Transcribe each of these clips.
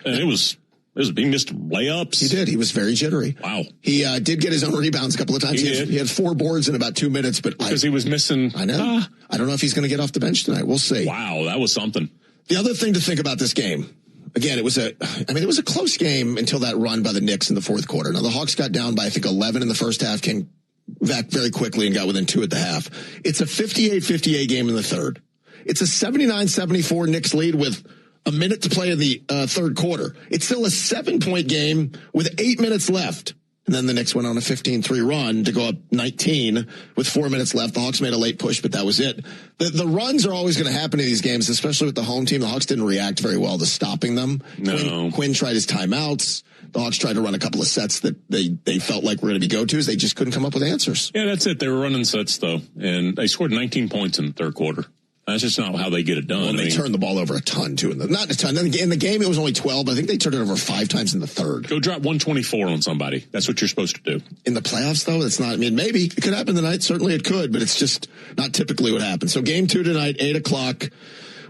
And he missed layups. He did. He was very jittery. Wow. He did get his own rebounds a couple of times. He had 4 boards in about 2 minutes, but because he was missing. I know. I don't know if he's going to get off the bench tonight. We'll see. Wow, that was something. The other thing to think about this game, again, it was a close game until that run by the Knicks in the fourth quarter. Now the Hawks got down by I think 11 in the first half, came back very quickly and got within 2 at the half. It's a 58-58 game in the third. It's a 79-74 Knicks lead with a minute to play in the third quarter. It's still a 7-point game with 8 minutes left. And then the Knicks went on a 15-3 run to go up 19 with 4 minutes left. The Hawks made a late push, but that was it. The runs are always going to happen in these games, especially with the home team. The Hawks didn't react very well to stopping them. No. Quinn tried his timeouts. The Hawks tried to run a couple of sets that they felt like were going to be go-tos. They just couldn't come up with answers. Yeah, that's it. They were running sets, though, and they scored 19 points in the third quarter. That's just not how they get it done. Well, they turned the ball over a ton, too. Not a ton. In the game, it was only 12, but I think they turned it over 5 times in the third. Go drop 124 on somebody. That's what you're supposed to do. In the playoffs, though, it's not. I mean, maybe. It could happen tonight. Certainly it could, but it's just not typically what happens. So game 2 tonight, 8 o'clock.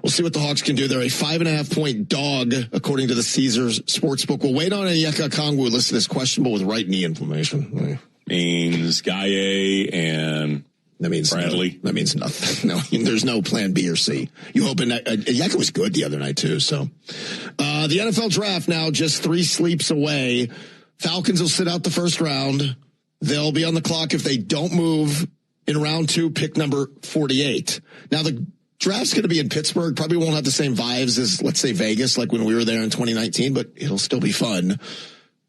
We'll see what the Hawks can do. They're a 5.5-point dog, according to the Caesars Sportsbook. We'll wait on Onyeka Okonkwo, listed as questionable with right knee inflammation. Means Gaye and... That means Bradley. That means nothing. No, there's no plan B or C. You hope Onyeka was good the other night too. So, the NFL draft now just 3 sleeps away. Falcons will sit out the first round. They'll be on the clock if they don't move in round 2, pick number 48. Now the draft's going to be in Pittsburgh. Probably won't have the same vibes as, let's say, Vegas, like when we were there in 2019, but it'll still be fun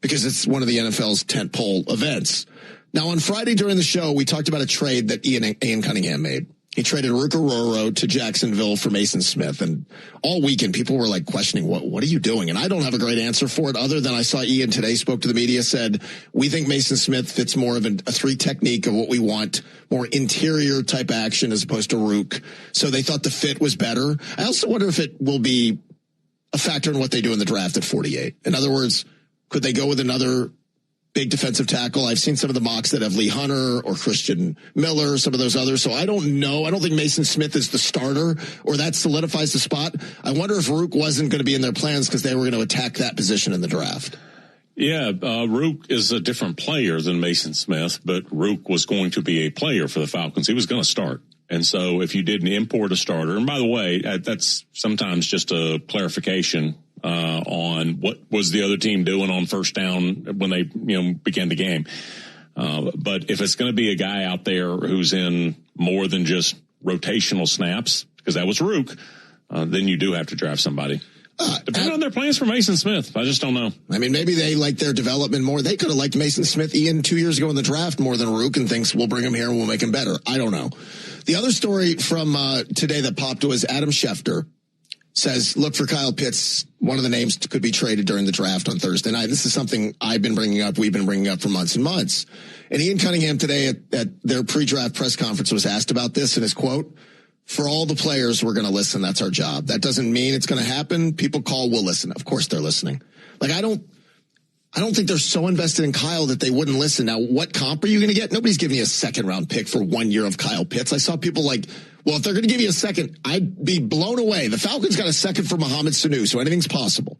because it's one of the NFL's tentpole events. Now, on Friday during the show, we talked about a trade that Ian Cunningham made. He traded Ruka Roro to Jacksonville for Mason Smith. And all weekend, people were like questioning, what are you doing? And I don't have a great answer for it other than I saw Ian today spoke to the media, said, we think Mason Smith fits more of a 3 technique of what we want, more interior type action as opposed to Rook. So they thought the fit was better. I also wonder if it will be a factor in what they do in the draft at 48. In other words, could they go with another big defensive tackle? I've seen some of the mocks that have Lee Hunter or Christian Miller, some of those others. So I don't know. I don't think Mason Smith is the starter or that solidifies the spot. I wonder if Rook wasn't going to be in their plans because they were going to attack that position in the draft. Yeah, Rook is a different player than Mason Smith, but Rook was going to be a player for the Falcons. He was going to start. And so if you didn't import a starter, and by the way, that's sometimes just a clarification on what was the other team doing on first down when they began the game. But if it's going to be a guy out there who's in more than just rotational snaps, because that was Rook, then you do have to draft somebody. Depending on their plans for Mason Smith, I just don't know. I mean, maybe they like their development more. They could have liked Mason Smith, Ian, 2 years ago in the draft more than Rook and thinks we'll bring him here and we'll make him better. I don't know. The other story from today that popped was Adam Schefter says, look for Kyle Pitts. One of the names could be traded during the draft on Thursday night. This is something we've been bringing up for months and months. And Ian Cunningham today at their pre-draft press conference was asked about this, and his quote, for all the players, we're going to listen. That's our job. That doesn't mean it's going to happen. People call, we'll listen. Of course they're listening. Like, I don't think they're so invested in Kyle that they wouldn't listen. Now, what comp are you going to get? Nobody's giving you a 2nd-round pick for 1 year of Kyle Pitts. I saw people like, well, if they're going to give you a 2nd, I'd be blown away. The Falcons got a 2nd for Mohamed Sanu, so anything's possible.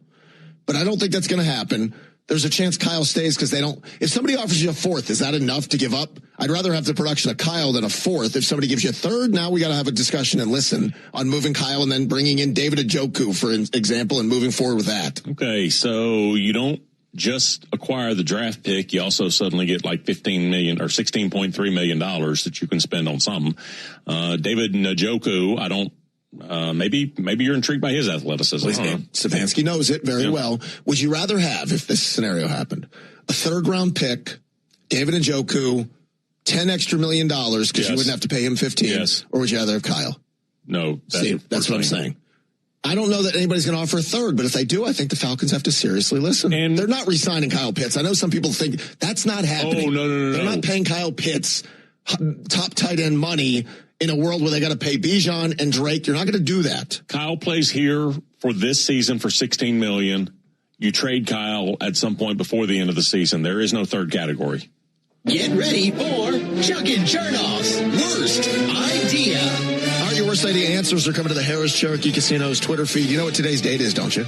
But I don't think that's going to happen. There's a chance Kyle stays because they don't. If somebody offers you a 4th, is that enough to give up? I'd rather have the production of Kyle than a 4th. If somebody gives you a 3rd, now we got to have a discussion and listen on moving Kyle and then bringing in David Njoku, for example, and moving forward with that. Okay, so you don't just acquire the draft pick. You also suddenly get like $15 million or $16.3 million that you can spend on something. David Njoku, I don't. Maybe you're intrigued by his athleticism. Stefanski knows it very well. Would you rather have, if this scenario happened, a 3rd-round pick, David Njoku, $10 extra million because you wouldn't have to pay him 15, or would you rather have Kyle? No, that's what I'm saying. I don't know that anybody's going to offer a 3rd, but if they do, I think the Falcons have to seriously listen. And they're not re-signing Kyle Pitts. I know some people think that's not happening. Oh, no. They're not paying Kyle Pitts top tight end money in a world where they got to pay Bijan and Drake. You're not going to do that. Kyle plays here for this season for $16 million. You trade Kyle at some point before the end of the season. There is no 3rd category. Get ready for Chuckin' Chernoff's worst idea. All right, your worst idea answers are coming to the Harris Cherokee Casino's Twitter feed. You know what today's date is, don't you?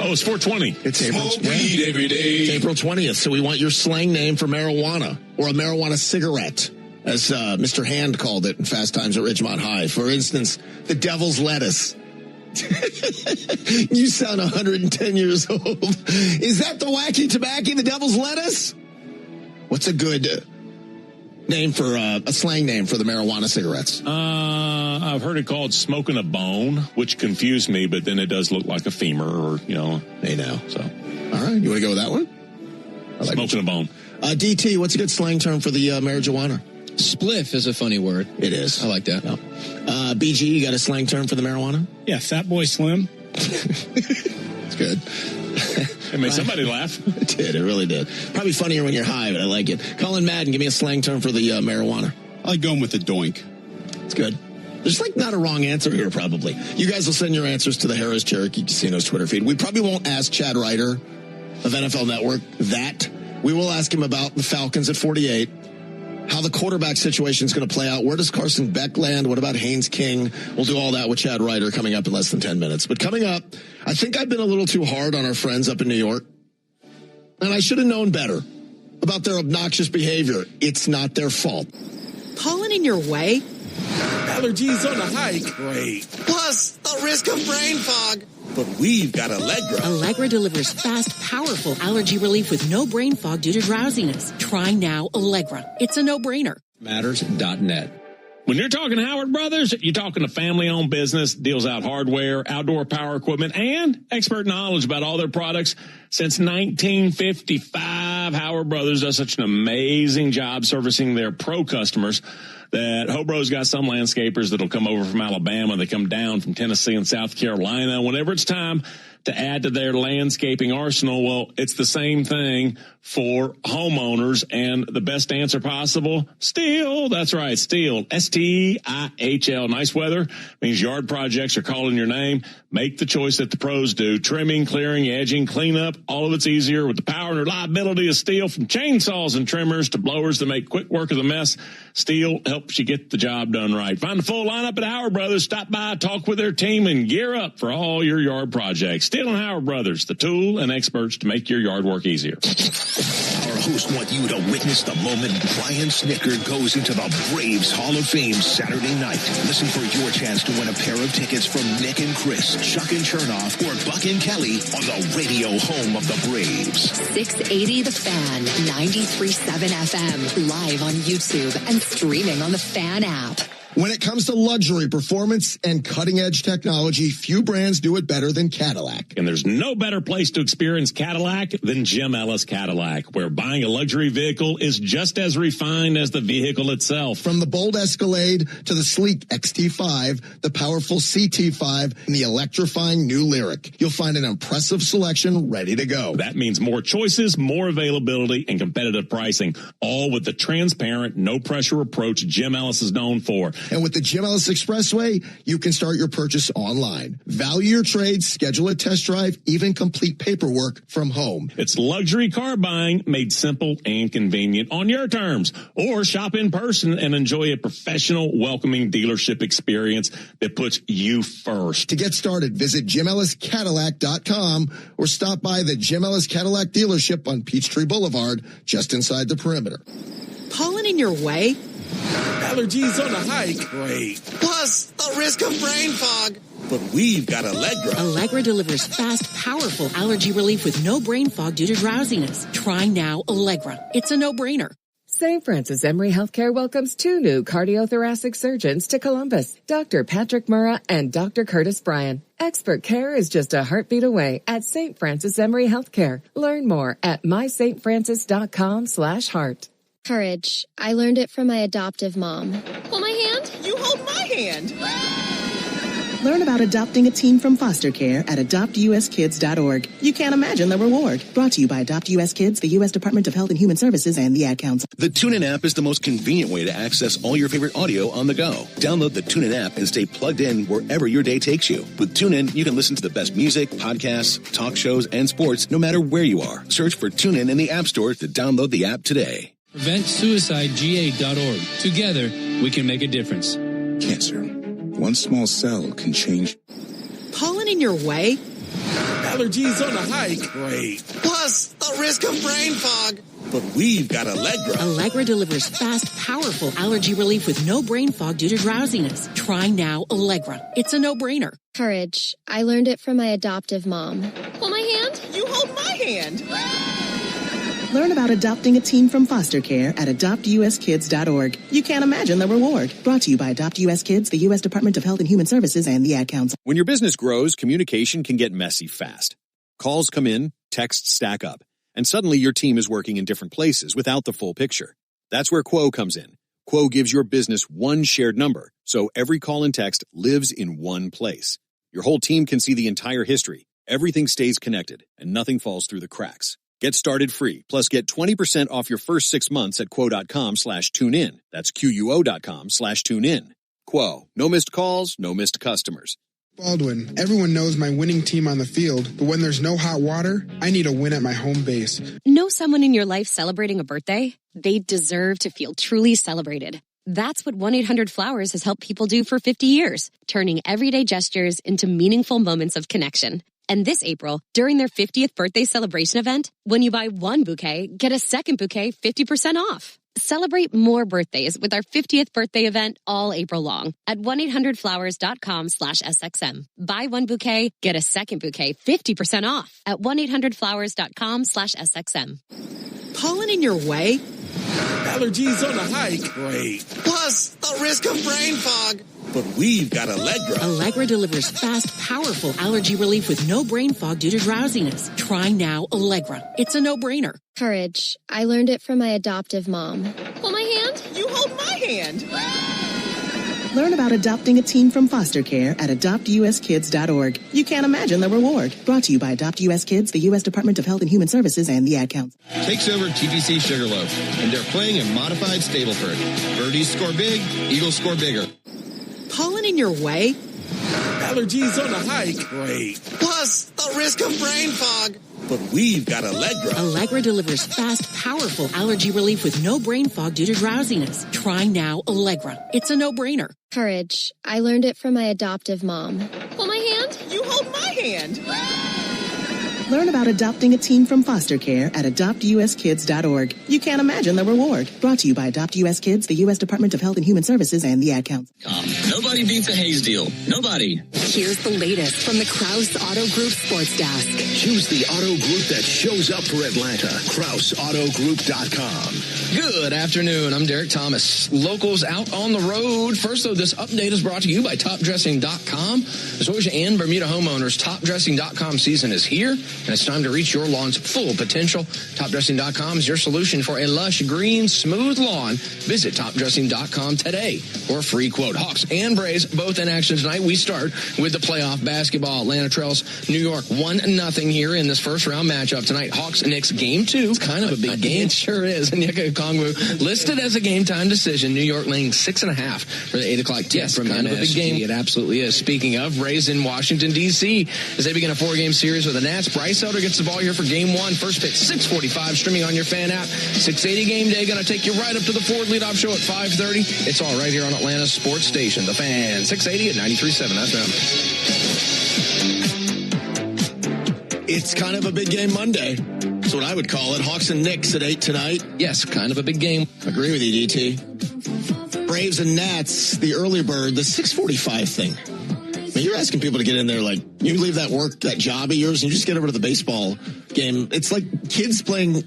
Oh, it's 420. It's April. Smoke weed every day. It's April 20th, so we want your slang name for marijuana or a marijuana cigarette, as Mr. Hand called it in Fast Times at Ridgemont High. For instance, the devil's lettuce. You sound 110 years old. Is that the wacky tobacco, the devil's lettuce? What's a good name for a slang name for the marijuana cigarettes? I've heard it called smoking a bone, which confused me, but then it does look like a femur or, Hey now. So. All right. You want to go with that one? I like smoking a bone. DT, what's a good slang term for the marijuana? Spliff is a funny word. It is. I like that. No. BG, you got a slang term for the marijuana? Yeah, Fat Boy Slim. It's good. It made somebody laugh. It did. It really did. Probably funnier when you're high, but I like it. Colin Madden, give me a slang term for the marijuana. I like going with the doink. It's good. There's not a wrong answer here, probably. You guys will send your answers to the Harris Cherokee Casino's Twitter feed. We probably won't ask Chad Ryder of NFL Network that. We will ask him about the Falcons at 48. How the quarterback situation is going to play out. Where does Carson Beck land? What about Haynes King? We'll do all that with Chad Ryder coming up in less than 10 minutes. But coming up, I think I've been a little too hard on our friends up in New York. And I should have known better about their obnoxious behavior. It's not their fault. Pollen in your way? Allergies on a hike. Great. Plus, the risk of brain fog. But we've got Allegra. Allegra delivers fast, powerful allergy relief with no brain fog due to drowsiness. Try now Allegra. It's a no-brainer. Matters.net. When you're talking Howard Brothers, you're talking a family-owned business, deals out hardware, outdoor power equipment, and expert knowledge about all their products. Since 1955, Howard Brothers does such an amazing job servicing their pro customers that Hobro's got some landscapers that'll come over from Alabama. They come down from Tennessee and South Carolina. Whenever it's time to add to their landscaping arsenal, well, it's the same thing for homeowners. And the best answer possible, Steel. That's right, Steel. S-T-I-H-L. Nice weather means yard projects are calling your name. Make the choice that the pros do. Trimming, clearing, edging, cleanup, all of it's easier with the power and reliability of Steel. From chainsaws and trimmers to blowers that make quick work of the mess, Steel helps you get the job done right. Find the full lineup at Howard Brothers. Stop by, talk with their team, and gear up for all your yard projects. Steel and Howard Brothers, the tool and experts to make your yard work easier. Our hosts want you to witness the moment Brian Snicker goes into the Braves Hall of Fame Saturday night. Listen for your chance to win a pair of tickets from Nick and Chris, Chuck and Chernoff, or Buck and Kelly on the radio home of the Braves. 680 The Fan, 93.7 FM, live on YouTube and streaming on the Fan app. When it comes to luxury, performance, and cutting-edge technology, few brands do it better than Cadillac. And there's no better place to experience Cadillac than Jim Ellis Cadillac, where buying a luxury vehicle is just as refined as the vehicle itself. From the bold Escalade to the sleek XT5, the powerful CT5, and the electrifying new Lyriq, you'll find an impressive selection ready to go. That means more choices, more availability, and competitive pricing, all with the transparent, no-pressure approach Jim Ellis is known for. And with the Jim Ellis Expressway, you can start your purchase online. Value your trades, schedule a test drive, even complete paperwork from home. It's luxury car buying made simple and convenient on your terms. Or shop in person and enjoy a professional, welcoming dealership experience that puts you first. To get started, visit JimEllisCadillac.com or stop by the Jim Ellis Cadillac dealership on Peachtree Boulevard, just inside the perimeter. Pollen in your way? Allergies on a hike. Great. Plus, the risk of brain fog. But we've got Allegra. Allegra delivers fast, powerful allergy relief with no brain fog due to drowsiness. Try now Allegra. It's a no-brainer. St. Francis Emory Healthcare welcomes 2 new cardiothoracic surgeons to Columbus, Dr. Patrick Murrah and Dr. Curtis Bryan. Expert care is just a heartbeat away at St. Francis Emory Healthcare. Learn more at mystfrancis.com/heart. Courage. I learned it from my adoptive mom. Hold my hand. You hold my hand. Learn about adopting a teen from foster care at adoptuskids.org. You can't imagine the reward. Brought to you by Adopt US Kids, the U.S. Department of Health and Human Services, and the Ad Council. The TuneIn app is the most convenient way to access all your favorite audio on the go. Download the TuneIn app and stay plugged in wherever your day takes you. With TuneIn, you can listen to the best music, podcasts, talk shows, and sports no matter where you are. Search for TuneIn in the App Store to download the app today. PreventSuicideGA.org. Together, we can make a difference. Cancer. One small cell can change. Pollen in your way? Allergies on a hike? Great. Plus, the risk of brain fog. But we've got Allegra. Allegra delivers fast, powerful allergy relief with no brain fog due to drowsiness. Try now Allegra. It's a no-brainer. Courage. I learned it from my adoptive mom. Hold my hand. You hold my hand. Learn about adopting a teen from foster care at adoptuskids.org. You can't imagine the reward. Brought to you by Adopt US Kids, the U.S. Department of Health and Human Services, and the Ad Council. When your business grows, communication can get messy fast. Calls come in, texts stack up, and suddenly your team is working in different places without the full picture. That's where Quo comes in. Quo gives your business one shared number, so every call and text lives in one place. Your whole team can see the entire history. Everything stays connected, and nothing falls through the cracks. Get started free, plus get 20% off your first 6 months at quo.com/tunein. That's QUO.com/tunein. Quo, no missed calls, no missed customers. Baldwin, everyone knows my winning team on the field, but when there's no hot water, I need a win at my home base. Know someone in your life celebrating a birthday? They deserve to feel truly celebrated. That's what 1-800-Flowers has helped people do for 50 years, turning everyday gestures into meaningful moments of connection. And this April, during their 50th birthday celebration event, when you buy one bouquet, get a second bouquet 50% off. Celebrate more birthdays with our 50th birthday event all April long at 1-800-Flowers.com/SXM. Buy one bouquet, get a second bouquet 50% off at 1-800-Flowers.com/SXM. Pollen in your way? Allergies on a hike? Great. Plus, the risk of brain fog. But we've got Allegra. Allegra delivers fast, powerful allergy relief with no brain fog due to drowsiness. Try now Allegra. It's a no-brainer. Courage. I learned it from my adoptive mom. Hold my hand. You hold my hand. Learn about adopting a teen from foster care at adoptuskids.org. You can't imagine the reward. Brought to you by Adopt US Kids, the U.S. Department of Health and Human Services, and the Ad Council. Takes over TPC Sugarloaf, and they're playing in modified Stableford. Birdies score big, Eagles score bigger. Pollen in your way? Allergies on a hike? Great. Plus, the risk of brain fog. But we've got Allegra. Allegra delivers fast, powerful allergy relief with no brain fog due to drowsiness. Try now Allegra. It's a no-brainer. Courage. I learned it from my adoptive mom. Hold my hand. You hold my hand. Learn about adopting a teen from foster care at adoptuskids.org. You can't imagine the reward. Brought to you by Adopt US Kids, the U.S. Department of Health and Human Services, and the Ad Council. Nobody beats a Hayes deal. Nobody. Here's the latest from the Krause Auto Group Sports Desk. Choose the auto group that shows up for Atlanta. KrauseAutoGroup.com. Good afternoon. I'm Derek Thomas. Locals out on the road. First, though, this update is brought to you by TopDressing.com. Georgia and Bermuda homeowners, TopDressing.com season is here, and it's time to reach your lawn's full potential. TopDressing.com is your solution for a lush, green, smooth lawn. Visit TopDressing.com today for a free quote. Hawks and Braves both in action tonight. We start with the playoff basketball. Atlanta trails New York 1-0 here in this first round matchup tonight. Hawks Knicks game 2. It's kind of a big game. It sure is. And Okonkwo listed as a game time decision. New York laying 6.5 for the 8 o'clock tip. Yes, from kind of a big game. It absolutely is. Speaking of, Braves in Washington, D.C. as they begin a 4-game series with the Nats. Bryce Elder gets the ball here for game 1. First pitch, 6:45, streaming on your fan app. 680 game day, going to take you right up to the Ford leadoff show at 5:30. It's all right here on Atlanta's sports station, The Fan. 680 at 93.7 FM. It's kind of a big game Monday. That's what I would call it. Hawks and Knicks at 8 tonight. Yes, kind of a big game. Agree with you, DT. Braves and Nats, the early bird, the 6:45 thing. I mean, you're asking people to get in there like, you leave that work, that job of yours, and you just get over to the baseball game. It's like kids playing,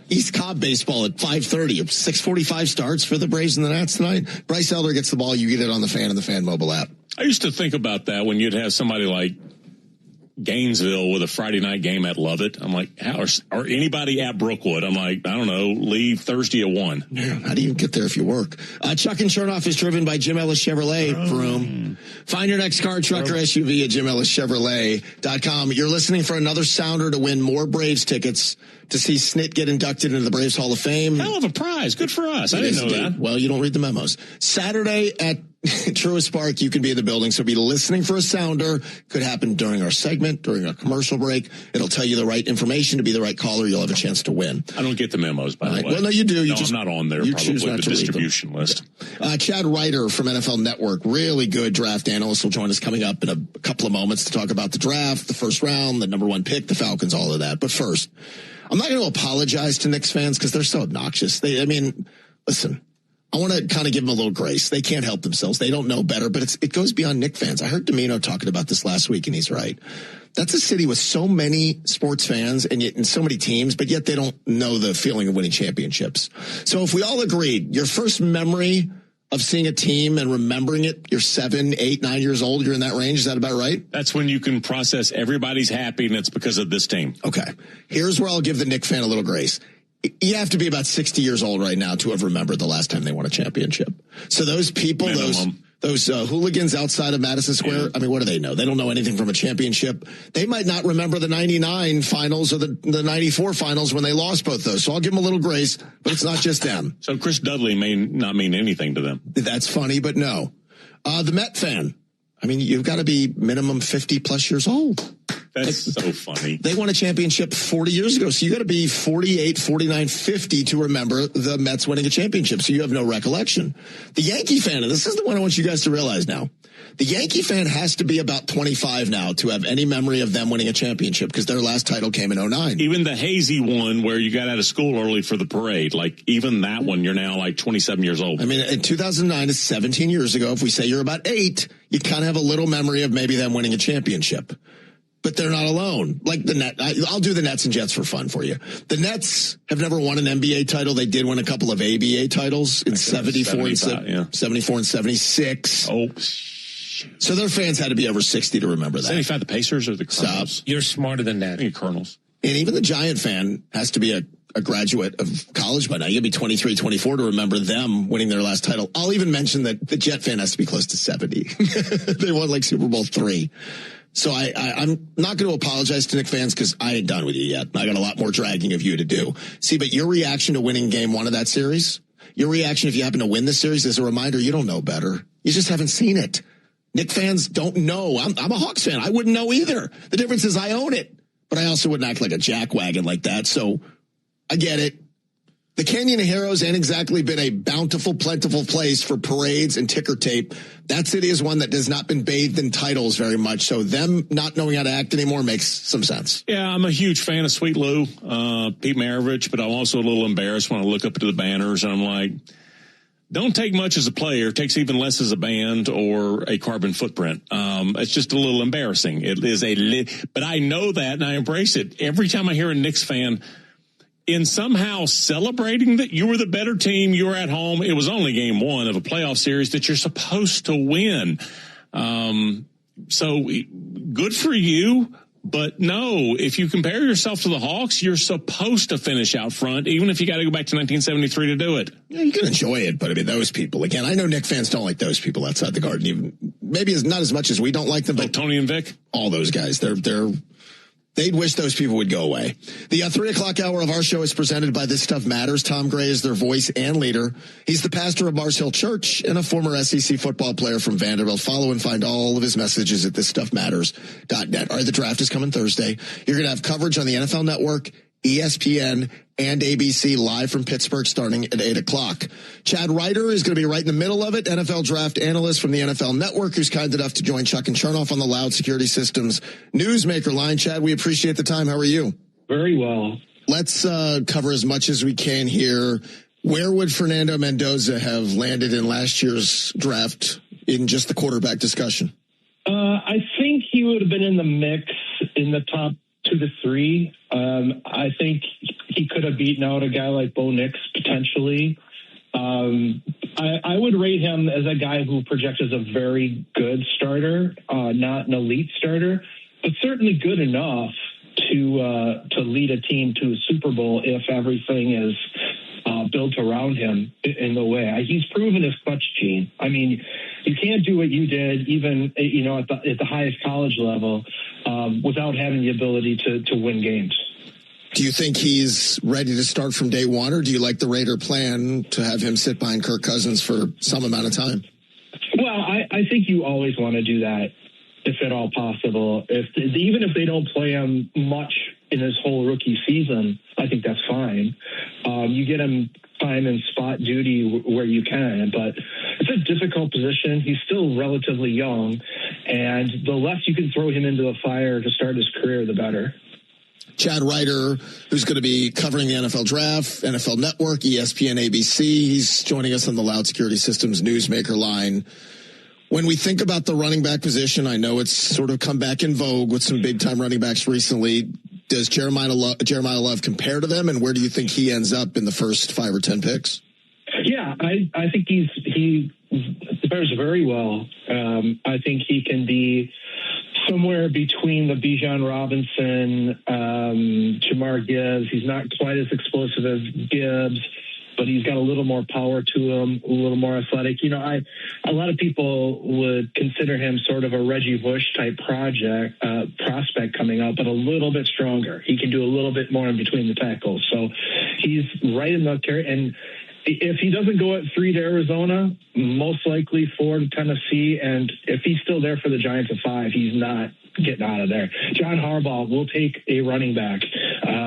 East Cobb baseball at 5:30. 6:45 starts for the Braves and the Nats tonight. Bryce Elder gets the ball. You get it on the Fan and the Fan mobile app. I used to think about that when you'd have somebody like Gainesville with a Friday night game at Lovett. I'm like, or anybody at Brookwood. I'm like, I don't know, leave Thursday at 1. Yeah, how do you get there if you work? Chuck and Chernoff is driven by Jim Ellis Chevrolet. Vroom. Find your next car, truck, or SUV at JimEllisChevrolet.com. You're listening for another sounder to win more Braves tickets to see Snit get inducted into the Braves Hall of Fame. Hell of a prize. Good for us. I didn't know that. Well, you don't read the memos. Saturday at Truist Park, you can be in the building, so be listening for a sounder. Could happen during our segment, during a commercial break. It'll tell you the right information to be the right caller. You'll have a chance to win. I don't get the memos, by the way. Well, no, you do. I'm not on there, probably the distribution list. Chad Ryder from NFL Network, really good draft analyst, will join us coming up in a couple of moments to talk about the draft, the first round, the number one pick, the Falcons, all of that. But first, I'm not going to apologize to Knicks fans because they're so obnoxious. Listen, I want to kind of give them a little grace. They can't help themselves. They don't know better, but it goes beyond Knicks fans. I heard Domino talking about this last week, and he's right. That's a city with so many sports fans and so many teams, but yet they don't know the feeling of winning championships. So if we all agreed, your first memory of seeing a team and remembering it, you're 7, 8, 9 years old, you're in that range. Is that about right? That's when you can process everybody's happy, and it's because of this team. Okay. Here's where I'll give the Knicks fan a little grace. You have to be about 60 years old right now to have remembered the last time they won a championship. So those people, those hooligans outside of Madison Square, I mean, what do they know? They don't know anything from a championship. They might not remember the 99 finals or the 94 finals when they lost both those. So I'll give them a little grace, but it's not just them. So Chris Dudley may not mean anything to them. That's funny, but no. The Met fan, I mean, you've got to be minimum 50 plus years old. That's so funny. They won a championship 40 years ago. So you got to be 48, 49, 50 to remember the Mets winning a championship. So you have no recollection. The Yankee fan, and this is the one I want you guys to realize now. The Yankee fan has to be about 25 now to have any memory of them winning a championship because their last title came in 2009. Even the hazy one where you got out of school early for the parade, like even that one, you're now like 27 years old. I mean, in 2009 is 17 years ago. If we say you're about 8, you kind of have a little memory of maybe them winning a championship. But they're not alone. Like the Nets, I'll do the Nets and Jets for fun for you. The Nets have never won an NBA title. They did win a couple of ABA titles in 74 and 76. Oh, so their fans had to be over 60 to remember that. 75, the Pacers or the Colonels? Stop. You're smarter than that. I think Colonels. And even the Giant fan has to be a graduate of college by now. You got to be 23, 24 to remember them winning their last title. I'll even mention that the Jet fan has to be close to 70. They won like Super Bowl III. So I'm not going to apologize to Knicks fans because I ain't done with you yet. I got a lot more dragging of you to do. See, but your reaction to winning game 1 of that series, your reaction if you happen to win this series is a reminder you don't know better. You just haven't seen it. Knicks fans don't know. I'm a Hawks fan. I wouldn't know either. The difference is I own it, but I also wouldn't act like a jackwagon like that. So I get it. The Canyon of Heroes ain't exactly been a bountiful, plentiful place for parades and ticker tape. That city is one that has not been bathed in titles very much. So them not knowing how to act anymore makes some sense. Yeah, I'm a huge fan of Sweet Lou, Pete Maravich, but I'm also a little embarrassed when I look up to the banners and I'm like, don't take much as a player, takes even less as a band or a carbon footprint. It's just a little embarrassing. It is but I know that and I embrace it. Every time I hear a Knicks fan in somehow celebrating that you were the better team, you were at home. It was only game 1 of a playoff series that you're supposed to win. So good for you. But no, if you compare yourself to the Hawks, you're supposed to finish out front, even if you got to go back to 1973 to do it. Yeah, you can enjoy it, but I mean, those people, again, I know Knicks fans don't like those people outside the Garden, even maybe not as much as we don't like them, but Tony and Vic, all those guys, they'd wish those people would go away. The 3 o'clock hour of our show is presented by This Stuff Matters. Tom Gray is their voice and leader. He's the pastor of Mars Hill Church and a former SEC football player from Vanderbilt. Follow and find all of his messages at thisstuffmatters.net. All right, the draft is coming Thursday. You're going to have coverage on the NFL Network, ESPN, and ABC live from Pittsburgh starting at 8 o'clock. Chad Ryder is going to be right in the middle of it, NFL draft analyst from the NFL Network, who's kind enough to join Chuck and Chernoff on the Loud Security Systems Newsmaker line. Chad, we appreciate the time. How are you? Very well. Let's cover as much as we can here. Where would Fernando Mendoza have landed in last year's draft in just the quarterback discussion? I think he would have been in the mix in the top 2 to 3. I think he could have beaten out a guy like Bo Nix potentially. I would rate him as a guy who projects as a very good starter, not an elite starter, but certainly good enough to lead a team to a Super Bowl if everything is built around him in the way. He's proven his clutch gene. I mean, you can't do what you did, even at the highest college level, without having the ability to win games. Do you think he's ready to start from day one, or do you like the Raider plan to have him sit behind Kirk Cousins for some amount of time? Well, I think you always want to do that if at all possible. Even if they don't play him much in his whole rookie season, I think that's fine. You get him time and spot duty where you can, but it's a difficult position. He's still relatively young, and the less you can throw him into the fire to start his career, the better. Chad Ryder, who's going to be covering the NFL Draft, NFL Network, ESPN, ABC. He's joining us on the Loud Security Systems Newsmaker line. When we think about the running back position, I know it's sort of come back in vogue with some big-time running backs recently. Does Jeremiah Love compare to them, and where do you think he ends up in the first 5 or 10 picks? Yeah, I think he compares very well. I think he can be somewhere between the Bijan Robinson, Jamar Gibbs. He's not quite as explosive as Gibbs, but he's got a little more power to him, a little more athletic. You know, a lot of people would consider him sort of a Reggie Bush type prospect coming up, but a little bit stronger. He can do a little bit more in between the tackles. So he's right in the carry. And if he doesn't go at 3 to Arizona, most likely 4 to Tennessee. And if he's still there for the Giants at 5, he's not getting out of there. John Harbaugh will take a running back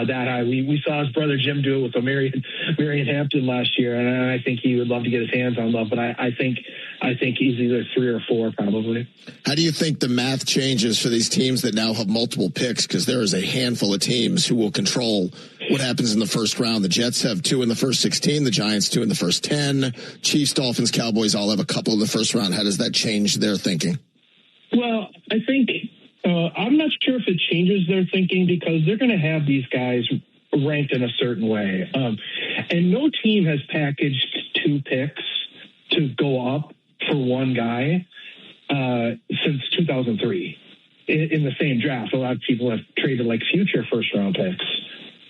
that high. We saw his brother Jim do it with Marion Hampton last year, and I think he would love to get his hands on Love. But I think he's either 3 or 4 probably. How do you think the math changes for these teams that now have multiple picks? Because there is a handful of teams who will control what happens in the first round. The Jets have 2 in the first 16. The Giants 2 in the first 10. Chiefs, Dolphins, Cowboys all have a couple in the first round. How does that change their thinking? Well, I think I'm not sure if it changes their thinking because they're going to have these guys ranked in a certain way. And no team has packaged 2 picks to go up for one guy since 2003 in the same draft. A lot of people have traded like future first-round picks,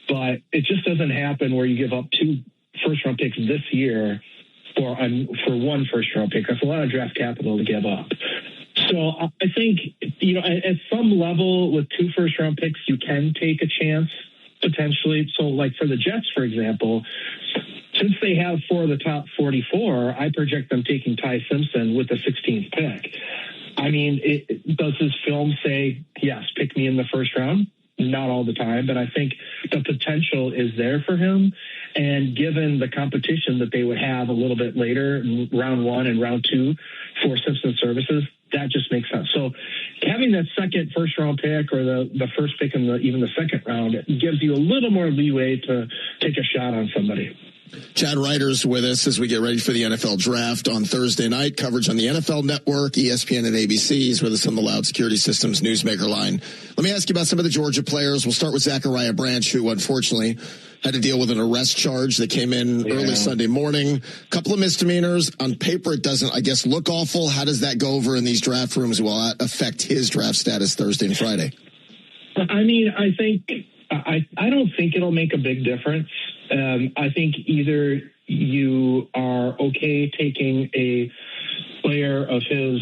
but it just doesn't happen where you give up 2 first-round picks this year for 1 first-round pick. That's a lot of draft capital to give up. So I think, you know, at some level with 2 first-round picks, you can take a chance potentially. So like for the Jets, for example, since they have 4 of the top 44, I project them taking Ty Simpson with the 16th pick. I mean, does his film say, yes, pick me in the first round? Not all the time, but I think the potential is there for him. And given the competition that they would have a little bit later, round 1 and round 2 for Simpson services, that just makes sense. So having that second first-round pick or the first pick in even the second round, it gives you a little more leeway to take a shot on somebody. Chad Ryder's with us as we get ready for the NFL Draft on Thursday night. Coverage on the NFL Network, ESPN, and ABC. He's with us on the Loud Security Systems Newsmaker line. Let me ask you about some of the Georgia players. We'll start with Zachariah Branch, who unfortunately had to deal with an arrest charge that came in early Sunday morning. A couple of misdemeanors. On paper, it doesn't, I guess, look awful. How does that go over in these draft rooms? Will that affect his draft status Thursday and Friday? I mean, I don't think it'll make a big difference. I think either you are okay taking a player of his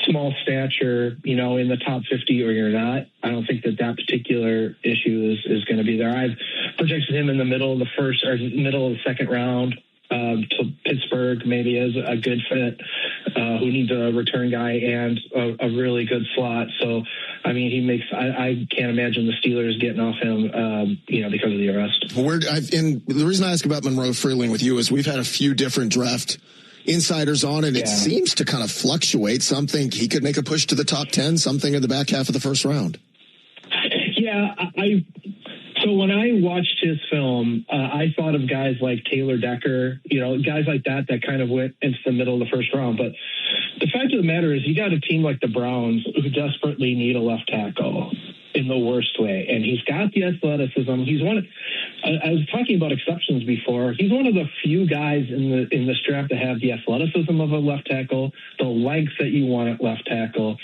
small stature, you know, in the top 50 or you're not. I don't think that particular issue is going to be there. I've projected him in the middle of the first or middle of the second round to Pittsburgh, maybe as a good fit, who needs a return guy and a really good slot. So, I mean, I can't imagine the Steelers getting off him, because of the arrest. And the reason I ask about Monroe Freeling with you is we've had a few different draft insiders on, and it seems to kind of fluctuate. Some think he could make a push to the top 10, something in the back half of the first round. Yeah, so when I watched his film, I thought of guys like Taylor Decker, guys like that kind of went into the middle of the first round. But the fact of the matter is you got a team like the Browns who desperately need a left tackle in the worst way. And he's got the athleticism. I was talking about exceptions before. He's one of the few guys in this draft to have the athleticism of a left tackle, the length that you want at left tackle,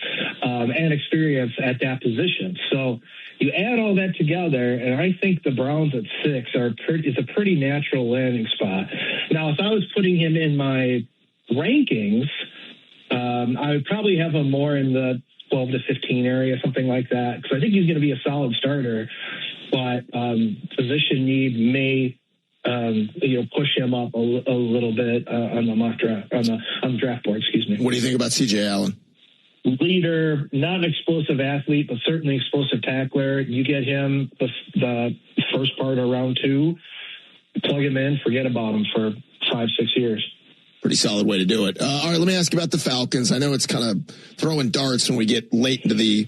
and experience at that position. So you add all that together, and I think the Browns at 6 is a pretty natural landing spot. Now, if I was putting him in my rankings, I would probably have him more in the 12 to 15 area, something like that, because I think he's going to be a solid starter. But position need may push him up a little bit on the mock draft, on the draft board. Excuse me. What do you think about C.J. Allen? Leader, not an explosive athlete, but certainly explosive tackler. You get him the first part of round 2, plug him in, forget about him for 5-6 years. Pretty solid way to do it. All right, let me ask you about the Falcons. I know it's kind of throwing darts when we get late into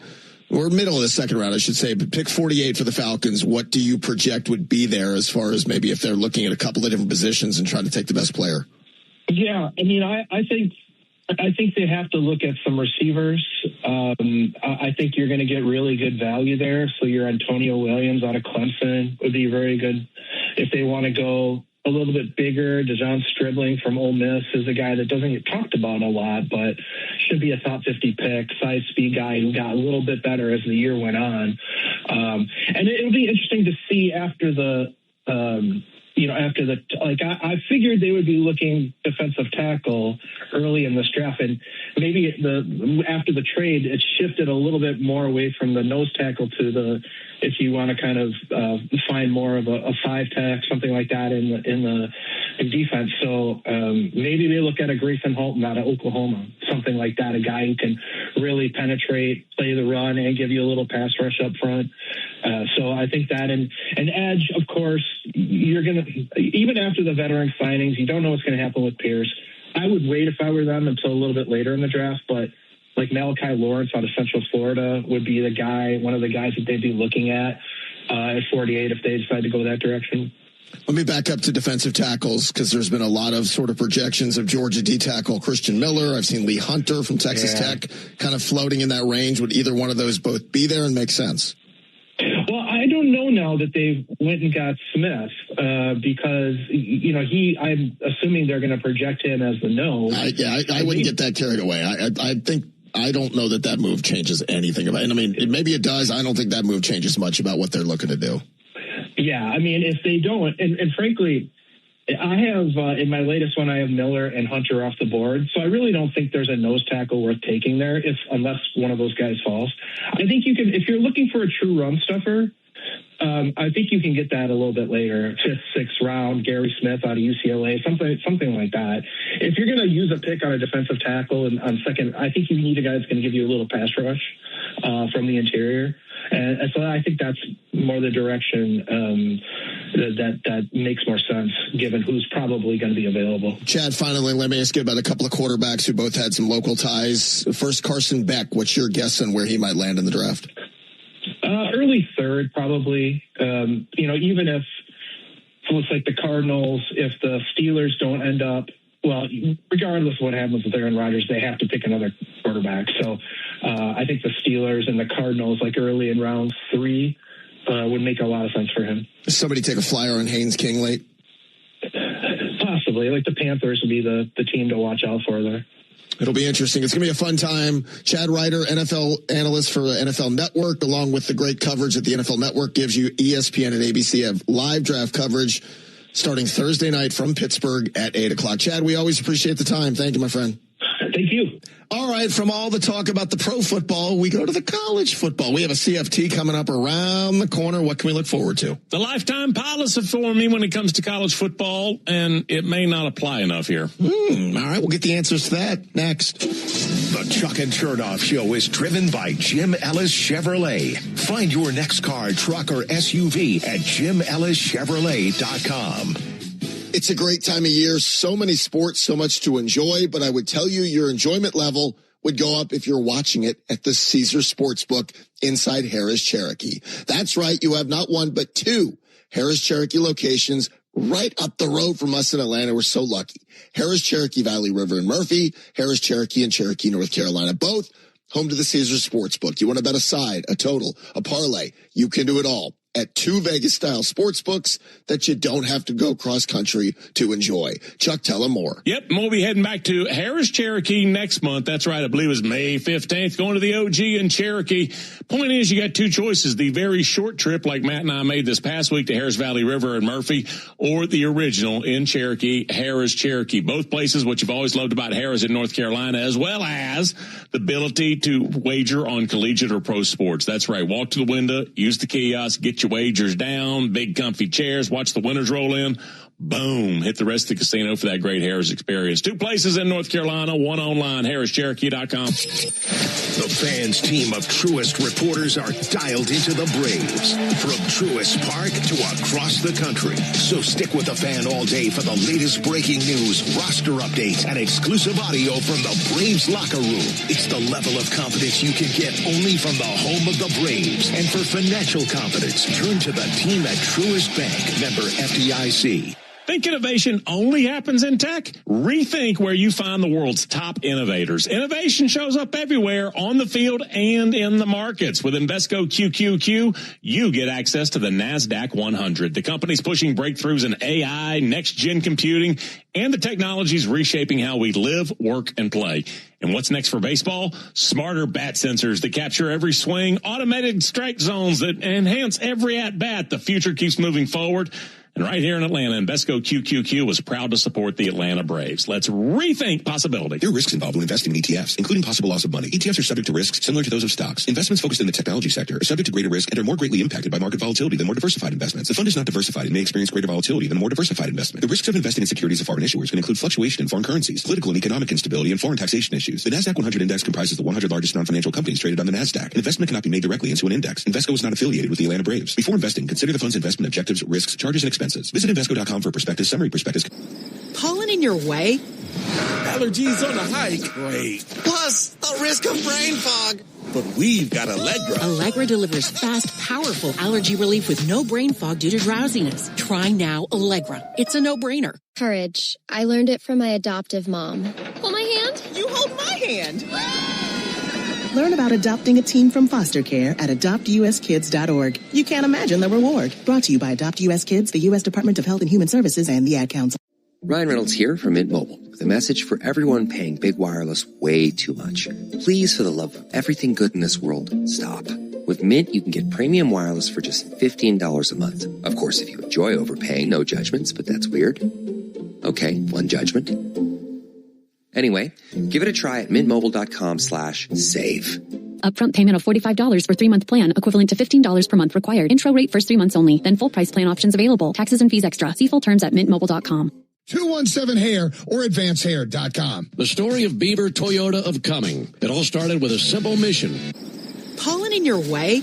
or middle of the second round, I should say, but pick 48 for the Falcons. What do you project would be there as far as maybe if they're looking at a couple of different positions and trying to take the best player? Yeah, I mean, I think they have to look at some receivers. I think you're going to get really good value there. So your Antonio Williams out of Clemson would be very good. If they want to go a little bit bigger, Dejon Stribling from Ole Miss is a guy that doesn't get talked about a lot, but should be a top 50 pick, size speed guy who got a little bit better as the year went on. And it'll be interesting to see after I figured they would be looking defensive tackle early in this draft, and maybe after the trade, it shifted a little bit more away from the nose tackle to if you want to kind of find more of a 5-tech, something like that in defense. So maybe they look at a Grayson Holton out of Oklahoma, something like that, a guy who can really penetrate, play the run, and give you a little pass rush up front. So I think that, and edge, of course, you're going to, even after the veteran signings, you don't know what's going to happen with Pierce. I would wait if I were them until a little bit later in the draft, but like Malachi Lawrence out of Central Florida would be one of the guys that they'd be looking at 48 if they decide to go that direction. Let me back up to defensive tackles because there's been a lot of sort of projections of Georgia D tackle Christian Miller. I've seen Lee Hunter from Texas Tech kind of floating in that range. Would either one of those both be there and make sense? Well, I don't know now that they went and got Smith because, I'm assuming they're going to project him as the nose. I wouldn't get that carried away. I don't know that move changes anything about it. I mean, maybe it does. I don't think that move changes much about what they're looking to do. Yeah, I mean, if they don't, and frankly, I have in my latest one, I have Miller and Hunter off the board, so I really don't think there's a nose tackle worth taking there, unless one of those guys falls. I think you can, if you're looking for a true run stuffer, I think you can get that a little bit later, 5th, 6th round, Gary Smith out of UCLA, something like that. If you're going to use a pick on a defensive tackle and on second, I think you need a guy that's going to give you a little pass rush from the interior. And so I think that's more the direction that makes more sense given who's probably going to be available. Chad, finally, let me ask you about a couple of quarterbacks who both had some local ties. First, Carson Beck. What's your guess on where he might land in the draft? Early 3rd, probably. Even if it looks like the Cardinals, if the Steelers don't end up, well, regardless of what happens with Aaron Rodgers, they have to pick another quarterback. So I think the Steelers and the Cardinals, like early in round 3, would make a lot of sense for him. Does somebody take a flyer on Haynes King late? Possibly. Like the Panthers would be the team to watch out for there. It'll be interesting. It's going to be a fun time. Chad Ryder, NFL analyst for the NFL Network, along with the great coverage that the NFL Network gives you. ESPN and ABC have live draft coverage starting Thursday night from Pittsburgh at 8 o'clock. Chad, we always appreciate the time. Thank you, my friend. Thank you. All right, from all the talk about the pro football, we go to the college football. We have a CFT coming up around the corner. What can we look forward to? The lifetime policy for me when it comes to college football, and it may not apply enough here. All right, we'll get the answers to that next. The Chuck and Chernoff Show is driven by Jim Ellis Chevrolet. Find your next car, truck, or SUV at JimEllisChevrolet.com. It's a great time of year. So many sports, so much to enjoy. But I would tell you your enjoyment level would go up if you're watching it at the Caesars Sportsbook inside Harris Cherokee. That's right. You have not one, but 2 Harris Cherokee locations right up the road from us in Atlanta. We're so lucky. Harris Cherokee, Valley River and Murphy, Harris Cherokee and Cherokee, North Carolina, both home to the Caesars Sportsbook. You want to bet a side, a total, a parlay. You can do it all at 2 Vegas-style sports books that you don't have to go cross-country to enjoy. Chuck, tell them more. Yep, we'll be heading back to Harris, Cherokee next month. That's right, I believe it's May 15th, going to the OG in Cherokee. Point is, you got 2 choices, the very short trip like Matt and I made this past week to Harris Valley River and Murphy, or the original in Cherokee, Harris, Cherokee. Both places, what you've always loved about Harris in North Carolina, as well as the ability to wager on collegiate or pro sports. That's right, walk to the window, use the kiosk, get your wagers down, big comfy chairs, watch the winners roll in. boom, hit the rest of the casino for that great Harris experience. 2 places in North Carolina, 1 online, HarrisCherokee.com. The Fans team of Truist reporters are dialed into the Braves from Truist Park to across the country. So stick with the Fan all day for the latest breaking news, roster updates, and exclusive audio from the Braves locker room. It's the level of confidence you can get only from the home of the Braves. And for financial confidence, turn to the team at Truist Bank, member FDIC. Think innovation only happens in tech? Rethink where you find the world's top innovators. Innovation shows up everywhere, on the field and in the markets. With Invesco QQQ, you get access to the NASDAQ 100. The company's pushing breakthroughs in AI, next-gen computing, and the technologies reshaping how we live, work, and play. And what's next for baseball? Smarter bat sensors that capture every swing, automated strike zones that enhance every at-bat. The future keeps moving forward. And right here in Atlanta, Invesco QQQ was proud to support the Atlanta Braves. Let's rethink possibility. There are risks involved when investing in ETFs, including possible loss of money. ETFs are subject to risks similar to those of stocks. Investments focused in the technology sector are subject to greater risk and are more greatly impacted by market volatility than more diversified investments. The fund is not diversified and may experience greater volatility than a more diversified investment. The risks of investing in securities of foreign issuers can include fluctuation in foreign currencies, political and economic instability, and foreign taxation issues. The NASDAQ 100 index comprises the 100 largest non-financial companies traded on the NASDAQ. An investment cannot be made directly into an index. Invesco is not affiliated with the Atlanta Braves. Before investing, consider the fund's investment objectives, risks, charges, and expenses. Visit Invesco.com for prospectus, summary prospectus. Pollen in your way? Allergies on a hike? Great. Plus, the risk of brain fog. But we've got Allegra. Allegra delivers fast, powerful allergy relief with no brain fog due to drowsiness. Try now Allegra. It's a no-brainer. Courage. I learned it from my adoptive mom. Hold my hand? You hold my hand. Learn about adopting a teen from foster care at adoptuskids.org. You can't imagine the reward. Brought to you by Adopt US Kids, the U.S. Department of Health and Human Services, and the Ad Council. Ryan Reynolds here from Mint Mobile with a message for everyone paying big wireless way too much. Please, for the love of everything good in this world, stop. With Mint, you can get premium wireless for just $15 a month. Of course, if you enjoy overpaying, no judgments, but that's weird. Okay, one judgment. Anyway, give it a try at mintmobile.com/save. Upfront payment of $45 for 3-month plan, equivalent to $15 per month required. Intro rate first 3 months only. Then full price plan options available. Taxes and fees extra. See full terms at mintmobile.com. 217-HAIR or advancehair.com. The story of Bieber Toyota of Cumming. It all started with a simple mission. Pollen in your way?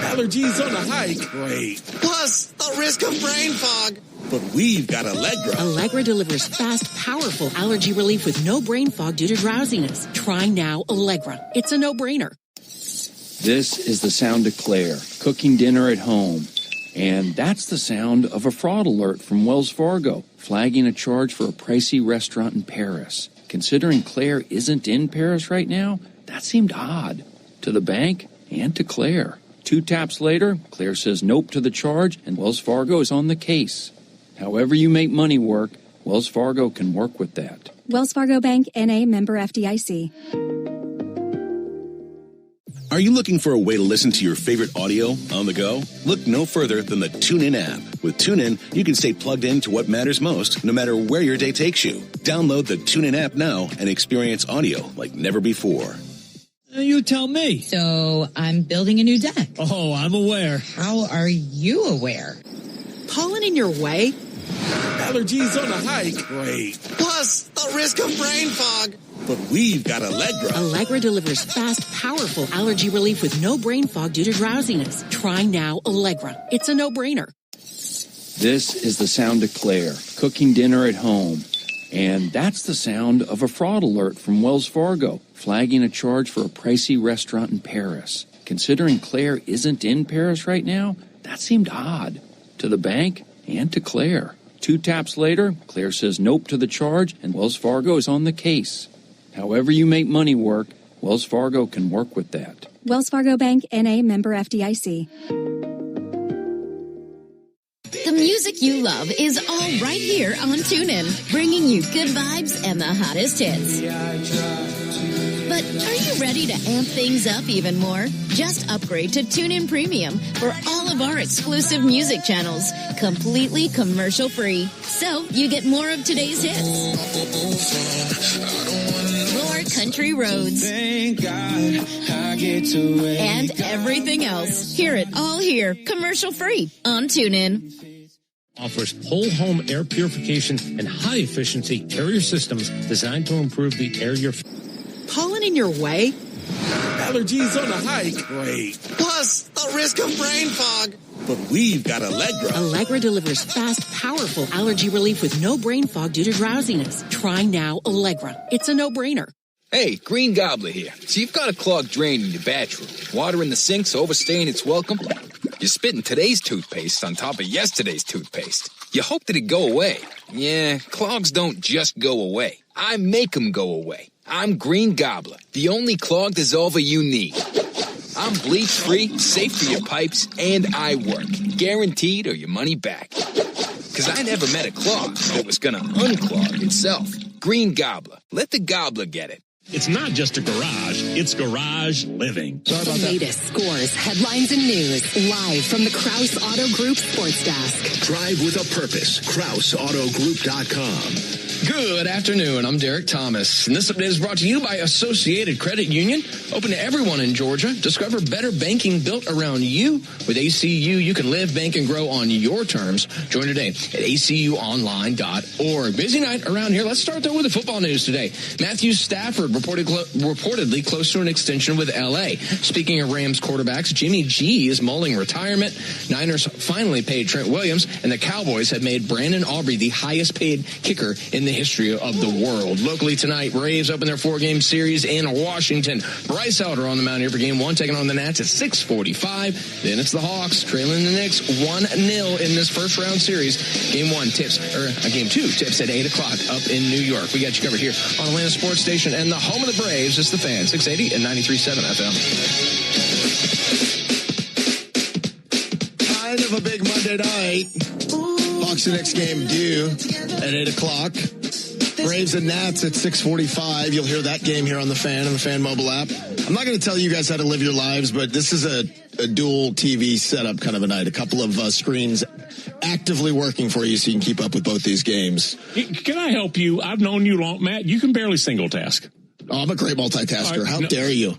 Allergies on a hike? Great. Plus, the risk of brain fog. But we've got Allegra. Allegra delivers fast, powerful allergy relief with no brain fog due to drowsiness. Try now Allegra. It's a no-brainer. This is the sound of Claire, cooking dinner at home. And that's the sound of a fraud alert from Wells Fargo, flagging a charge for a pricey restaurant in Paris. Considering Claire isn't in Paris right now, that seemed odd to the bank and to Claire. 2 taps later, Claire says nope to the charge, and Wells Fargo is on the case. However you make money work, Wells Fargo can work with that. Wells Fargo Bank, N.A., member FDIC. Are you looking for a way to listen to your favorite audio on the go? Look no further than the TuneIn app. With TuneIn, you can stay plugged in to what matters most, no matter where your day takes you. Download the TuneIn app now and experience audio like never before. You tell me. So, I'm building a new deck. Oh, I'm aware. How are you aware? Pollen in your way? Allergies on a hike? Great. Plus, the risk of brain fog. But we've got Allegra. Allegra delivers fast, powerful allergy relief with no brain fog due to drowsiness. Try now Allegra. It's a no-brainer. This is the sound of Claire, cooking dinner at home. And that's the sound of a fraud alert from Wells Fargo, flagging a charge for a pricey restaurant in Paris. Considering Claire isn't in Paris right now, that seemed odd to the bank and to Claire. 2 taps later, Claire says nope to the charge, and Wells Fargo is on the case. However you make money work, Wells Fargo can work with that. Wells Fargo Bank, N.A., member FDIC. The music you love is all right here on TuneIn, bringing you good vibes and the hottest hits. But are you ready to amp things up even more? Just upgrade to TuneIn Premium for all of our exclusive music channels, completely commercial-free. So you get more of today's hits, more country roads, and everything else. Hear it all here, commercial-free on TuneIn. offers whole home air purification and high efficiency Carrier systems designed to improve the air you're... Pollen in your way? Allergies on a hike? Great. Plus, the risk of brain fog. But we've got Allegra. Allegra delivers fast, powerful allergy relief with no brain fog due to drowsiness. Try now Allegra. It's a no-brainer. Hey, Green Gobbler here. So you've got a clogged drain in your bathroom. Water in the sink's overstaying its welcome. You're spitting today's toothpaste on top of yesterday's toothpaste. You hope that it go away. Yeah, clogs don't just go away. I make them go away. I'm Green Gobbler, the only clog dissolver you need. I'm bleach-free, safe for your pipes, and I work. Guaranteed or your money back. Because I never met a clog that was going to unclog itself. Green Gobbler. Let the gobbler get it. It's not just a garage, it's garage living. Sorry about that. The latest scores, headlines, and news. Live from the Krause Auto Group Sports Desk. Drive with a purpose. KrauseAutoGroup.com. Good afternoon. I'm Derek Thomas, and this update is brought to you by Associated Credit Union. Open to everyone in Georgia. Discover better banking built around you. With ACU, you can live, bank, and grow on your terms. Join today at acuonline.org. Busy night around here. Let's start, though, with the football news today. Matthew Stafford reportedly close to an extension with L.A. Speaking of Rams quarterbacks, Jimmy G is mulling retirement. Niners finally paid Trent Williams, and the Cowboys have made Brandon Aubrey the highest-paid kicker in the history of the world. Locally tonight, Braves open their 4-game series in Washington. Bryce Elder on the mound here for Game 1, taking on the Nats at 6:45. Then it's the Hawks trailing the Knicks 1-0 in this first-round series. Game 2 tips at 8 o'clock up in New York. We got you covered here on Atlanta Sports Station and the home of the Braves. It's the Fan, 680 and 93.7 FM. Kind of a big Monday night. Hawks and Knicks game due at 8 o'clock. Braves and Nats at 6:45. You'll hear that game here on the Fan and the Fan mobile app. I'm not going to tell you guys how to live your lives, but this is a dual TV setup kind of a night. A couple of screens actively working for you so you can keep up with both these games. Can I help you? I've known you long, Matt. You can barely single task. Oh, I'm a great multitasker. How dare you?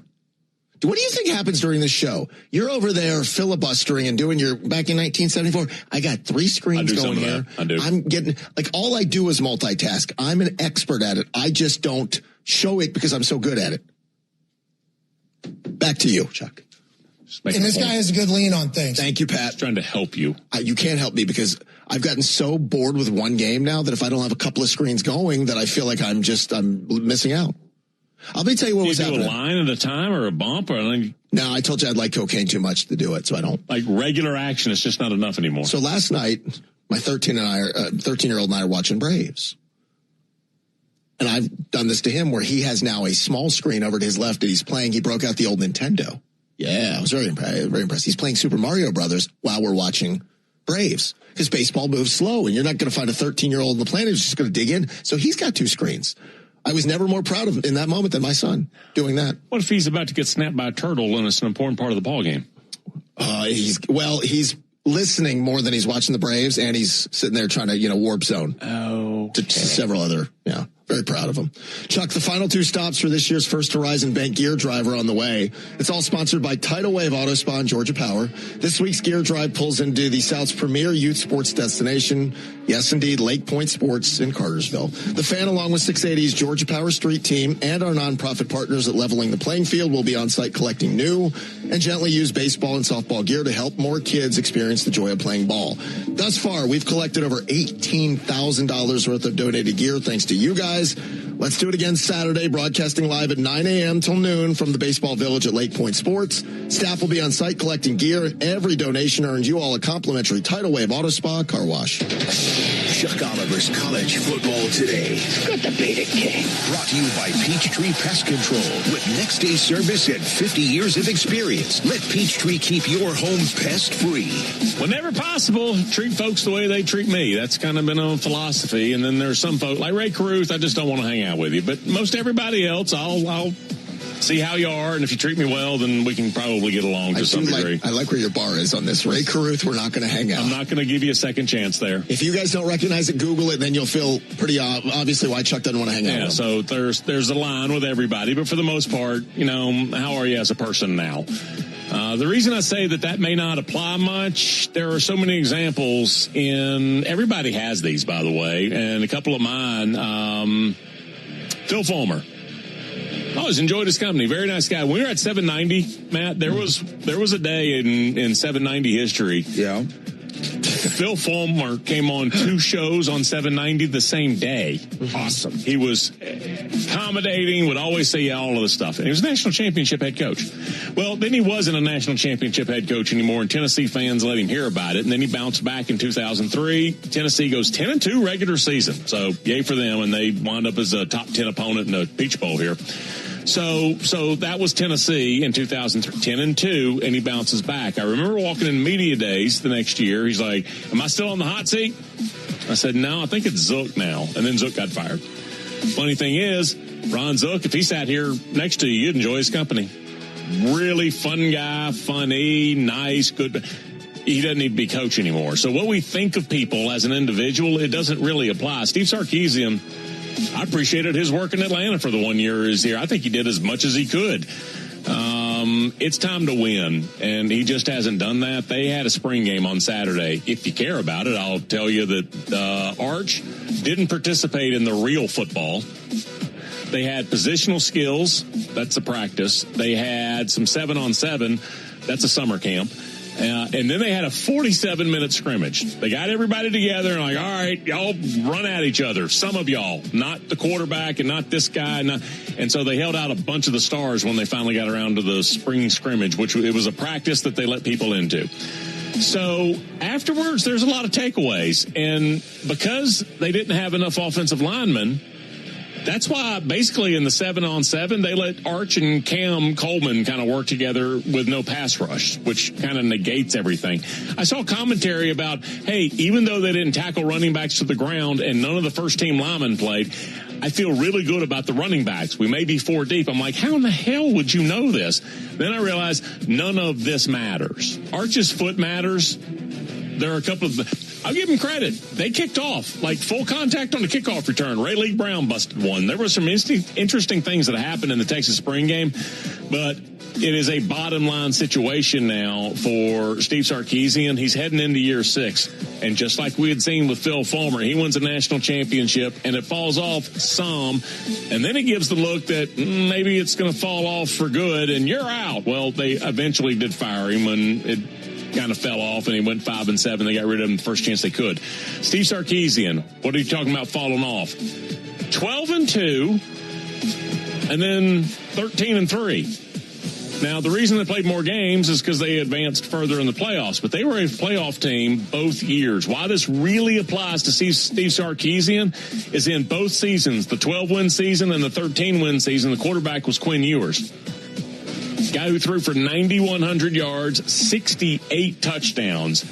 What do you think happens during this show? You're over there filibustering and doing your, back in 1974, I got 3 screens going here. I do. I'm getting, all I do is multitask. I'm an expert at it. I just don't show it because I'm so good at it. Back to you, Chuck. And this guy has a good lean on things. Thank you, Pat. Trying to help you. You can't help me because I've gotten so bored with one game now that if I don't have a couple of screens going, that I feel like I'm missing out. Let me tell you what was happening. Do a line at a time or a bump or anything? No, I told you I'd like cocaine too much to do it, so I don't. Like regular action, it's just not enough anymore. So last night, my 13-year-old and I are watching Braves. And I've done this to him where he has now a small screen over to his left and he's playing. He broke out the old Nintendo. Yeah, I was very impressed. He's playing Super Mario Brothers while we're watching Braves. Because baseball moves slow and you're not going to find a 13-year-old on the planet who's just going to dig in. So he's got 2 screens. I was never more proud of him in that moment than my son doing that. What if he's about to get snapped by a turtle and it's an important part of the ball game? He's listening more than he's watching the Braves, and he's sitting there trying to, warp zone. Oh, to several other, very proud of him. Chuck, the final 2 stops for this year's First Horizon Bank Gear Drive are on the way. It's all sponsored by Tidal Wave Auto Spa and Georgia Power. This week's Gear Drive pulls into the South's premier youth sports destination. Yes, indeed, Lake Point Sports in Cartersville. The Fan, along with 680's Georgia Power Street team and our nonprofit partners at Leveling the Playing Field, will be on site collecting new and gently used baseball and softball gear to help more kids experience the joy of playing ball. Thus far, we've collected over $18,000 worth of donated gear thanks to you guys. Let's do it again Saturday, broadcasting live at 9 a.m. till noon from the Baseball Village at Lake Point Sports. Staff will be on site collecting gear, and every donation earns you all a complimentary Tidal Wave Auto Spa car wash. Chuck Oliver's College Football Today. Got the beta king. Brought to you by Peachtree Pest Control. With next day service and 50 years of experience, let Peachtree keep your home pest free. Whenever possible, treat folks the way they treat me. That's kind of been a philosophy. And then there's some folks like Ray Caruth, I just don't want to hang out with you. But most everybody else, I'll see how you are, and if you treat me well, then we can probably get along to some degree. I like where your bar is on this. Ray Caruth, we're not going to hang out. I'm not going to give you a second chance there. If you guys don't recognize it, Google it, then you'll feel pretty obviously why Chuck doesn't want to hang out with him. So there's a line with everybody, but for the most part, how are you as a person now? The reason I say that may not apply much, there are so many examples everybody has these, by the way, and a couple of mine. Phil Fulmer. I always enjoyed his company. Very nice guy. When we were at 790, Matt, there was a day in 790 history. Yeah. Phil Fulmer came on 2 shows on 790 the same day. Awesome. He was accommodating, would always say all of the stuff. And he was a national championship head coach. Well, then he wasn't a national championship head coach anymore, and Tennessee fans let him hear about it. And then he bounced back in 2003. Tennessee goes 10-2 regular season. So yay for them, and they wound up as a top 10 opponent in the Peach Bowl here. So that was Tennessee in 2003, 10-2, and he bounces back. I remember walking in media days the next year. He's like, "Am I still on the hot seat?" I said, "No, I think it's Zook now." And then Zook got fired. Funny thing is, Ron Zook, if he sat here next to you, you'd enjoy his company. Really fun guy, funny, nice, good. He doesn't need to be coach anymore. So what we think of people as an individual, it doesn't really apply. Steve Sarkisian, I appreciated his work in Atlanta for the 1 year he was here. I think he did as much as he could. It's time to win, and he just hasn't done that. They had a spring game on Saturday. If you care about it, I'll tell you that Arch didn't participate in the real football. They had positional skills. That's a practice. They had some 7-on-7. That's a summer camp. And then they had a 47-minute scrimmage. They got everybody together and like, all right, y'all run at each other. Some of y'all, not the quarterback and not this guy. And so they held out a bunch of the stars when they finally got around to the spring scrimmage, which it was a practice that they let people into. So afterwards, there's a lot of takeaways. And because they didn't have enough offensive linemen, that's why basically in the 7-on-7, they let Arch and Cam Coleman kind of work together with no pass rush, which kind of negates everything. I saw commentary about, hey, even though they didn't tackle running backs to the ground and none of the first-team linemen played, I feel really good about the running backs. We may be 4 deep. I'm like, how in the hell would you know this? Then I realized none of this matters. Arch's foot matters. There are a couple of... I'll give them credit. They kicked off, like full contact on the kickoff return. Ray Lee Brown busted one. There were some interesting things that happened in the Texas spring game, but it is a bottom line situation now for Steve Sarkisian. He's heading into year 6. And just like we had seen with Phil Fulmer, he wins a national championship and it falls off some. And then it gives the look that maybe it's going to fall off for good and you're out. Well, they eventually did fire him and it kind of fell off and he went 5-7. They got rid of him the first chance they could. Steve Sarkisian, what are you talking about falling off? 12-2 and then 13-3. Now, the reason they played more games is because they advanced further in the playoffs, but they were a playoff team both years. Why this really applies to Steve Sarkisian is in both seasons, the 12-win season and the 13-win season, the quarterback was Quinn Ewers. Guy who threw for 9,100 yards, 68 touchdowns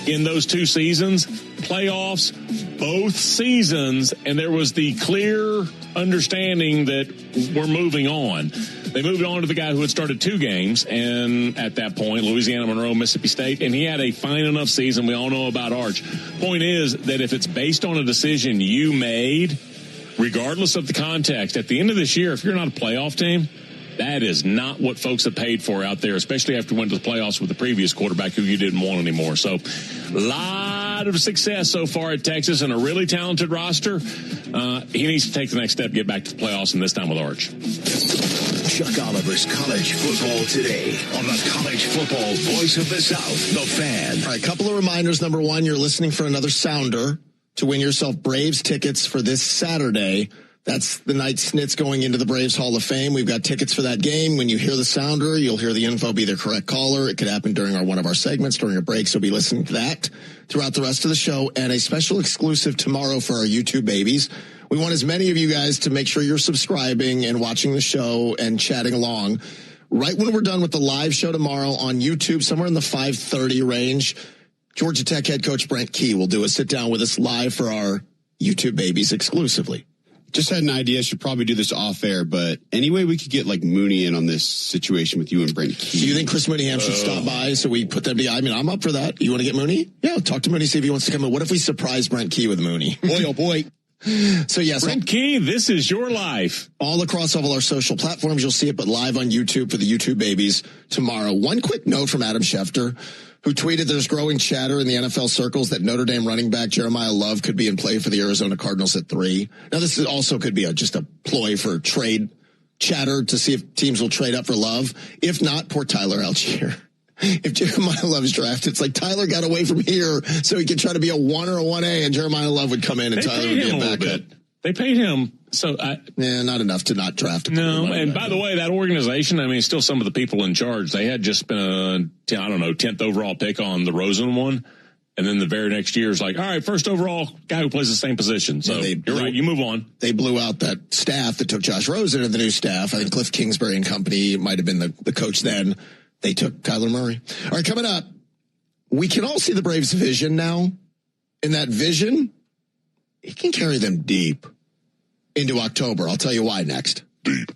in those 2 seasons, playoffs, both seasons, and there was the clear understanding that we're moving on. They moved on to the guy who had started 2 games, and at that point, Louisiana Monroe, Mississippi State, and he had a fine enough season. We all know about Arch. Point is that if it's based on a decision you made, regardless of the context, at the end of this year, if you're not a playoff team, that is not what folks have paid for out there, especially after we went to the playoffs with the previous quarterback who you didn't want anymore. So a lot of success so far at Texas and a really talented roster. He needs to take the next step, get back to the playoffs, and this time with Arch. Chuck Oliver's College Football Today on the College Football Voice of the South, The Fan. All right, a couple of reminders. Number one, you're listening for another sounder to win yourself Braves tickets for this Saturday. That's the night Snit's going into the Braves Hall of Fame. We've got tickets for that game. When you hear the sounder, you'll hear the info, be the correct caller. It could happen during one of our segments, during a break, so be listening to that throughout the rest of the show. And a special exclusive tomorrow for our YouTube babies. We want as many of you guys to make sure you're subscribing and watching the show and chatting along. Right when we're done with the live show tomorrow on YouTube, somewhere in the 5:30 range, Georgia Tech head coach Brent Key will do a sit-down with us live for our YouTube babies exclusively. Just had an idea. Should probably do this off air, but anyway, we could get like Mooney in on this situation with you and Brent Key. Do you think Chris Mooneyham should stop by so we put them together? I mean, I'm up for that. You want to get Mooney? Yeah, talk to Mooney, see if he wants to come in. What if we surprise Brent Key with Mooney? Boy, oh boy. So, yes. Brent Key, this is your life. All across all our social platforms, you'll see it, but live on YouTube for the YouTube babies tomorrow. One quick note from Adam Schefter, who tweeted there's growing chatter in the NFL circles that Notre Dame running back Jeremiah Love could be in play for the Arizona Cardinals at 3. Now, this is also could be just a ploy for trade chatter to see if teams will trade up for Love. If not, poor Tyler Algier. If Jeremiah Love is drafted, it's like Tyler got away from here so he could try to be a 1 or a 1A, and Jeremiah Love would come in and Tyler would be a backup. They paid him. Not enough to not draft him. No, and by the way, that organization, I mean, still some of the people in charge, they had just been 10th overall pick on the Rosen one. And then the very next year is like, all right, first overall guy who plays the same position. So you're right. You move on. They blew out that staff that took Josh Rosen and the new staff. I think Cliff Kingsbury and company might have been the coach then. They took Kyler Murray. All right, coming up, we can all see the Braves' vision now. In that vision, it can carry them deep into October. I'll tell you why next. Deep.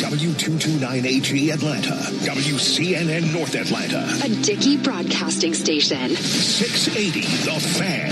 W229AG Atlanta, WCNN North Atlanta, a Dickey broadcasting station, 680 The Fan,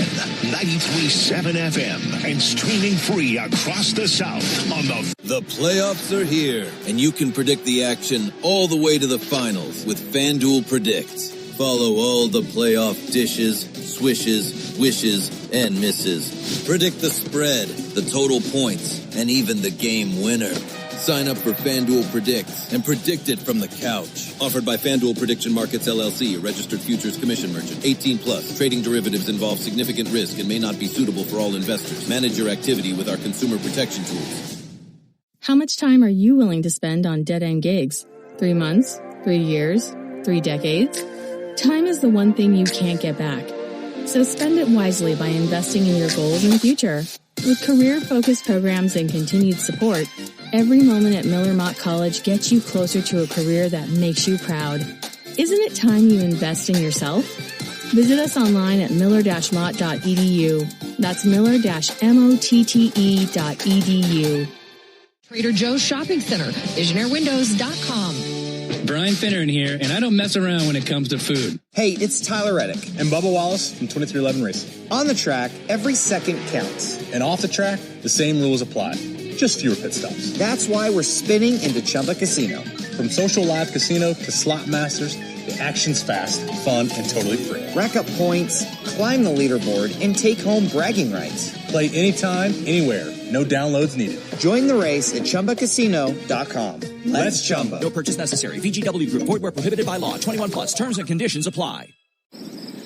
93.7 FM, and streaming free across the South on The playoffs are here, and you can predict the action all the way to the finals with FanDuel Predicts. Follow all the playoff dishes, swishes, wishes, and misses. Predict the spread, the total points, and even the game winner. Sign up for FanDuel Predicts and predict it from the couch. Offered by FanDuel Prediction Markets, LLC, a registered futures commission merchant. 18 plus. Trading derivatives involve significant risk and may not be suitable for all investors. Manage your activity with our consumer protection tools. How much time are you willing to spend on dead-end gigs? 3 months? 3 years? 3 decades? Time is the one thing you can't get back. So spend it wisely by investing in your goals and future. With career-focused programs and continued support, every moment at Miller Mock College gets you closer to a career that makes you proud. Isn't it time you invest in yourself? Visit us online at miller-mott.edu. That's miller-motte.edu. Trader Joe's Shopping Center, VisionaireWindows.com. Brian Finneran here, and I don't mess around when it comes to food. Hey, it's Tyler Reddick. And Bubba Wallace from 2311 Racing. On the track, every second counts. And off the track, the same rules apply. Just fewer pit stops. That's why we're spinning into Chumba Casino. From social live casino to slot masters, the action's fast, fun, and totally free. Rack up points, climb the leaderboard, and take home bragging rights. Play anytime, anywhere. No downloads needed. Join the race at ChumbaCasino.com. Let's Chumba. No purchase necessary. VGW Group. Void where prohibited by law. 21 plus. Terms and conditions apply.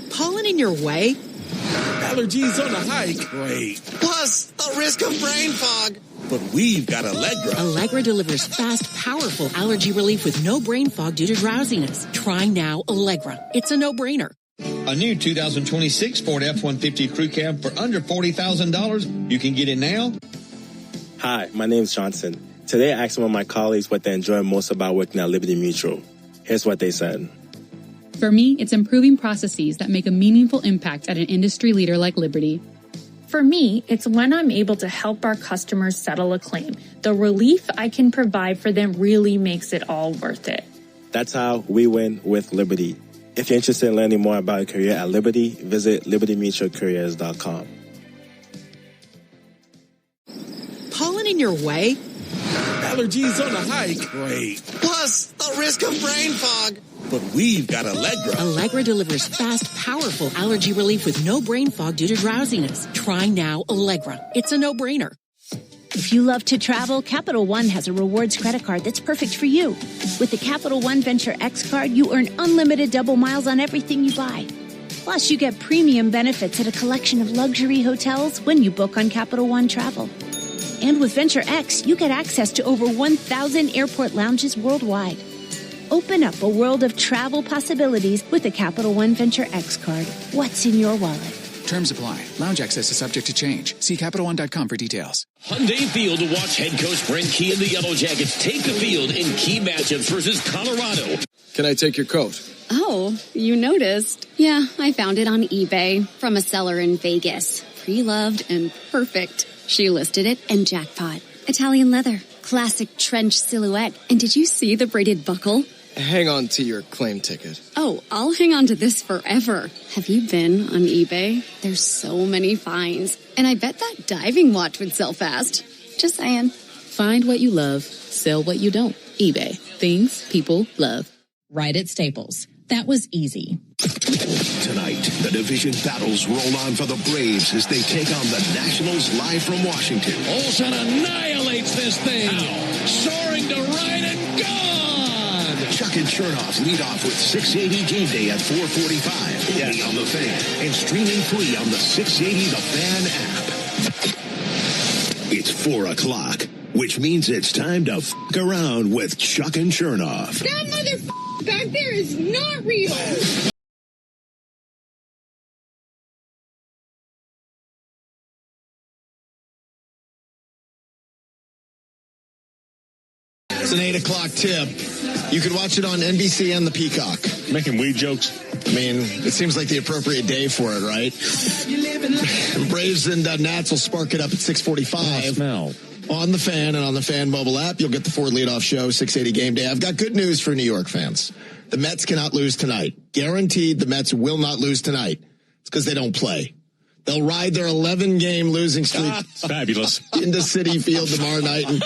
Pollen in your way? Allergies on a hike? Great. Plus, the risk of brain fog. But we've got Allegra. Allegra delivers fast, powerful allergy relief with no brain fog due to drowsiness. Try now Allegra. It's a no-brainer. A new 2026 Ford F-150 Crew Cab for under $40,000. You can get it now. Hi, my name's Johnson. Today I asked some of my colleagues what they enjoy most about working at Liberty Mutual. Here's what they said. For me, it's improving processes that make a meaningful impact at an industry leader like Liberty. For me, it's when I'm able to help our customers settle a claim. The relief I can provide for them really makes it all worth it. That's how we win with Liberty. If you're interested in learning more about a career at Liberty, visit libertymutualcareers.com. Pollen in your way? Allergies on a hike? Great. Plus, the risk of brain fog. But we've got Allegra. Allegra delivers fast, powerful allergy relief with no brain fog due to drowsiness. Try now Allegra. It's a no-brainer. If you love to travel, Capital One has a rewards credit card that's perfect for you. With the Capital One Venture X card, you earn unlimited double miles on everything you buy. Plus, you get premium benefits at a collection of luxury hotels when you book on Capital One Travel. And with Venture X, you get access to over 1,000 airport lounges worldwide. Open up a world of travel possibilities with the Capital One Venture X card. What's in your wallet? Terms apply. Lounge access is subject to change. See CapitalOne.com for details. Hyundai Field to watch head coach Brent Key and the Yellow Jackets take the field in key matchups versus Colorado. Can I take your coat? Oh, you noticed. Yeah, I found it on eBay from a seller in Vegas. Pre-loved and perfect. She listed it and jackpot. Italian leather, classic trench silhouette. And did you see the braided buckle? hang on to your claim ticket. Oh, I'll hang on to this forever. Have you been on eBay? There's so many finds. And I bet that diving watch would sell fast. Just saying. Find what you love. Sell what you don't. eBay. Things people love. Right at Staples. That was easy. Tonight, the division battles roll on for the Braves as they take on the Nationals live from Washington. Olsen annihilates this thing. Ow. Soaring to right and gone. Chuck and Chernoff lead off with 680 Game Day at 4:45. Only on The Fan and streaming free on the 680 The Fan app. It's 4 o'clock, which means it's time to f*** around with Chuck and Chernoff. That motherfucker back there is not real. It's an 8 o'clock tip. You can watch it on NBC and the Peacock. Making weed jokes. I mean, it seems like the appropriate day for it, right? Braves and Nats will spark it up at 6:45. Smell. On the Fan and on the Fan mobile app, you'll get the Ford Leadoff Show, 680 Game Day. I've got good news for New York fans. The Mets cannot lose tonight. Guaranteed the Mets will not lose tonight. It's because they don't play. They'll ride their 11-game losing streak fabulous into Citi Field tomorrow night. And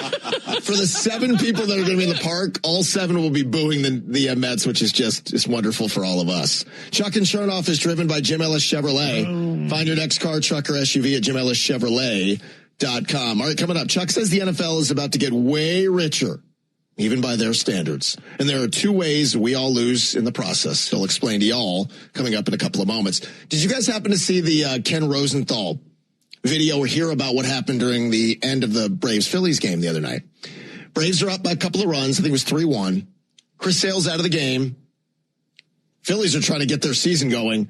for the 7 people that are going to be in the park, all 7 will be booing the Mets, which is just wonderful for all of us. Chuck and Chernoff is driven by Jim Ellis Chevrolet. Find your next car, truck, or SUV at JimEllisChevrolet.com. All right, coming up, Chuck says the NFL is about to get way richer, even by their standards. And there are 2 ways we all lose in the process. He'll explain to y'all coming up in a couple of moments. Did you guys happen to see the Ken Rosenthal video or hear about what happened during the end of the Braves-Phillies game the other night? Braves are up by a couple of runs. I think it was 3-1. Chris Sale's out of the game. Phillies are trying to get their season going.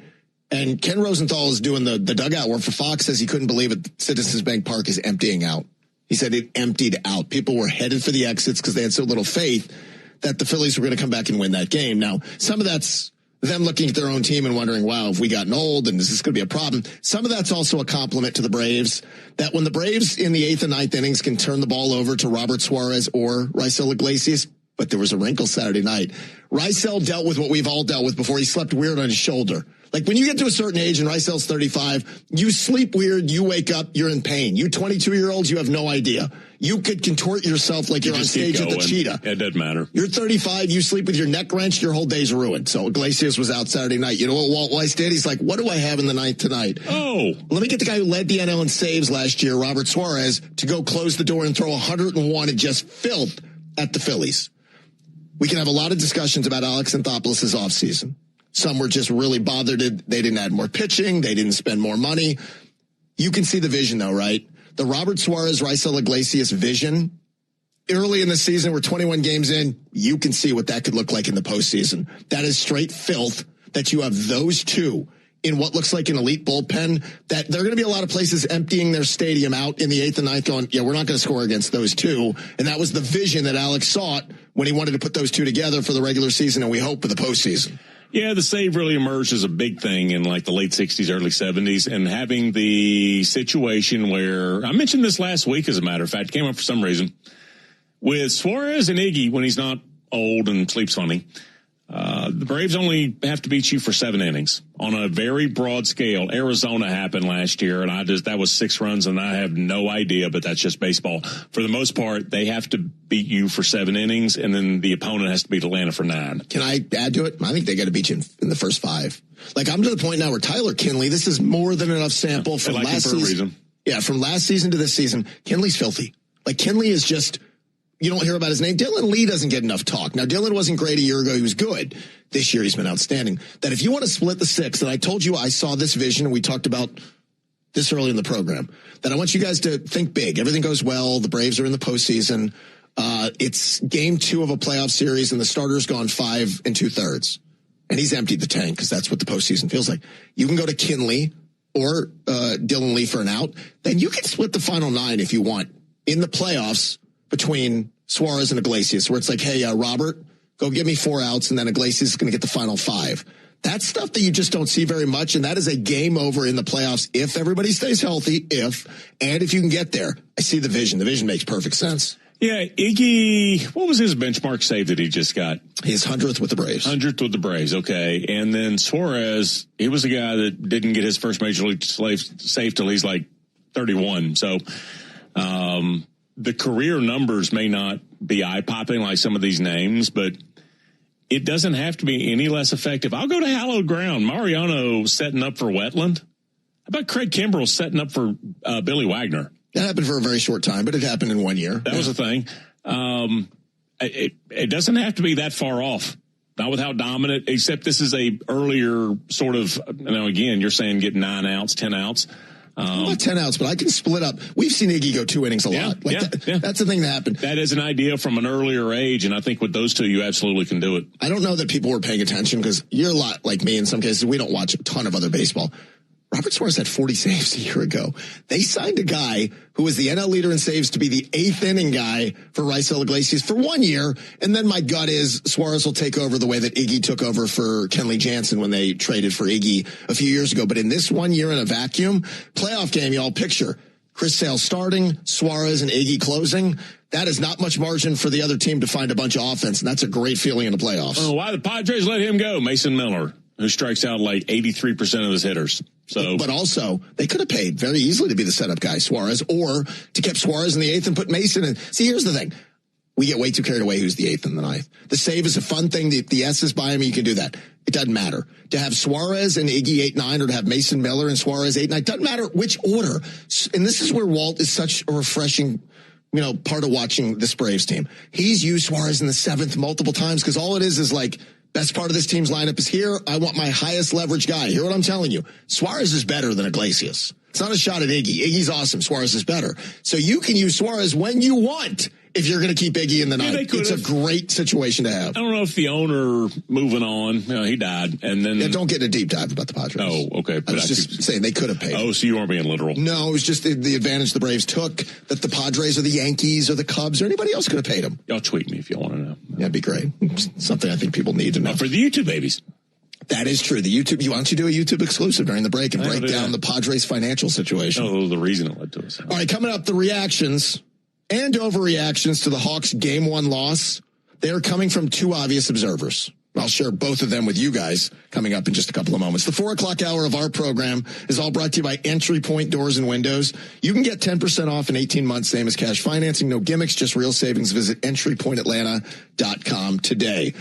And Ken Rosenthal is doing the dugout work for Fox, says he couldn't believe it. Citizens Bank Park is emptying out. He said it emptied out. People were headed for the exits because they had so little faith that the Phillies were going to come back and win that game. Now, some of that's them looking at their own team and wondering, wow, have we gotten old and is this going to be a problem? Some of that's also a compliment to the Braves, that when the Braves in the 8th and 9th innings can turn the ball over to Robert Suarez or Raisel Iglesias, but there was a wrinkle Saturday night. Raisel dealt with what we've all dealt with before. He slept weird on his shoulder. Like when you get to a certain age and Raisel's 35, you sleep weird, you wake up, you're in pain. You 22-year-olds, you have no idea. You could contort yourself like you're on stage with the cheetah. It doesn't matter. You're 35, you sleep with your neck wrenched, your whole day's ruined. So Iglesias was out Saturday night. You know what Walt Weiss did? He's like, what do I have in the 9th tonight? Oh. Let me get the guy who led the NL in saves last year, Robert Suarez, to go close the door and throw 101 and just filth at the Phillies. We can have a lot of discussions about Alex Anthopoulos' offseason. Some were just really bothered. They didn't add more pitching. They didn't spend more money. You can see the vision, though, right? The Robert Suarez, Raisel Iglesias vision early in the season, we're 21 games in. You can see what that could look like in the postseason. That is straight filth that you have those 2 in what looks like an elite bullpen, that there are going to be a lot of places emptying their stadium out in the 8th and 9th going, yeah, we're not going to score against those 2. And that was the vision that Alex sought when he wanted to put those 2 together for the regular season, and we hope for the postseason. Yeah, the save really emerged as a big thing in like the late 60s, early 70s, and having the situation where, I mentioned this last week, as a matter of fact, came up for some reason, with Suarez and Iggy when he's not old and sleeps funny. The Braves only have to beat you for 7 innings on a very broad scale. Arizona happened last year, and that was 6 runs, and I have no idea, but that's just baseball. For the most part, they have to beat you for 7 innings, and then the opponent has to beat Atlanta for 9. Can I add to it? I think they got to beat you in the first 5. Like, I'm to the point now where Tyler Kinley, this is more than enough sample from last season. A reason. Yeah, from last season to this season, Kinley's filthy. Like, Kinley is just, you don't hear about his name. Dylan Lee doesn't get enough talk. Now, Dylan wasn't great a year ago. He was good. This year, he's been outstanding. That if you want to split the 6, and I told you I saw this vision, and we talked about this early in the program, that I want you guys to think big. Everything goes well. The Braves are in the postseason. It's game 2 of a playoff series, and the starter's gone 5 2/3. And he's emptied the tank because that's what the postseason feels like. You can go to Kinley or Dylan Lee for an out. Then you can split the final 9 if you want in the playoffs between Suarez and Iglesias, where it's like, hey, Robert, go give me 4 outs, and then Iglesias is going to get the final 5. That's stuff that you just don't see very much, and that is a game over in the playoffs if everybody stays healthy, and if you can get there. I see the vision. The vision makes perfect sense. Yeah, Iggy, what was his benchmark save that he just got? His 100th with the Braves. 100th with the Braves, okay. And then Suarez, he was a guy that didn't get his first Major League save till he's like 31. So the career numbers may not be eye-popping like some of these names, but it doesn't have to be any less effective. I'll go to hallowed ground. Mariano setting up for Wetland. How about Craig Kimbrell setting up for Billy Wagner? That happened for a very short time, but it happened in 1 year. That was the thing. It doesn't have to be that far off. Not with how dominant, except this is a earlier sort of, again, you're saying get 9 outs, 10 outs. Not 10 outs, but I can split up. We've seen Iggy go 2 innings a lot. That's the thing that happened. That is an idea from an earlier age, and I think with those two, you absolutely can do it. I don't know that people were paying attention because you're a lot like me in some cases. We don't watch a ton of other baseball. Robert Suarez had 40 saves a year ago. They signed a guy who was the NL leader in saves to be the 8th inning guy for Raisel Iglesias for 1 year. And then my gut is Suarez will take over the way that Iggy took over for Kenley Jansen when they traded for Iggy a few years ago. But in this 1 year in a vacuum, playoff game, y'all picture Chris Sale starting, Suarez and Iggy closing. That is not much margin for the other team to find a bunch of offense. And that's a great feeling in the playoffs. Oh, why the Padres let him go? Mason Miller, who strikes out like 83% of his hitters. So, but also they could have paid very easily to be the setup guy, Suarez, or to keep Suarez in the 8th and put Mason in. See, here's the thing. We get way too carried away who's the 8th and the 9th. The save is a fun thing. The S is by him. You can do that. It doesn't matter. To have Suarez and Iggy 8-9 or to have Mason Miller and Suarez 8-9, doesn't matter which order. And this is where Walt is such a refreshing, part of watching this Braves team. He's used Suarez in the 7th multiple times because all it is like, best part of this team's lineup is here. I want my highest leverage guy. Hear what I'm telling you. Suarez is better than Iglesias. It's not a shot at Iggy. Iggy's awesome. Suarez is better. So you can use Suarez when you want if you're going to keep Iggy in the 9th. It's a great situation to have. I don't know if the owner moving on, he died. And then don't get in a deep dive about the Padres. Oh, okay. I was just saying they could have paid. Oh, so you weren't being literal. No, it was just the advantage the Braves took that the Padres or the Yankees or the Cubs or anybody else could have paid them. Y'all tweet me if you want to know. Yeah, it'd be great. Something I think people need to know. For the YouTube babies. That is true. Why don't you do a YouTube exclusive during the break and break down the Padres' financial situation? Oh, the reason it led to us. All right, coming up, the reactions and overreactions to the Hawks' Game 1 loss. They are coming from 2 obvious observers. I'll share both of them with you guys coming up in just a couple of moments. The 4 o'clock hour of our program is all brought to you by Entry Point Doors and Windows. You can get 10% off in 18 months, same as cash financing. No gimmicks, just real savings. Visit entrypointatlanta.com today.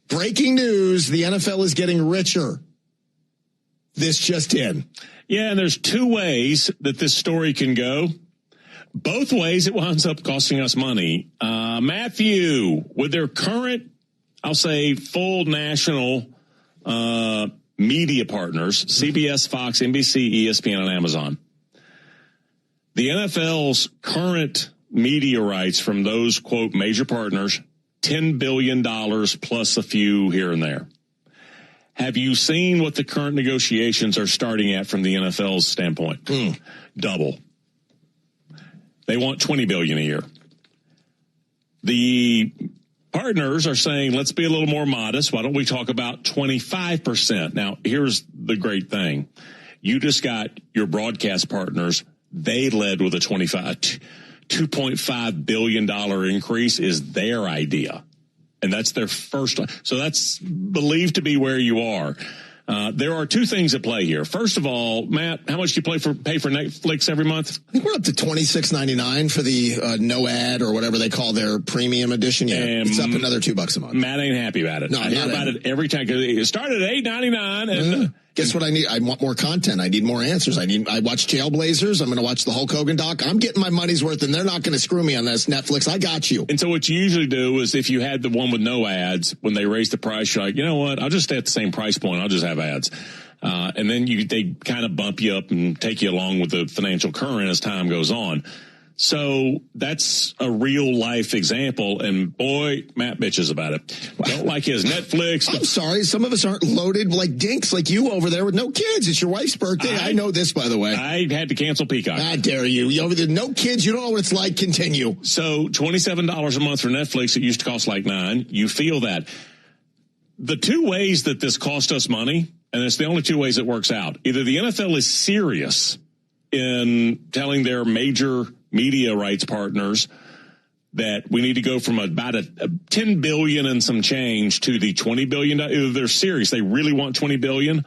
Breaking news, the NFL is getting richer. This just in. Yeah, and there's 2 ways that this story can go. Both ways it winds up costing us money. Matthew, with their current, I'll say, full national media partners, CBS, Fox, NBC, ESPN, and Amazon. The NFL's current media rights from those, quote, major partners, $10 billion plus a few here and there. Have you seen what the current negotiations are starting at from the NFL's standpoint? Double. They want $20 billion a year. The partners are saying, let's be a little more modest. Why don't we talk about 25%? Now, here's the great thing. You just got your broadcast partners. They led with a $2.5 billion increase is their idea. And that's their first one. So that's believed to be where you are. There are 2 things at play here. First of all, Matt, how much do you pay for Netflix every month? I think we're up to $26.99 for the no ad or whatever they call their premium edition. Yeah, it's up another $2 a month. Matt ain't happy about it. No, I hear about it every time because it started at $8.99 and. Guess what I need? I want more content. I need more answers. I watch Jailblazers. I'm going to watch the Hulk Hogan doc. I'm getting my money's worth, and they're not going to screw me on this. Netflix, I got you. And so what you usually do is if you had the one with no ads, when they raise the price, you're like, you know what? I'll just stay at the same price point. I'll just have ads. And then they kind of bump you up and take you along with the financial current as time goes on. So that's a real life example. And boy, Matt bitches about it. Don't like his Netflix. I'm sorry. Some of us aren't loaded like dinks like you over there with no kids. It's your wife's birthday. I know this, by the way. I had to cancel Peacock. I dare you. You over there, no kids. You don't know what it's like. Continue. So $27 a month for Netflix. It used to cost like $9. You feel that. The 2 ways that this cost us money, and it's the only 2 ways it works out. Either the NFL is serious in telling their major media rights partners, that we need to go from about a $10 billion and some change to the $20 billion. Either they're serious, they really want $20 billion,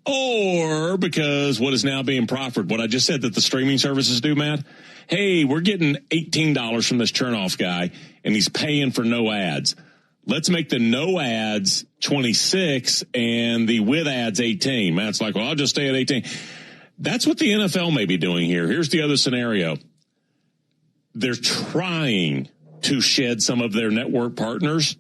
or because what is now being proffered, what I just said that the streaming services do, Matt. Hey, we're getting $18 from this Chernoff guy, and he's paying for no ads. Let's make the no ads 26 and the with ads 18. Matt's like, well, I'll just stay at 18. That's what the NFL may be doing here. Here's the other scenario. They're trying to shed some of their network partners.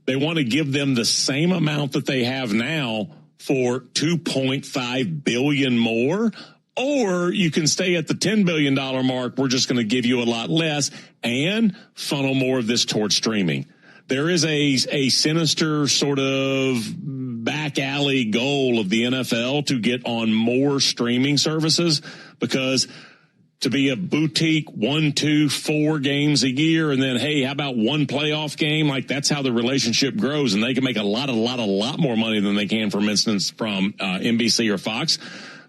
They want to give them the same amount that they have now for $2.5 billion more. Or you can stay at the $10 billion mark. We're just going to give you a lot less and funnel more of this towards streaming. There is a sinister sort of back alley goal of the NFL to get on more streaming services, because to be a boutique 1, 2, 4 games a year, and then, hey, how about one playoff game? Like, that's how the relationship grows, and they can make a lot more money than they can, for instance, from NBC or Fox.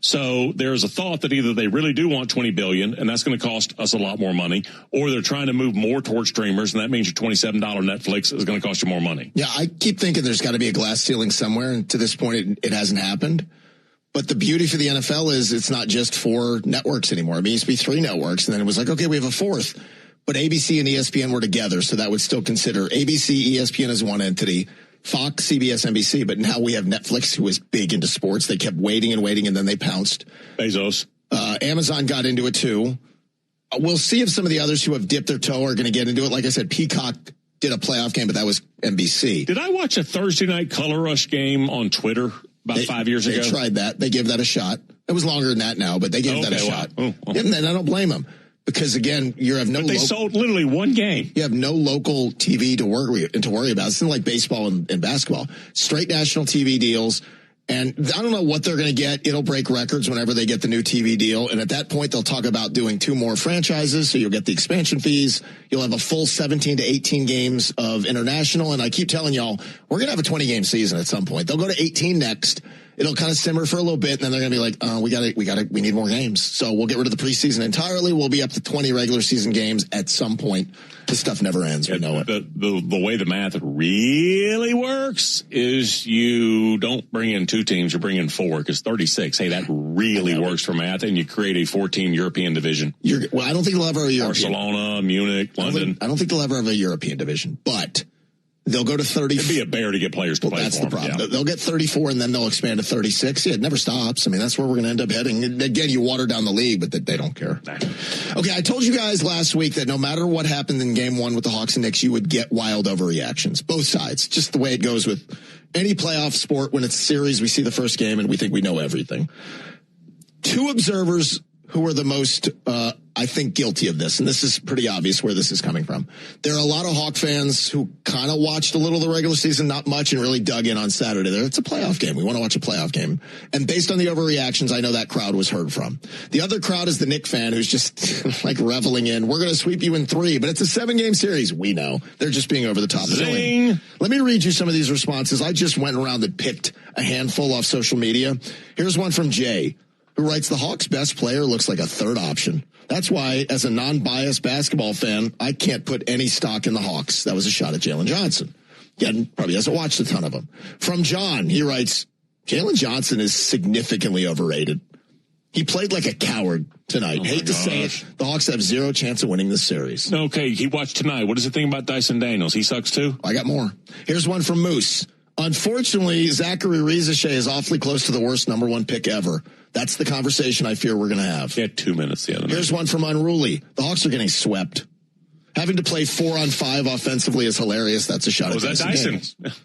So there's a thought that either they really do want $20 billion, and that's going to cost us a lot more money, or they're trying to move more towards streamers, and that means your $27 Netflix is going to cost you more money. Yeah, I keep thinking there's got to be a glass ceiling somewhere, and to this point, it hasn't happened. But the beauty for the NFL is it's not just 4 networks anymore. I mean, it used to be 3 networks, and then it was like, okay, we have a 4th. But ABC and ESPN were together, so that would still consider ABC, ESPN as one entity, Fox, CBS, NBC, but now we have Netflix, who is big into sports. They kept waiting, and then they pounced. Bezos. Amazon got into it, too. We'll see if some of the others who have dipped their toe are going to get into it. Like I said, Peacock did a playoff game, but that was NBC. Did I watch a Thursday night Color Rush game on Twitter about 5 years ago? They tried that. They gave that a shot. It was longer than that now, but they gave that a shot. Wow. And I don't blame them. Because, again, you have no... But they sold literally one game. You have no local TV to worry about. It's not like baseball and basketball. Straight national TV deals. And I don't know what they're going to get. It'll break records whenever they get the new TV deal. And at that point, they'll talk about doing 2 more franchises. So you'll get the expansion fees. You'll have a full 17 to 18 games of international. And I keep telling y'all, we're going to have a 20-game season at some point. They'll go to 18 next. It'll kind of simmer for a little bit, and then they're going to be like, we need more games. So we'll get rid of the preseason entirely. We'll be up to 20 regular season games at some point. This stuff never ends. We know it. The way the math really works is you don't bring in 2 teams, you bring in 4, because 36. Hey, that really works for math, and you create a 4-team European division. Well, I don't think they'll ever have a European. Barcelona, Munich, London. I don't think they'll ever have a European division, but they'll go to 30. It'd be a bear to get players to play that's for the problem. Yeah. They'll get 34, and then they'll expand to 36. Yeah, it never stops. I mean, that's where we're going to end up heading. Again, you water down the league, but they don't care. Okay, I told you guys last week that no matter what happened in Game 1 with the Hawks and Knicks, you would get wild overreactions. Both sides. Just the way it goes with any playoff sport. When it's a series, we see the first game, and we think we know everything. 2 observers who are the most, I think, guilty of this, and this is pretty obvious where this is coming from. There are a lot of Hawk fans who kind of watched a little of the regular season, not much, and really dug in on Saturday. It's a playoff game. We want to watch a playoff game. And based on the overreactions, I know that crowd was heard from. The other crowd is the Knick fan who's just like reveling in, we're going to sweep you in 3, but it's a 7-game series. We know. They're just being over the top. Zing. Let me read you some of these responses. I just went around and picked a handful off social media. Here's one from Jay, who writes, the Hawks' best player looks like a 3rd option. That's why, as a non-biased basketball fan, I can't put any stock in the Hawks. That was a shot at Jalen Johnson. Again, probably hasn't watched a ton of them. From John, he writes, Jalen Johnson is significantly overrated. He played like a coward tonight. Hate to say it, the Hawks have 0 chance of winning this series. Okay, he watched tonight. What does it think about Dyson Daniels? He sucks too? I got more. Here's one from Moose. Unfortunately, Zachary Rizachet is awfully close to the worst number 1 pick ever. That's the conversation I fear we're going to have. He had 2 minutes the other night. Here's one from Unruly. The Hawks are getting swept. Having to play 4-on-5 offensively is hilarious. That's a shot at Dyson.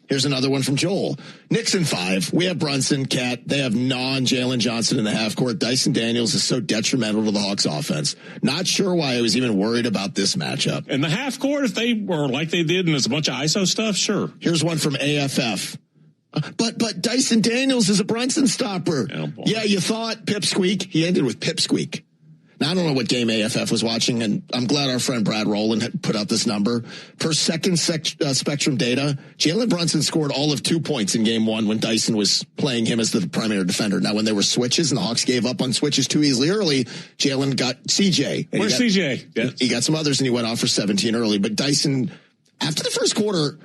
Here's another one from Joel. Knicks in 5. We have Brunson, Cat. They have non-Jalen Johnson in the half court. Dyson Daniels is so detrimental to the Hawks offense. Not sure why I was even worried about this matchup. In the half court, if they were like they did and there's a bunch of ISO stuff, sure. Here's one from AFF. But Dyson Daniels is a Brunson stopper. Oh, yeah, you thought pipsqueak. He ended with pipsqueak. Now, I don't know what game AFF was watching, and I'm glad our friend Brad Rowland had put out this number. Per second Spectrum data, Jalen Brunson scored all of 2 points in game one when Dyson was playing him as the primary defender. Now, when there were switches and the Hawks gave up on switches too easily early, Jalen got CJ. Where's CJ? Yeah. He got some others, and he went off for 17 early. But Dyson, after the first quarter,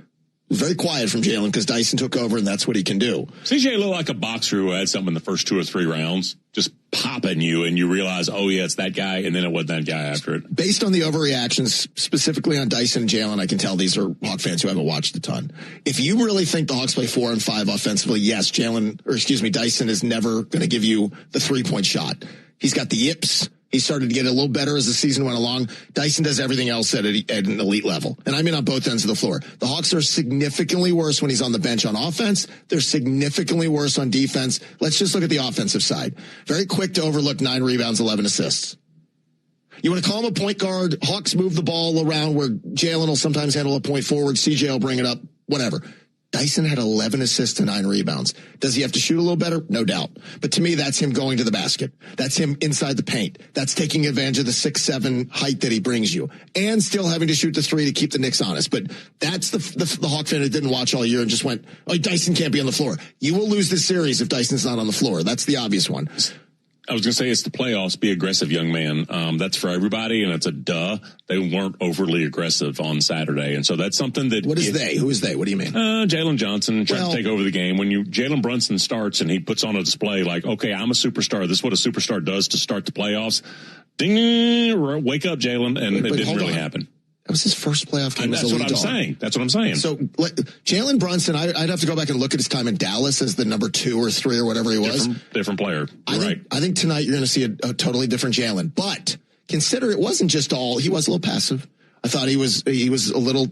was very quiet from Jalen because Dyson took over, and that's what he can do. CJ looked like a boxer who had something in the first 2 or 3 rounds, just popping you, and you realize, oh, yeah, it's that guy, and then it wasn't that guy after it. Based on the overreactions, specifically on Dyson and Jalen, I can tell these are Hawk fans who haven't watched a ton. If you really think the Hawks play 4 and 5 offensively, yes, Dyson is never going to give you the 3-point shot. He's got the yips. He started to get a little better as the season went along. Dyson does everything else at an elite level. And I mean on both ends of the floor. The Hawks are significantly worse when he's on the bench on offense. They're significantly worse on defense. Let's just look at the offensive side. Very quick to overlook 9 rebounds, 11 assists. You want to call him a point guard. Hawks move the ball around where Jalen will sometimes handle a point forward. CJ will bring it up, whatever. Dyson had 11 assists and 9 rebounds. Does he have to shoot a little better? No doubt. But to me, that's him going to the basket. That's him inside the paint. That's taking advantage of the 6'7" height that he brings you. And still having to shoot the 3 to keep the Knicks honest. But that's the Hawk fan that didn't watch all year and just went, oh, Dyson can't be on the floor. You will lose this series if Dyson's not on the floor. That's the obvious one. I was going to say it's the playoffs. Be aggressive, young man. That's for everybody, and it's a duh. They weren't overly aggressive on Saturday, and so that's something that. What is they? Who is they? What do you mean? Jalen Johnson trying to take over the game. When Jalen Brunson starts and he puts on a display like, okay, I'm a superstar. This is what a superstar does to start the playoffs. Ding! Wake up, Jalen, and it didn't really happen. That was his first playoff game. That's what I'm saying. That's what I'm saying. So Jalen Brunson, I'd have to go back and look at his time in Dallas as the number 2 or 3 or whatever he was. Different player. Right. I think tonight you're going to see a totally different Jalen. But consider it wasn't just all. He was a little passive. I thought he was a little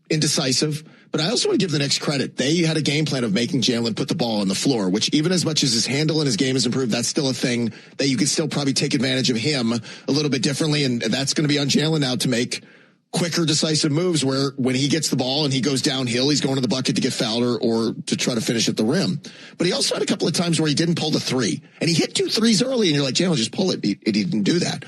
indecisive. But I also want to give the Knicks credit. They had a game plan of making Jalen put the ball on the floor, which even as much as his handle and his game has improved, that's still a thing that you could still probably take advantage of him a little bit differently. And that's going to be on Jalen now to make quicker, decisive moves where when he gets the ball and he goes downhill, he's going to the bucket to get fouled or to try to finish at the rim. But he also had a couple of times where he didn't pull the 3. And he hit 2 threes early, and you're like, Jalen, just pull it. He didn't do that.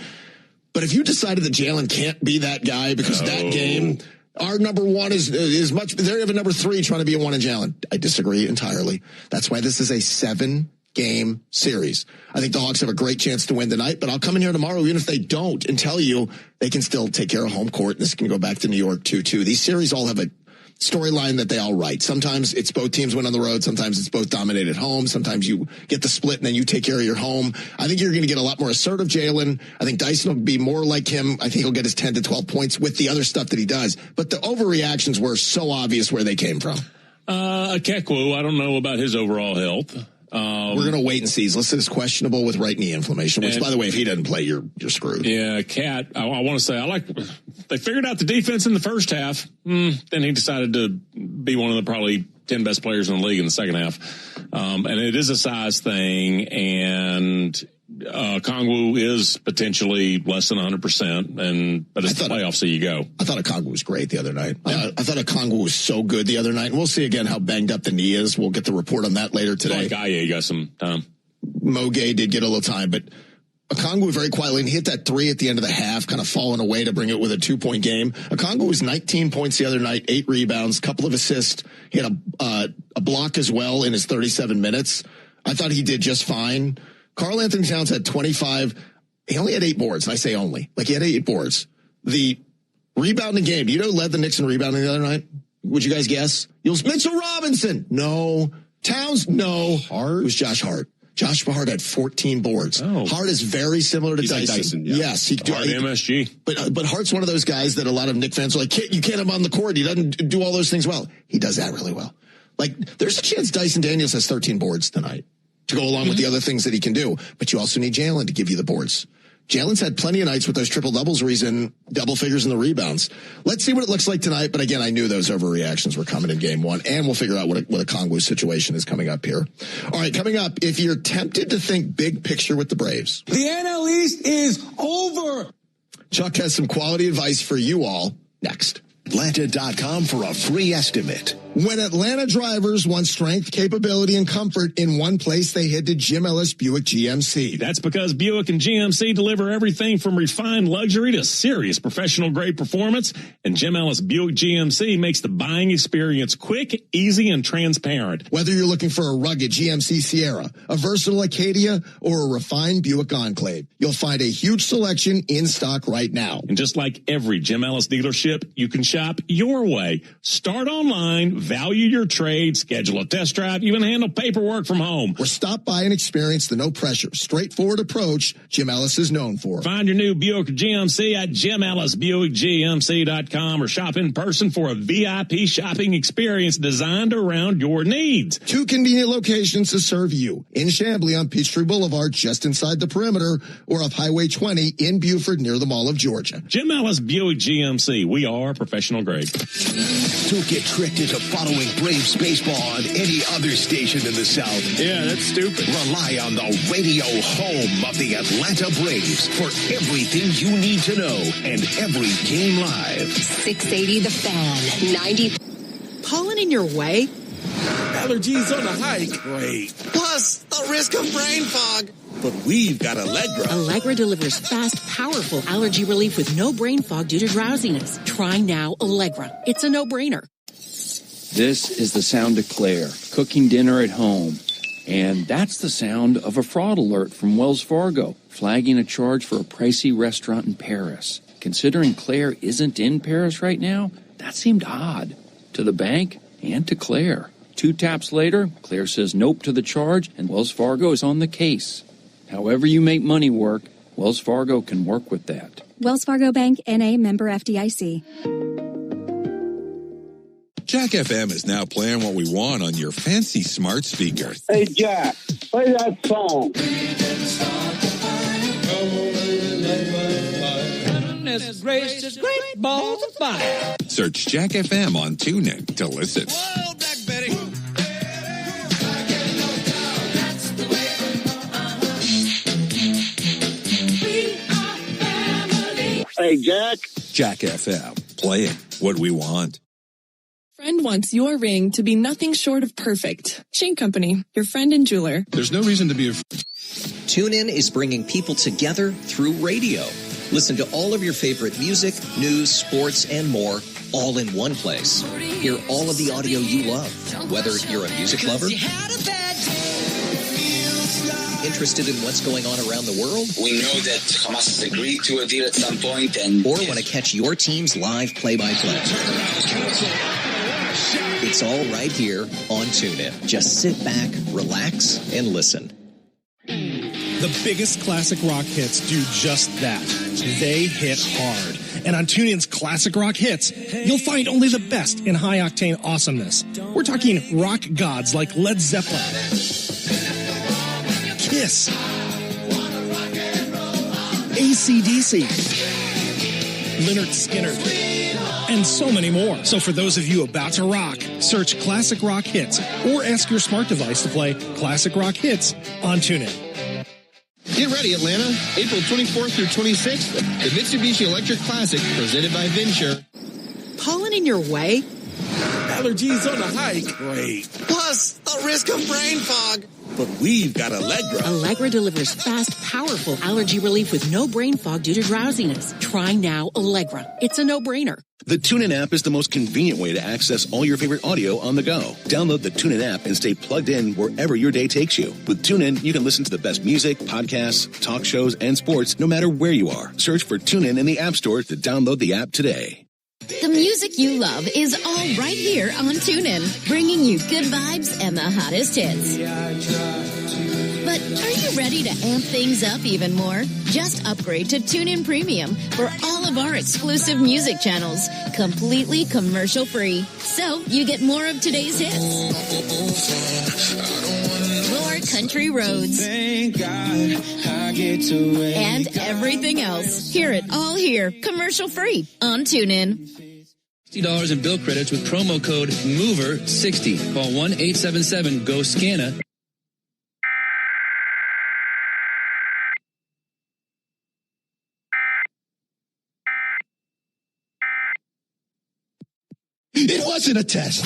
But if you decided that Jalen can't be that guy because that game, our number 1 is much, they have a number 3 trying to be a 1 in Jalen. I disagree entirely. That's why this is a 7-game series. I think the Hawks have a great chance to win tonight, but I'll come in here tomorrow, even if they don't, and tell you they can still take care of home court. This can go back to New York 2-2. These series all have a storyline that they all write. Sometimes it's both teams win on the road. Sometimes it's both dominate at home. Sometimes you get the split and then you take care of your home. I think you're going to get a lot more assertive Jalen. I think Dyson will be more like him. I think he'll get his 10 to 12 points with the other stuff that he does. But the overreactions were so obvious where they came from. Okonkwo, I don't know about his overall health. We're going to wait and see. He's listed as questionable with right knee inflammation, which, by the way, if he doesn't play, you're screwed. Yeah, Cat, I want to say, they figured out the defense in the first half. Then he decided to be one of the probably 10 best players in the league in the second half. And it is a size thing, and Okonkwo is potentially less than 100%, but it's the playoffs, so you go. I thought Okonkwo was great the other night. Yeah. I thought Okonkwo was so good the other night, and we'll see again how banged up the knee is. We'll get the report on that later today. He got some time. Mo Gay did get a little time, but Okonkwo very quietly, and he hit that 3 at the end of the half, kind of falling away to bring it with a 2-point game. Okonkwo was 19 points the other night, 8 rebounds, couple of assists. He had a block as well in his 37 minutes. I thought he did just fine. Karl Anthony Towns had 25. He only had 8 boards. And I say only. Like, he had 8 boards. The rebounding game, do you know who led the Knicks in rebounding the other night? Would you guys guess? It was Mitchell Robinson. No. Towns? No. Hart? It was Josh Hart. Josh Hart had 14 boards. Oh. Hart is very similar to Dyson. Like Dyson, yeah. Yes. Hart MSG. But Hart's one of those guys that a lot of Knicks fans are like, you can't have him on the court. He doesn't do all those things well. He does that really well. Like, there's a chance Dyson Daniels has 13 boards tonight to go along with the other things that he can do. But you also need Jalen to give you the boards. Jalen's had plenty of nights with those triple doubles where he's in double figures in the rebounds. Let's see what it looks like tonight. But again, I knew those overreactions were coming in game 1, and we'll figure out what a Okonkwo situation is coming up here. All right, coming up, if you're tempted to think big picture with the Braves. The NL East is over. Chuck has some quality advice for you all next. Atlanta.com for a free estimate. When Atlanta drivers want strength, capability, and comfort in one place, they head to Jim Ellis Buick GMC. That's because Buick and GMC deliver everything from refined luxury to serious professional-grade performance, and Jim Ellis Buick GMC makes the buying experience quick, easy, and transparent. Whether you're looking for a rugged GMC Sierra, a versatile Acadia, or a refined Buick Enclave, you'll find a huge selection in stock right now. And just like every Jim Ellis dealership, you can shop your way. Start online, value your trade, schedule a test drive, even handle paperwork from home. Or stop by and experience the no-pressure, straightforward approach Jim Ellis is known for. Find your new Buick GMC at JimEllisBuickGMC.com or shop in person for a VIP shopping experience designed around your needs. 2 convenient locations to serve you. In Chamblee on Peachtree Boulevard, just inside the perimeter, or off Highway 20 in Buford near the Mall of Georgia. Jim Ellis Buick GMC. We are professional grade. Don't get tricked into following Braves baseball on any other station in the South. Yeah, that's stupid. Rely on the radio home of the Atlanta Braves for everything you need to know and every game live. 680 The Fan, 90. Pollen in your way? Allergies on a hike? Great. Plus, the risk of brain fog. But we've got Allegra. Allegra delivers fast, powerful allergy relief with no brain fog due to drowsiness. Try now Allegra. It's a no-brainer. This is the sound of Claire, cooking dinner at home. And that's the sound of a fraud alert from Wells Fargo, flagging a charge for a pricey restaurant in Paris. Considering Claire isn't in Paris right now, that seemed odd. To the bank and to Claire. 2 taps later, Claire says nope to the charge, and Wells Fargo is on the case. However you make money work, Wells Fargo can work with that. Wells Fargo Bank, N.A., member FDIC. Jack FM is now playing what we want on your fancy smart speaker. Hey, Jack, play that song. Goodness gracious, great balls of fire. Search Jack FM on TuneIn to listen. Whoa, Black Betty. Hey, Jack. Jack FM, playing what we want. Friend wants your ring to be nothing short of perfect. Chain Company, your friend and jeweler. There's no reason to be TuneIn is bringing people together through radio. Listen to all of your favorite music, news, sports, and more, all in one place. Hear all of the audio you love, whether you're a music lover, interested in what's going on around the world? We know that Hamas has agreed to a deal at some point, and or want to catch your team's live play-by-play. It's all right here on TuneIn. Just sit back, relax, and listen. The biggest classic rock hits do just that. They hit hard. And on TuneIn's Classic Rock Hits, you'll find only the best in high-octane awesomeness. We're talking rock gods like Led Zeppelin, Kiss, AC/DC, Lynyrd Skynyrd, and so many more. So for those of you about to rock, search Classic Rock Hits or ask your smart device to play Classic Rock Hits on TuneIn. Get ready, Atlanta. April 24th through 26th, the Mitsubishi Electric Classic, presented by Venture. Pollen in your way? Allergies on a hike? Great. Plus, the risk of brain fog. But we've got Allegra. Allegra delivers fast, powerful allergy relief with no brain fog due to drowsiness. Try now Allegra. It's a no-brainer. The TuneIn app is the most convenient way to access all your favorite audio on the go. Download the TuneIn app and stay plugged in wherever your day takes you. With TuneIn, you can listen to the best music, podcasts, talk shows, and sports no matter where you are. Search for TuneIn in the App Store to download the app today. The music you love is all right here on TuneIn, bringing you good vibes and the hottest hits. But are you ready to amp things up even more? Just upgrade to TuneIn Premium for all of our exclusive music channels, completely commercial-free. So you get more of today's hits. More country roads. And everything else. Hear it all here, commercial-free on TuneIn. $60 in bill credits with promo code MOVER60. Call 1-877-GO-SCANA. It was wasn't a test.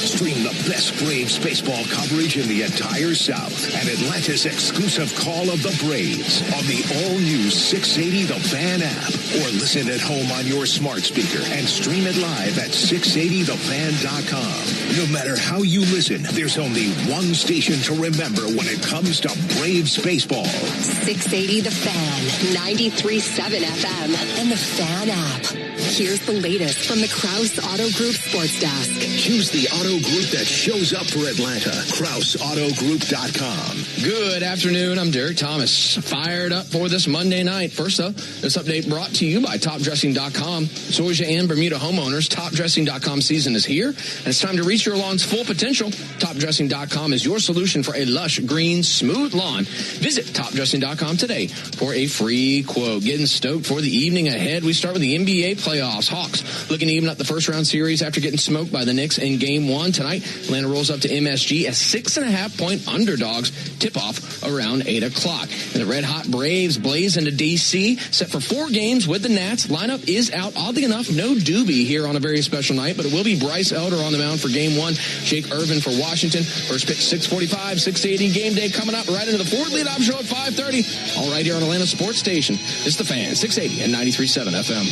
Stream the best Braves baseball coverage in the entire South and Atlanta's exclusive call of the Braves on the all-new 680 The Fan app, or listen at home on your smart speaker and stream it live at 680thefan.com. No matter how you listen, there's only one station to remember when it comes to Braves baseball. 680 The Fan, 93.7 FM, and the Fan app. Here's the latest from the Krause Auto Group Sports Desk. Choose the auto group that shows up for Atlanta. KrauseAutoGroup.com. Good afternoon. I'm Derek Thomas. Fired up for this Monday night. First up, this update brought to you by TopDressing.com. Georgia and Bermuda homeowners, TopDressing.com season is here, and it's time to reach your lawn's full potential. TopDressing.com is your solution for a lush, green, smooth lawn. Visit TopDressing.com today for a free quote. Getting stoked for the evening ahead. We start with the NBA playoffs. Hawks looking to even up the first-round series after getting smoked by the Knicks in Game 1 tonight. Atlanta rolls up to MSG as 6.5-point underdogs. Tip-off around 8 o'clock. And the red-hot Braves blaze into D.C., set for 4 games with the Nats. Lineup is out. Oddly enough, no Doobie here on a very special night, but it will be Bryce Elder on the mound for Game 1. Jake Irvin for Washington. First pitch 6:45, 6:80 game day coming up right into the fourth lead-off show at 5:30. All right here on Atlanta Sports Station. It's The Fan, 680 and 93.7 FM.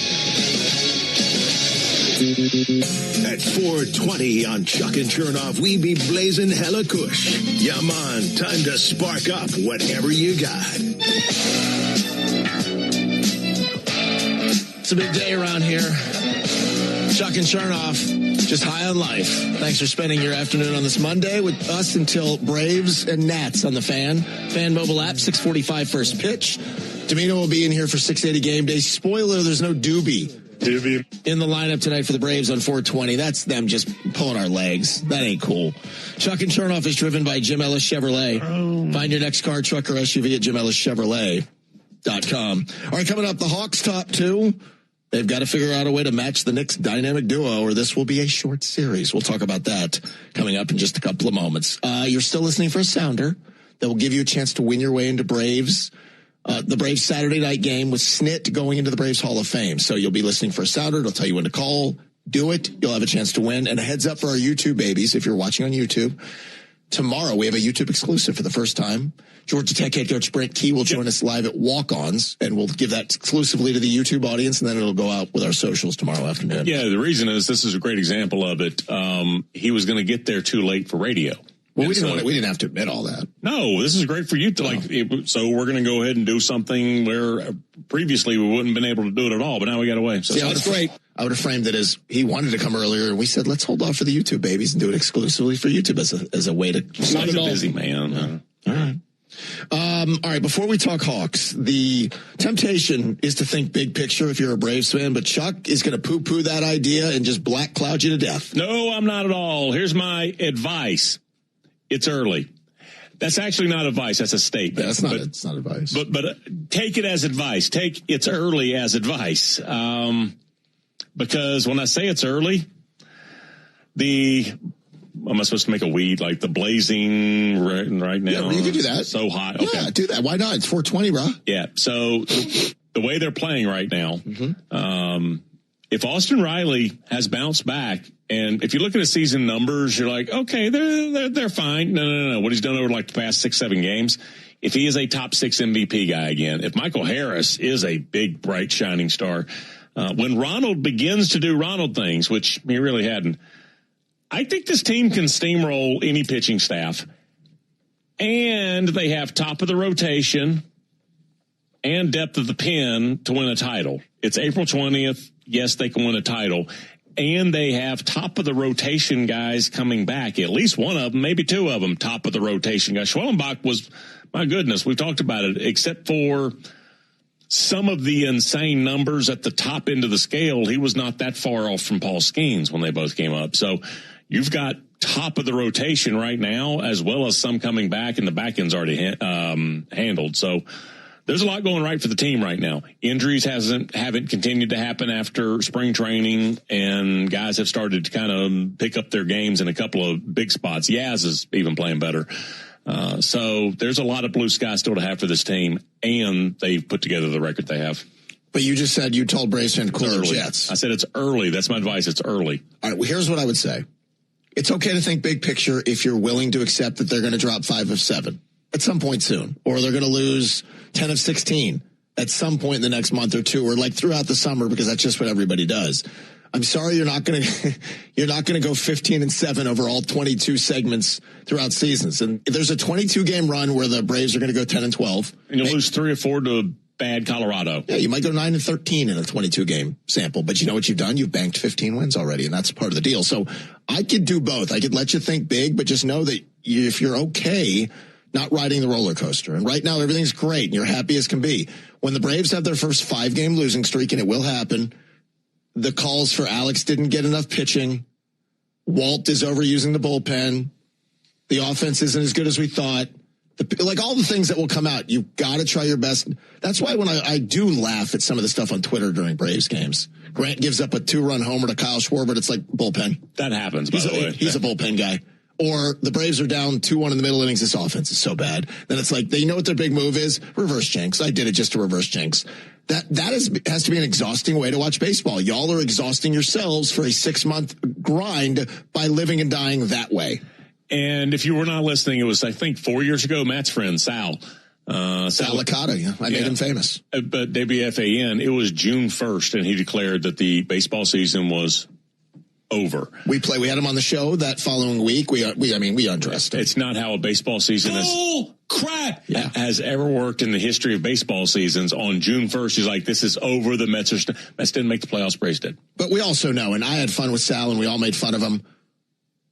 At 4:20 on Chuck and Chernoff, we be blazing hella kush. Yeah, man, time to spark up whatever you got. It's a big day around here. Chuck and Chernoff, just high on life. Thanks for spending your afternoon on this Monday with us until Braves and Nats on the Fan. Fan mobile app, 6:45 first pitch. Domino will be in here for 680 game day. Spoiler, there's no Doobie in the lineup tonight for the Braves on 420. That's them just pulling our legs. That ain't cool. Chuck and Chernoff is driven by Jim Ellis Chevrolet. Find your next car, truck, or SUV at JimEllisChevrolet.com. All right, coming up, the Hawks top 2. They've got to figure out a way to match the Knicks' dynamic duo, or this will be a short series. We'll talk about that coming up in just a couple of moments. You're still listening for a sounder that will give you a chance to win your way into Braves. The Braves Saturday night game with Snit going into the Braves Hall of Fame. So you'll be listening for a sounder. It'll tell you when to call. Do it. You'll have a chance to win. And a heads up for our YouTube babies, if you're watching on YouTube. Tomorrow, we have a YouTube exclusive for the first time. Georgia Tech head coach Brent Key will join us live at Walk-Ons, and we'll give that exclusively to the YouTube audience, and then it'll go out with our socials tomorrow afternoon. Yeah, the reason is this is a great example of it. He was going to get there too late for radio. Well, we didn't have to admit all that. No, this is great for you to so we're going to go ahead and do something where previously we wouldn't have been able to do it at all, but now we got away. So yeah, that's great. I would have framed it as he wanted to come earlier, and we said, let's hold off for the YouTube babies and do it exclusively for YouTube as a way to. Not at all. Busy man. All right. All right. Before we talk Hawks, the temptation is to think big picture if you're a Braves fan, but Chuck is going to poo-poo that idea and just black cloud you to death. No, I'm not at all. Here's my advice. It's early. That's actually not advice. That's a statement. Yeah, it's not advice. But take it as advice. Take it's early as advice. Because when I say it's early, am I supposed to make a weed like the blazing right now? Yeah, you can do that. So hot. Okay. Yeah, do that. Why not? It's 420, bro. Yeah. So the way they're playing right now, if Austin Riley has bounced back, and if you look at his season numbers, you're like, okay, they're fine. No. What he's done over like the past 6-7 games, if he is a top 6 MVP guy again, if Michael Harris is a big, bright, shining star, when Ronald begins to do Ronald things, which he really hadn't, I think this team can steamroll any pitching staff. And they have top of the rotation and depth of the pen to win a title. It's April 20th. Yes, they can win a title. And they have top of the rotation guys coming back. At least one of them, maybe 2 of them, top of the rotation guys. Schwellenbach was, my goodness, we've talked about it, except for some of the insane numbers at the top end of the scale. He was not that far off from Paul Skeens when they both came up. So you've got top of the rotation right now, as well as some coming back, and the back end's already handled. So there's a lot going right for the team right now. Injuries haven't continued to happen after spring training, and guys have started to kind of pick up their games in a couple of big spots. Yaz is even playing better. So there's a lot of blue sky still to have for this team, and they've put together the record they have. But you just said you told Braves fans cooler Jets. I said it's early. That's my advice. It's early. All right, well, here's what I would say. It's okay to think big picture if you're willing to accept that they're going to drop 5 of 7 at some point soon, or they're going to lose 10 of 16 at some point in the next month or two, or like throughout the summer, because that's just what everybody does. I'm sorry you're not going to go 15-7 over all 22 segments throughout seasons. And there's a 22-game run where the Braves are going to go 10-12. And you'll lose 3 or 4 to bad Colorado. Yeah, you might go 9-13 in a 22-game sample, but you know what you've done? You've banked 15 wins already, and that's part of the deal. So I could do both. I could let you think big, but just know that if you're okay not riding the roller coaster, and right now everything's great and you're happy as can be, when the Braves have their first 5-game losing streak, and it will happen, the calls for Alex didn't get enough pitching, Walt is overusing the bullpen, the offense isn't as good as we thought, like all the things that will come out, you've got to try your best. That's why when I do laugh at some of the stuff on Twitter during Braves games, Grant gives up a 2-run homer to Kyle Schwarber. It's like bullpen. That happens, by the way. He's a bullpen guy. Or the Braves are down 2-1 in the middle innings. This offense is so bad. Then it's like, they know what their big move is? Reverse jinx. I did it just to reverse jinx. That has to be an exhausting way to watch baseball. Y'all are exhausting yourselves for a 6-month grind by living and dying that way. And if you were not listening, it was, I think, 4 years ago, Matt's friend, Sal Licata, yeah. I made him famous. But WFAN, it was June 1st, and he declared that the baseball season was over. We had him on the show that following week. We undressed him. It's not how a baseball season has ever worked in the history of baseball seasons. On June 1st, he's like, this is over. The Mets didn't make the playoffs. Braves did. But we also know, and I had fun with Sal, and we all made fun of him.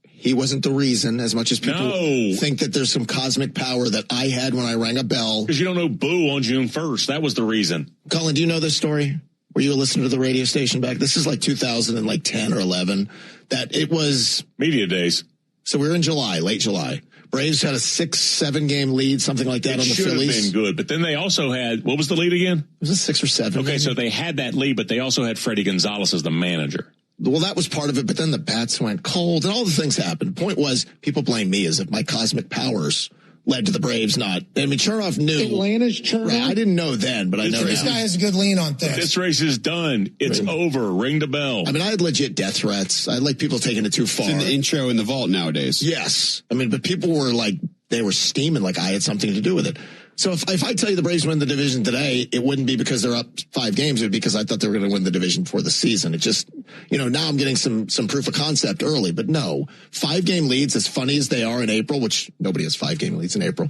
He wasn't the reason, as much as people think that there's some cosmic power that I had when I rang a bell. Because you don't know Boo on June 1st. That was the reason. Colin, do you know this story? Were you listening to the radio station back? This is like 2010 or 11. That it was media days. So we were in July, late July. Braves had a 6-7 game lead, something like that on the Phillies. It should have been good, but then they also had, what was the lead again? It was a 6 or 7. Okay, so they had that lead, but they also had Freddie Gonzalez as the manager. Well, that was part of it, but then the bats went cold and all the things happened. The point was, people blame me as if my cosmic powers led to the Braves not. I mean, Chernoff knew. Atlanta's Chernoff? Right, I didn't know then, but I know now. This guy has a good lean on things. This race is done. It's over. Ring the bell. I mean, I had legit death threats. I had like people taking it too far. It's in the intro in the vault nowadays. Yes. I mean, but people were like, they were steaming like I had something to do with it. So if I tell you the Braves win the division today, it wouldn't be because they're up 5 games. It would be because I thought they were going to win the division for the season. It just, now I'm getting some proof of concept early, but no, 5-game leads, as funny as they are in April, which nobody has 5-game leads in April,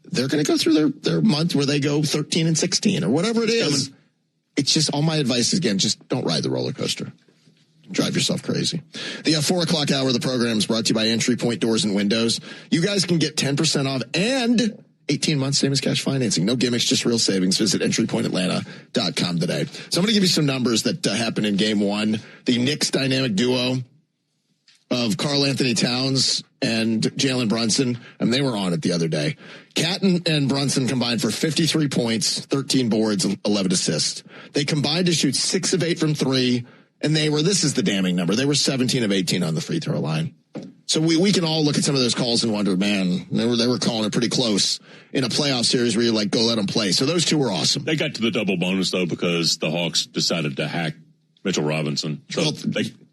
they're going to go through their month where they go 13-16 or whatever it is. It's just, all my advice is, again, just don't ride the roller coaster. Drive yourself crazy. The 4 o'clock hour of the program is brought to you by Entry Point Doors and Windows. You guys can get 10% off and 18 months, same as cash financing. No gimmicks, just real savings. Visit entrypointatlanta.com today. So I'm going to give you some numbers that happened in game 1. The Knicks dynamic duo of Karl Anthony Towns and Jalen Brunson, and they were on it the other day. Cat and Brunson combined for 53 points, 13 boards, 11 assists. They combined to shoot 6 of 8 from 3, and this is the damning number, they were 17 of 18 on the free throw line. So we can all look at some of those calls and wonder, man, they were calling it pretty close in a playoff series where you're like, go let them play. So those two were awesome. They got to the double bonus, though, because the Hawks decided to hack Mitchell Robinson. So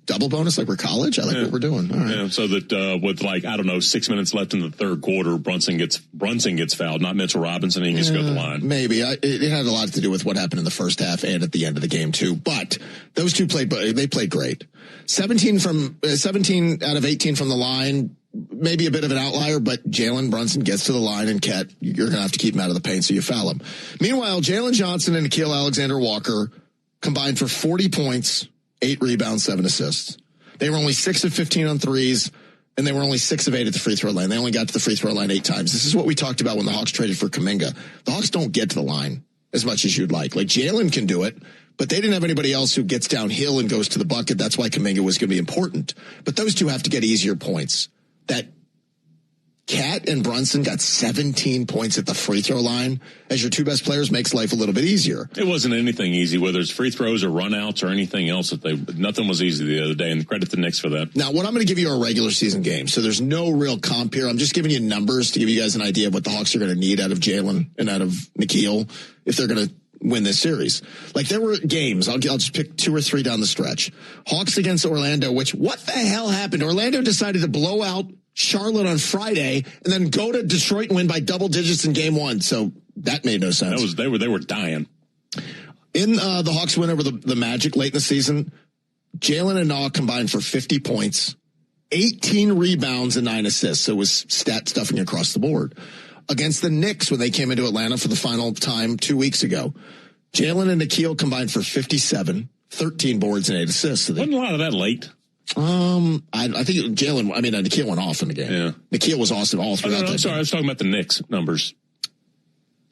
double bonus like we're college? I like what we're doing. All right. Yeah, so that with 6 minutes left in the third quarter, Brunson gets fouled, not Mitchell Robinson, and he gets to go to the line. Maybe. It had a lot to do with what happened in the first half and at the end of the game, too. But those two played great. 17 out of 18 from the line, maybe a bit of an outlier, but Jalen Brunson gets to the line, and Ket, you're going to have to keep him out of the paint, so you foul him. Meanwhile, Jalen Johnson and Nickeil Alexander-Walker combined for 40 points, 8 rebounds, 7 assists. They were only 6 of 15 on threes, and they were only 6 of 8 at the free throw line. They only got to the free throw line 8 times. This is what we talked about when the Hawks traded for Kuminga. The Hawks don't get to the line as much as you'd like. Like, Jalen can do it, but they didn't have anybody else who gets downhill and goes to the bucket. That's why Kuminga was going to be important. But those two have to get easier points. That Cat and Brunson got 17 points at the free throw line as your 2 best players makes life a little bit easier. It wasn't anything easy, whether it's free throws or runouts or anything else. Nothing was easy the other day, and credit the Knicks for that. Now, what I'm going to give you are regular season games, so there's no real comp here. I'm just giving you numbers to give you guys an idea of what the Hawks are going to need out of Jalen and out of Nickeil if they're going to win this series. Like, there were games, I'll just pick 2 or 3 down the stretch. Hawks against Orlando, which, what the hell happened? Orlando decided to blow out Charlotte on Friday and then go to Detroit and win by double digits in game 1. So that made no sense. They were dying. In the Hawks win over the Magic late in the season, Jalen and Naw combined for 50 points, 18 rebounds and 9 assists. So it was stat stuffing across the board. Against the Knicks when they came into Atlanta for the final time 2 weeks ago, Jalen and Nikhil combined for 57, 13 boards and 8 assists. So wasn't a lot of that late. I think Nikhil went off in the game. Yeah. Nikhil was awesome all throughout that sorry, game. I was talking about the Knicks numbers.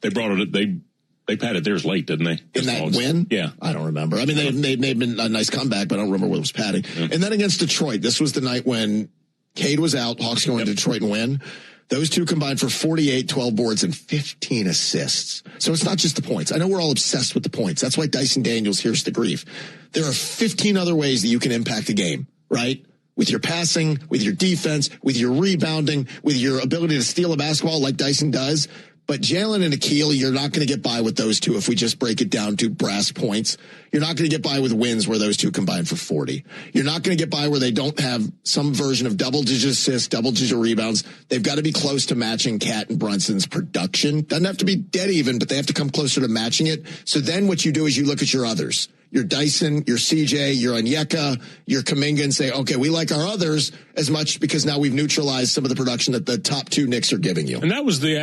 They brought it, they padded theirs late, didn't they? In that win? Yeah. I don't remember. I mean, they made a nice comeback, but I don't remember what was padding. Yeah. And then against Detroit, this was the night when Cade was out, Hawks going to Detroit and win. Those two combined for 48, 12 boards, and 15 assists. So it's not just the points. I know we're all obsessed with the points. That's why Dyson Daniels hears the grief. There are 15 other ways that you can impact a game, right? With your passing, with your defense, with your rebounding, with your ability to steal a basketball like Dyson does. But Jalen and Nikhil, you're not going to get by with those two if we just break it down to brass points. You're not going to get by with wins where those two combine for 40. You're not going to get by where they don't have some version of double-digit assists, double-digit rebounds. They've got to be close to matching Cat and Brunson's production. Doesn't have to be dead even, but they have to come closer to matching it. So then what you do is you look at your others. Your Dyson, your CJ, your Onyeka, your Kuminga, and say, okay, we like our others as much because now we've neutralized some of the production that the top two Knicks are giving you. And that was the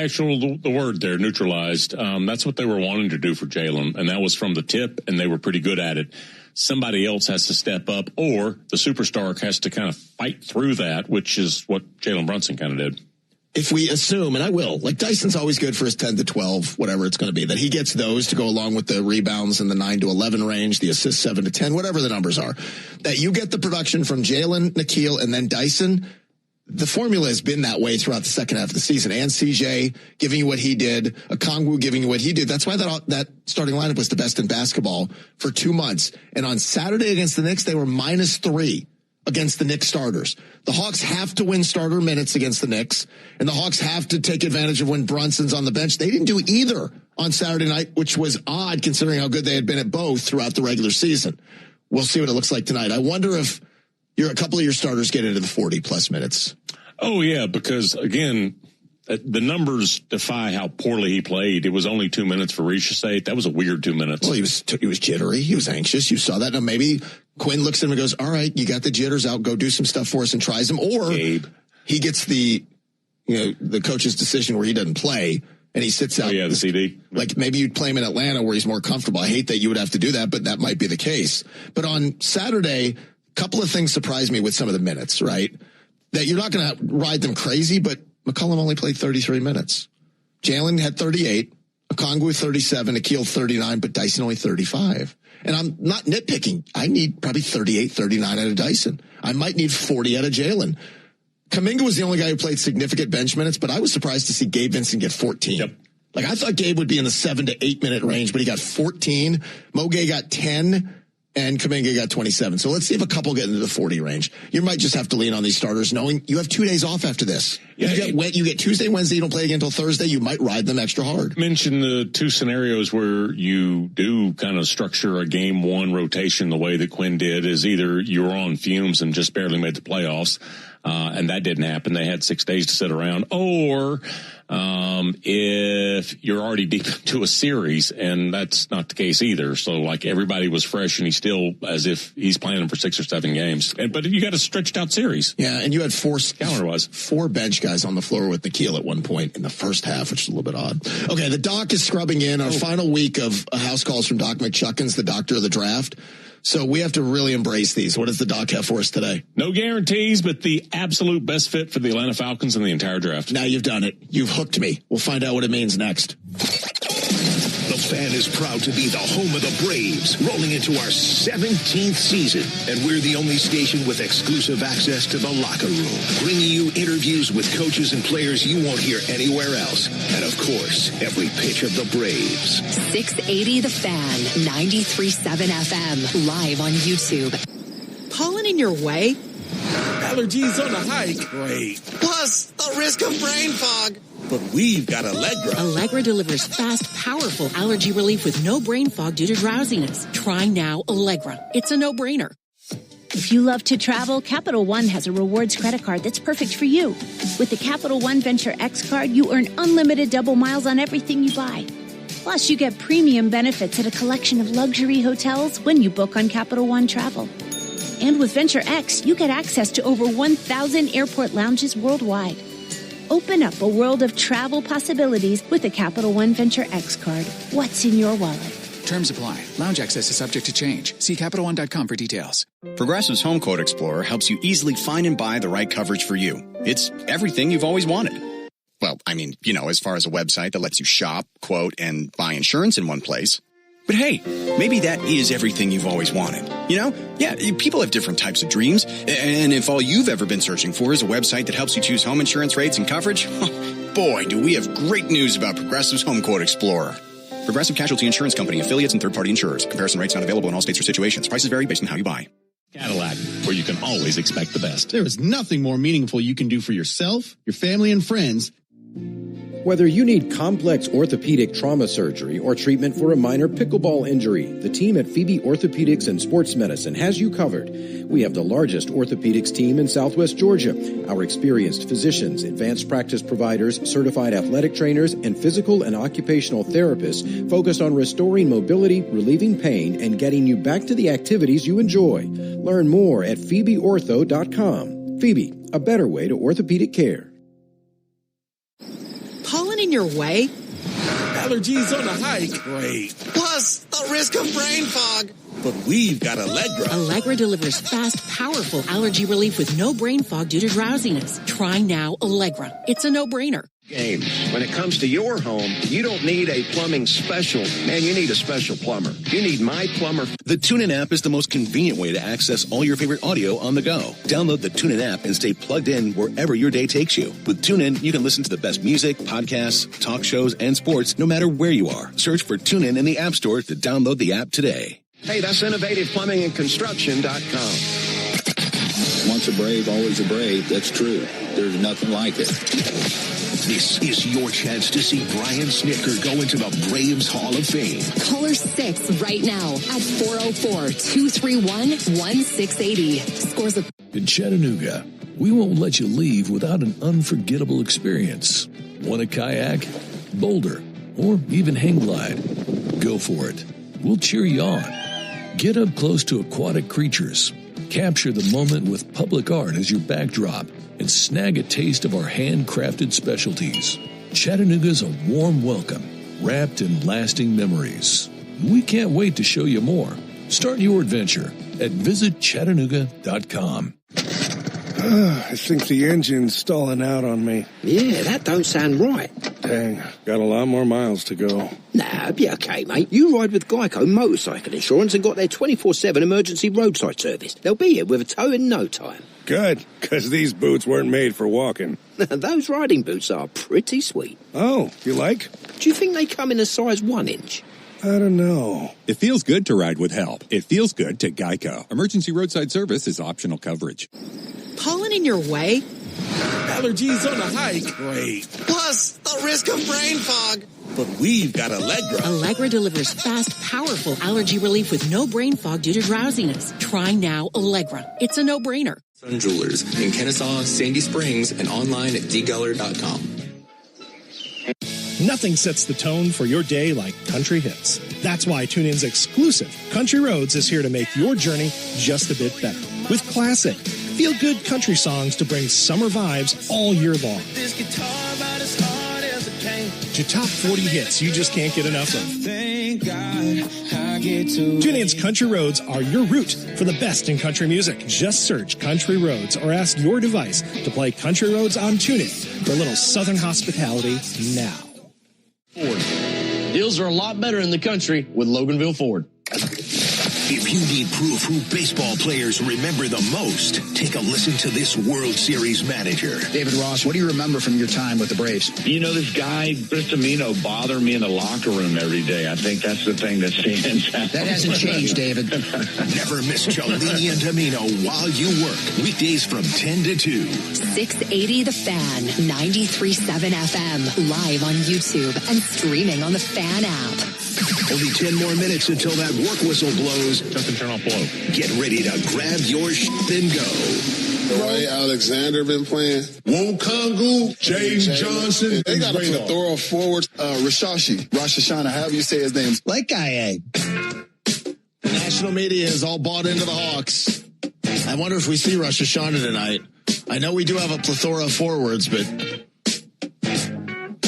word there, neutralized. That's what they were wanting to do for Jalen, and that was from the tip, and they were pretty good at it. Somebody else has to step up, or the superstar has to kind of fight through that, which is what Jalen Brunson kind of did. If we assume, and I will, like Dyson's always good for his 10 to 12, whatever it's going to be, that he gets those to go along with the rebounds in the 9 to 11 range, the assists 7 to 10, whatever the numbers are, that you get the production from Jalen, Nikhil, and then Dyson. The formula has been that way throughout the second half of the season. And CJ giving you what he did, Okonkwo giving you what he did. That's why that starting lineup was the best in basketball for 2 months. And on Saturday against the Knicks, they were -3. Against the Knicks starters. The Hawks have to win starter minutes against the Knicks, and the Hawks have to take advantage of when Brunson's on the bench. They didn't do either on Saturday night, which was odd considering how good they had been at both throughout the regular season. We'll see what it looks like tonight. I wonder if a couple of your starters get into the 40-plus minutes. Oh, yeah, because, again, the numbers defy how poorly he played. It was only 2 minutes for Richesate. That was a weird 2 minutes. Well, he was jittery. He was anxious. You saw that. Now maybe Quinn looks at him and goes, all right, you got the jitters out. Go do some stuff for us and tries him. Or Gabe. He gets the coach's decision where he doesn't play and he sits out. Oh, yeah, the CD. Like maybe you'd play him in Atlanta where he's more comfortable. I hate that you would have to do that, but that might be the case. But on Saturday, a couple of things surprised me with some of the minutes, right? That you're not going to ride them crazy, but McCollum only played 33 minutes. Jalen had 38, Okonkwo 37, Nikhil 39, but Dyson only 35. And I'm not nitpicking. I need probably 38, 39 out of Dyson. I might need 40 out of Jalen. Kuminga was the only guy who played significant bench minutes, but I was surprised to see Gabe Vincent get 14. Yep. Like I thought Gabe would be in the 7 to 8 minute range, but he got 14. Moge got 10. And Kuminga got 27. So let's see if a couple get into the 40 range. You might just have to lean on these starters knowing you have 2 days off after this. Yeah, you get Tuesday, Wednesday, you don't play again until Thursday. You might ride them extra hard. Mention the two scenarios where you do kind of structure a game one rotation the way that Quinn did is either you're on fumes and just barely made the playoffs. And that didn't happen. They had 6 days to sit around. Or if you're already deep into a series, and that's not the case either. So, like, everybody was fresh, and he's still as if he's playing for 6 or 7 games. But you got a stretched out series. Yeah, and you had four bench guys on the floor with Nikhil at one point in the first half, which is a little bit odd. Okay, the doc is scrubbing in our final week of house calls from Doc McChuckins, the doctor of the draft. So we have to really embrace these. What does the doc have for us today? No guarantees, but the absolute best fit for the Atlanta Falcons in the entire draft. Now you've done it. You've hooked me. We'll find out what it means next. The Fan is proud to be the home of the Braves, rolling into our 17th season. And we're the only station with exclusive access to the locker room, bringing you interviews with coaches and players you won't hear anywhere else. And, of course, every pitch of the Braves. 680 The Fan, 93.7 FM, live on YouTube. Pollen in your way? Allergies on a hike? Great. Plus, the risk of brain fog. but we've got Allegra. Allegra delivers fast, powerful allergy relief with no brain fog due to drowsiness. Try now Allegra. It's a no-brainer. If you love to travel, Capital One has a rewards credit card that's perfect for you. With the Capital One Venture X card, you earn unlimited double miles on everything you buy. Plus, you get premium benefits at a collection of luxury hotels when you book on Capital One Travel. And with Venture X, you get access to over 1,000 airport lounges worldwide. Open up a world of travel possibilities with the Capital One Venture X card. What's in your wallet? Terms apply. Lounge access is subject to change. See CapitalOne.com for details. Progressive's Home Quote Explorer helps you easily find and buy the right coverage for you. It's everything you've always wanted. Well, I mean, as far as a website that lets you shop, quote, and buy insurance in one place. But hey, maybe that is everything you've always wanted. Yeah, people have different types of dreams. And if all you've ever been searching for is a website that helps you choose home insurance rates and coverage, boy, do we have great news about Progressive's Home Quote Explorer. Progressive Casualty Insurance Company, affiliates, and third-party insurers. Comparison rates not available in all states or situations. Prices vary based on how you buy. Cadillac, where you can always expect the best. There is nothing more meaningful you can do for yourself, your family, and friends. Whether you need complex orthopedic trauma surgery or treatment for a minor pickleball injury, the team at Phoebe Orthopedics and Sports Medicine has you covered. We have the largest orthopedics team in Southwest Georgia. Our experienced physicians, advanced practice providers, certified athletic trainers, and physical and occupational therapists focus on restoring mobility, relieving pain, and getting you back to the activities you enjoy. Learn more at PhoebeOrtho.com. Phoebe, a better way to orthopedic care. Pollen in your way? Allergies on a hike? Great. Plus, the risk of brain fog. But we've got Allegra. Allegra delivers fast, powerful allergy relief with no brain fog due to drowsiness. Try now Allegra. It's a no-brainer. Game. When it comes to your home, you don't need a plumbing special. Man, you need a special plumber. You need My Plumber. The TuneIn app is the most convenient way to access all your favorite audio on the go. Download the TuneIn app and stay plugged in wherever your day takes you. With TuneIn, you can listen to the best music, podcasts, talk shows, and sports no matter where you are. Search for TuneIn in the App Store to download the app today. Hey, that's innovativeplumbingandconstruction.com. Once a Brave, always a Brave. That's true. There's nothing like it. This is your chance to see Brian Snitker go into the Braves Hall of Fame. Caller 6 right now at 404-231-1680. Scores of... In Chattanooga, we won't let you leave without an unforgettable experience. Want a kayak, boulder, or even hang glide? Go for it. We'll cheer you on. Get up close to aquatic creatures. Capture the moment with public art as your backdrop and snag a taste of our handcrafted specialties. Chattanooga's a warm welcome, wrapped in lasting memories. We can't wait to show you more. Start your adventure at visitchattanooga.com. I think the engine's stalling out on me. Yeah, that don't sound right. Dang, got a lot more miles to go. Nah, be okay, mate. You ride with Geico Motorcycle Insurance and got their 24/7 emergency roadside service. They'll be here with a tow in no time. Good, because these boots weren't made for walking. Those riding boots are pretty sweet. Oh, you like? Do you think they come in a size 1 inch? I don't know. It feels good to ride with help. It feels good to Geico. Emergency roadside service is optional coverage. Pollen in your way? Allergies on a hike? Great. Plus, the risk of brain fog. But we've got Allegra. Allegra delivers fast, powerful allergy relief with no brain fog due to drowsiness. Try now Allegra. It's a no-brainer. Sun Jewelers in Kennesaw, Sandy Springs, and online at dgeller.com. Nothing sets the tone for your day like country hits. That's why TuneIn's exclusive Country Roads is here to make your journey just a bit better. With classic, feel-good country songs to bring summer vibes all year long. To top 40 hits you just can't get enough of. TuneIn's Country Roads are your route for the best in country music. Just search Country Roads or ask your device to play Country Roads on TuneIn for a little southern hospitality now. Ford. Deals are a lot better in the country with Loganville Ford. If you need proof who baseball players remember the most, take a listen to this World Series manager. David Ross, what do you remember from your time with the Braves? You know, this guy, Chris Amino, bother me in the locker room every day. I think that's the thing that stands out. That hasn't changed, David. Never miss Cellini and Amino while you work. Weekdays from 10 to 2. 680 The Fan, 93.7 FM, live on YouTube and streaming on the Fan app. Only 10 more minutes until that work whistle blows. Justin, turn off blow. Get ready to grab your and go. The way Alexander been playing. Okonkwo, James Johnson. They got to throw forward. Rashashi, Rosh Hashanah, however you say his name. Like The national media is all bought into the Hawks. I wonder if we see Rosh Hashanah tonight. I know we do have a plethora of forwards, but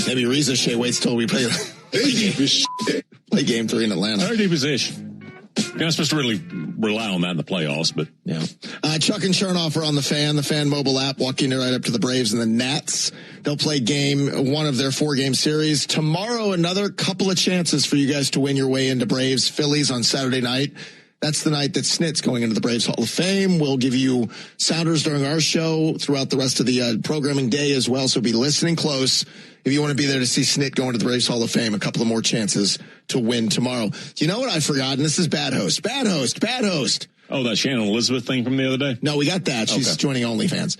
maybe Reza Shea waits till we play game 3 in Atlanta. How deep is Ish? You're not supposed to really rely on that in the playoffs, but yeah. Chuck and Chernoff are on the Fan mobile app, walking right up to the Braves and the Nats. They'll play game 1 of their 4-game series. Tomorrow, another couple of chances for you guys to win your way into Braves-Phillies on Saturday night. That's the night that Snit's going into the Braves Hall of Fame. We'll give you sounders during our show throughout the rest of the programming day as well, so be listening close. If you want to be there to see Snit go into the Braves Hall of Fame, a couple of more chances to win tomorrow. Do you know what I forgot? And this is Bad Host. Oh, that Shannon Elizabeth thing from the other day? No, we got that. She's joining OnlyFans.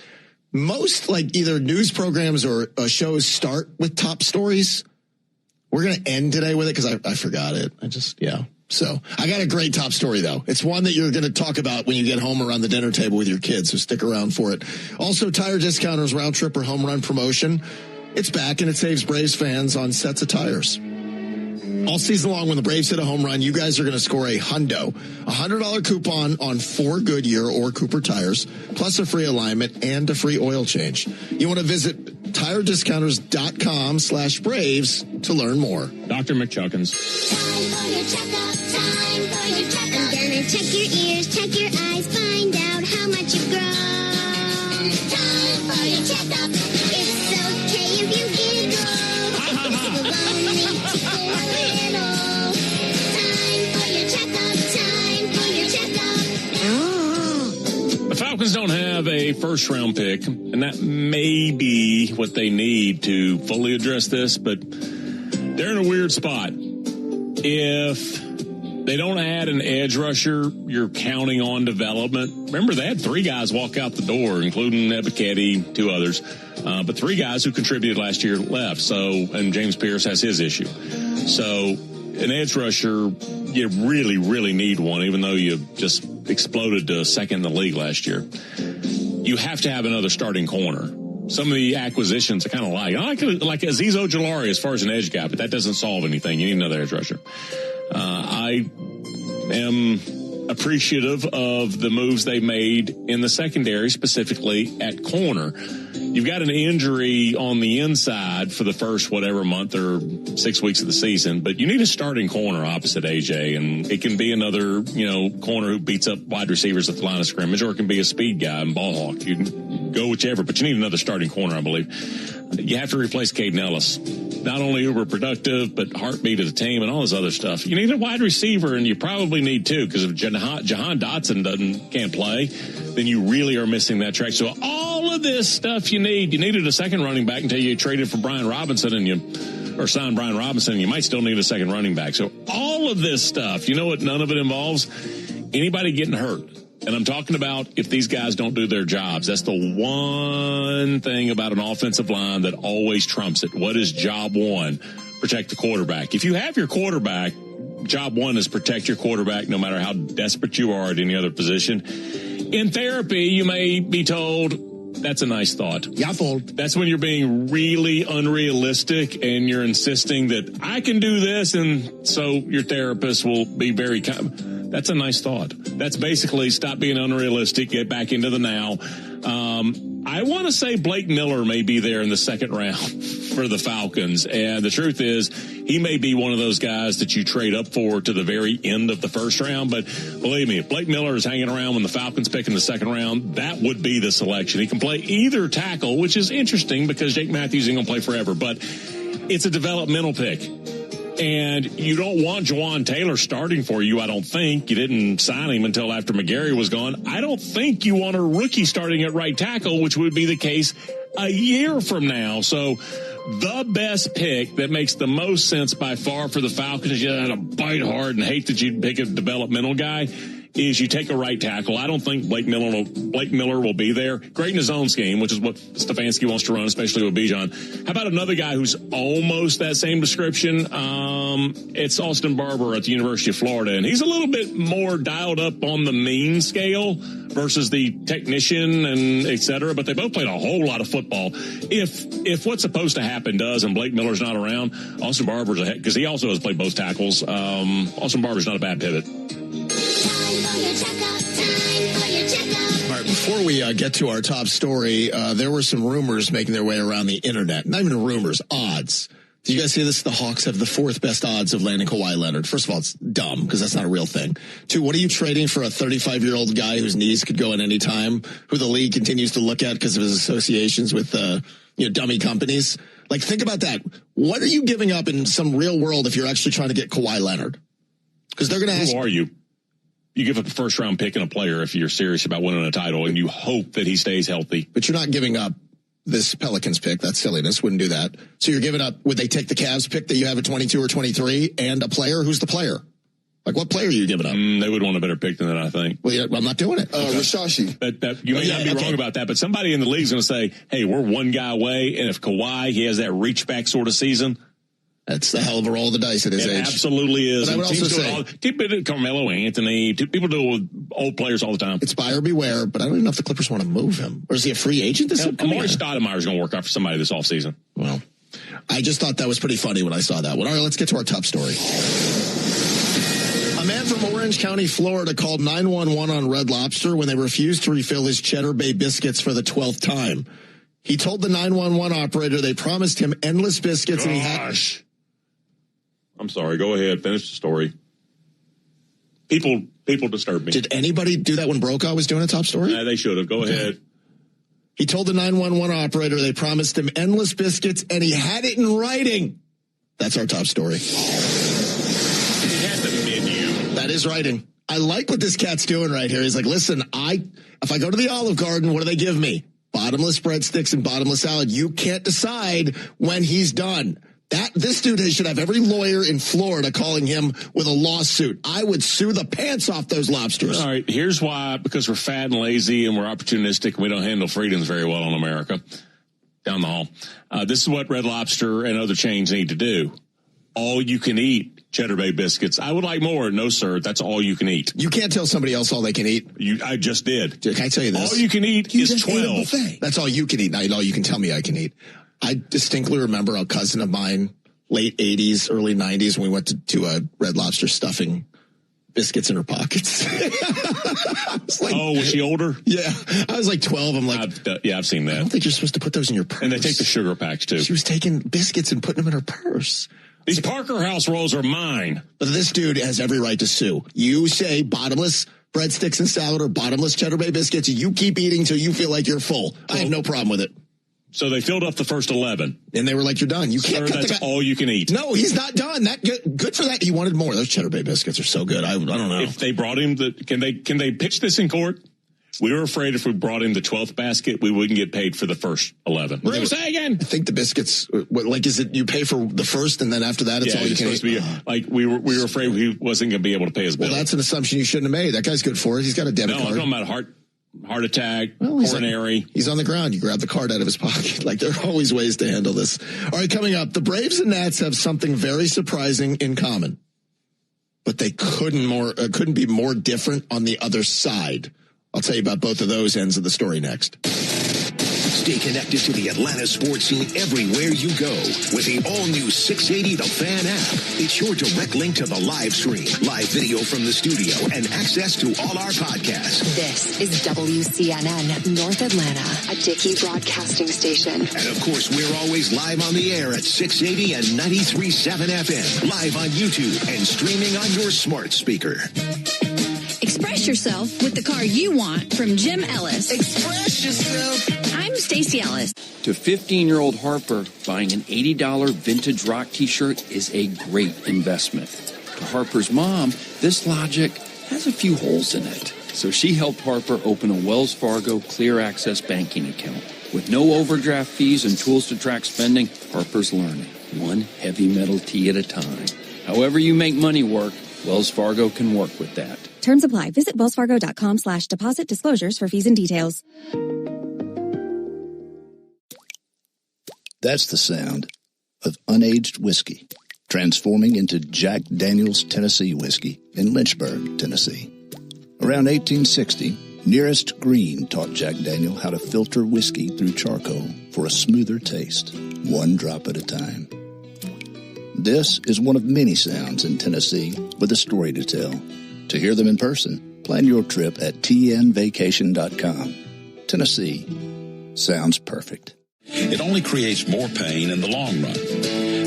Most, either news programs or shows start with top stories. We're going to end today with it because I forgot it. So I got a great top story, though. It's one that you're going to talk about when you get home around the dinner table with your kids, so stick around for it. Also, Tire Discounters round trip or home run promotion. It's back, and it saves Braves fans on sets of tires. All season long, when the Braves hit a home run, you guys are going to score a hundo, $100 coupon on 4 Goodyear or Cooper tires, plus a free alignment and a free oil change. You want to visit tirediscounters.com/Braves to learn more. Dr. McChuckins. Time for your checkup, time for your checkup. I'm going to check your ears, check your eyes, find out how much you've grown. Time for your checkup. It's okay if you giggle. It's a lonely tickle a little. Time for your checkup, time for your checkup. The Falcons don't have a first-round pick, and that may be what they need to fully address this, but they're in a weird spot. If they don't add an edge rusher, you're counting on development. Remember, they had 3 guys walk out the door, including Ebiketie, 2 others, but 3 guys who contributed last year left. And James Pierce has his issue. So an edge rusher, you really, really need one, even though you just exploded to second in the league last year. You have to have another starting corner. Some of the acquisitions are kind of I like Azeez Ojulari as far as an edge guy, but that doesn't solve anything. You need another edge rusher. I am appreciative of the moves they made in the secondary, specifically at corner. You've got an injury on the inside for the first month or 6 weeks of the season, but you need a starting corner opposite AJ, and it can be another, corner who beats up wide receivers at the line of scrimmage, or it can be a speed guy and ball hawk. You can go whichever, but you need another starting corner, I believe. You have to replace Caden Ellis. Not only uber productive, but heartbeat of the team and all this other stuff. You need a wide receiver, and you probably need 2, because if Jahan Dotson can't play, then you really are missing that track. So all of this stuff you needed a second running back until you traded for Brian Robinson or signed Brian Robinson, and you might still need a second running back. So all of this stuff, you know what none of it involves? Anybody getting hurt. And I'm talking about if these guys don't do their jobs. That's the one thing about an offensive line that always trumps it. What is job 1? Protect the quarterback. If you have your quarterback, job 1 is protect your quarterback no matter how desperate you are at any other position. In therapy, you may be told, that's a nice thought. That's when you're being really unrealistic and you're insisting that I can do this, and so your therapist will be very that's a nice thought. That's basically stop being unrealistic, get back into the now. I want to say Blake Miller may be there in the second round for the Falcons. And the truth is, he may be one of those guys that you trade up for to the very end of the first round. But believe me, if Blake Miller is hanging around when the Falcons pick in the second round, that would be the selection. He can play either tackle, which is interesting because Jake Matthews ain't going to play forever. But it's a developmental pick. And you don't want Juwan Taylor starting for you, I don't think. You didn't sign him until after McGarry was gone. I don't think you want a rookie starting at right tackle, which would be the case a year from now. So the best pick that makes the most sense by far for the Falcons, you had to bite hard and hate that you pick a developmental guy, is you take a right tackle. I don't think Blake Miller will be there. Great in his own scheme, which is what Stefanski wants to run, especially with Bijan. How about another guy who's almost that same description? It's Austin Barber at the University of Florida, and he's a little bit more dialed up on the mean scale versus the technician and et cetera, but they both played a whole lot of football. If what's supposed to happen does and Blake Miller's not around, Austin Barber's ahead, because he also has played both tackles. Austin Barber's not a bad pivot. All right, before we get to our top story, there were some rumors making their way around the internet. Not even rumors, odds. Did you guys see this? The Hawks have the 4th best odds of landing Kawhi Leonard. First of all, it's dumb because that's not a real thing. 2, what are you trading for a 35-year-old guy whose knees could go at any time, who the league continues to look at because of his associations with dummy companies? Like, think about that. What are you giving up in some real world if you're actually trying to get Kawhi Leonard? Because they're going to ask. Who are you? You give up a first-round pick and a player if you're serious about winning a title, and you hope that he stays healthy. But you're not giving up this Pelicans pick. That's silliness. Wouldn't do that. So you're giving up, would they take the Cavs pick that you have at 22 or 23 and a player? Who's the player? Like, what player are you giving up? They would want a better pick than that, I think. Well, yeah, I'm not doing it. Rashashi. You may not be wrong about that, but somebody in the league is going to say, hey, we're one guy away, and if Kawhi, he has that reach-back sort of season. That's the hell of a roll of the dice at his age. It absolutely is. But I would also say, Carmelo Anthony, people do it with old players all the time. It's buyer beware, but I don't even know if the Clippers want to move him. Or is he a free agent this upcoming year? Amari Stoudemire is going to work out for somebody this offseason. Well, I just thought that was pretty funny when I saw that one. All right, let's get to our top story. A man from Orange County, Florida called 911 on Red Lobster when they refused to refill his Cheddar Bay biscuits for the 12th time. He told the 911 operator they promised him endless biscuits and he had... I'm sorry. Go ahead. Finish the story. People disturb me. Did anybody do that when Brokaw was doing a top story? They should have. Go ahead. He told the 911 operator they promised him endless biscuits, and he had it in writing. That's our top story. He had the menu. That is writing. I like what this cat's doing right here. He's like, listen, if I go to the Olive Garden, what do they give me? Bottomless breadsticks and bottomless salad. You can't decide when he's done. This dude should have every lawyer in Florida calling him with a lawsuit. I would sue the pants off those lobsters. All right, here's why. Because we're fat and lazy and we're opportunistic and we don't handle freedoms very well in America. Down the hall. This is what Red Lobster and other chains need to do. All you can eat Cheddar Bay biscuits. I would like more. No, sir. That's all you can eat. You can't tell somebody else all they can eat. I just did. Can I tell you this? All you can eat is 12. That's all you can eat. Not all you can tell me I can eat. I distinctly remember a cousin of mine, late 80s, early 90s, when we went to a Red Lobster stuffing biscuits in her pockets. Was she older? Yeah. I was like 12. I'm like, I've seen that. I don't think you're supposed to put those in your purse. And they take the sugar packs, too. She was taking biscuits and putting them in her purse. These Parker House rolls are mine. But this dude has every right to sue. You say bottomless breadsticks and salad or bottomless Cheddar Bay biscuits. You keep eating till you feel like you're full. I have no problem with it. So they filled up the first 11. And they were like, you're done. You can't cut that's all you can eat. No, he's not done. Good for that. He wanted more. Those Cheddar Bay biscuits are so good. I don't know. If they brought him can they pitch this in court? We were afraid if we brought him the 12th basket, we wouldn't get paid for the first 11. Say again. I think the biscuits, is it you pay for the first and then after that it's all you can eat? We were afraid he wasn't going to be able to pay his bill. Well, that's an assumption you shouldn't have made. That guy's good for it. He's got a debit card. No, I'm talking about heart attack, coronary. He's on the ground. You grab the card out of his pocket. Like, there are always ways to handle this. All right, coming up, the Braves and Nats have something very surprising in common, but they couldn't be more different on the other side. I'll tell you about both of those ends of the story next. Stay connected to the Atlanta sports scene everywhere you go with the all-new 680 The Fan app. It's your direct link to the live stream, live video from the studio, and access to all our podcasts. This is WCNN North Atlanta, a Dickey broadcasting station. And of course, we're always live on the air at 680 and 93.7 FM, live on YouTube and streaming on your smart speaker. Express yourself with the car you want from Jim Ellis. Express yourself. I'm Stacey Ellis. To 15-year-old Harper, buying an $80 vintage rock t-shirt is a great investment. To Harper's mom, this logic has a few holes in it. So she helped Harper open a Wells Fargo Clear Access banking account. With no overdraft fees and tools to track spending, Harper's learning, one heavy metal tea at a time. However you make money work, Wells Fargo can work with that. Terms apply. Visit wellsfargo.com/deposit disclosures for fees and details. That's the sound of unaged whiskey transforming into Jack Daniel's Tennessee whiskey in Lynchburg, Tennessee. Around 1860, Nearest Green taught Jack Daniel how to filter whiskey through charcoal for a smoother taste, one drop at a time. This is one of many sounds in Tennessee with a story to tell. To hear them in person, plan your trip at tnvacation.com. Tennessee sounds perfect. It only creates more pain in the long run.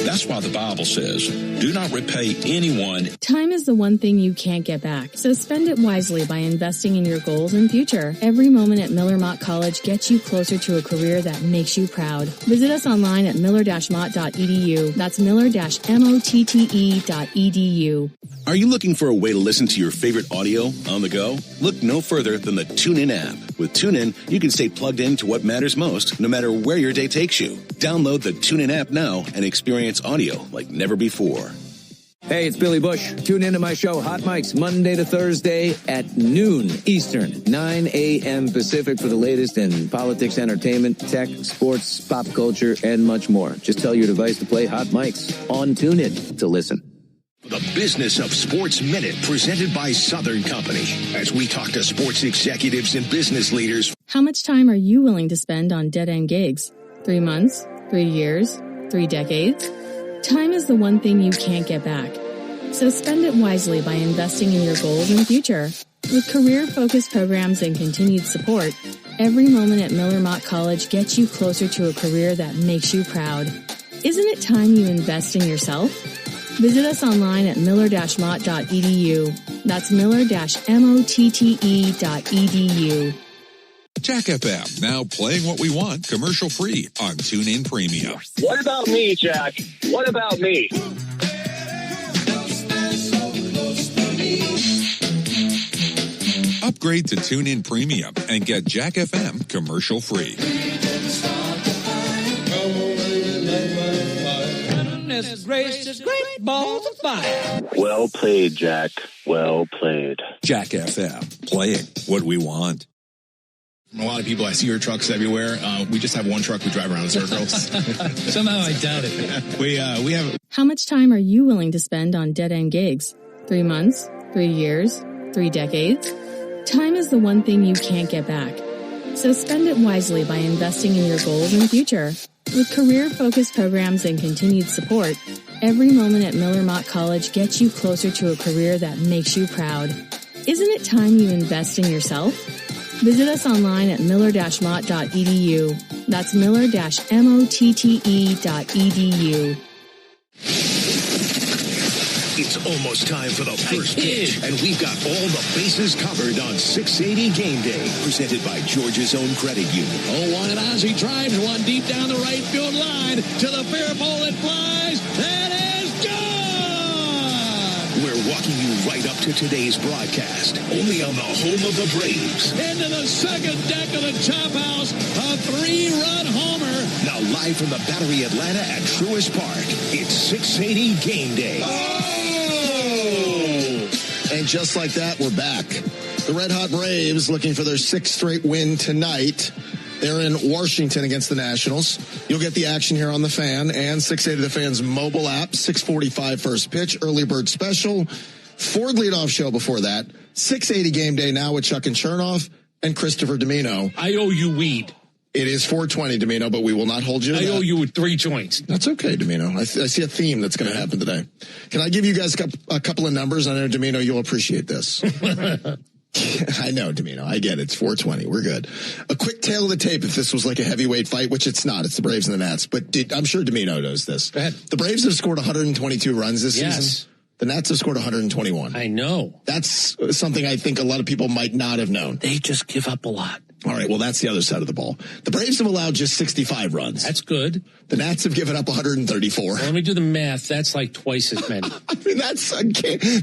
That's why the Bible says, do not repay anyone. Time is the one thing you can't get back, so spend it wisely by investing in your goals and future. Every moment at Miller Mott College gets you closer to a career that makes you proud. Visit us online at miller-mott.edu. That's miller-motte.edu. Are you looking for a way to listen to your favorite audio on the go? Look no further than the TuneIn app. With TuneIn, you can stay plugged in to what matters most, no matter where your day takes you. Download the TuneIn app now and experience audio like never before. Hey, it's Billy Bush. Tune into my show, Hot Mics, Monday to Thursday at noon Eastern, 9 a.m. Pacific for the latest in politics, entertainment, tech, sports, pop culture, and much more. Just tell your device to play Hot Mics on TuneIn to listen. The Business of Sports Minute, presented by Southern Company, as we talk to sports executives and business leaders. How much time are you willing to spend on dead-end gigs? 3 months? 3 years? 3 decades? Time is the one thing you can't get back. So spend it wisely by investing in your goals and future. With career-focused programs and continued support, every moment at Miller Mott College gets you closer to a career that makes you proud. Isn't it time you invest in yourself? Visit us online at miller-mott.edu. That's miller-motte.edu. Jack FM, now playing what we want commercial-free on TuneIn Premium. What about me, Jack? What about me? Upgrade to TuneIn Premium and get Jack FM commercial-free. Gracious, great balls of fire. Well played, Jack. Well played. Jack FM, playing what we want. From a lot of people, I see your trucks everywhere. We just have one truck we drive around in circles. Somehow I doubt it. We have. How much time are you willing to spend on dead-end gigs? 3 months? 3 years? 3 decades? Time is the one thing you can't get back. So spend it wisely by investing in your goals and future. With career-focused programs and continued support, every moment at Miller Mott College gets you closer to a career that makes you proud. Isn't it time you invest in yourself? Visit us online at miller-motte.edu. That's miller-motte.edu. It's almost time for the first pitch, and we've got all the bases covered on 680 Game Day, presented by Georgia's Own Credit Union. Oh, one and Ozzie drives one deep down the right field line to the fair pole. It flies. That is good. We're walking you right up to today's broadcast, only on the home of the Braves. Into the second deck of the Chop House, a 3-run homer. Now live from the Battery Atlanta at Truist Park, it's 680 Game Day. And just like that, we're back. The Red Hot Braves looking for their 6th straight win tonight. They're in Washington against the Nationals. You'll get the action here on The Fan and 680 The Fan's mobile app. 6:45 first pitch, early bird special. Ford leadoff show before that. 680 Game Day now with Chuck and Chernoff and Christopher Domino. I owe you weed. It is 420, Domino, but we will not hold you to I that. owe you with 3 joints. That's okay, Domino. I see a theme that's going to happen today. Can I give you guys a couple of numbers? I know, Domino, you'll appreciate this. I know, Domino. I get it. It's 420. We're good. A quick tail of the tape if this was like a heavyweight fight, which it's not. It's the Braves and the Nats. But I'm sure Domino knows this. Go ahead. The Braves have scored 122 runs this season. The Nats have scored 121. I know. That's something I think a lot of people might not have known. They just give up a lot. All right, well, that's the other side of the ball. The Braves have allowed just 65 runs. That's good. The Nats have given up 134. Well, let me do the math. That's like twice as many. I mean,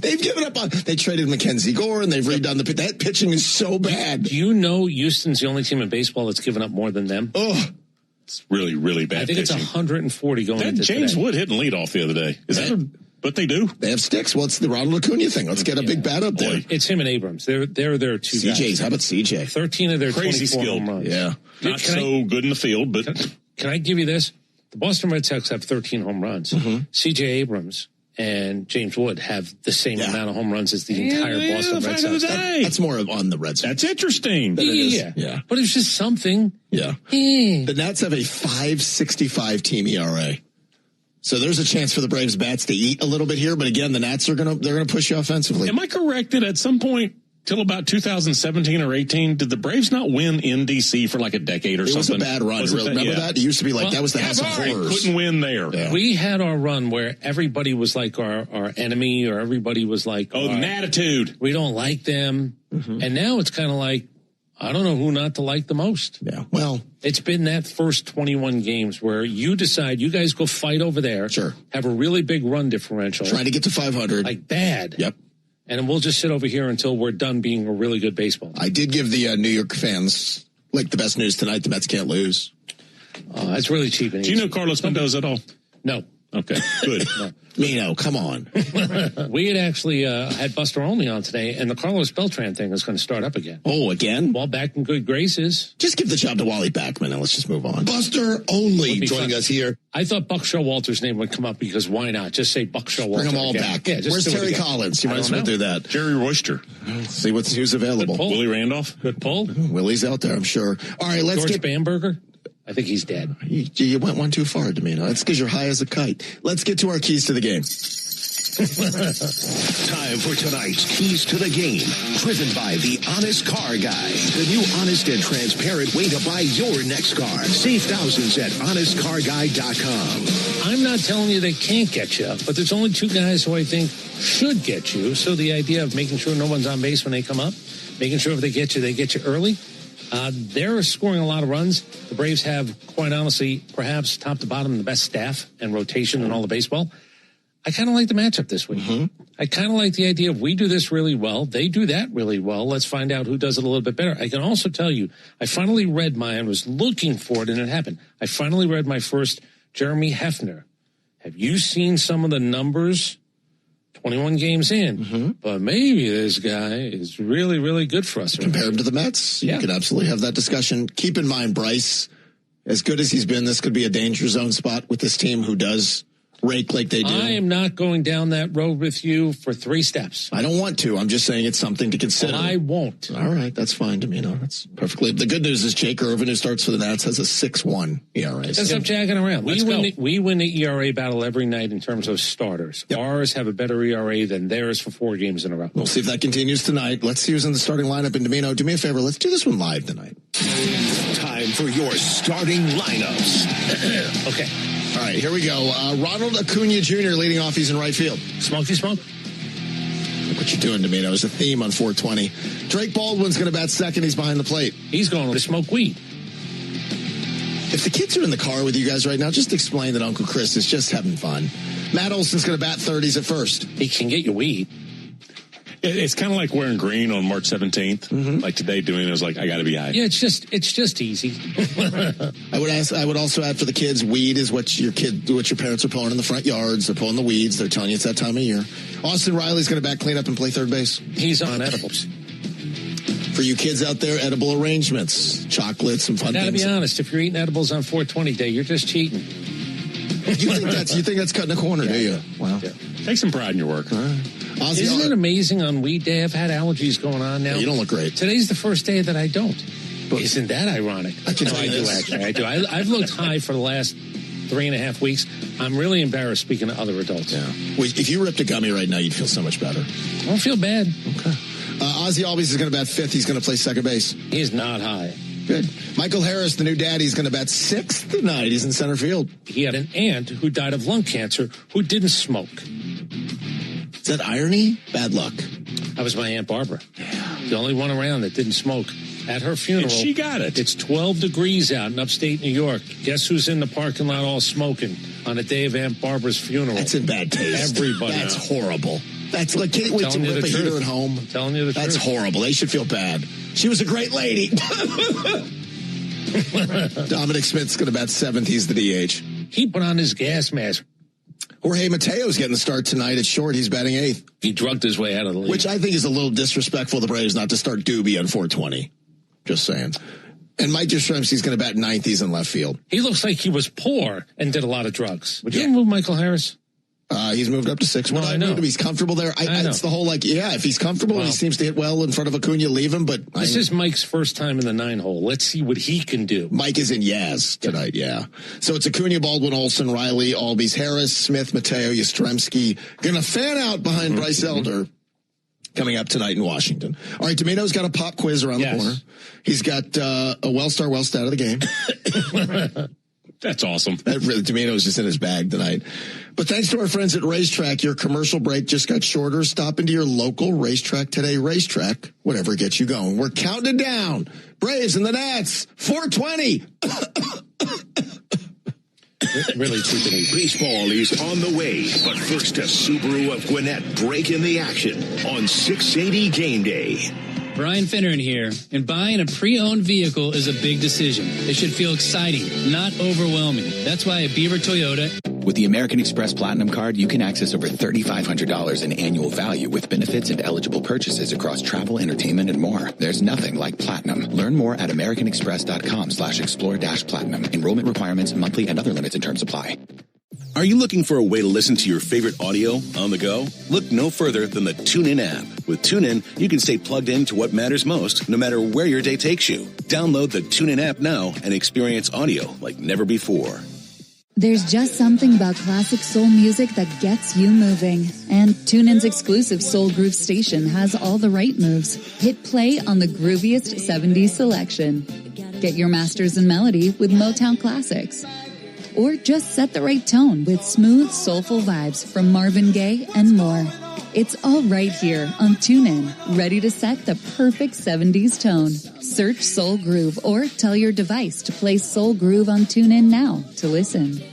they've given up on, they traded Mackenzie Gore and they've redone that pitching is so bad. Do you know Houston's the only team in baseball that's given up more than them? Oh, it's really, really bad. I think pitching. It's 140 going into James today. Wood hitting leadoff the other day. Is that what they do? They have sticks. Well, it's the Ronald Acuna thing. Let's get a big bat up there. It's him and Abrams. They're their two CJ's. guys. How about CJ? 13 of their Crazy 24 skilled. home runs. Yeah. Not so good in the field, but. Can I give you this? The Boston Red Sox have 13 home runs. CJ Abrams and James Wood have the same amount of home runs as the entire Boston Red Sox. That's more on the Red Sox. That's interesting. Yeah. But it's just something. Yeah. The Nats have a 5.65 team ERA. So there's a chance for the Braves bats to eat a little bit here, but again, the Nats they're gonna push you offensively. Am I correct that at some point till about 2017 or 18, did the Braves not win in DC for like a decade or something? It was a bad run. Remember that? It used to be like that was the house of horrors. Couldn't win there. Yeah. We had our run where everybody was like our enemy, or everybody was like, an attitude. We don't like them. And now it's kind of like, I don't know who not to like the most. Yeah. Well, it's been that first 21 games where you decide you guys go fight over there. Sure. Have a really big run differential. Try to get to 500. Like bad. Yep. And we'll just sit over here until we're done being a really good baseball. I did give the New York fans like the best news tonight. The Mets can't lose. That's really cheap. Do you know Carlos Mendoza at all? No. Okay, good. No. Nino, come on. We had actually had Buster Olney on today, and the Carlos Beltran thing is going to start up again. Oh, again? Well, back in good graces. Just give the job to Wally Backman and let's just move on. Buster Olney joining us here. I thought Buck Showalter's name would come up because why not? Just say Buck Showalter. Bring them all back. Yeah, where's Terry Collins? You might as well do that. Jerry Royster. See who's available. Willie Randolph. Good pull. Willie's out there, I'm sure. All right, let's George Bamberger. I think he's dead. You went one too far, Domino. That's because you're high as a kite. Let's get to our keys to the game. Time for tonight's Keys to the Game, driven by the Honest Car Guy, the new honest and transparent way to buy your next car. Save thousands at honestcarguy.com. I'm not telling you they can't get you, but there's only two guys who I think should get you. So the idea of making sure no one's on base when they come up, making sure if they get you early. They're scoring a lot of runs. The Braves have, quite honestly, perhaps top to bottom, the best staff and rotation in all of baseball. I kind of like the matchup this week. I kind of like the idea of we do this really well. They do that really well. Let's find out who does it a little bit better. I can also tell you, I finally read I was looking for it and it happened. I finally read my first Jeremy Hefner. Have you seen some of the numbers? 21 games in, but maybe this guy is really, really good for us. Compared to the Mets, you could absolutely have that discussion. Keep in mind, Bryce, as good as he's been, this could be a danger zone spot with this team who does rake like they do. I am not going down that road with you for 3 steps. I don't want to. I'm just saying it's something to consider. Well, I won't. All right, that's fine to me. No, that's perfectly. The good news is Jake Irvin, who starts for the Nats, has a 6.1 ERA. Let's stop jagging around. We win the ERA battle every night in terms of starters. Yep. Ours have a better ERA than theirs for 4 games in a row. We'll see if that continues tonight. Let's see who's in the starting lineup. And Domino, do me a favor. Let's do this one live tonight. Time for your starting lineups. Okay. All right, here we go. Ronald Acuna Jr. leading off. He's in right field. Smoky smoke. Look what you're doing, Domino. It's a theme on 420. Drake Baldwin's going to bat second. He's behind the plate. He's going to smoke weed. If the kids are in the car with you guys right now, just explain that Uncle Chris is just having fun. Matt Olson's going to bat third. He's at first. He can get you weed. It's kind of like wearing green on March 17th. Like today doing it was like, I got to be high. Yeah, it's just easy. I would also add for the kids, weed is what your parents are pulling in the front yards. They're pulling the weeds. They're telling you it's that time of year. Austin Riley's going to back clean up and play third base. He's on edibles. For you kids out there, edible arrangements, chocolates, some fun things. I gotta be honest, if you're eating edibles on 420 Day, you're just cheating. You think that's cutting a corner, do you? Wow. Yeah. Take some pride in your work. Isn't it amazing on Weed Day? I've had allergies going on now. Yeah, you don't look great. Today's the first day that I don't. But isn't that ironic? I do, actually. I do. I've looked high for the last 3.5 weeks. I'm really embarrassed speaking to other adults. Yeah. Well, if you ripped a gummy right now, you'd feel so much better. I don't feel bad. Okay. Ozzy Albies is going to bat fifth. He's going to play second base. He's not high. Good. Michael Harris, the new daddy, is going to bat sixth tonight. He's in center field. He had an aunt who died of lung cancer who didn't smoke. Is that irony? Bad luck. That was my Aunt Barbara. The only one around that didn't smoke. at her funeral. And she got it. It's 12 degrees out in upstate New York. Guess who's in the parking lot all smoking on the day of Aunt Barbara's funeral? That's in bad taste. Everybody. That's horrible. That's like, can't wait to rip a heater at home. I'm telling you the truth. That's horrible. They should feel bad. She was a great lady. Dominic Smith's going to bat 7th. He's the DH. He put on his gas mask. Jorge Mateo's getting the start tonight at short. He's batting 8th. He drugged his way out of the league. Which I think is a little disrespectful to the Braves not to start Doobie on 420. Just saying. And Mike Yastrzemski's going to bat 9th. He's in left field. He looks like he was poor and did a lot of drugs. Would you move Michael Harris? He's moved up to 6. No, I know. He's comfortable there. It's the whole if he's comfortable and he seems to hit well in front of Acuna, leave him. But this is Mike's first time in the 9-hole. Let's see what he can do. Mike is in Yaz tonight, yeah. So it's Acuna, Baldwin, Olsen, Riley, Albies, Harris, Smith, Mateo, Yastrzemski. Going to fan out behind Bryce Elder coming up tonight in Washington. All right, Domino's got a pop quiz around the corner. He's got a well-star, well-stat of the game. That's awesome. Domino's just in his bag tonight. But thanks to our friends at Racetrack, your commercial break just got shorter. Stop into your local Racetrack today. Racetrack, whatever gets you going. We're counting it down. Braves and the Nats, 420. Really keeping it. Baseball is on the way, but first a Subaru of Gwinnett break in the action on 680 Game Day. Brian Finneran here, and buying a pre-owned vehicle is a big decision. It should feel exciting, not overwhelming. That's why at Beaver Toyota... With the American Express Platinum Card, you can access over $3,500 in annual value with benefits and eligible purchases across travel, entertainment, and more. There's nothing like Platinum. Learn more at americanexpress.com/explore-platinum. Enrollment requirements, monthly, and other limits and terms apply. Are you looking for a way to listen to your favorite audio on the go? Look no further than the TuneIn app. With TuneIn, you can stay plugged in to what matters most, no matter where your day takes you. Download the TuneIn app now and experience audio like never before. There's just something about classic soul music that gets you moving. And TuneIn's exclusive Soul Groove station has all the right moves. Hit play on the grooviest 70s selection. Get your masters in melody with Motown classics. Or just set the right tone with smooth, soulful vibes from Marvin Gaye and more. It's all right here on TuneIn, ready to set the perfect 70s tone. Search Soul Groove or tell your device to play Soul Groove on TuneIn now to listen.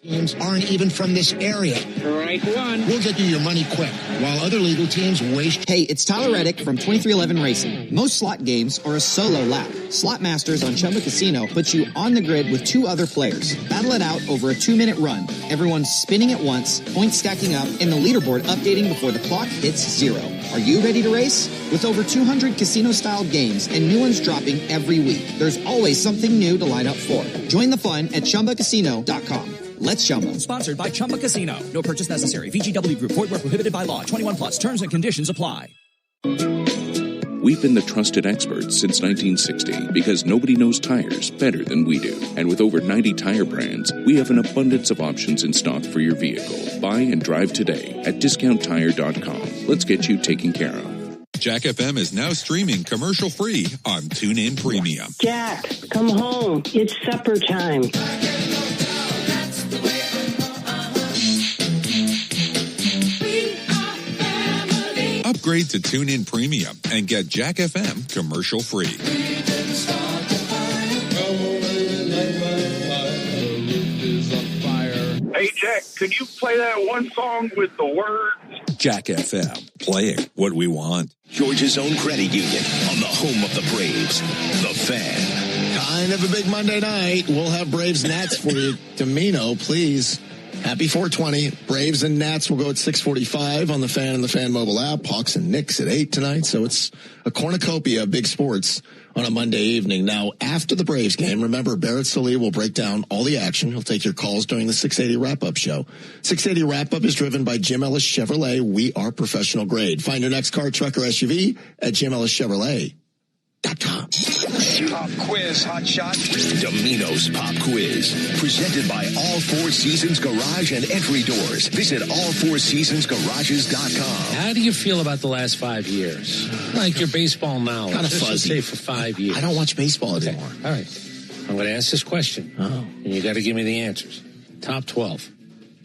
Teams aren't even from this area. Right one. We'll get you your money quick, while other legal teams waste. Hey, it's Tyler Reddick from 2311 Racing. Most slot games are a solo lap. Slot Masters on Chumba Casino puts you on the grid with 2 other players. Battle it out over a 2-minute run. Everyone's spinning at once, points stacking up, and the leaderboard updating before the clock hits 0. Are you ready to race? With over 200 casino-style games and new ones dropping every week, there's always something new to line up for. Join the fun at ChumbaCasino.com. Let's Chumba. Sponsored by Chumba Casino. No purchase necessary. VGW Group. Void where prohibited by law. 21 plus. Terms and conditions apply. We've been the trusted experts since 1960 because nobody knows tires better than we do. And with over 90 tire brands, we have an abundance of options in stock for your vehicle. Buy and drive today at DiscountTire.com. Let's get you taken care of. Jack FM is now streaming commercial-free on TuneIn Premium. Jack, come home. It's supper time. Upgrade to TuneIn Premium and get Jack FM commercial-free. Hey, Jack, could you play that one song with the words? Jack FM, playing what we want. Georgia's own credit union on the home of the Braves, The Fan. Kind of a big Monday night. We'll have Braves Nats for you. Domino, please. Happy 420. Braves and Nats will go at 6:45 on the Fan and the Fan mobile app. Hawks and Knicks at 8 tonight. So it's a cornucopia of big sports on a Monday evening. Now, after the Braves game, remember, Barrett Salih will break down all the action. He'll take your calls during the 680 wrap-up show. 680 wrap-up is driven by Jim Ellis Chevrolet. We are professional grade. Find your next car, truck, or SUV at JimEllisChevrolet.com. Pop quiz, hot shot. Domino's Pop Quiz, presented by All Four Seasons Garage and Entry Doors. Visit allfourseasonsgarages.com. How do you feel about the last 5 years? Like your baseball knowledge. Kind of fuzzy. Say for 5 years. I don't watch baseball anymore. All right. I'm going to ask this question. And you got to give me the answers. Top 12.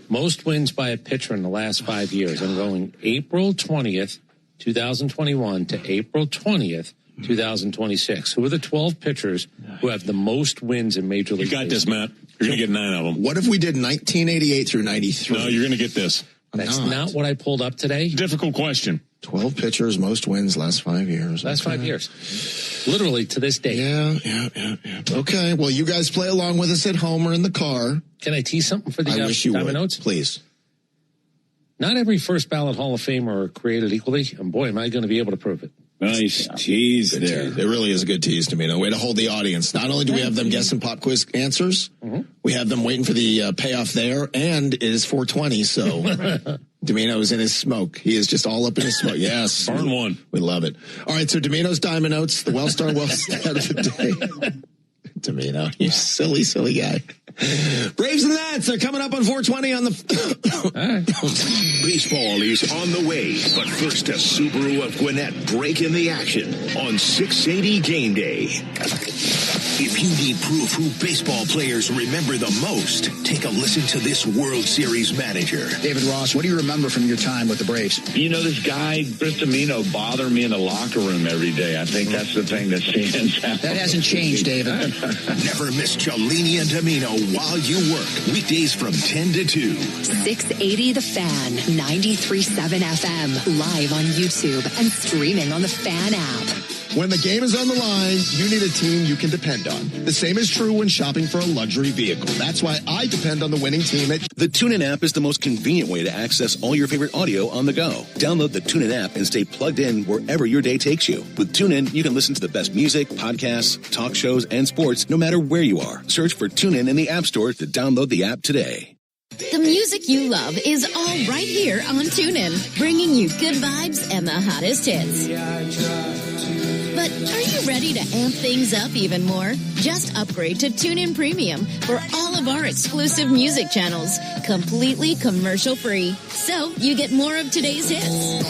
Most wins by a pitcher in the last 5 years. I'm going April 20th, 2021 to April 20th, 2026. Who are the 12 pitchers who have the most wins in Major League You got Baseball? this, Matt. You're going to get 9 of them. What if we did 1988 through 93? No, you're going to get this. That's not what I pulled up today. Difficult question. 12 pitchers, most wins last 5 years. Last 5 years. Literally to this date. Yeah. Okay, well, you guys play along with us at home or in the car. Can I tease something for the I wish you Diamond would. Notes? Please. Not every first ballot Hall of Famer are created equally, and boy, am I going to be able to prove it. Nice tease there. It really is a good tease to me. No way to hold the audience. Not only do we have them guessing pop quiz answers, we have them waiting for the payoff there, and it is 420, so Domino's in his smoke. He is just all up in his smoke. Yes. Burn one. We love it. All right, so Domino's Diamond Notes, the Wellstar Wellstar of the day. Domino, you silly guy. Braves and Nats are coming up on 420 on the... Baseball is on the way, but first a Subaru of Gwinnett breaking the action on 680 Game Day. If you need proof who baseball players remember the most, take a listen to this World Series manager. David Ross, what do you remember from your time with the Braves? You know, this guy, Chris Domino, bothered me in the locker room every day. I think that's the thing that stands out. That hasn't changed, David. Never miss Cellini and Domino while you work. Weekdays from 10 to 2. 680 The Fan, 93.7 FM, live on YouTube and streaming on the Fan app. When the game is on the line, you need a team you can depend on. The same is true when shopping for a luxury vehicle. That's why I depend on the winning team at... The TuneIn app is the most convenient way to access all your favorite audio on the go. Download the TuneIn app and stay plugged in wherever your day takes you. With TuneIn, you can listen to the best music, podcasts, talk shows, and sports no matter where you are. Search for TuneIn in the App Store to download the app today. The music you love is all right here on TuneIn, bringing you good vibes and the hottest hits. But are you ready to amp things up even more? Just upgrade to TuneIn Premium for all of our exclusive music channels, completely commercial-free. So you get more of today's hits.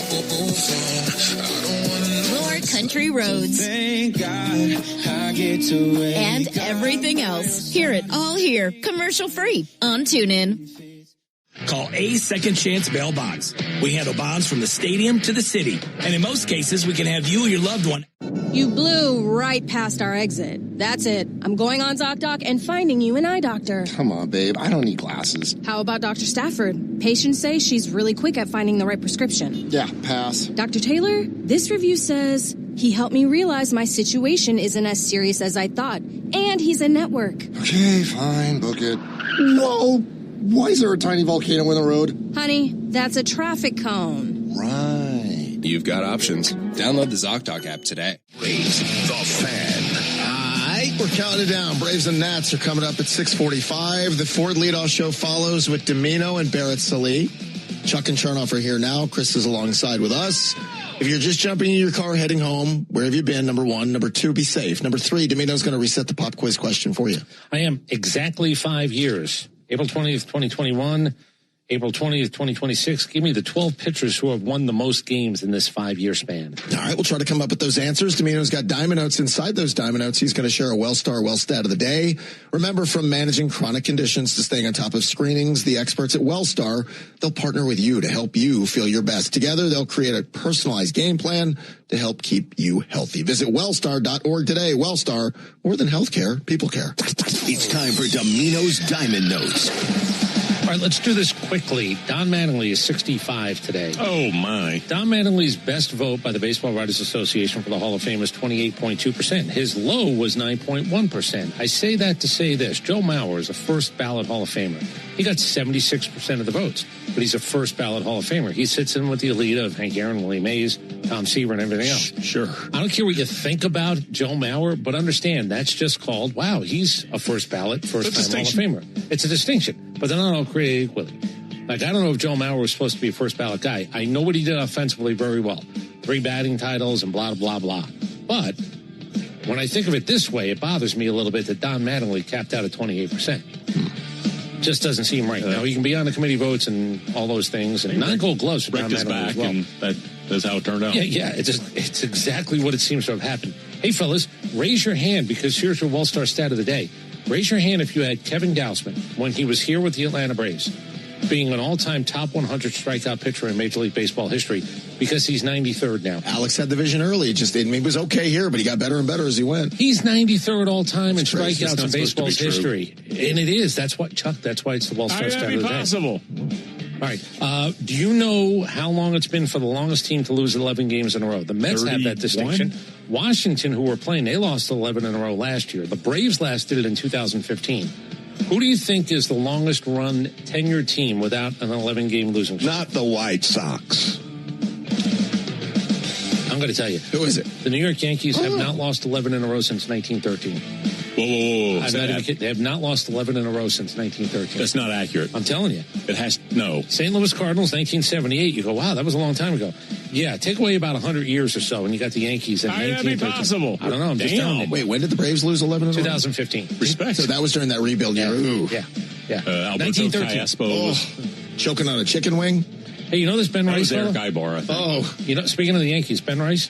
More country roads. Thank God I get to wake and everything else. Hear it all here, commercial-free on TuneIn. Call A Second Chance Bail Bonds. We handle bonds from the stadium to the city. And in most cases, we can have you or your loved one. You blew right past our exit. That's it. I'm going on ZocDoc and finding you an eye doctor. Come on, babe. I don't need glasses. How about Dr. Stafford? Patients say she's really quick at finding the right prescription. Yeah, pass. Dr. Taylor, this review says he helped me realize my situation isn't as serious as I thought. And he's in network. Okay, fine. Book it. Whoa! Why is there a tiny volcano in the road? Honey, that's a traffic cone. Right. You've got options. Download the ZocDoc app today. Braves, the Fan. All right, we're counting it down. Braves and Nats are coming up at 6:45. The Ford leadoff show follows with Domino and Barrett Sallee. Chuck and Chernoff are here now. Chris is alongside with us. If you're just jumping in your car heading home, where have you been? Number one. Number two, be safe. Number three, Domino's going to reset the pop quiz question for you. I am exactly 5 years. April 20th, 2021, April 20th, 2026. Give me the 12 pitchers who have won the most games in this 5-year span. All right, we'll try to come up with those answers. Domino's got Diamond Notes. Inside those Diamond Notes, he's going to share a Wellstar Wellstat of the day. Remember, from managing chronic conditions to staying on top of screenings, the experts at Wellstar, they'll partner with you to help you feel your best. Together, they'll create a personalized game plan to help keep you healthy. Visit wellstar.org today. Wellstar, more than healthcare, people care. It's time for Domino's Diamond Notes. All right, let's do this quickly. Don Mattingly is 65 today. Oh, my. Don Mattingly's best vote by the Baseball Writers Association for the Hall of Fame is 28.2%. His low was 9.1%. I say that to say this. Joe Mauer is a first ballot Hall of Famer. He got 76% of the votes, but he's a first ballot Hall of Famer. He sits in with the elite of Hank Aaron, Willie Mays, Tom Seaver, and everything else. Sure. I don't care what you think about Joe Mauer, but understand that's just called, wow, he's a first ballot, first-time Hall of Famer. It's a distinction, but they're not all created equally. Like, I don't know if Joe Mauer was supposed to be a first ballot guy. I know what he did offensively very well. 3 batting titles and blah, blah, blah. But when I think of it this way, it bothers me a little bit that Don Mattingly capped out at 28%. Just doesn't seem right. Now, he can be on the committee votes and all those things, and 9 gold gloves for Don Mattingly as well. And that's how it turned out. Yeah, it's exactly what it seems to have happened. Hey, fellas, raise your hand, because here's your Wellstar stat of the day. Raise your hand if you had Kevin Gausman when he was here with the Atlanta Braves. being an all-time top 100 strikeout pitcher in Major League Baseball history because he's 93rd now. Alex had the vision early. He was okay here, but he got better and better as he went. He's 93rd all-time in strikeouts in baseball's history. And it is. That's what, Chuck, that's why it's the Wells Fargo stat of the day. Possible. All right. Do you know how long it's been for the longest team to lose 11 games in a row? The Mets have that distinction. Washington, who were playing, they lost 11 in a row last year. The Braves last did it in 2015. Who do you think is the longest run tenured team without an 11-game losing streak? Not the White Sox. I'm going to tell you. Who is it? The New York Yankees have not lost 11 in a row since 1913. Whoa. I'm not even kidding. They have not lost 11 in a row since 1913. That's not accurate. I'm telling you. It has, no. St. Louis Cardinals, 1978. You go, wow, that was a long time ago. Yeah, take away about 100 years or so, and you got the Yankees in 1913. That'd be possible. I don't know. I'm just telling you. Wait, when did the Braves lose 11 in a row? 2015. Respect. So that was during that rebuild year. Ooh. Yeah. Alberto 1913. Choking on a chicken wing. Hey, you know this Ben Rice That was fella? Eric Ibar, I think. Oh. You know, speaking of the Yankees, Ben Rice.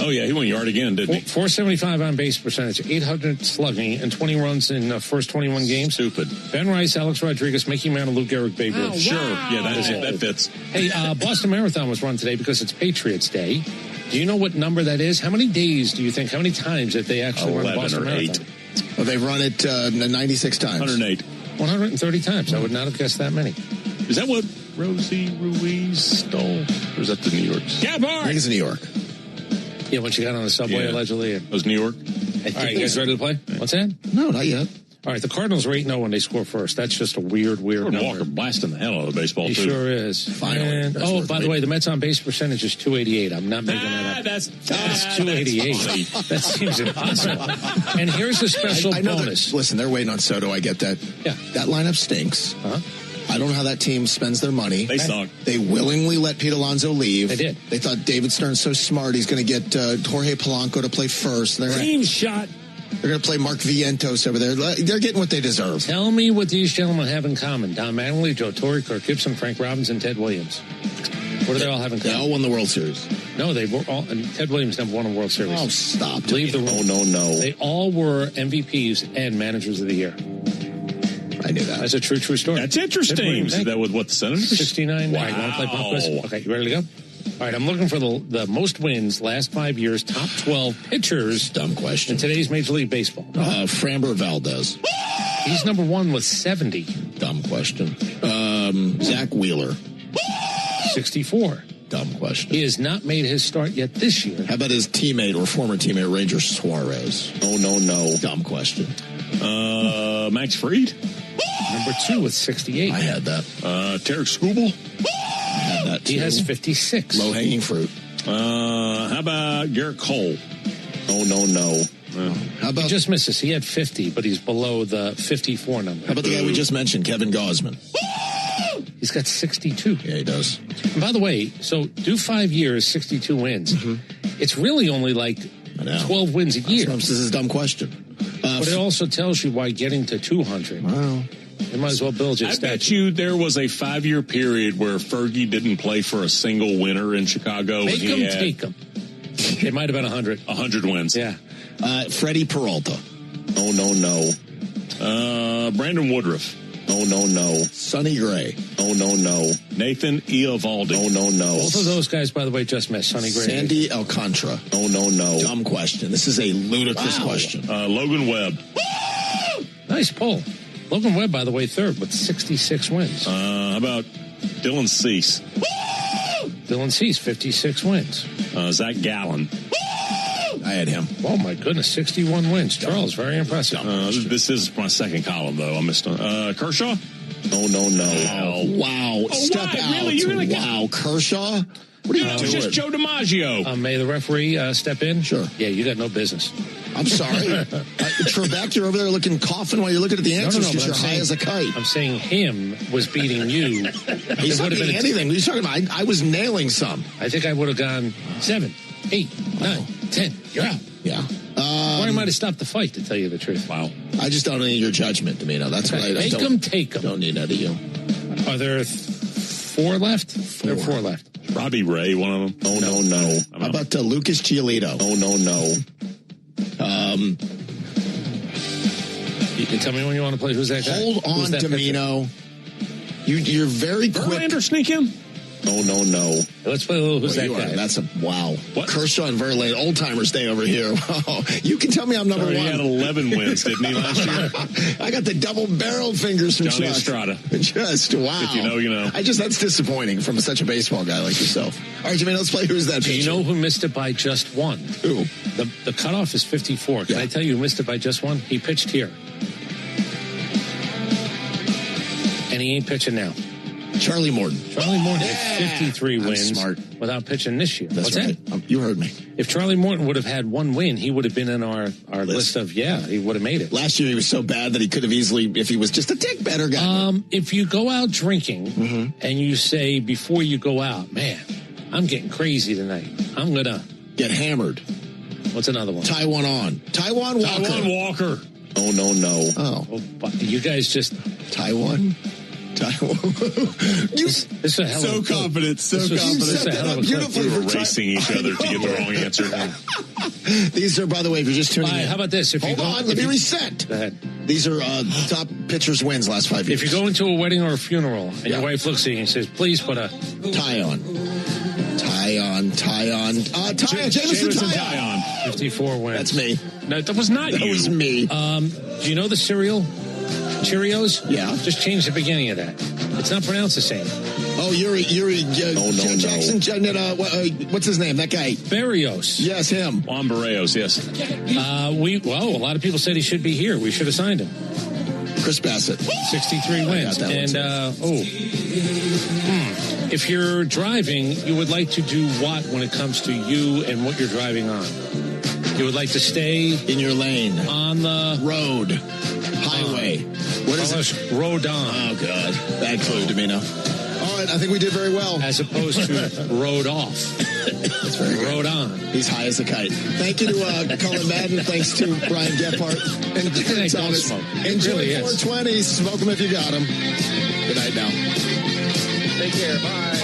Oh, yeah, he went yard again, didn't he? 475 on base percentage, 800 slugging, and 20 runs in the first 21 games. Stupid. Ben Rice, Alex Rodriguez, Mickey Mantle, Lou Gehrig, Babe Ruth. Oh, sure. Yeah, that fits. Hey, Boston Marathon was run today because it's Patriots Day. Do you know what number that is? How many days do you think, how many times have they actually run the Boston Marathon? Well, they've run it 96 times. 108. 130 times. I would not have guessed that many. Is that what Rosie Ruiz stole? Or is that the New York? I think it's New York. Yeah, when she got on the subway, allegedly. It was New York. All right, you guys ready to play? What's that? No, not yet. All right, the Cardinals are 8-0 when they score first. That's just a weird number. Walker blasting the hell out of the baseball, he too. Sure is. Finally. And, by the way, the Mets on base percentage is 288. I'm not making that up. That's 288. That seems impossible. And here's a special bonus. Listen, they're waiting on Soto. I get that. Yeah. That lineup stinks. Huh? I don't know how that team spends their money. They suck. They willingly let Pete Alonso leave. They did. They thought David Stern's so smart, he's going to get Jorge Polanco to play first. Team shot. They're going to play Mark Vientos over there. They're getting what they deserve. Tell me what these gentlemen have in common. Don Mattingly, Joe Torre, Kirk Gibson, Frank Robinson, Ted Williams. What do they all have in common? They all won the World Series. No, they were all. And Ted Williams never won a World Series. Oh, stop. Leave the room. Oh, no. They all were MVPs and managers of the year. I knew that. That's a true story. That's interesting. Is that with what, the Senators? 69. Wow. All right, want to play pop quiz? Okay, you ready to go? All right, I'm looking for the most wins last 5 years, top 12 pitchers. Dumb question. In today's Major League Baseball. Framber Valdez. He's number one with 70. Dumb question. Zach Wheeler. 64. Dumb question. He has not made his start yet this year. How about his teammate or former teammate, Ranger Suarez? Oh, no. Dumb question. Max Fried. Number 2 with 68. I had that. Tarek Skubal. I had that too. He has 56. Low hanging fruit. How about Garrett Cole? Oh, no. How about he just misses? He had 50, but he's below the 54 number. How about the guy we just mentioned, Kevin Gausman? He's got 62. Yeah, he does. And by the way, so do 5 years, 62 wins. Mm-hmm. It's really only like 12 wins a year. This is a dumb question. But it also tells you why getting to 200. Wow. You might as well build your statue. I bet you there was a 5-year period where Fergie didn't play for a single winner in Chicago. Make them take them. It might have been 100. 100 wins. Yeah. Freddie Peralta. Oh, no. Brandon Woodruff. Oh, no. Sonny Gray. Oh, no. Nathan Eovaldi. Oh, no. Both of those guys, by the way, just missed. Sonny Gray. Sandy Alcantara. Oh, no. Dumb question. This is a ludicrous question. Logan Webb. Nice pull. Logan Webb, by the way, third with 66 wins. How about Dylan Cease? Dylan Cease, 56 wins. Zach Gallen. I had him. Oh, my goodness, 61 wins. Charles, very impressive. This is my second column, though. I missed one. Kershaw? Oh, no. Wow. Step out. Really? Wow. Kershaw? What are you doing? It was just Joe DiMaggio. May the referee step in? Sure. Yeah, you got no business. I'm sorry. Trebek, you're over there looking coughing while you're looking at the answers because you're high as a kite. I'm saying him was beating you. He's not beating anything. What are you talking about? I was nailing some. I think I would have gone 7, 8, 9, 10. You're out. Yeah. Or I might have stopped the fight, to tell you the truth. Wow. I just don't need your judgment, Domino. That's what I Make them take them. Don't need that of you. Are there 4 left? There are 4 left. Robbie Ray, one of them. Oh, no. How about Lucas Giolito? Oh, no. You can tell me when you want to play. Who's that guy? Hold on, Domino. You're very quick. Verlander sneak in? No. Let's play a little Who's That Guy. That's wow. What? Kershaw and Verlander, old timers day over here. Wow. You can tell me I'm number one. He had 11 wins, didn't he, last year? I got the double-barreled fingers from Johnny Chuck. Estrada. Just wow. If you know, you know. That's disappointing from such a baseball guy like yourself. All right, Jimmy, let's play Who's That Do Pitcher? you know who missed it by just one? Who? The cutoff is 54. Can I tell you who missed it by just one? He pitched here. And he ain't pitching now. Charlie Morton. Charlie Morton had 53 wins smart. without pitching this year. That's What's right. that? You heard me. If Charlie Morton would have had one win, he would have been in our list of, he would have made it. Last year he was so bad that he could have easily, if he was just a tick better guy. If you go out drinking and you say before you go out, man, I'm getting crazy tonight. I'm going to get hammered. What's another one? Taiwan Walker. Taiwan Walker. No. Oh, you guys just... Taiwan. This is a hell of a confident. This is a hell of a beautifully. We were racing each other to get the wrong answer. These are, by the way, if you're just tuning in. How about this? Hold on, let me reset. Go ahead. These are top pitchers' wins last 5 years. If you go into a wedding or a funeral and your wife looks at you and says, please put a tie on. Jameson Taillon. 54 wins. That's me. No, that was not you. That was me. Do you know the cereal? Cheerios? Yeah. Just change the beginning of that. It's not pronounced the same. Oh, Yuri. Jackson. What's his name? That guy. Barrios. Yes, him. Juan Barrios, yes. A lot of people said he should be here. We should have signed him. Chris Bassett. 63 wins. And, if you're driving, you would like to do what when it comes to you and what you're driving on? You would like to stay in your lane. On the road. Highway. What is it? Road on. Oh, God. Bad clue, Domino. All right, I think we did very well. As opposed to road off. That's very good. Road on. He's high as a kite. Thank you to Colin Madden. Thanks to Brian Gephardt. And Thomas. Enjoy 420. Smoke them if you got them. Good night now. Take care. Bye.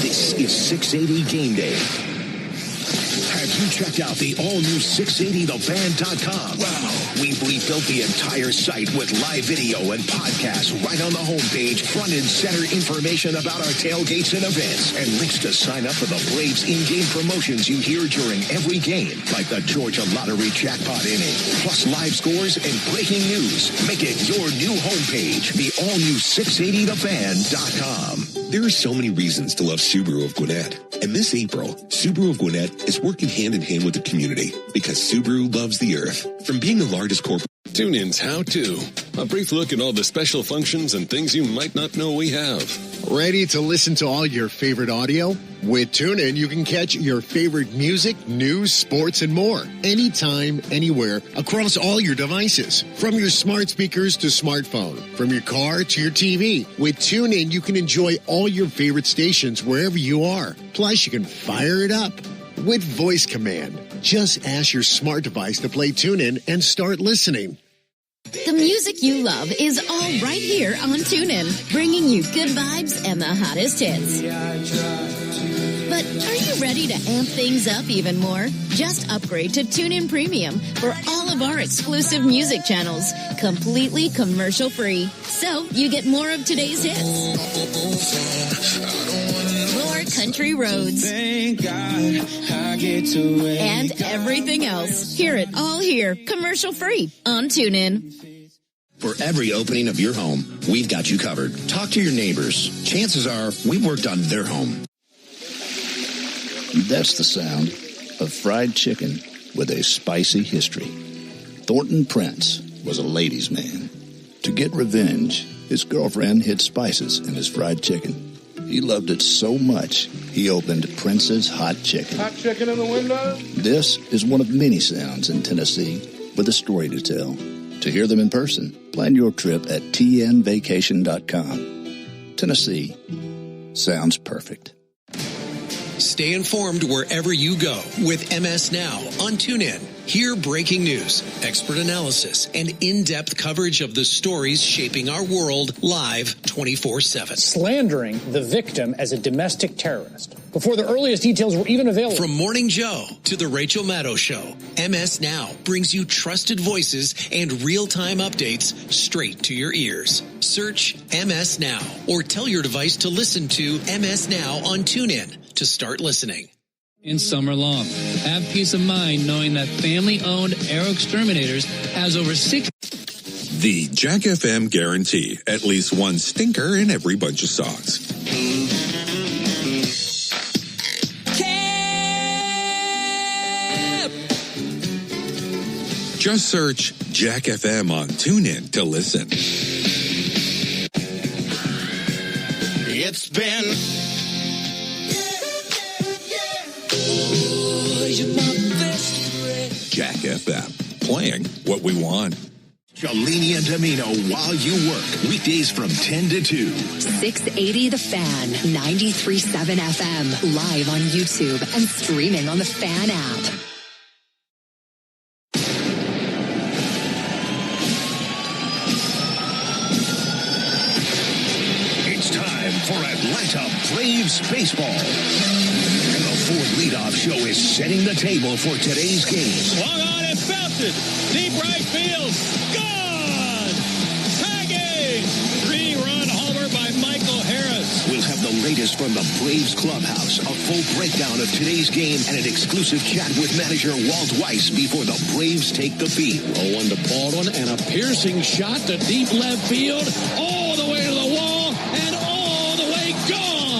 This is 680 Game Day. Have you checked out the all-new 680thefan.com? Wow. We've rebuilt the entire site with live video and podcasts right on the homepage, front and center information about our tailgates and events, and links to sign up for the Braves in-game promotions you hear during every game, like the Georgia Lottery jackpot inning, plus live scores and breaking news. Make it your new homepage, the all-new 680thefan.com. There are so many reasons to love Subaru of Gwinnett. And this April, Subaru of Gwinnett is working hand in hand with the community because Subaru loves the earth. From being the largest corporate... TuneIn's How To. A brief look at all the special functions and things you might not know we have. Ready to listen to all your favorite audio? With TuneIn, you can catch your favorite music, news, sports, and more. Anytime, anywhere, across all your devices. From your smart speakers to smartphone. From your car to your TV. With TuneIn, you can enjoy all your favorite stations wherever you are. Plus, you can fire it up with voice command. Just ask your smart device to play TuneIn and start listening. The music you love is all right here on TuneIn, bringing you good vibes and the hottest hits. But are you ready to amp things up even more? Just upgrade to TuneIn Premium for all of our exclusive music channels, completely commercial-free. So you get more of today's hits. More country roads. Thank God I get to and everything else. Hear it all here, commercial-free on TuneIn. For every opening of your home, we've got you covered. Talk to your neighbors. Chances are we've worked on their home. That's the sound of fried chicken with a spicy history. Thornton Prince was a ladies' man. To get revenge, his girlfriend hid spices in his fried chicken. He loved it so much, he opened Prince's Hot Chicken. Hot chicken in the window? This is one of many sounds in Tennessee with a story to tell. To hear them in person, plan your trip at tnvacation.com. Tennessee sounds perfect. Stay informed wherever you go with MS Now on TuneIn. Hear breaking news, expert analysis, and in-depth coverage of the stories shaping our world live 24/7. Slandering the victim as a domestic terrorist before the earliest details were even available. From Morning Joe to The Rachel Maddow Show, MS Now brings you trusted voices and real-time updates straight to your ears. Search MS Now or tell your device to listen to MS Now on TuneIn to start listening. In summer long, have peace of mind knowing that family-owned Aero Exterminators has over 6. The Jack FM guarantee at least one stinker in every bunch of songs. Just search Jack FM on TuneIn to listen. It's been... Jack FM, playing what we want. Cellini and Domino while you work. Weekdays from 10 to 2. 680 The Fan, 93.7 FM, live on YouTube and streaming on the Fan app. It's time for Atlanta Braves baseball. And the Ford leadoff show is setting the table for today's game. Swung on and belted. Deep right field. Gone! Tagging! 3-run homer by Michael Harris. We'll have the latest from the Braves clubhouse, a full breakdown of today's game, and an exclusive chat with manager Walt Weiss before the Braves take the field. 0-1 to Baldwin, and a piercing shot to deep left field, all the way to the wall, and all the way gone!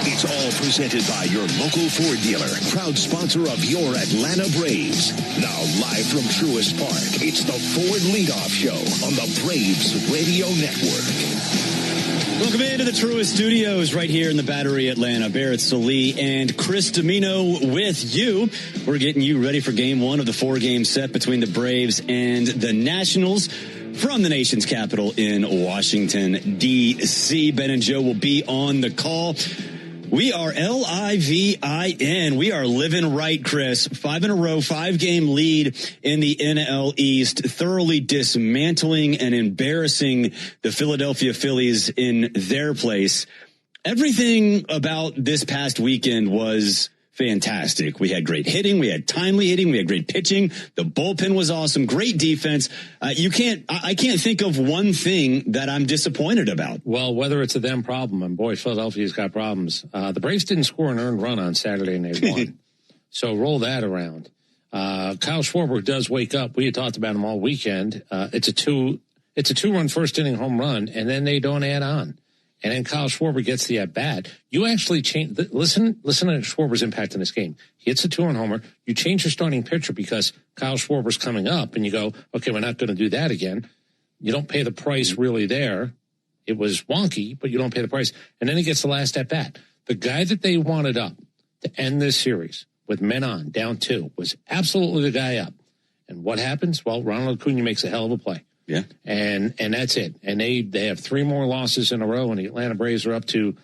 It's all presented by your local Ford dealer, proud sponsor of your Atlanta Braves. Now live from Truist Park, it's the Ford Leadoff Show on the Braves Radio Network. Welcome into the Truist Studios right here in the Battery, Atlanta. Barrett Salee and Chris Domino with you. We're getting you ready for game one of the 4-game set between the Braves and the Nationals from the nation's capital in Washington, D.C. Ben and Joe will be on the call. We are LIVIN. We are living right, Chris. 5 in a row, 5-game lead in the NL East, thoroughly dismantling and embarrassing the Philadelphia Phillies in their place. Everything about this past weekend was fantastic. We had great hitting. We had timely hitting. We had great pitching. The bullpen was awesome. Great defense. I can't think of one thing that I'm disappointed about. Well, whether it's a them problem, and boy, Philadelphia's got problems. The Braves didn't score an earned run on Saturday and they won. So roll that around. Kyle Schwarber does wake up. We had talked about him all weekend. It's a two-run first inning home run, and then they don't add on. And then Kyle Schwarber gets the at-bat. You actually change, listen to Schwarber's impact in this game. He hits a 2-run homer. You change your starting pitcher because Kyle Schwarber's coming up, and you go, okay, we're not going to do that again. You don't pay the price really there. It was wonky, but you don't pay the price. And then he gets the last at-bat. The guy that they wanted up to end this series with men on, down 2, was absolutely the guy up. And what happens? Well, Ronald Acuna makes a hell of a play. Yeah. And that's it. And they have 3 more losses in a row, and the Atlanta Braves are up to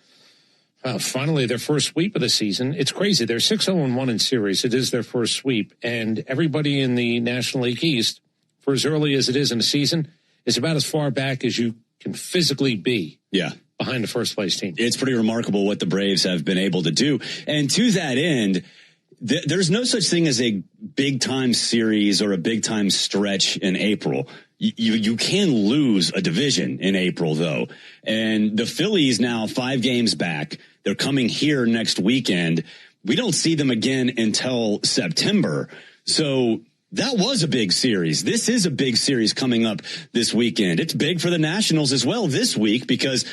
finally their first sweep of the season. It's crazy. They're 6-0-1 in series. It is their first sweep. And everybody in the National League East, for as early as it is in the season, is about as far back as you can physically be. Yeah. Behind the first place team. It's pretty remarkable what the Braves have been able to do. And to that end, there's no such thing as a big time series or a big time stretch in April. You can lose a division in April, though. And the Phillies now 5 games back. They're coming here next weekend. We don't see them again until September. So that was a big series. This is a big series coming up this weekend. It's big for the Nationals as well this week because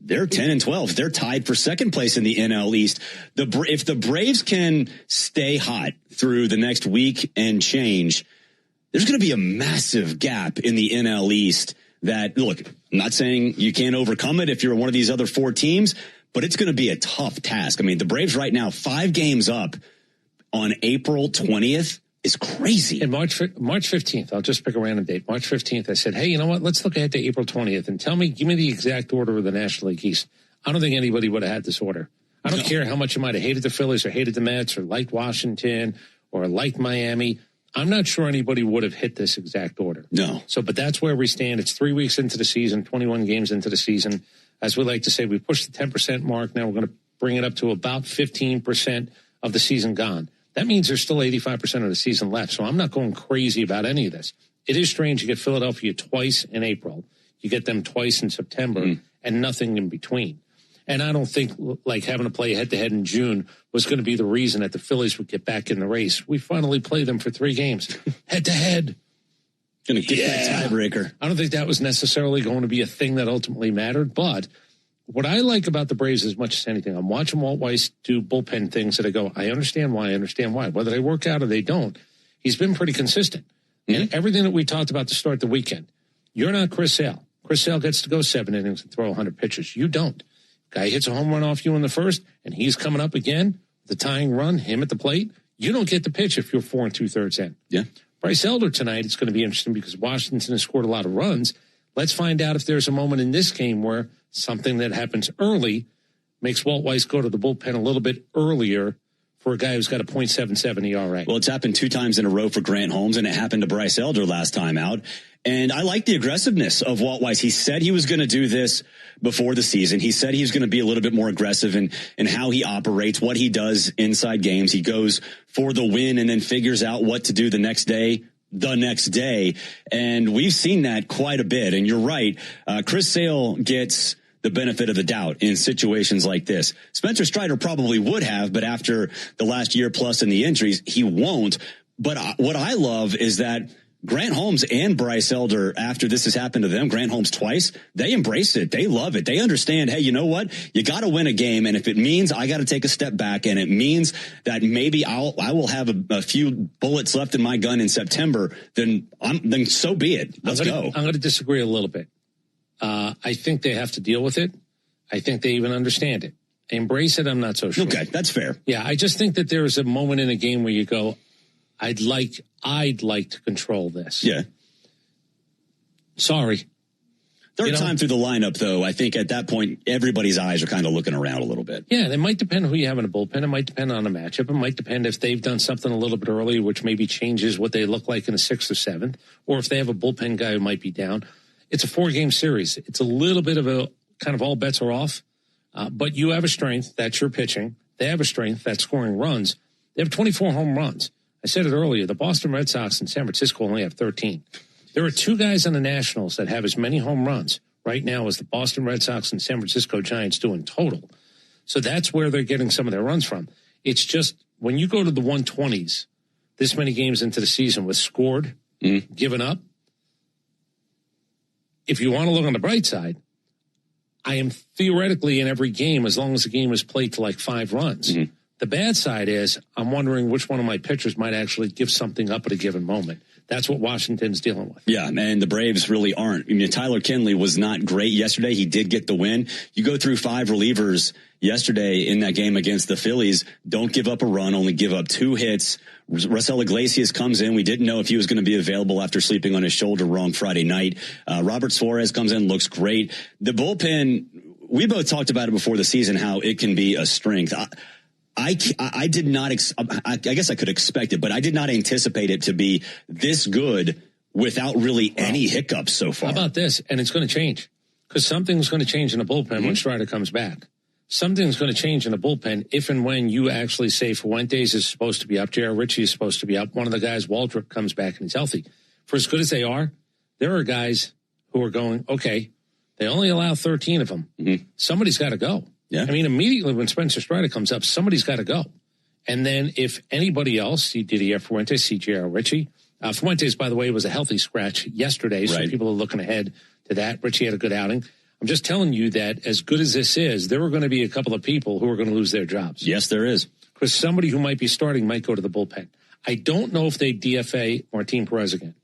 they're 10-12. They're tied for second place in the NL East. If the Braves can stay hot through the next week and change, there's going to be a massive gap in the NL East that, look, I'm not saying you can't overcome it if you're one of these other 4 teams, but it's going to be a tough task. I mean, the Braves right now, 5 games up on April 20th is crazy. And March 15th, I'll just pick a random date. March 15th, I said, hey, you know what? Let's look ahead to April 20th and give me the exact order of the National League East. I don't think anybody would have had this order. I don't care how much you might have hated the Phillies or hated the Mets or liked Washington or liked Miami. I'm not sure anybody would have hit this exact order. No. So, but that's where we stand. It's 3 weeks into the season, 21 games into the season. As we like to say, we pushed the 10% mark. Now we're going to bring it up to about 15% of the season gone. That means there's still 85% of the season left. So I'm not going crazy about any of this. It is strange. You get Philadelphia twice in April. You get them twice in September and nothing in between. And I don't think like having to play head-to-head in June was going to be the reason that the Phillies would get back in the race. We finally played them for 3 games head-to-head. Going to get that tiebreaker. I don't think that was necessarily going to be a thing that ultimately mattered. But what I like about the Braves as much as anything, I'm watching Walt Weiss do bullpen things that I go, I understand why. Whether they work out or they don't, he's been pretty consistent. And everything that we talked about to start the weekend, you're not Chris Sale. Chris Sale gets to go 7 innings and throw 100 pitches. You don't. Guy hits a home run off you in the first, and he's coming up again, the tying run, him at the plate. You don't get the pitch if you're 4 2/3 in. Yeah. Bryce Elder tonight, it's going to be interesting because Washington has scored a lot of runs. Let's find out if there's a moment in this game where something that happens early makes Walt Weiss go to the bullpen a little bit earlier for a guy who's got a .77 ERA. Well, it's happened 2 times in a row for Grant Holmes, and it happened to Bryce Elder last time out. And I like the aggressiveness of Walt Weiss. He said he was going to do this before the season. He said he's going to be a little bit more aggressive in how he operates, what he does inside games. He goes for the win and then figures out what to do the next day. And we've seen that quite a bit. And you're right. Chris Sale gets the benefit of the doubt in situations like this. Spencer Strider probably would have, but after the last year plus and the injuries, he won't. But what I love is that Grant Holmes and Bryce Elder, after this has happened to them, Grant Holmes twice, they embrace it. They love it. They understand, hey, you know what? You got to win a game. And if it means I got to take a step back and it means that maybe I will have a few bullets left in my gun in September, then so be it. Let's go. I'm going to disagree a little bit. I think they have to deal with it. I think they even understand it. Embrace it, I'm not so sure. Okay, that's fair. Yeah, I just think that there is a moment in a game where you go, I'd like to control this. Yeah. Sorry. Third time through the lineup, though, I think at that point, everybody's eyes are kind of looking around a little bit. Yeah, it might depend who you have in a bullpen. It might depend on the matchup. It might depend if they've done something a little bit early, which maybe changes what they look like in the 6th or 7th, or if they have a bullpen guy who might be down. It's a 4-game series. It's a little bit of a kind of all bets are off, but you have a strength. That's your pitching. They have a strength. That's scoring runs. They have 24 home runs. I said it earlier. The Boston Red Sox and San Francisco only have 13. There are 2 guys on the Nationals that have as many home runs right now as the Boston Red Sox and San Francisco Giants do in total. So that's where they're getting some of their runs from. It's just when you go to the 120s, this many games into the season with scored, given up, if you want to look on the bright side, I am theoretically in every game as long as the game is played to like 5 runs. The bad side is I'm wondering which one of my pitchers might actually give something up at a given moment. That's what Washington's dealing with. Yeah, and the Braves really aren't. I mean, Tyler Kinley was not great yesterday. He did get the win. You go through 5 relievers yesterday in that game against the Phillies. Don't give up a run, only give up 2 hits. Raisel Iglesias comes in. We didn't know if he was going to be available after sleeping on his shoulder wrong Friday night. Robert Suarez comes in, looks great. The bullpen, we both talked about it before the season, how it can be a strength. I did not, I guess I could expect it, but I did not anticipate it to be this good without really any hiccups so far. How about this? And it's going to change because something's going to change in the bullpen when Strider comes back. Something's going to change in the bullpen if and when you actually say Fuentes is supposed to be up, J.R. Ritchie is supposed to be up, one of the guys, Waldrop, comes back and he's healthy. For as good as they are, there are guys who are going, okay, they only allow 13 of them. Somebody's got to go. Yeah. I mean, immediately when Spencer Strider comes up, somebody's got to go. And then if anybody else, Didier Fuentes, J.R. Ritchie. Fuentes, by the way, was a healthy scratch yesterday, so people are looking ahead to that. Ritchie had a good outing. I'm just telling you that as good as this is, there are going to be a couple of people who are going to lose their jobs. Yes, there is. Because somebody who might be starting might go to the bullpen. I don't know if they DFA Martin Perez again.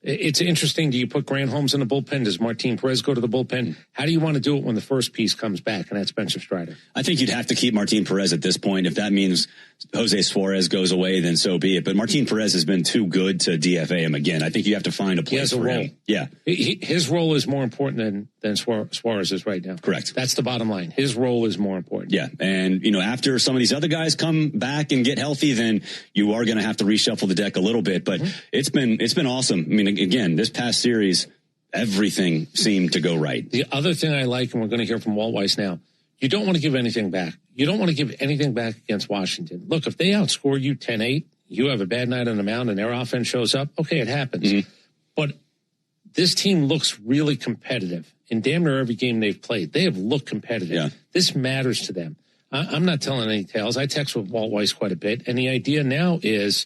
It's interesting. Do you put Grant Holmes in the bullpen? Does Martin Perez go to the bullpen? How do you want to do it when the first piece comes back, and that's Spencer Strider? I think you'd have to keep Martin Perez at this point. If that means Jose Suarez goes away, then so be it. But Martin Perez has been too good to DFA him again. I think you have to find a place for him. Yeah. His role is more important than Suarez is right now. Correct. That's the bottom line. His role is more important. Yeah. And, after some of these other guys come back and get healthy, then you are going to have to reshuffle the deck a little bit. But it's been awesome. I mean, again, this past series, everything seemed to go right. The other thing I like, and we're going to hear from Walt Weiss now, you don't want to give anything back. You don't want to give anything back against Washington. Look, if they outscore you 10-8, you have a bad night on the mound and their offense shows up, okay, it happens. But this team looks really competitive. In damn near every game they've played, they have looked competitive. Yeah. This matters to them. I'm not telling any tales. I text with Walt Weiss quite a bit, and the idea now is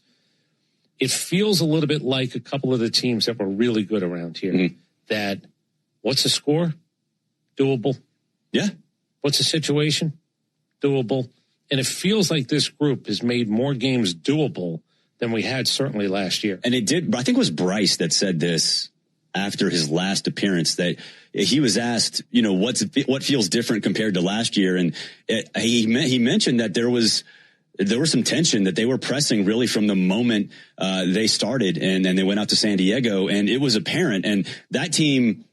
it feels a little bit like a couple of the teams that were really good around here. That, what's the score? Doable. Yeah. What's the situation? Doable. And it feels like this group has made more games doable than we had certainly last year. And it did. I think it was Bryce that said this after his last appearance, that he was asked, what feels different compared to last year. And he mentioned that there was some tension, that they were pressing really from the moment they started and they went out to San Diego, and it was apparent. And that team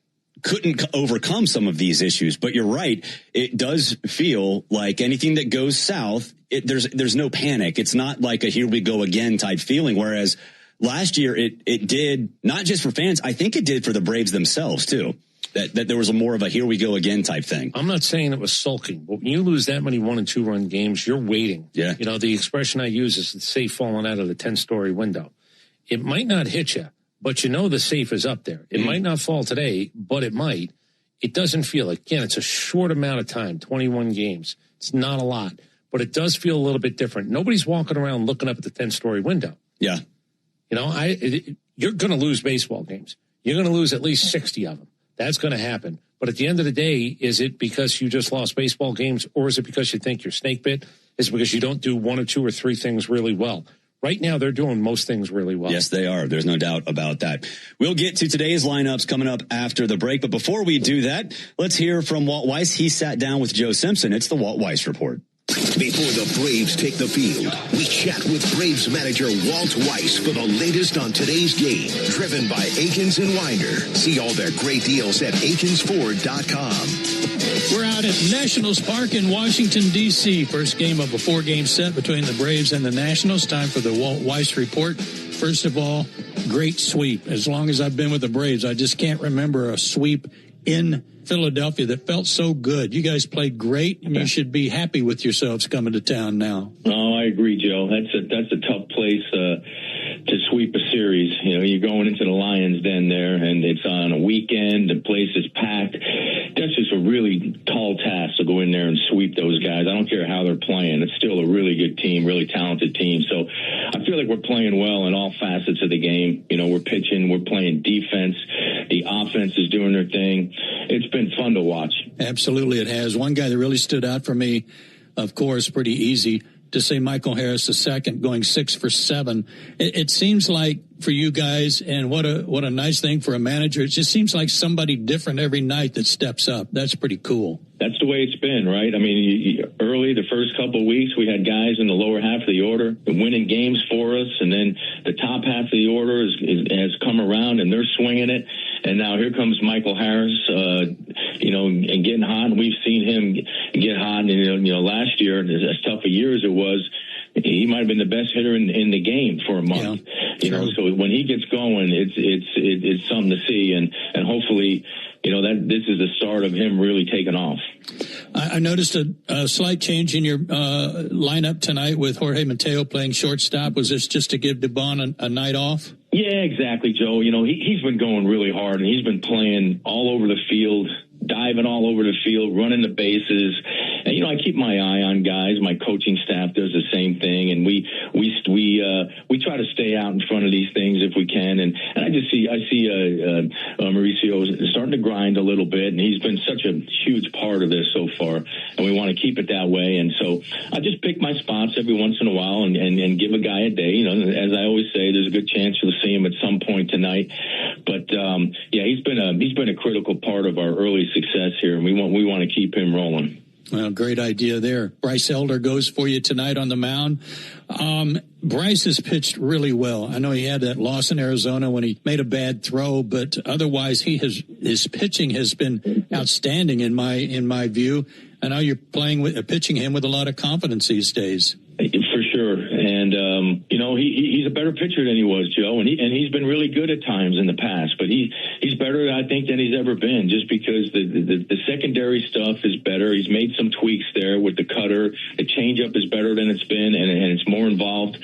couldn't overcome some of these issues. But you're right. It does feel like anything that goes south, there's no panic. It's not like a here we go again type feeling. Whereas last year it did, not just for fans, I think it did for the Braves themselves too. That there was more of a here we go again type thing. I'm not saying it was sulking, but when you lose that many 1- and 2-run games, you're waiting. Yeah. The expression I use is the safe falling out of the 10-story window. It might not hit you, but the safe is up there. It might not fall today, but it might. It doesn't feel, again, it's a short amount of time, 21 games. It's not a lot, but it does feel a little bit different. Nobody's walking around looking up at the 10-story window. Yeah. You're going to lose baseball games. You're going to lose at least 60 of them. That's going to happen. But at the end of the day, is it because you just lost baseball games, or is it because you think you're snake bit? Is it because you don't do 1 or 2 or 3 things really well? Right now, they're doing most things really well. Yes, they are. There's no doubt about that. We'll get to today's lineups coming up after the break. But before we do that, let's hear from Walt Weiss. He sat down with Joe Simpson. It's the Walt Weiss Report. Before the Braves take the field, we chat with Braves manager Walt Weiss for the latest on today's game. Driven by Akins and Winder. See all their great deals at akinsford.com. We're out at Nationals Park in Washington, D.C. First game of a 4-game set between the Braves and the Nationals. Time for the Walt Weiss Report. First of all, great sweep. As long as I've been with the Braves, I just can't remember a sweep in Philadelphia that felt so good. You guys played great, and you should be happy with yourselves coming to town now. Oh, I agree, Joe. That's a tough place to sweep a series. You're going into the Lions Den there, and it's on a weekend. The place is packed. That's just a really tall task to go in there and sweep those guys. I don't care how they're playing. It's still a really good team, really talented team. So I feel like we're playing well in all facets of the game. We're pitching, we're playing defense. The offense is doing their thing. It's been fun to watch. Absolutely, it has. One guy that really stood out for me, of course, pretty easy to say, Michael Harris II, going 6 for 7. It seems like for you guys, and what a nice thing for a manager. It just seems like somebody different every night that steps up. That's pretty cool. That's the way it's been, right? I mean, early, the first couple of weeks, we had guys in the lower half of the order winning games for us, and then the top half of the order has come around, and they're swinging it. And now here comes Michael Harris, and getting hot. And we've seen him get hot. And, last year, as tough a year as it was, he might have been the best hitter in the game for a month. Yeah, so when he gets going, it's something to see. And hopefully, that this is the start of him really taking off. I noticed a slight change in your lineup tonight with Jorge Mateo playing shortstop. Was this just to give DeBon a night off? Yeah, exactly, Joe. He's been going really hard, and he's been playing all over the field, diving all over the field, running the bases. you know, I keep my eye on guys. My coaching staff does the same thing, and we try to stay out in front of these things if we can. And I see Mauricio starting to grind a little bit, and he's been such a huge part of this so far, and we want to keep it that way. And so I just pick my spots every once in a while and give a guy a day. You know, as I always say, there's a good chance you'll see him at some point tonight. But yeah, he's been a critical part of our early success here, and we want to keep him rolling. Well, great idea there. Bryce Elder goes for you tonight on the mound. Bryce has pitched really well. I know he had that loss in Arizona when he made a bad throw, but otherwise his pitching has been outstanding in my view. I know you're pitching him with a lot of confidence these days. For sure. And, you know, he's a better pitcher than he was, Joe. And he's been really good at times in the past, but he's better, I think, than he's ever been, just because the secondary stuff is better. He's made some tweaks there with the cutter. The changeup is better than it's been, and it's more involved.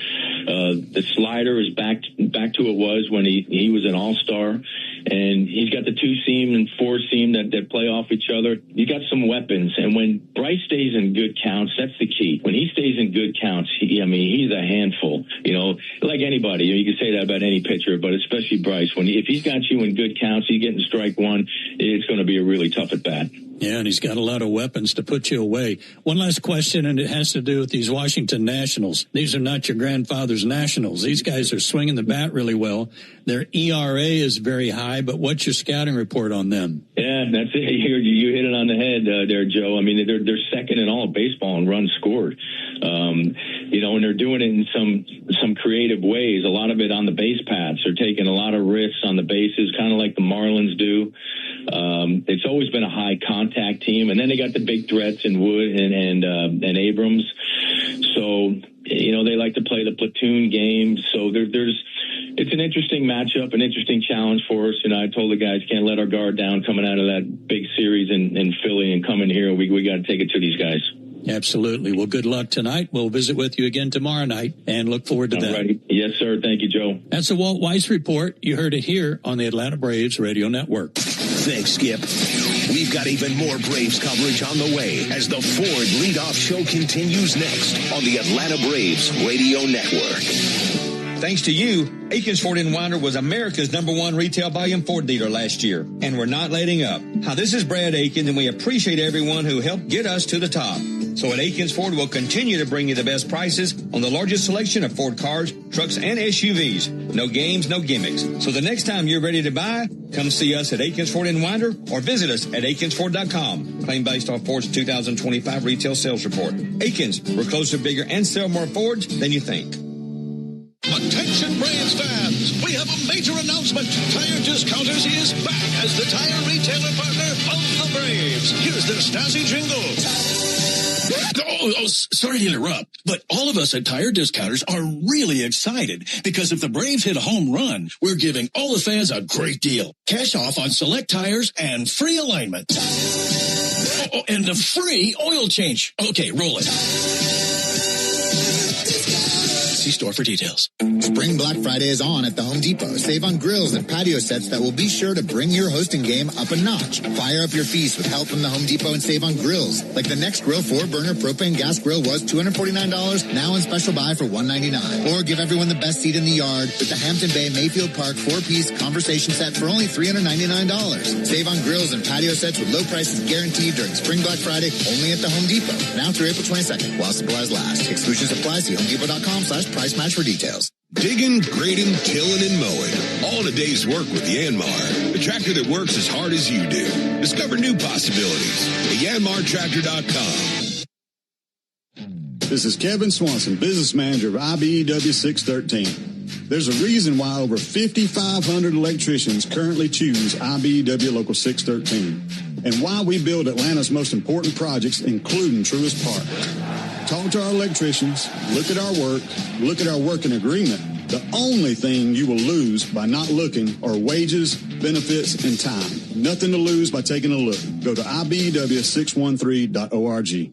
The slider is back to it was when he was an all-star. And he's got the 2-seam and 4-seam that play off each other. You got some weapons. And when Bryce stays in good counts, that's the key. When he stays in good counts, he's a handful. You know, like anybody. You can say that about any pitcher, but especially Bryce. If he's got you in good counts, he's getting strike one, it's going to be a really tough at bat. Yeah, and he's got a lot of weapons to put you away. One last question, and it has to do with these Washington Nationals. These are not your grandfather's Nationals. These guys are swinging the bat really well. Their ERA is very high, but what's your scouting report on them? Yeah, that's it. You hit it on the head there, Joe. I mean, they're second in all of baseball in runs scored. You know, and they're doing it in some creative ways. A lot of it on the base paths. They're taking a lot of risks on the bases, kind of like the Marlins do. It's always been a high contact team, and then they got the big threats in Wood and Abrams. So, you know, they like to play the platoon game. So it's an interesting matchup, an interesting challenge for us. You know, I told the guys can't let our guard down coming out of that big series in Philly and coming here. We got to take it to these guys. Absolutely. Well, good luck tonight. We'll visit with you again tomorrow night and look forward to that. Alrighty. Yes, sir. Thank you, Joe. That's the Walt Weiss Report. You heard it here on the Atlanta Braves Radio Network. Thanks, Skip. We've got even more Braves coverage on the way as the Ford Leadoff Show continues next on the Atlanta Braves Radio Network. Thanks to you, Aikens Ford & Winder was America's #1 retail volume Ford dealer last year, and we're not letting up. Hi, this is Brad Aikens, and we appreciate everyone who helped get us to the top. So at Aikens Ford, we'll continue to bring you the best prices on the largest selection of Ford cars, trucks, and SUVs. No games, no gimmicks. So the next time you're ready to buy, come see us at Aikens Ford & Winder or visit us at AikensFord.com. Claim based off Ford's 2025 retail sales report. Aikens, we're closer, bigger, and sell more Fords than you think. Attention Braves fans, we have a major announcement. Tire Discounters is back as the tire retailer partner of the Braves. Here's their Stasi jingle. Sorry to interrupt, but all of us at Tire Discounters are really excited because if the Braves hit a home run, we're giving all the fans a great deal. Cash off on select tires and free alignment. And a free oil change. Okay, roll it. See store for details. Spring Black Friday is on at the Home Depot. Save on grills and patio sets that will be sure to bring your hosting game up a notch. Fire up your feast with help from the Home Depot and save on grills. Like the Next Grill 4-burner propane gas grill was $249, now in special buy for $199. Or give everyone the best seat in the yard with the Hampton Bay Mayfield Park 4-piece conversation set for only $399. Save on grills and patio sets with low prices guaranteed during Spring Black Friday only at the Home Depot. Now through April 22nd while supplies last. Exclusions apply. See HomeDepot.com/price match for details. Digging, grading, tilling, and mowing. All in a day's work with Yanmar. The tractor that works as hard as you do. Discover new possibilities at YanmarTractor.com. This is Kevin Swanson, business manager of IBEW 613. There's a reason why over 5,500 electricians currently choose IBEW Local 613 and why we build Atlanta's most important projects, including Truist Park. Talk to our electricians, look at our working agreement. The only thing you will lose by not looking are wages, benefits, and time. Nothing to lose by taking a look. Go to IBEW613.org.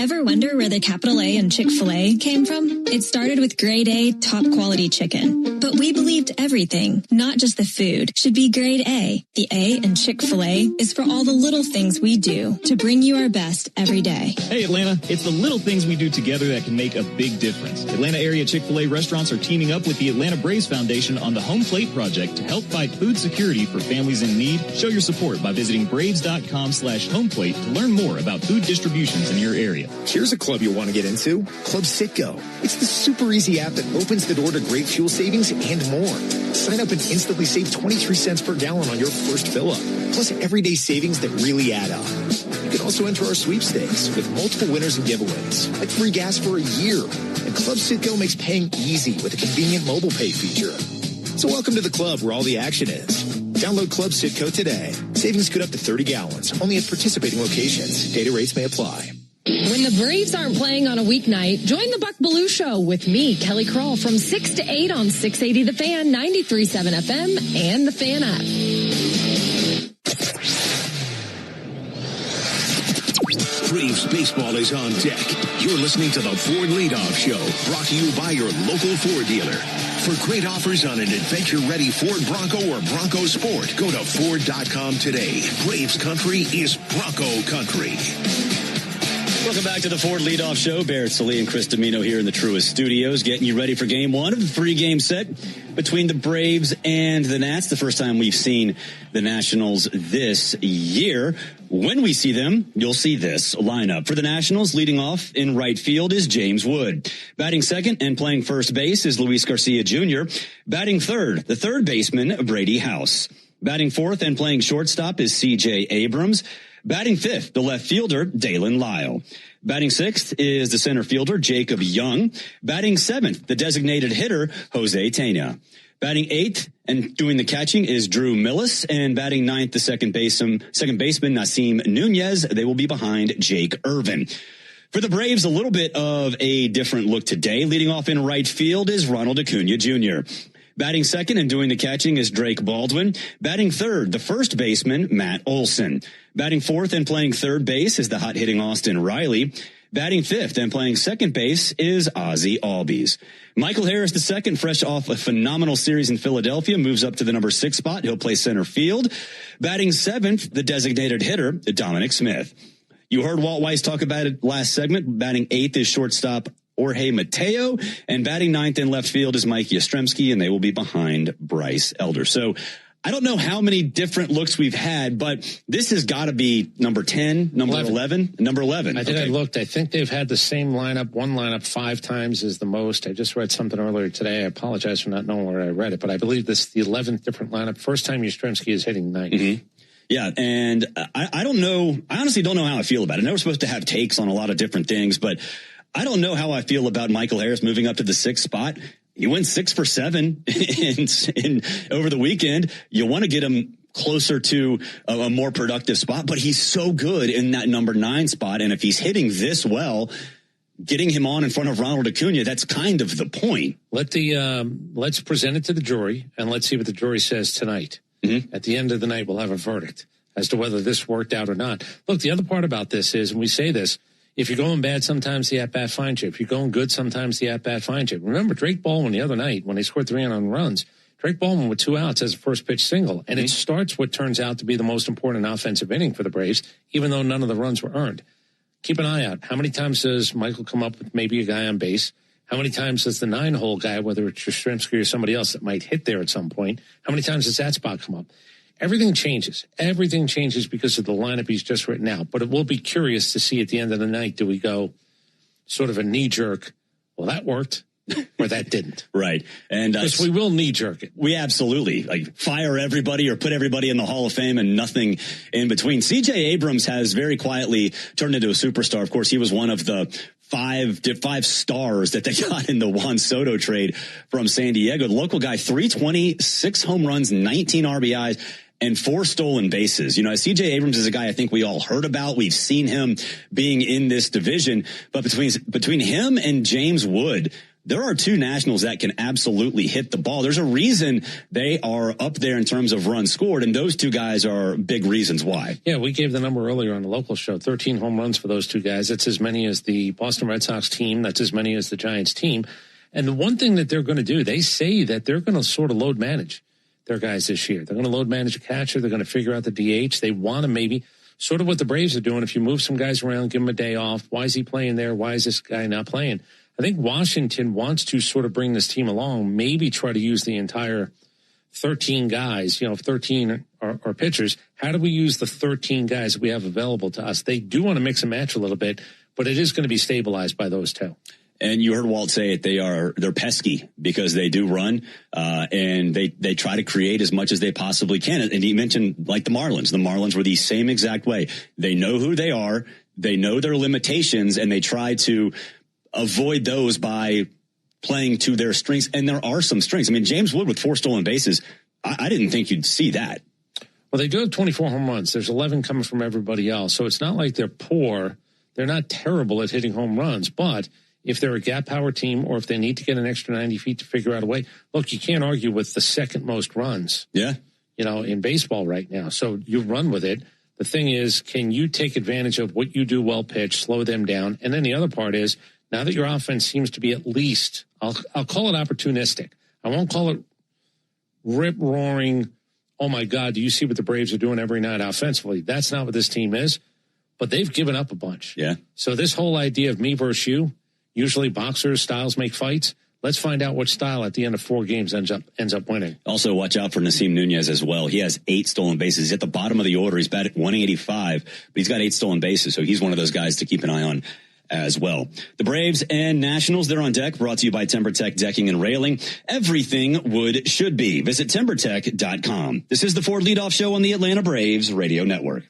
Ever wonder where the capital A in Chick-fil-A came from? It started with grade A, top quality chicken. But we believed everything, not just the food, should be grade A. The A in Chick-fil-A is for all the little things we do to bring you our best every day. Hey, Atlanta, it's the little things we do together that can make a big difference. Atlanta area Chick-fil-A restaurants are teaming up with the Atlanta Braves Foundation on the Home Plate Project to help fight food security for families in need. Show your support by visiting braves.com/homeplate to learn more about food distributions in your area. Here's a club you'll want to get into, Club Citgo. It's the super easy app that opens the door to great fuel savings and more. Sign up and instantly save 23 cents per gallon on your first fill-up, plus everyday savings that really add up. You can also enter our sweepstakes with multiple winners and giveaways, like free gas for a year. And Club Citgo makes paying easy with a convenient mobile pay feature. So welcome to the club where all the action is. Download Club Citgo today. Savings could up to 30 gallons, only at participating locations. Data rates may apply. When the Braves aren't playing on a weeknight, join the Buck Belue Show with me, Kelly Kroll, from 6 to 8 on 680 The Fan, 93.7 FM, and The Fan app. Braves baseball is on deck. You're listening to the Ford Leadoff Show, brought to you by your local Ford dealer. For great offers on an adventure-ready Ford Bronco or Bronco Sport, go to Ford.com today. Braves country is Bronco country. Welcome back to the Ford Leadoff Show. Barrett Salee and Chris Domino here in the Truist Studios, getting you ready for game one of the three-game set between the Braves and the Nats. The first time we've seen the Nationals this year. When we see them, you'll see this lineup. For the Nationals, leading off in right field is James Wood. Batting second and playing first base is Luis Garcia Jr. Batting third, the third baseman, Brady House. Batting fourth and playing shortstop is C.J. Abrams. Batting fifth, the left fielder, Dalen Lyle. Batting sixth is the center fielder, Jacob Young. Batting seventh, the designated hitter, Jose Tena. Batting eighth and doing the catching is Drew Millis. And batting ninth, the second baseman, Nasim Nunez. They will be behind Jake Irvin. For the Braves, a little bit of a different look today. Leading off in right field is Ronald Acuna Jr. Batting second and doing the catching is Drake Baldwin. Batting third, the first baseman, Matt Olson. Batting fourth and playing third base is the hot-hitting Austin Riley. Batting fifth and playing second base is Ozzie Albies. Michael Harris II, fresh off a phenomenal series in Philadelphia, moves up to the number 6 spot. He'll play center field. Batting seventh, the designated hitter, Dominic Smith. You heard Walt Weiss talk about it last segment. Batting eighth is shortstop Jorge Mateo, and batting ninth in left field is Mike Yastrzemski, and they will be behind Bryce Elder. So I don't know how many different looks we've had, but this has got to be number 10, number 11, number 11. I think I looked. I think they've had the same one lineup 5 times is the most. I just read something earlier today. I apologize for not knowing where I read it, but I believe this is the 11th different lineup. First time Yastrzemski is hitting 9. Mm-hmm. Yeah, and I don't know. I honestly don't know how I feel about it. I know we're supposed to have takes on a lot of different things, but I don't know how I feel about Michael Harris moving up to the 6th spot. He went 6 for 7 in over the weekend. You want to get him closer to a more productive spot, but he's so good in that number 9 spot. And if he's hitting this well, getting him on in front of Ronald Acuna, that's kind of the point. Let's present it to the jury and let's see what the jury says tonight. Mm-hmm. At the end of the night, we'll have a verdict as to whether this worked out or not. Look, the other part about this is, and we say this, if you're going bad, sometimes the at-bat finds you. If you're going good, sometimes the at-bat finds you. Remember Drake Baldwin the other night when they scored 3 unearned runs. Drake Baldwin with 2 outs as a first pitch single. And it starts what turns out to be the most important offensive inning for the Braves, even though none of the runs were earned. Keep an eye out. How many times does Michael come up with maybe a guy on base? How many times does the 9-hole guy, whether it's Yastrzemski or somebody else that might hit there at some point, how many times does that spot come up? Everything changes. Everything changes because of the lineup he's just written out. But it will be curious to see at the end of the night, do we go sort of a knee-jerk, well, that worked, or that didn't? Right. And because we will knee-jerk it. We absolutely fire everybody or put everybody in the Hall of Fame and nothing in between. C.J. Abrams has very quietly turned into a superstar. Of course, he was one of the five stars that they got in the Juan Soto trade from San Diego. The local guy, 320, 6 home runs, 19 RBIs. And 4 stolen bases. You know, C.J. Abrams is a guy I think we all heard about. We've seen him being in this division. But between him and James Wood, there are two Nationals that can absolutely hit the ball. There's a reason they are up there in terms of runs scored, and those two guys are big reasons why. Yeah, we gave the number earlier on the local show, 13 home runs for those two guys. That's as many as the Boston Red Sox team. That's as many as the Giants team. And the one thing that they're going to do, they say that they're going to sort of load manage their guys this year. They're going to load manage a catcher. They're going to figure out the DH. They want to maybe sort of what the Braves are doing. If you move some guys around, give them a day off. Why is he playing there? Why is this guy not playing? I think Washington wants to sort of bring this team along, maybe try to use the entire 13 guys, 13 are pitchers. How do we use the 13 guys that we have available to us? They do want to mix and match a little bit, but it is going to be stabilized by those two. And you heard Walt say it, they're pesky because they do run, and they try to create as much as they possibly can. And he mentioned like the Marlins. The Marlins were the same exact way. They know who they are. They know their limitations, and they try to avoid those by playing to their strengths. And there are some strengths. I mean, James Wood with 4 stolen bases, I didn't think you'd see that. Well, they do have 24 home runs. There's 11 coming from everybody else. So it's not like they're poor. They're not terrible at hitting home runs, but if they're a gap power team or if they need to get an extra 90 feet to figure out a way, look, you can't argue with the second most runs, in baseball right now. So you run with it. The thing is, can you take advantage of what you do well pitch, slow them down? And then the other part is, now that your offense seems to be at least, I'll call it opportunistic. I won't call it rip-roaring, oh my God, do you see what the Braves are doing every night offensively? That's not what this team is, but they've given up a bunch. Yeah. So this whole idea of me versus you, usually boxers' styles make fights. Let's find out which style at the end of 4 games ends up winning. Also, watch out for Nasim Nunez as well. He has 8 stolen bases. He's at the bottom of the order. He's batted 185, but he's got 8 stolen bases. So he's one of those guys to keep an eye on as well. The Braves and Nationals, they're on deck. Brought to you by TimberTech Decking and Railing. Everything wood should be. Visit TimberTech.com. This is the Ford Leadoff Show on the Atlanta Braves Radio Network.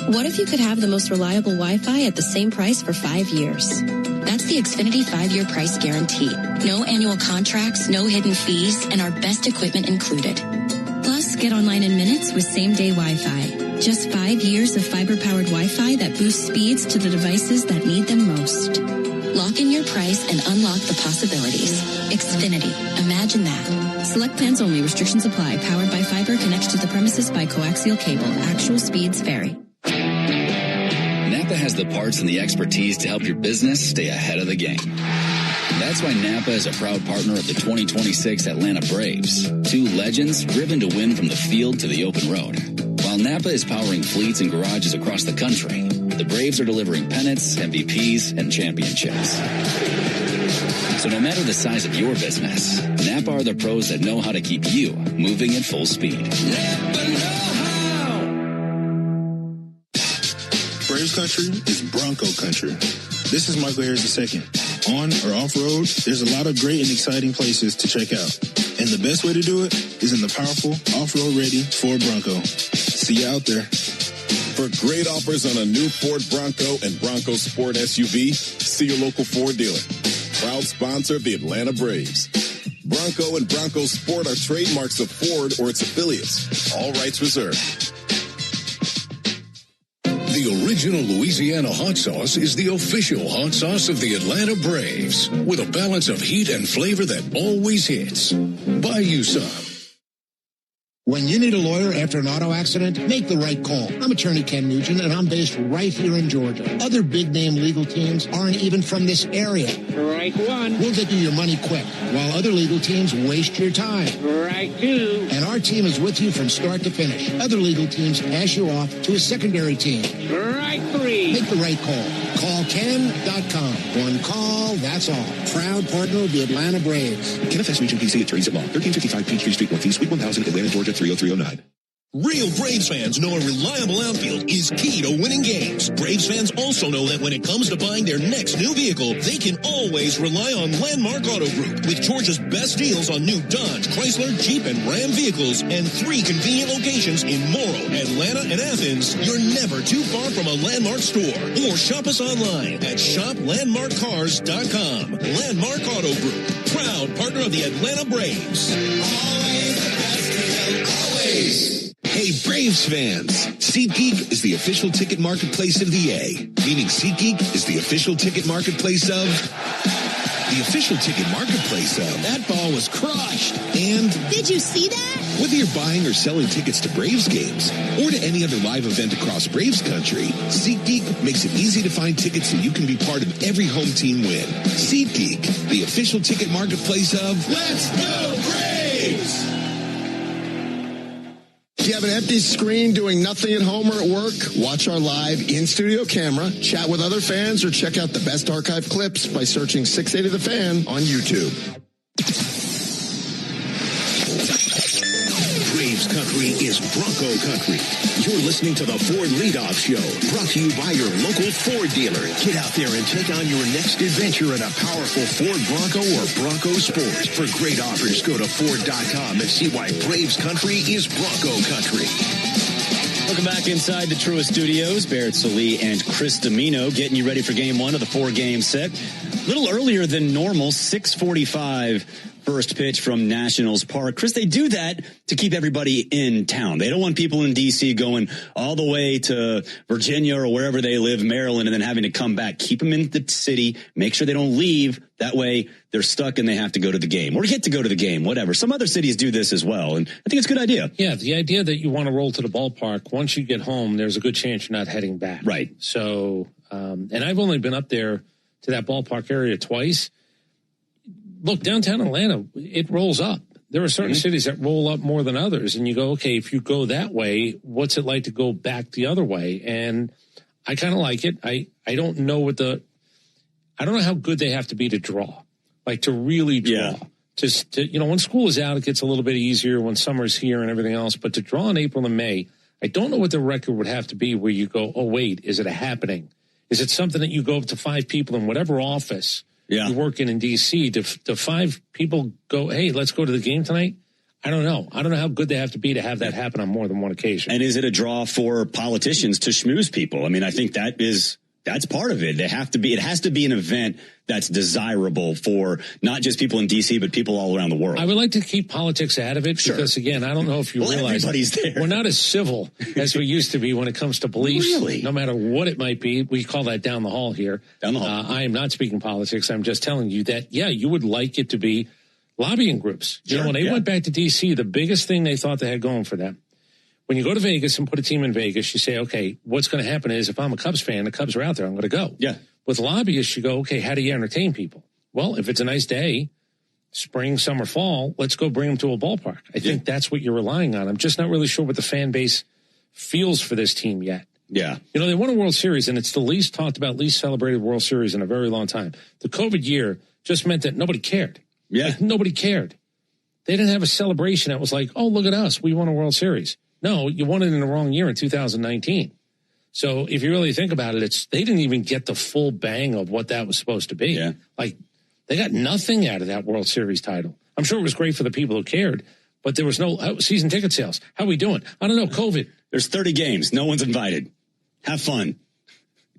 What if you could have the most reliable Wi-Fi at the same price for 5 years? That's the Xfinity 5-year price guarantee. No annual contracts, no hidden fees, and our best equipment included. Plus, get online in minutes with same-day Wi-Fi. Just 5 years of fiber-powered Wi-Fi that boosts speeds to the devices that need them most. Lock in your price and unlock the possibilities. Xfinity. Imagine that. Select plans only. Restrictions apply. Powered by fiber. Connects to the premises by coaxial cable. Actual speeds vary. Napa has the parts and the expertise to help your business stay ahead of the game. That's why Napa is a proud partner of the 2026 Atlanta Braves. 2 legends driven to win from the field to the open road. While Napa is powering fleets and garages across the country, the Braves are delivering pennants, MVPs, and championships. So no matter the size of your business, Napa are the pros that know how to keep you moving at full speed. Napa know-how. Braves country is Bronco country. This is Michael Harris II. On or off-road, there's a lot of great and exciting places to check out. And the best way to do it is in the powerful, off-road ready Ford Bronco. See you out there. For great offers on a new Ford Bronco and Bronco Sport SUV, see your local Ford dealer. Proud sponsor of the Atlanta Braves. Bronco and Bronco Sport are trademarks of Ford or its affiliates. All rights reserved. The original Louisiana hot sauce is the official hot sauce of the Atlanta Braves, with a balance of heat and flavor that always hits. Buy you some. When you need a lawyer after an auto accident, make the right call. I'm attorney Ken Nugent, and I'm based right here in Georgia. Other big-name legal teams aren't even from this area. Right one. We'll get you your money quick, while other legal teams waste your time. Right two. And our team is with you from start to finish. Other legal teams pass you off to a secondary team. Right three. Make the right call. Call Ken.com. One call, that's all. Proud partner of the Atlanta Braves. Kenneth S. Nugent, PC, attorneys at law. 1355 Peachtree Street, Northeast, Suite 1000, Atlanta, Georgia, 30309. Real Braves fans know a reliable outfield is key to winning games. Braves fans also know that when it comes to buying their next new vehicle, they can always rely on Landmark Auto Group. With Georgia's best deals on new Dodge, Chrysler, Jeep, and Ram vehicles, and 3 convenient locations in Morrow, Atlanta, and Athens, you're never too far from a Landmark store. Or shop us online at shoplandmarkcars.com. Landmark Auto Group, proud partner of the Atlanta Braves. Always the best deal, always. Hey, Braves fans! SeatGeek is the official ticket marketplace of the A, meaning SeatGeek is the official ticket marketplace of the official ticket marketplace of. That ball was crushed. And did you see that? Whether you're buying or selling tickets to Braves games or to any other live event across Braves country, SeatGeek makes it easy to find tickets so you can be part of every home team win. SeatGeek, the official ticket marketplace of Let's Go Braves! Do you have an empty screen doing nothing at home or at work? Watch our live in-studio camera, chat with other fans, or check out the best archive clips by searching 680 The Fan on YouTube. Braves country is Bronco country. You're listening to the Ford Leadoff Show, brought to you by your local Ford dealer. Get out there and take on your next adventure in a powerful Ford Bronco or Bronco Sport. For great offers, go to Ford.com and see why Braves country is Bronco country. Welcome back inside the Truist Studios. Barrett Salee and Chris Domino getting you ready for game one of the 4-game set. A little earlier than normal, 6:45 first pitch from Nationals Park. Chris, they do that to keep everybody in town. They don't want people in D.C. going all the way to Virginia or wherever they live, Maryland, and then having to come back. Keep them in the city. Make sure they don't leave. That way they're stuck and they have to go to the game or get to go to the game, whatever. Some other cities do this as well, and I think it's a good idea. Yeah, the idea that you want to roll to the ballpark, once you get home, there's a good chance you're not heading back. Right. So, and I've only been up there to that ballpark area twice. Look, downtown Atlanta, it rolls up. There are certain cities that roll up more than others, and you go, okay, if you go that way, what's it like to go back the other way? And I kind of like it. I don't know I don't know how good they have to be to draw, like to really draw. Yeah. When school is out, it gets a little bit easier when summer's here and everything else. But to draw in April and May, I don't know what the record would have to be where you go, oh, wait, is it a happening? Is it something that you go up to 5 people in whatever office you're working in D.C. to 5 people go, hey, let's go to the game tonight? I don't know. I don't know how good they have to be to have that happen on more than one occasion. And is it a draw for politicians to schmooze people? I mean, I think that's part of it. It has to be an event that's desirable for not just people in D.C., but people all around the world. I would like to keep politics out of it because, again, I don't know if you realize everybody's there. We're not as civil as we used to be when it comes to beliefs. Really? No matter what it might be. We call that down the hall here. Down the hall. I am not speaking politics. I'm just telling you that, you would like it to be lobbying groups. When they went back to D.C., the biggest thing they thought they had going for them, when you go to Vegas and put a team in Vegas, you say, okay, what's going to happen is if I'm a Cubs fan, the Cubs are out there, I'm going to go. Yeah. With lobbyists, you go, okay, how do you entertain people? Well, if it's a nice day, spring, summer, fall, let's go bring them to a ballpark. I think that's what you're relying on. I'm just not really sure what the fan base feels for this team yet. Yeah. They won a World Series, and it's the least talked about, least celebrated World Series in a very long time. The COVID year just meant that nobody cared. Yeah. Nobody cared. They didn't have a celebration that was like, oh, look at us, we won a World Series. No, you won it in the wrong year in 2019. So if you really think about it, they didn't even get the full bang of what that was supposed to be. Yeah. Like, they got nothing out of that World Series title. I'm sure it was great for the people who cared, but there was no season ticket sales. How are we doing? I don't know, COVID. There's 30 games. No one's invited. Have fun.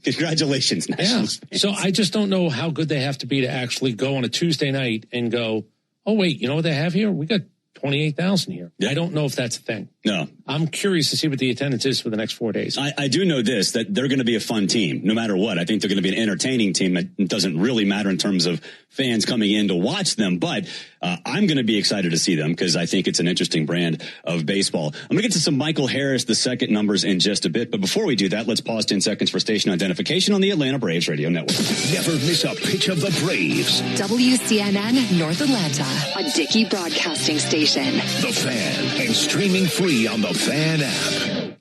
Congratulations, Nationals fans. So I just don't know how good they have to be to actually go on a Tuesday night and go, oh, wait, you know what they have here? We got 28,000 here. Yeah. I don't know if that's a thing. No. I'm curious to see what the attendance is for the next 4 days. I do know this, that they're going to be a fun team, no matter what. I think they're going to be an entertaining team. That doesn't really matter in terms of fans coming in to watch them, but I'm going to be excited to see them because I think it's an interesting brand of baseball. I'm going to get to some Michael Harris, the second numbers in just a bit, but before we do that, let's pause 10 seconds for station identification on the Atlanta Braves Radio Network. Never miss a pitch of the Braves. WCNN North Atlanta, a Dickey broadcasting station. The Fan, and streaming free on the Fan app.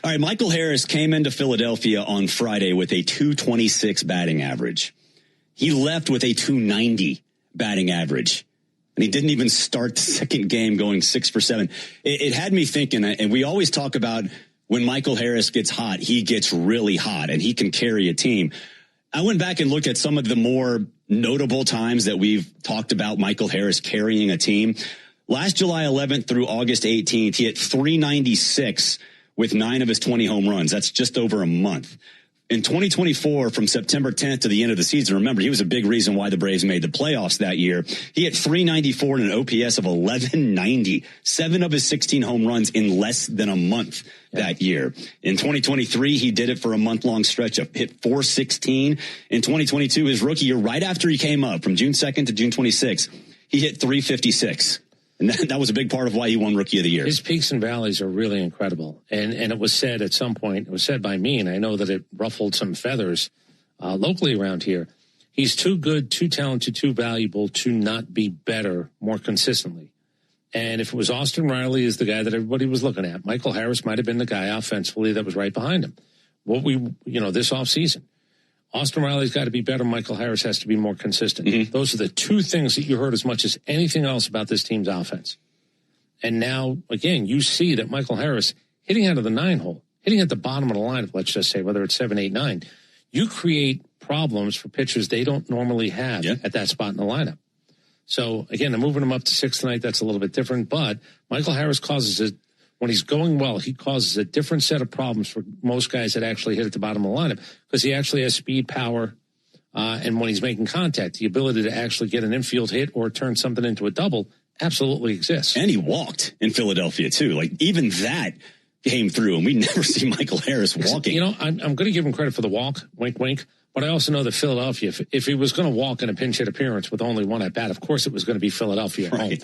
All right, Michael Harris came into Philadelphia on Friday with a .226 batting average. He left with a .290 batting average, and he didn't even start the second game going 6 for 7. It had me thinking, and we always talk about when Michael Harris gets hot, he gets really hot, and he can carry a team. I went back and looked at some of the more notable times that we've talked about Michael Harris carrying a team. Last July 11th through August 18th, he hit .396 with 9 of his 20 home runs. That's just over a month. In 2024, from September 10th to the end of the season, remember, he was a big reason why the Braves made the playoffs that year. He hit .394 and an OPS of 1190, 7 of his 16 home runs in less than a month that year. In 2023, he did it for a month-long stretch of hit .416. In 2022, his rookie year, right after he came up from June 2nd to June 26th, he hit .356. And that was a big part of why he won Rookie of the Year. His peaks and valleys are really incredible. And it was said at some point, it was said by me, and I know that it ruffled some feathers locally around here. He's too good, too talented, too valuable to not be better more consistently. And if it was Austin Riley is the guy that everybody was looking at, Michael Harris might have been the guy offensively that was right behind him. This offseason. Austin Riley's got to be better. Michael Harris has to be more consistent. Mm-hmm. Those are the two things that you heard as much as anything else about this team's offense. And now, again, you see that Michael Harris hitting out of the 9-hole, hitting at the bottom of the lineup, let's just say, whether it's 7, 8, 9, you create problems for pitchers they don't normally have at that spot in the lineup. So, again, they're moving him up to 6 tonight. That's a little bit different. But Michael Harris causes it. When he's going well, he causes a different set of problems for most guys that actually hit at the bottom of the lineup because he actually has speed, power, and when he's making contact, the ability to actually get an infield hit or turn something into a double absolutely exists. And he walked in Philadelphia, too. Like, even that came through, and we never see Michael Harris walking. I'm going to give him credit for the walk, wink, wink, but I also know that Philadelphia, if he was going to walk in a pinch hit appearance with only one at bat, of course it was going to be Philadelphia at home.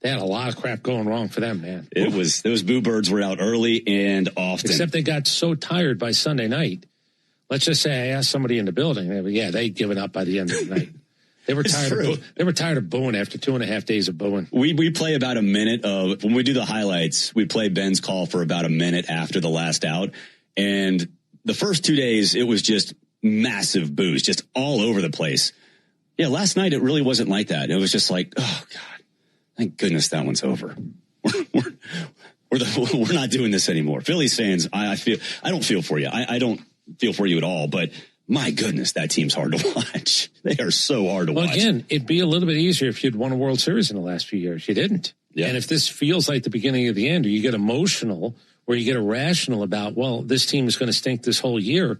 They had a lot of crap going wrong for them, man. Those Boo Birds were out early and often. Except they got so tired by Sunday night. Let's just say I asked somebody in the building. They'd given up by the end of the night. They were tired. They were tired of booing after 2.5 days of booing. We play about a minute of when we do the highlights. We play Ben's call for about a minute after the last out, and the first 2 days it was just massive boos, just all over the place. Yeah, last night it really wasn't like that. It was just like, oh God. Thank goodness that one's over. We're not doing this anymore. Phillies fans, I don't feel for you. I don't feel for you at all. But my goodness, that team's hard to watch. They are so hard to watch. Well, again, it'd be a little bit easier if you'd won a World Series in the last few years. You didn't. Yeah. And if this feels like the beginning of the end, or you get emotional, or you get irrational about, well, this team is going to stink this whole year.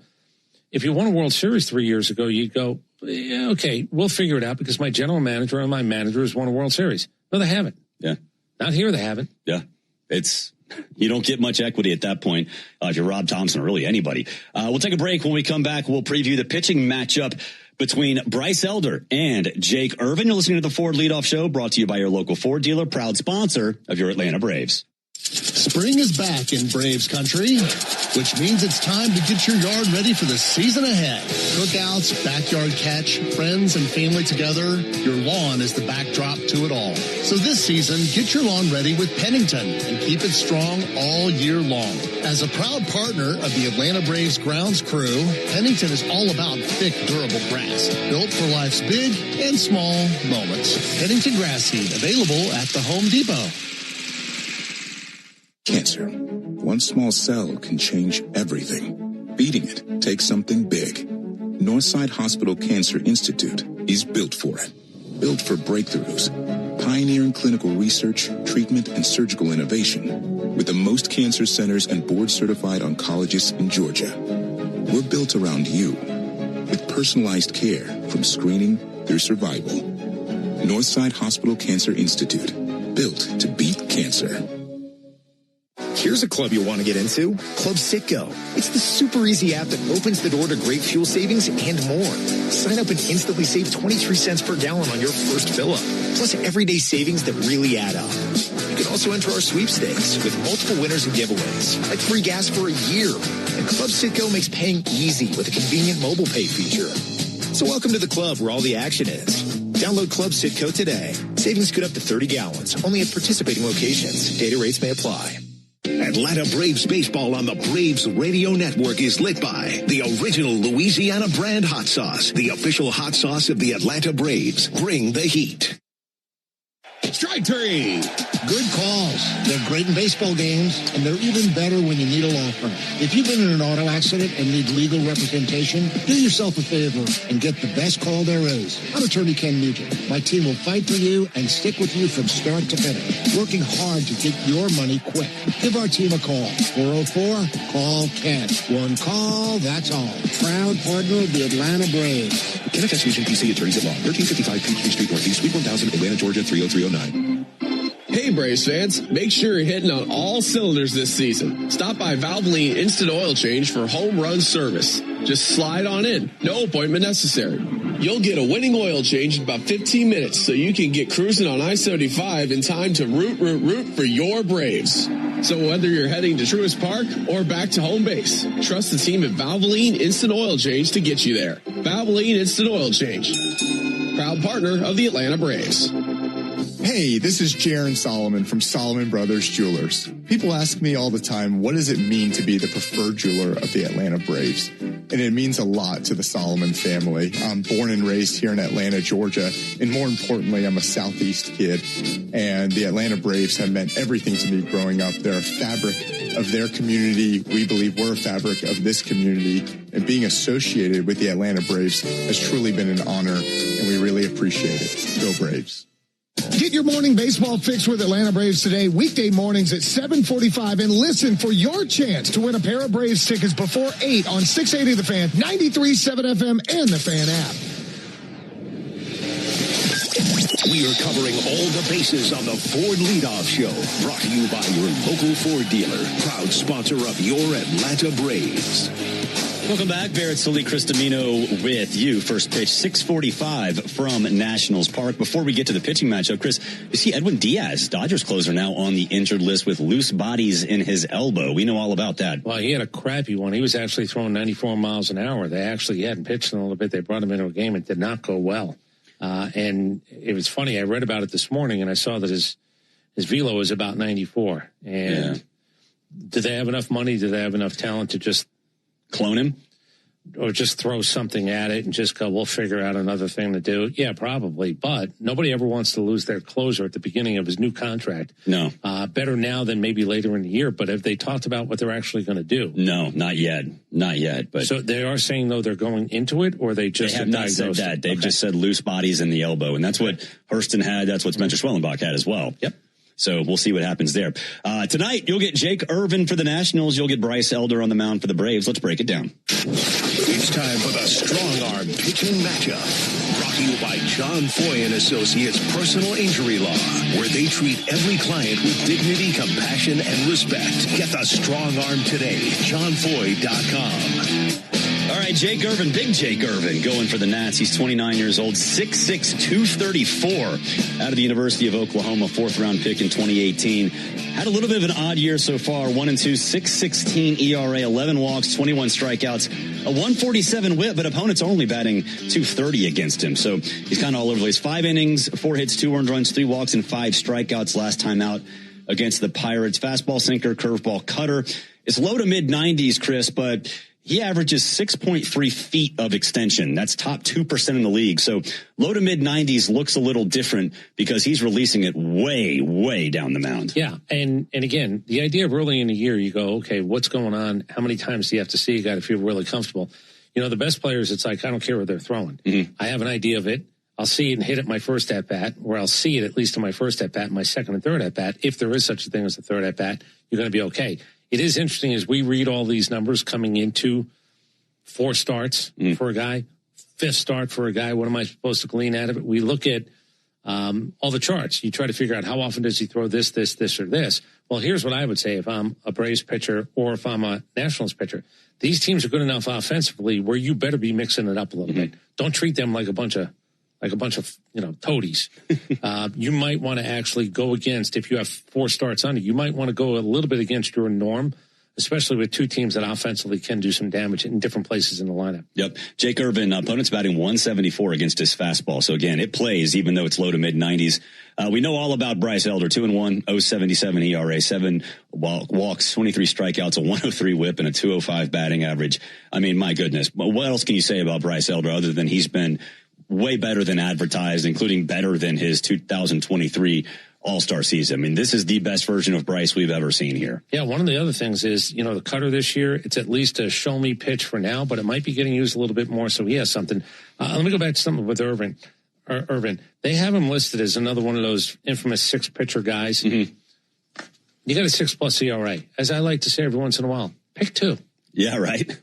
If you won a World Series 3 years ago, you'd go, yeah, okay, we'll figure it out because my general manager and my manager has won a World Series. No, they haven't. Yeah. Not here, they haven't. Yeah. You don't get much equity at that point if you're Rob Thompson or really anybody. We'll take a break. When we come back, we'll preview the pitching matchup between Bryce Elder and Jake Irvin. You're listening to the Ford Leadoff Show, brought to you by your local Ford dealer, proud sponsor of your Atlanta Braves. Spring is back in Braves country, which means it's time to get your yard ready for the season ahead. Cookouts, backyard catch, friends and family together, your lawn is the backdrop to it all. So this season, get your lawn ready with Pennington and keep it strong all year long. As a proud partner of the Atlanta Braves grounds crew, Pennington is all about thick, durable grass, built for life's big and small moments. Pennington grass seed, available at the Home Depot. Cancer. One small cell can change everything. Beating it takes something big. Northside Hospital Cancer Institute is built for it. Built for breakthroughs. Pioneering clinical research, treatment, and surgical innovation. With the most cancer centers and board-certified oncologists in Georgia. We're built around you. With personalized care from screening through survival. Northside Hospital Cancer Institute. Built to beat cancer. Here's a club you'll want to get into, Club Citgo. It's the super easy app that opens the door to great fuel savings and more. Sign up and instantly save 23 cents per gallon on your first fill-up, plus everyday savings that really add up. You can also enter our sweepstakes with multiple winners and giveaways, like free gas for a year. And Club Citgo makes paying easy with a convenient mobile pay feature. So welcome to the club where all the action is. Download Club Citgo today. Savings good up to 30 gallons, only at participating locations. Data rates may apply. Atlanta Braves baseball on the Braves Radio Network is lit by the original Louisiana brand hot sauce, the official hot sauce of the Atlanta Braves. Bring the heat. Strike three. Good calls. They're great in baseball games, and they're even better when you need a law firm. If you've been in an auto accident and need legal representation, do yourself a favor and get the best call there is. I'm attorney Ken Nugent. My team will fight for you and stick with you from start to finish, working hard to get your money quick. Give our team a call. 404-CALL-KEN. One call, that's all. Proud partner of the Atlanta Braves. NFS Vision PC Attorneys at Law, 1355 Peachtree Street Northeast, Suite 1000, Atlanta, Georgia, 30309. Hey Braves fans, make sure you're hitting on all cylinders this season. Stop by Valvoline Instant Oil Change for home run service. Just slide on in, no appointment necessary. You'll get a winning oil change in about 15 minutes so you can get cruising on I-75 in time to root for your Braves. So whether you're heading to Truist Park or back to home base, trust the team at Valvoline Instant Oil Change to get you there. Valvoline Instant Oil Change, proud partner of the Atlanta Braves. Hey, this is Jaron Solomon from Solomon Brothers Jewelers. People ask me all the time, what does it mean to be the preferred jeweler of the Atlanta Braves? And it means a lot to the Solomon family. I'm born and raised here in Atlanta, Georgia, and more importantly, I'm a Southeast kid. And the Atlanta Braves have meant everything to me growing up. They're a fabric of their community. We believe we're a fabric of this community. And being associated with the Atlanta Braves has truly been an honor, and we really appreciate it. Go Braves. Get your morning baseball fix with Atlanta Braves today, weekday mornings at 7:45, and listen for your chance to win a pair of Braves tickets before 8 on 680 The Fan, 93.7 FM, and the Fan app. We are covering all the bases on the Ford Leadoff Show, brought to you by your local Ford dealer, proud sponsor of your Atlanta Braves. Welcome back. Barrett Sully, Chris Domino with you. First pitch, 6:45 from Nationals Park. Before we get to the pitching matchup, Chris, you see Edwin Diaz, Dodgers closer, now on the injured list with loose bodies in his elbow. We know all about that. Well, he had a crappy one. He was actually throwing 94 miles an hour. They actually hadn't pitched in a little bit. They brought him into a game. It did not go well. And it was funny. I read about it this morning, and I saw that his velo is about 94. And do they have enough money? Do they have enough talent to just clone him? Or just throw something at it and just go, we'll figure out another thing to do? Yeah, probably. But nobody ever wants to lose their closer at the beginning of his new contract. No. Better now than maybe later in the year. But have they talked about what they're actually going to do? No, not yet. Not yet. But so they are saying, though, they're going into it, or they just have not said that. They've just said loose bodies in the elbow. And that's what Hurston had. That's what Spencer Schwellenbach had as well. Yep. So we'll see what happens there. Tonight, you'll get Jake Irvin for the Nationals. You'll get Bryce Elder on the mound for the Braves. Let's break it down. It's time for the Strong Arm Pitching Matchup. Brought to you by John Foy & Associates Personal Injury Law, where they treat every client with dignity, compassion, and respect. Get the Strong Arm today. JohnFoy.com. All right, Jake Irvin, big Jake Irvin, going for the Nats. He's 29 years old, 6'6", 234, out of the University of Oklahoma, fourth-round pick in 2018. Had a little bit of an odd year so far, 1-2, 6.16 ERA, 11 walks, 21 strikeouts, a 147 whip, but opponents are only batting 230 against him. So he's kind of all over the place. 5 innings, 4 hits, 2 earned runs, 3 walks, and 5 strikeouts last time out against the Pirates. Fastball, sinker, curveball, cutter. It's low to mid-90s, Chris, but he averages 6.3 feet of extension. That's top 2% in the league. So low to mid 90s looks a little different because he's releasing it way, way down the mound. Yeah. And again, the idea of early in the year, you go, okay, what's going on? How many times do you have to see? You got to feel really comfortable. You know, the best players, it's like, I don't care what they're throwing. Mm-hmm. I have an idea of it. I'll see it and hit it my first at bat, or I'll see it at least in my first at bat, my second and third at bat. If there is such a thing as a third at bat, you're going to be okay. It is interesting as we read all these numbers coming into 4 starts for a guy, 5th start for a guy. What am I supposed to glean out of it? We look at all the charts. You try to figure out how often does he throw this, or this. Well, here's what I would say if I'm a Braves pitcher or if I'm a Nationals pitcher. These teams are good enough offensively where you better be mixing it up a little bit. Don't treat them like a bunch of toadies. You might want to actually go against, if you have 4 starts on it, you might want to go a little bit against your norm, especially with 2 teams that offensively can do some damage in different places in the lineup. Yep. Jake Irvin, opponent's batting 174 against his fastball. So again, it plays even though it's low to mid 90s. We know all about Bryce Elder, 2-1, 0.77 ERA, 7 walks, 23 strikeouts, a 103 whip, and a 205 batting average. I mean, my goodness. What else can you say about Bryce Elder other than he's been way better than advertised, including better than his 2023 All-Star season. I mean, this is the best version of Bryce we've ever seen here. Yeah, one of the other things is, the cutter this year, it's at least a show-me pitch for now, but it might be getting used a little bit more, so he has something. Let me go back to something with Irvin. They have him listed as another one of those infamous six-pitcher guys. Mm-hmm. You got a 6+ ERA. As I like to say every once in a while, pick two. Yeah, right.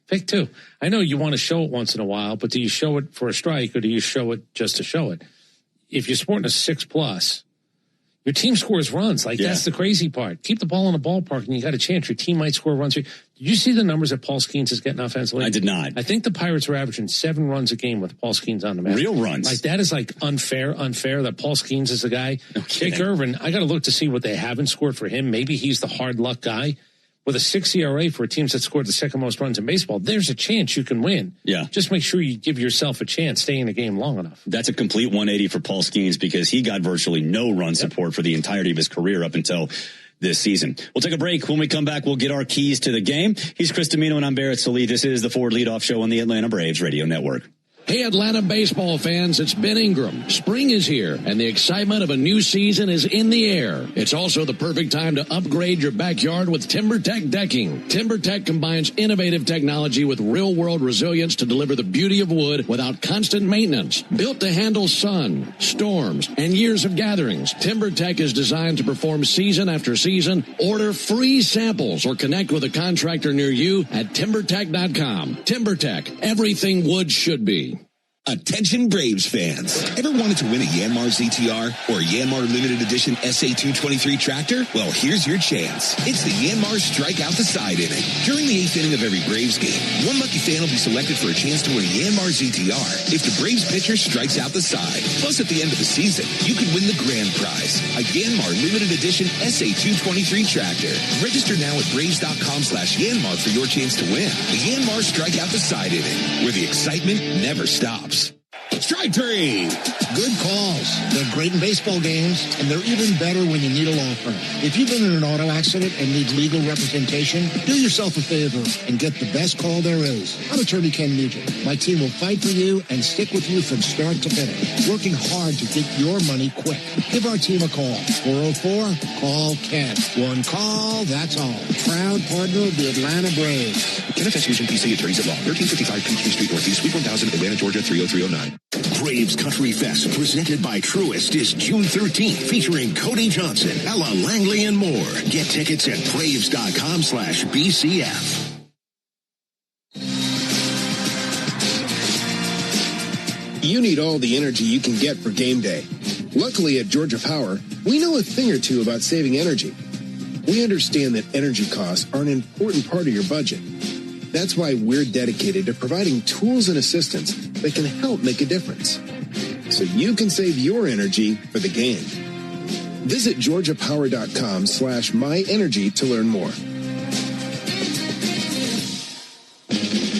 Pick two. I know you want to show it once in a while, but do you show it for a strike or do you show it just to show it? If you're sporting a 6+, your team scores runs. That's the crazy part. Keep the ball in the ballpark, and you got a chance. Your team might score runs. Did you see the numbers that Paul Skeens is getting offensively? I did not. I think the Pirates are averaging 7 runs a game with Paul Skeens on the mound. Real runs. That is unfair that Paul Skeens is the guy. No kidding. Jake Irvin, I got to look to see what they haven't scored for him. Maybe he's the hard luck guy. With a 6 ERA for a team that scored the second most runs in baseball, there's a chance you can win. Yeah. Just make sure you give yourself a chance, stay in the game long enough. That's a complete 180 for Paul Skeens because he got virtually no run support for the entirety of his career up until this season. We'll take a break. When we come back, we'll get our keys to the game. He's Chris Domino and I'm Barrett Sallee. This is the Ford Leadoff Show on the Atlanta Braves Radio Network. Hey, Atlanta baseball fans, it's Ben Ingram. Spring is here, and the excitement of a new season is in the air. It's also the perfect time to upgrade your backyard with TimberTech decking. TimberTech combines innovative technology with real-world resilience to deliver the beauty of wood without constant maintenance. Built to handle sun, storms, and years of gatherings, TimberTech is designed to perform season after season. Order free samples or connect with a contractor near you at TimberTech.com. TimberTech, everything wood should be. Attention Braves fans. Ever wanted to win a Yanmar ZTR or a Yanmar limited edition SA223 tractor? Well, here's your chance. It's the Yanmar Strike Out the Side inning. During the 8th inning of every Braves game, one lucky fan will be selected for a chance to win a Yanmar ZTR if the Braves pitcher strikes out the side. Plus, at the end of the season, you could win the grand prize, a Yanmar limited edition SA223 tractor. Register now at Braves.com/Yanmar for your chance to win the Yanmar Strike Out the Side inning, where the excitement never stops. Strike three. Good calls. They're great in baseball games, and they're even better when you need a law firm. If you've been in an auto accident and need legal representation, do yourself a favor and get the best call there is. I'm attorney Ken Nugent. My team will fight for you and stick with you from start to finish, working hard to get your money quick. Give our team a call. 404-CALL-KEN. One call, that's all. Proud partner of the Atlanta Braves. Kenneth S. Nugent, PC, Attorneys at Law, 1355 Peachtree Street Northeast, Suite 1000, Atlanta, Georgia, 30309. Braves Country Fest, presented by Truist, is June 13th, featuring Cody Johnson, Ella Langley, and more. Get tickets at Braves.com/BCF. You need all the energy you can get for game day. Luckily at Georgia Power, we know a thing or two about saving energy. We understand that energy costs are an important part of your budget. That's why we're dedicated to providing tools and assistance that can help make a difference, so you can save your energy for the game. Visit georgiapower.com/myenergy to learn more.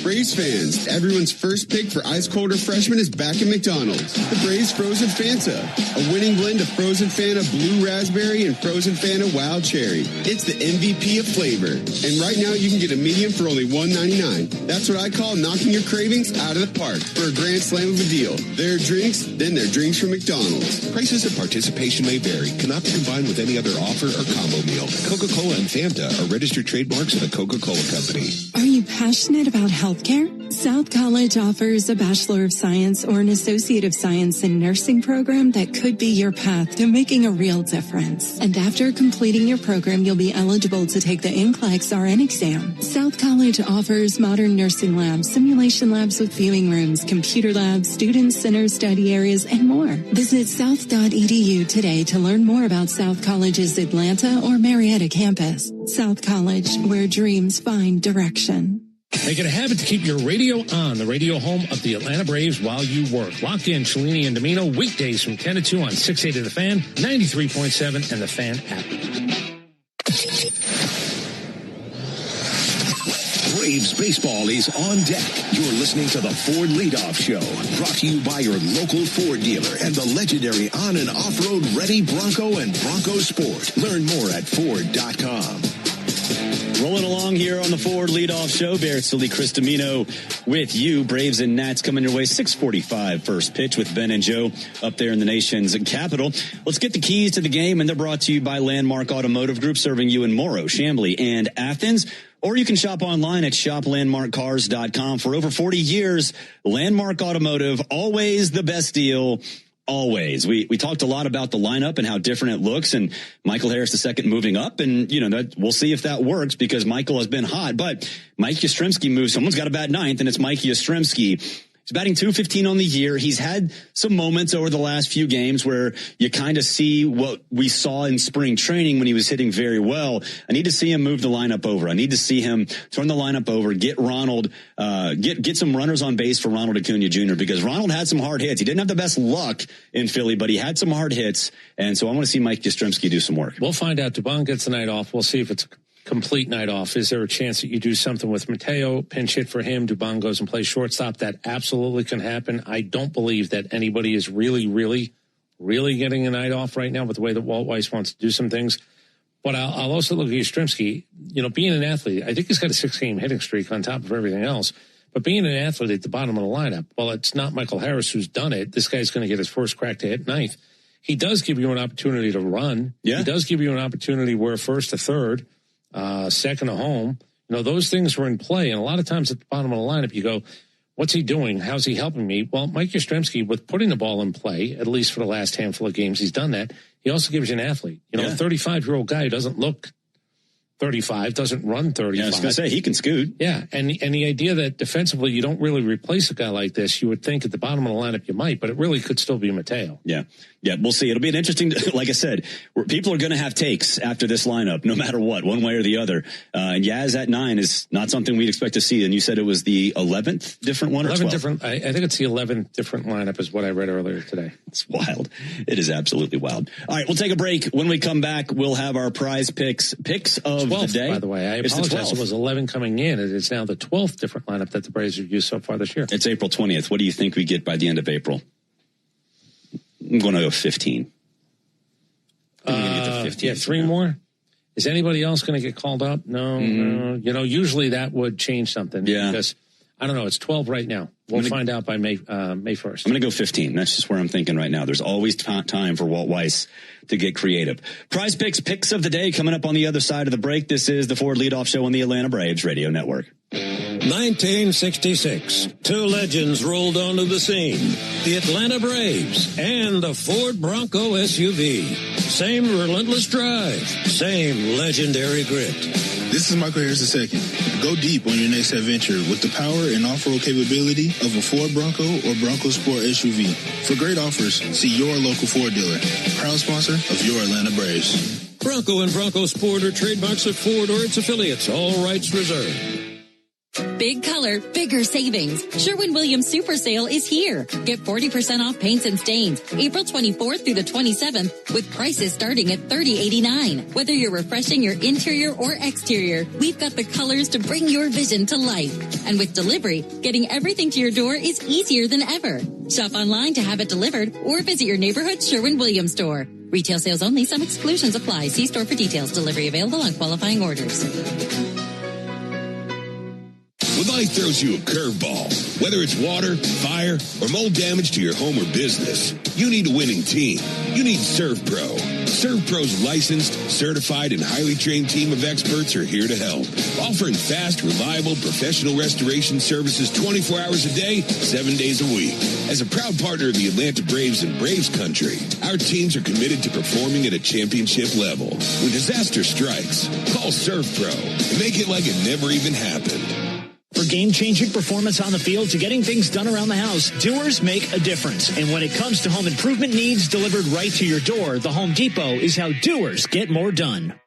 Braves fans, everyone's first pick for ice-cold refreshment is back at McDonald's. The Braves Frozen Fanta, a winning blend of Frozen Fanta Blue Raspberry and Frozen Fanta Wild Cherry. It's the MVP of flavor. And right now you can get a medium for only $1.99. That's what I call knocking your cravings out of the park for a grand slam of a deal. There are drinks, then there are drinks from McDonald's. Prices and participation may vary. Cannot be combined with any other offer or combo meal. Coca-Cola and Fanta are registered trademarks of the Coca-Cola Company. Are you passionate about healthcare? South College offers a Bachelor of Science or an Associate of Science in Nursing program that could be your path to making a real difference. And after completing your program, you'll be eligible to take the NCLEX RN exam. South College offers modern nursing labs, simulation labs with viewing rooms, computer labs, student center study areas, and more. Visit south.edu today to learn more about South College's Atlanta or Marietta campus. South College, where dreams find direction. Make it a habit to keep your radio on, the radio home of the Atlanta Braves while you work. Lock in Cellini and Domino weekdays from 10 to 2 on 680 The Fan, 93.7, and the Fan app. Braves baseball is on deck. You're listening to the Ford Leadoff Show, brought to you by your local Ford dealer and the legendary on- and off-road ready Bronco and Bronco Sport. Learn more at Ford.com. Rolling along here on the Ford Leadoff Show. Barrett Silly, Chris Domino with you. Braves and Nats coming your way. 6:45 first pitch with Ben and Joe up there in the nation's capital. Let's get the keys to the game, and they're brought to you by Landmark Automotive Group, serving you in Morrow, Chamblee, and Athens. Or you can shop online at shoplandmarkcars.com. For over 40 years, Landmark Automotive, always the best deal. Always. We talked a lot about the lineup and how different it looks, and Michael Harris II moving up, and we'll see if that works because Michael has been hot. But Mike Yastrzemski moves. Someone's got to bat ninth, and it's Mike Yastrzemski. He's batting .215 on the year. He's had some moments over the last few games where you kind of see what we saw in spring training when he was hitting very well. I need to see him move the lineup over. I need to see him turn the lineup over, get Ronald, get some runners on base for Ronald Acuna Jr. because Ronald had some hard hits. He didn't have the best luck in Philly, but he had some hard hits. And so I want to see Mike Yastrzemski do some work. We'll find out. Dubon gets the night off. We'll see if it's complete night off. Is there a chance that you do something with Mateo, pinch hit for him, Dubon goes and plays shortstop? That absolutely can happen. I don't believe that anybody is really getting a night off right now with the way that Walt Weiss wants to do some things. But I'll also look at Yastrzemski, being an athlete. I think he's got a 6-game hitting streak on top of everything else. But being an athlete at the bottom of the lineup, well, it's not Michael Harris who's done it. This guy's going to get his first crack to hit ninth. He does give you an opportunity to run. Yeah. He does give you an opportunity where first to third, second to home, those things were in play. And a lot of times at the bottom of the lineup, you go, what's he doing? How's he helping me? Well, Mike Yastrzemski, with putting the ball in play, at least for the last handful of games, he's done that. He also gives you an athlete. A 35-year-old guy who doesn't look 35, doesn't run 35. Yeah, I was going to say, he can scoot. Yeah, and the idea that defensively you don't really replace a guy like this, you would think at the bottom of the lineup you might, but it really could still be Mateo. Yeah, we'll see. It'll be an interesting, like I said, people are going to have takes after this lineup, no matter what, one way or the other. And Yaz at 9 is not something we'd expect to see. And you said it was the 11th different one or 11 12th? different. I think it's the 11th different lineup is what I read earlier today. It's wild. It is absolutely wild. All right, we'll take a break. When we come back, we'll have our prize picks of 12th, the day. By the way, I apologize. It was 11 coming in. It is now the 12th different lineup that the Braves have used so far this year. It's April 20th. What do you think we get by the end of April? I'm going to go 15. Yeah, 3 more. Is anybody else going to get called up? No. Usually that would change something. Yeah. Because, I don't know, it's 12 right now. We'll find out by May 1st. I'm going to go 15. That's just where I'm thinking right now. There's always time for Walt Weiss to get creative. Prize picks of the day coming up on the other side of the break. This is the Ford Leadoff Show on the Atlanta Braves Radio Network. 1966, 2 legends rolled onto the scene. The Atlanta Braves and the Ford Bronco SUV. Same relentless drive, same legendary grit. This is Michael Harris II. Go deep on your next adventure with the power and off-road capability of a Ford Bronco or Bronco Sport SUV. For great offers, see your local Ford dealer. Proud sponsor of your Atlanta Braves. Bronco and Bronco Sport are trademarks of Ford or its affiliates. All rights reserved. Big color, bigger savings. Sherwin-Williams Super Sale is here. Get 40% off paints and stains April 24th through the 27th with prices starting at $30.89. Whether you're refreshing your interior or exterior, we've got the colors to bring your vision to life. And with delivery, getting everything to your door is easier than ever. Shop online to have it delivered or visit your neighborhood Sherwin-Williams store. Retail sales only. Some exclusions apply. See store for details. Delivery available on qualifying orders. When life throws you a curveball, whether it's water, fire, or mold damage to your home or business, you need a winning team. You need ServPro. ServPro's licensed, certified, and highly trained team of experts are here to help, offering fast, reliable, professional restoration services 24 hours a day, 7 days a week. As a proud partner of the Atlanta Braves and Braves Country, our teams are committed to performing at a championship level. When disaster strikes, call ServPro and make it like it never even happened. For game-changing performance on the field to getting things done around the house, doers make a difference. And when it comes to home improvement needs delivered right to your door, the Home Depot is how doers get more done.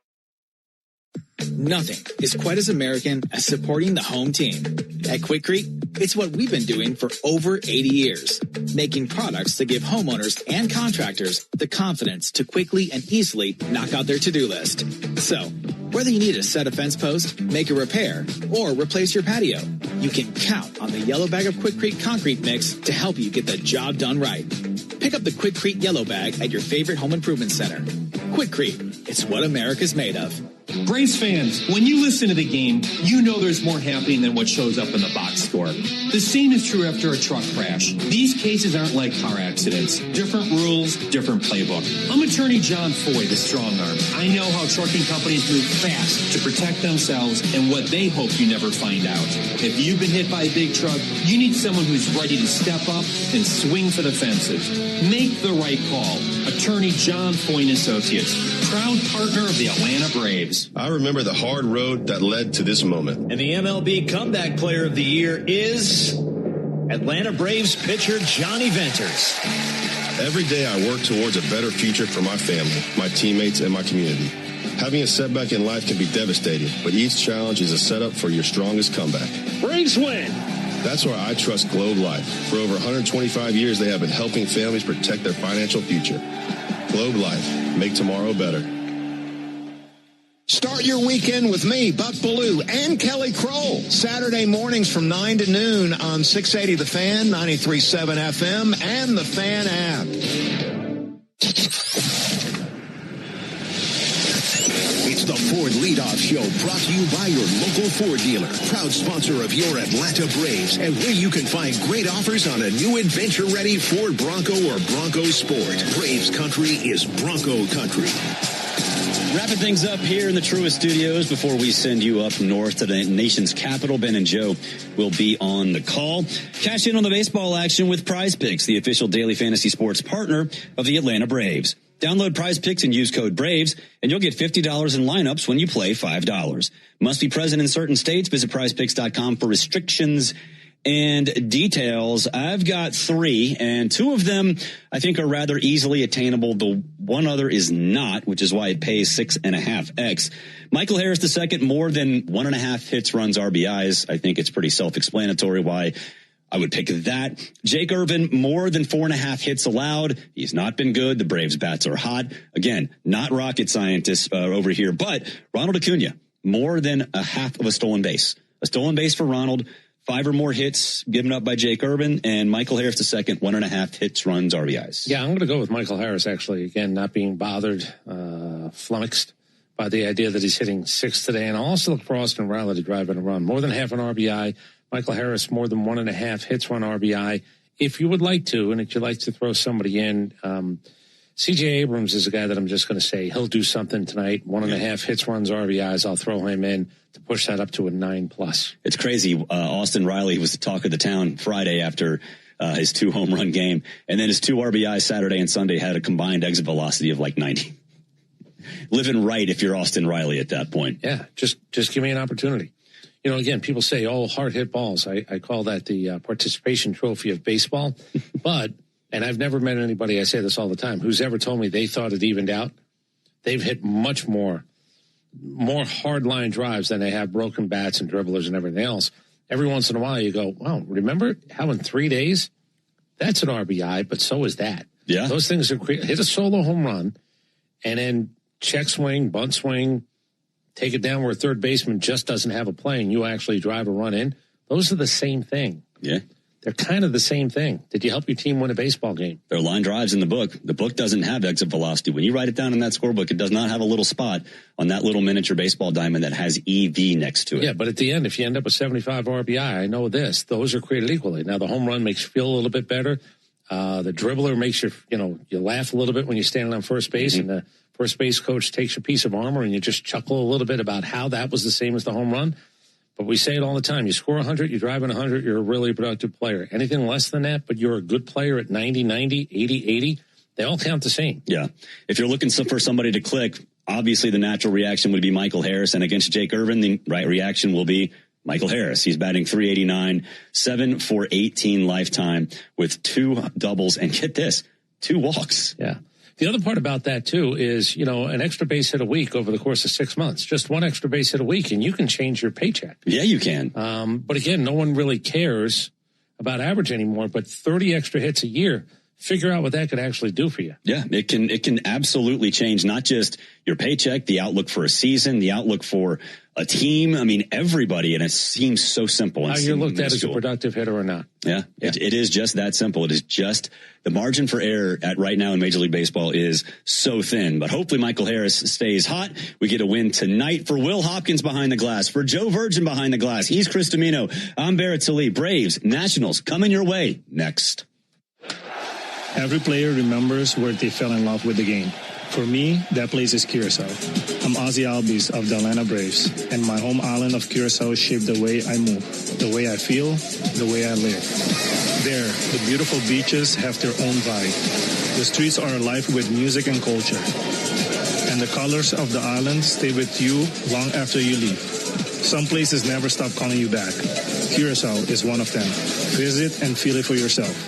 Nothing is quite as American as supporting the home team. At Quikrete, it's what we've been doing for over 80 years, making products that give homeowners and contractors the confidence to quickly and easily knock out their to-do list. So, whether you need to set a fence post, make a repair, or replace your patio, you can count on the yellow bag of Quikrete concrete mix to help you get the job done right. Pick up the Quikrete yellow bag at your favorite home improvement center. Quikrete, it's what America's made of. Braves fans, when you listen to the game, you know there's more happening than what shows up in the box score. The same is true after a truck crash. These cases aren't like car accidents. Different rules, different playbook. I'm attorney John Foy, the strong arm. I know how trucking companies move fast to protect themselves and what they hope you never find out. If you've been hit by a big truck, you need someone who's ready to step up and swing for the fences. Make the right call. Attorney John Foy and Associates, proud partner of the Atlanta Braves. I remember the hard road that led to this moment. And the MLB Comeback Player of the Year is Atlanta Braves pitcher Johnny Venters. Every day I work towards a better future for my family, my teammates, and my community. Having a setback in life can be devastating, but each challenge is a setup for your strongest comeback. Braves win. That's why I trust Globe Life. For over 125 years, they have been helping families protect their financial future. Globe Life. Make tomorrow better. Start your weekend with me, Buck Ballou, and Kelly Kroll. Saturday mornings from 9 to noon on 680 The Fan, 93.7 FM, and the Fan app. It's the Ford Leadoff Show, brought to you by your local Ford dealer, proud sponsor of your Atlanta Braves, and where you can find great offers on a new adventure-ready Ford Bronco or Bronco Sport. Braves country is Bronco country. Wrapping things up here in the Truist Studios before we send you up north to the nation's capital. Ben and Joe will be on the call. Cash in on the baseball action with Prize Picks, the official daily fantasy sports partner of the Atlanta Braves. Download Prize Picks and use code BRAVES, and you'll get $50 in lineups when you play $5. Must be present in certain states. Visit prizepicks.com for restrictions and details. I've got 3, and 2 of them I think are rather easily attainable. The one other is not, which is why it pays 6.5x. Michael Harris II, more than 1.5 hits, runs, RBIs. I think it's pretty self-explanatory why I would pick that. Jake Irvin, more than 4.5 hits allowed. He's not been good. The Braves bats are hot. Again, not rocket scientists over here, but Ronald Acuna, more than a half of a stolen base. A stolen base for Ronald. 5 or more hits given up by Jake Irvin, and Michael Harris II, 1.5 hits, runs, RBIs. Yeah, I'm going to go with Michael Harris, actually. Again, not being bothered, flummoxed by the idea that he's hitting 6 today. And I'll also look for Austin Riley to drive in a run. More than half an RBI. Michael Harris, more than 1.5 hits, run, RBI. If you would like to, and if you'd like to throw somebody in, C.J. Abrams is a guy that I'm just going to say he'll do something tonight. 1.5 hits, runs, RBIs. I'll throw him in to push that up to a 9+. It's crazy. Austin Riley was the talk of the town Friday after his 2 home run game. And then his 2 RBIs Saturday and Sunday had a combined exit velocity of like 90. Living right if you're Austin Riley at that point. Yeah, just give me an opportunity. You know, again, people say, oh, hard hit balls. I call that the participation trophy of baseball. But, and I've never met anybody, I say this all the time, who's ever told me they thought it evened out. They've hit much more hard line drives than they have broken bats and dribblers and everything else. Every once in a while you go, wow, remember how in 3 days, that's an RBI, but so is that. Yeah. Those things are hit a solo home run and then check swing, bunt swing, take it down where a third baseman just doesn't have a play and you actually drive a run in. Those are the same thing. Yeah. They're kind of the same thing. Did you help your team win a baseball game? There are line drives in the book. The book doesn't have exit velocity. When you write it down in that scorebook, it does not have a little spot on that little miniature baseball diamond that has EV next to it. Yeah, but at the end, if you end up with 75 RBI, I know this. Those are created equally. Now, the home run makes you feel a little bit better. The dribbler makes you laugh a little bit when you're standing on first base, and the first base coach takes your piece of armor, and you just chuckle a little bit about how that was the same as the home run. But we say it all the time. You score 100, you drive in 100, you're a really productive player. Anything less than that, but you're a good player at 90, 90, 80, 80, they all count the same. Yeah. If you're looking for somebody to click, obviously the natural reaction would be Michael Harris. And against Jake Irvin, the right reaction will be Michael Harris. He's batting .389, 7 for 18 lifetime with 2 doubles. And get this, 2 walks. Yeah. The other part about that, too, is, an extra base hit a week over the course of 6 months. Just 1 extra base hit a week, and you can change your paycheck. Yeah, you can. But again, no one really cares about average anymore. But 30 extra hits a year, figure out what that could actually do for you. Yeah, it can absolutely change not just your paycheck, the outlook for a season, the outlook for a team. I mean, everybody, and it seems so simple. How you're looked at as a productive hitter or not. Yeah. It is just that simple. It is just the margin for error at right now in Major League Baseball is so thin. But hopefully Michael Harris stays hot. We get a win tonight. For Will Hopkins behind the glass, for Joe Virgin behind the glass, he's Chris Domino. I'm Barrett Sallee. Braves, Nationals coming your way next. Every player remembers where they fell in love with the game. For me, that place is Curacao. I'm Ozzy Albies of the Atlanta Braves, and my home island of Curacao shaped the way I move, the way I feel, the way I live. There, the beautiful beaches have their own vibe. The streets are alive with music and culture. And the colors of the island stay with you long after you leave. Some places never stop calling you back. Curacao is one of them. Visit and feel it for yourself.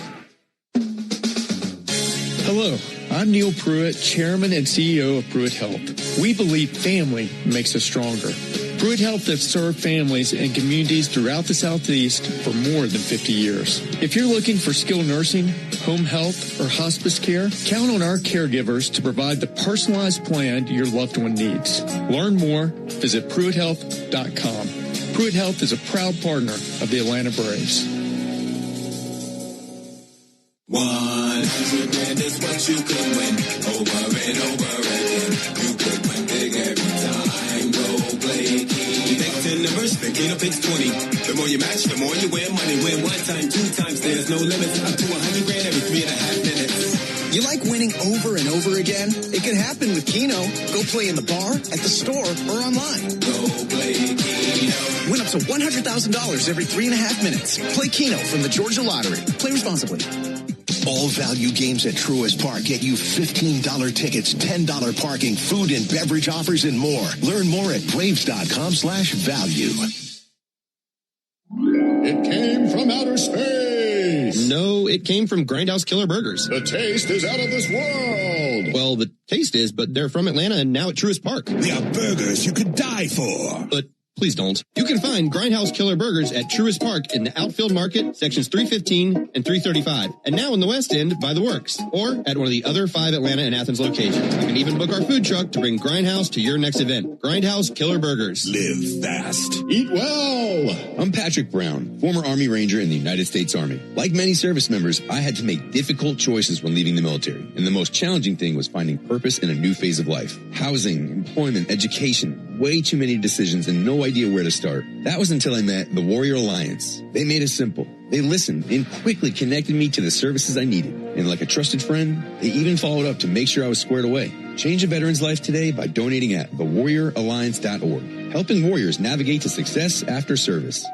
Hello, I'm Neil Pruitt, Chairman and CEO of Pruitt Health. We believe family makes us stronger. Pruitt Health has served families and communities throughout the Southeast for more than 50 years. If you're looking for skilled nursing, home health, or hospice care, count on our caregivers to provide the personalized plan your loved one needs. Learn more, visit PruittHealth.com. Pruitt Health is a proud partner of the Atlanta Braves. 100 grand is what you could win over and over again. You could win big every time. Go play Keno. Pick 10 numbers, Keno picks 20. The more you match, the more you win money. Win one time, two times, there's no limits. Up to 100 grand every 3.5 minutes. You like winning over and over again? It can happen with Keno. Go play in the bar, at the store, or online. Go play Keno. Win up to $100,000 every 3.5 minutes. Play Keno from the Georgia Lottery. Play responsibly. All value games at Truist Park get you $15 tickets, $10 parking, food and beverage offers, and more. Learn more at Braves.com/value. It came from outer space. No, it came from Grindhouse Killer Burgers. The taste is out of this world. Well, the taste is, but they're from Atlanta and now at Truist Park. They are burgers you could die for. But please don't. You can find Grindhouse Killer Burgers at Truist Park in the Outfield Market, sections 315 and 335. And now in the West End by the Works, or at one of the other 5 Atlanta and Athens locations. You can even book our food truck to bring Grindhouse to your next event. Grindhouse Killer Burgers. Live fast. Eat well. I'm Patrick Brown, former Army Ranger in the United States Army. Like many service members, I had to make difficult choices when leaving the military. And the most challenging thing was finding purpose in a new phase of life. Housing, employment, education, way too many decisions and no idea where to start. That was until I met the Warrior Alliance. They made it simple. They listened and quickly connected me to the services I needed. And like a trusted friend, they even followed up to make sure I was squared away. Change a veteran's life today by donating at thewarrioralliance.org. Helping warriors navigate to success after service.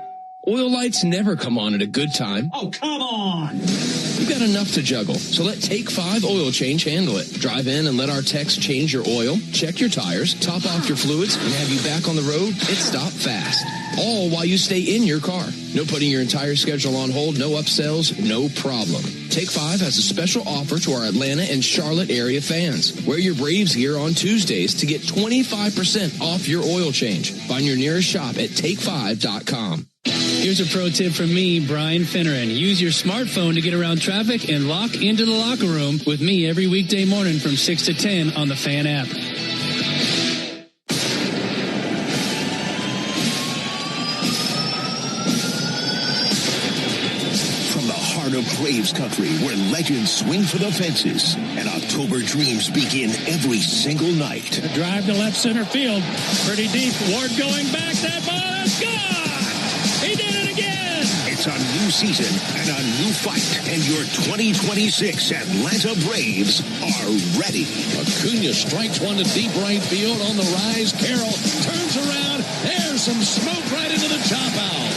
Oil lights never come on at a good time. Oh, come on! You've got enough to juggle, so let Take 5 Oil Change handle it. Drive in and let our techs change your oil, check your tires, top off your fluids, and have you back on the road and stop fast. All while you stay in your car. No putting your entire schedule on hold, no upsells, no problem. Take 5 has a special offer to our Atlanta and Charlotte area fans. Wear your Braves gear on Tuesdays to get 25% off your oil change. Find your nearest shop at take5.com. Here's a pro tip from me, Brian Finneran. Use your smartphone to get around traffic and lock into the locker room with me every weekday morning from 6 to 10 on the Fan app. From the heart of Braves country, where legends swing for the fences and October dreams begin every single night. A drive to left center field. Pretty deep. Ward going back. That ball is gone. He did it again! It's a new season and a new fight, and your 2026 Atlanta Braves are ready. Acuna strikes one to deep right field on the rise. Carroll turns around. There's some smoke right into the chop out.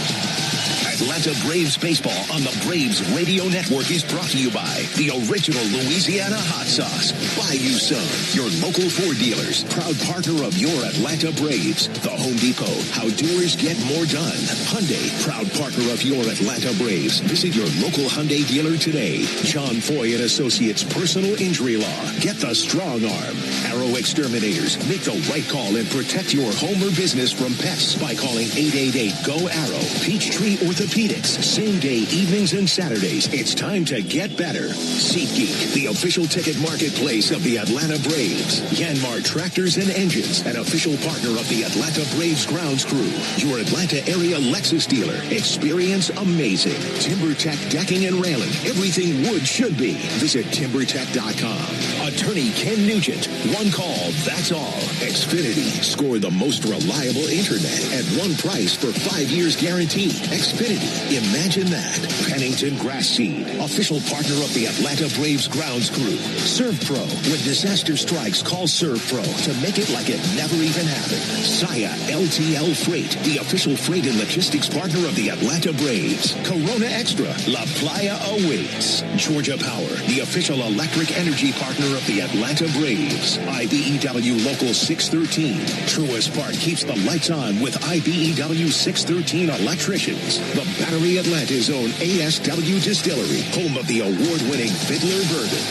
Atlanta Braves baseball on the Braves Radio Network is brought to you by the original Louisiana hot sauce. Bayou Sun, your local Ford dealers, proud partner of your Atlanta Braves. The Home Depot, how doers get more done. Hyundai, proud partner of your Atlanta Braves. Visit your local Hyundai dealer today. John Foy and Associates Personal Injury Law. Get the strong arm. Arrow Exterminators, make the right call and protect your home or business from pests by calling 888-GO-ARROW. Peachtree Orthopedics. tickets, same day evenings and Saturdays. It's time to get better. SeatGeek, the official ticket marketplace of the Atlanta Braves. Yanmar Tractors and Engines, an official partner of the Atlanta Braves grounds crew. Your Atlanta area Lexus dealer. Experience amazing. TimberTech Decking and Railing. Everything wood should be. Visit TimberTech.com. Attorney Ken Nugent. One call, that's all. Xfinity. Score the most reliable internet at one price for 5 years guaranteed. Xfinity. Imagine that. Pennington Grass Seed. Official partner of the Atlanta Braves grounds crew. ServPro. When disaster strikes, call ServPro to make it like it never even happened. Saya LTL Freight. The official freight and logistics partner of the Atlanta Braves. Corona Extra. La Playa awaits. Georgia Power. The official electric energy partner of the Atlanta Braves. IBEW Local 613. Truist Park keeps the lights on with IBEW 613 electricians. The Battery Atlanta's own ASW Distillery, home of the award-winning Fiddler Bourbon.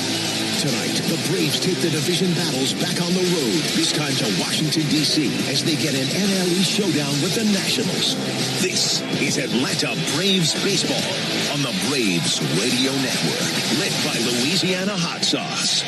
Tonight, the Braves take the division battles back on the road, this time to Washington, D.C., as they get an NLE showdown with the Nationals. This is Atlanta Braves Baseball on the Braves Radio Network, led by Louisiana Hot Sauce.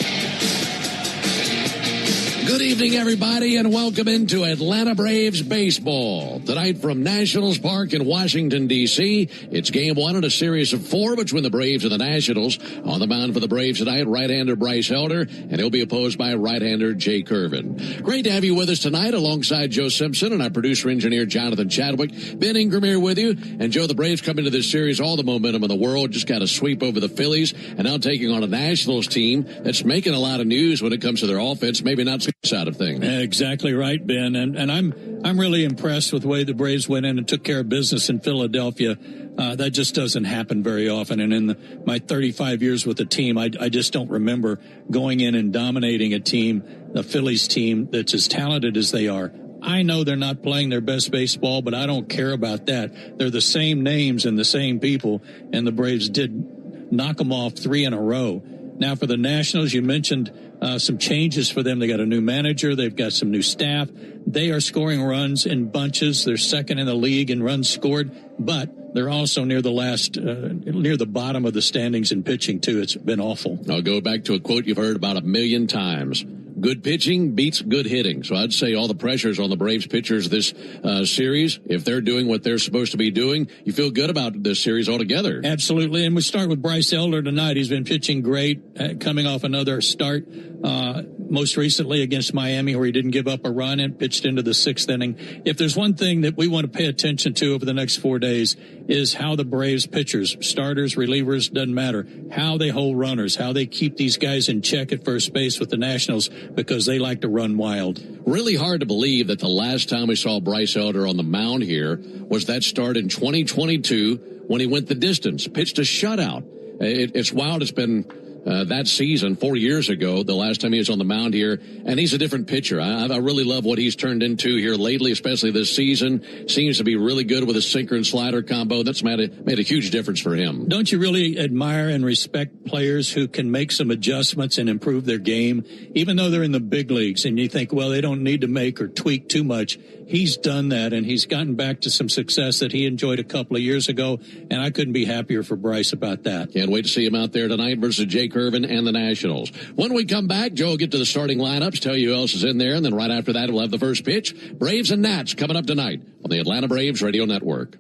Good evening, everybody, and welcome into Atlanta Braves Baseball. Tonight from Nationals Park in Washington, D.C., it's game one in a series of 4 between the Braves and the Nationals. On the mound for the Braves tonight, right-hander Bryce Elder, and he'll be opposed by right-hander Jay Curvin. Great to have you with us tonight alongside Joe Simpson and our producer-engineer Jonathan Chadwick. Ben Ingram here with you. And, Joe, the Braves come into this series, all the momentum in the world, just got a sweep over the Phillies, and now taking on a Nationals team that's making a lot of news when it comes to their offense, maybe not side of things. Exactly right, Ben. And I'm really impressed with the way the Braves went in and took care of business in Philadelphia. That just doesn't happen very often. And in my 35 years with the team, I just don't remember going in and dominating a team, the Phillies team, that's as talented as they are. I know they're not playing their best baseball, but I don't care about that. They're the same names and the same people, and the Braves did knock them off 3 in a row. Now, for the Nationals, you mentioned some changes for them. They got a new manager. They've got some new staff. They are scoring runs in bunches. They're second in the league in runs scored, but they're also near the bottom of the standings in pitching, too. It's been awful. I'll go back to a quote you've heard about 1,000,000 times. Good pitching beats good hitting. So I'd say all the pressures on the Braves pitchers this series. If they're doing what they're supposed to be doing, you feel good about this series altogether. Absolutely. And we start with Bryce Elder tonight. He's been pitching great, coming off another start, most recently against Miami, where he didn't give up a run and pitched into the 6th inning. If there's one thing that we want to pay attention to over the next 4 days is how the Braves pitchers, starters, relievers, doesn't matter, how they hold runners, how they keep these guys in check at first base with the Nationals, because they like to run wild. Really hard to believe that the last time we saw Bryce Elder on the mound here was that start in 2022 when he went the distance, pitched a shutout. It's wild. It's been that season 4 years ago, the last time he was on the mound here, and he's a different pitcher. I really love what he's turned into here lately, especially this season. Seems to be really good with a sinker and slider combo. That's made a huge difference for him. Don't you really admire and respect players who can make some adjustments and improve their game, even though they're in the big leagues, and you think, well, they don't need to make or tweak too much? He's done that, and he's gotten back to some success that he enjoyed a couple of years ago, and I couldn't be happier for Bryce about that. Can't wait to see him out there tonight versus Jay Curvin and the Nationals. When we come back, Joe will get to the starting lineups, tell you who else is in there, and then right after that, we'll have the first pitch. Braves and Nats coming up tonight on the Atlanta Braves Radio Network.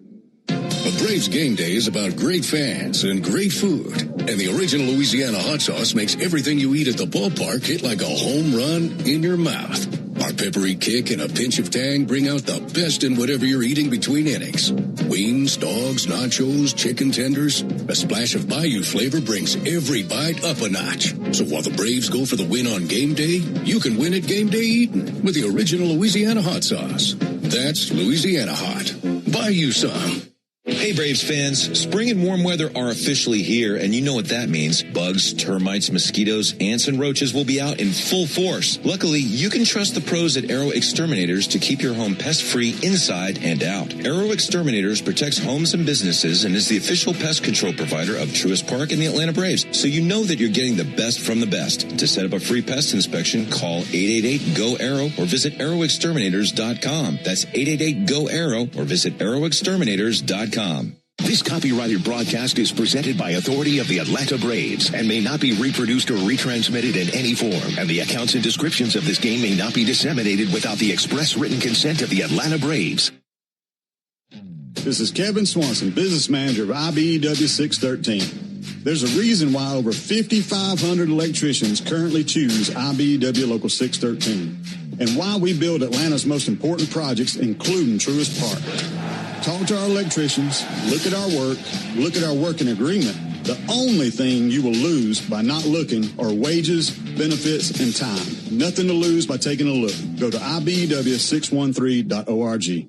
A Braves game day is about great fans and great food. And the original Louisiana hot sauce makes everything you eat at the ballpark hit like a home run in your mouth. Our peppery kick and a pinch of tang bring out the best in whatever you're eating between innings. Wings, dogs, nachos, chicken tenders. A splash of Bayou flavor brings every bite up a notch. So while the Braves go for the win on game day, you can win at game day eating with the original Louisiana hot sauce. That's Louisiana hot. Buy you some. Hey Braves fans, spring and warm weather are officially here, and you know what that means. Bugs, termites, mosquitoes, ants, and roaches will be out in full force. Luckily, you can trust the pros at Arrow Exterminators to keep your home pest-free inside and out. Arrow Exterminators protects homes and businesses and is the official pest control provider of Truist Park and the Atlanta Braves, so you know that you're getting the best from the best. To set up a free pest inspection, call 888-GO-ARROW or visit arrowexterminators.com. That's 888-GO-ARROW or visit arrowexterminators.com. This copyrighted broadcast is presented by authority of the Atlanta Braves and may not be reproduced or retransmitted in any form. And the accounts and descriptions of this game may not be disseminated without the express written consent of the Atlanta Braves. This is Kevin Swanson, business manager of IBEW 613. There's a reason why over 5,500 electricians currently choose IBEW Local 613, and why we build Atlanta's most important projects, including Truist Park. Talk to our electricians, look at our work, look at our working agreement. The only thing you will lose by not looking are wages, benefits, and time. Nothing to lose by taking a look. Go to IBEW613.org.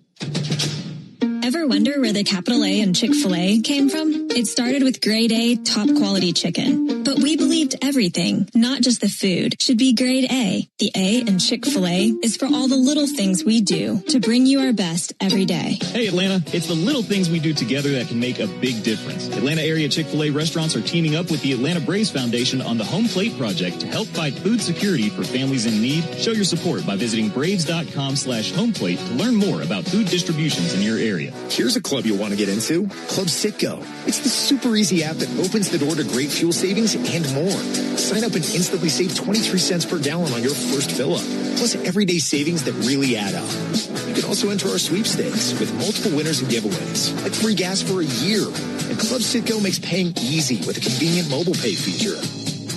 Ever wonder where the capital A in Chick-fil-A came from? It started with grade A, top quality chicken. But we believed everything, not just the food, should be grade A. The A in Chick-fil-A is for all the little things we do to bring you our best every day. Hey Atlanta, it's the little things we do together that can make a big difference. Atlanta area Chick-fil-A restaurants are teaming up with the Atlanta Braves Foundation on the Home Plate Project to help fight food security for families in need. Show your support by visiting braves.com/homeplate to learn more about food distributions in your area. Here's a club you'll want to get into, Club Citgo. It's the super easy app that opens the door to great fuel savings and more. Sign up and instantly save 23 cents per gallon on your first fill-up, plus everyday savings that really add up. You can also enter our sweepstakes with multiple winners and giveaways, like free gas for a year. And Club Citgo makes paying easy with a convenient mobile pay feature.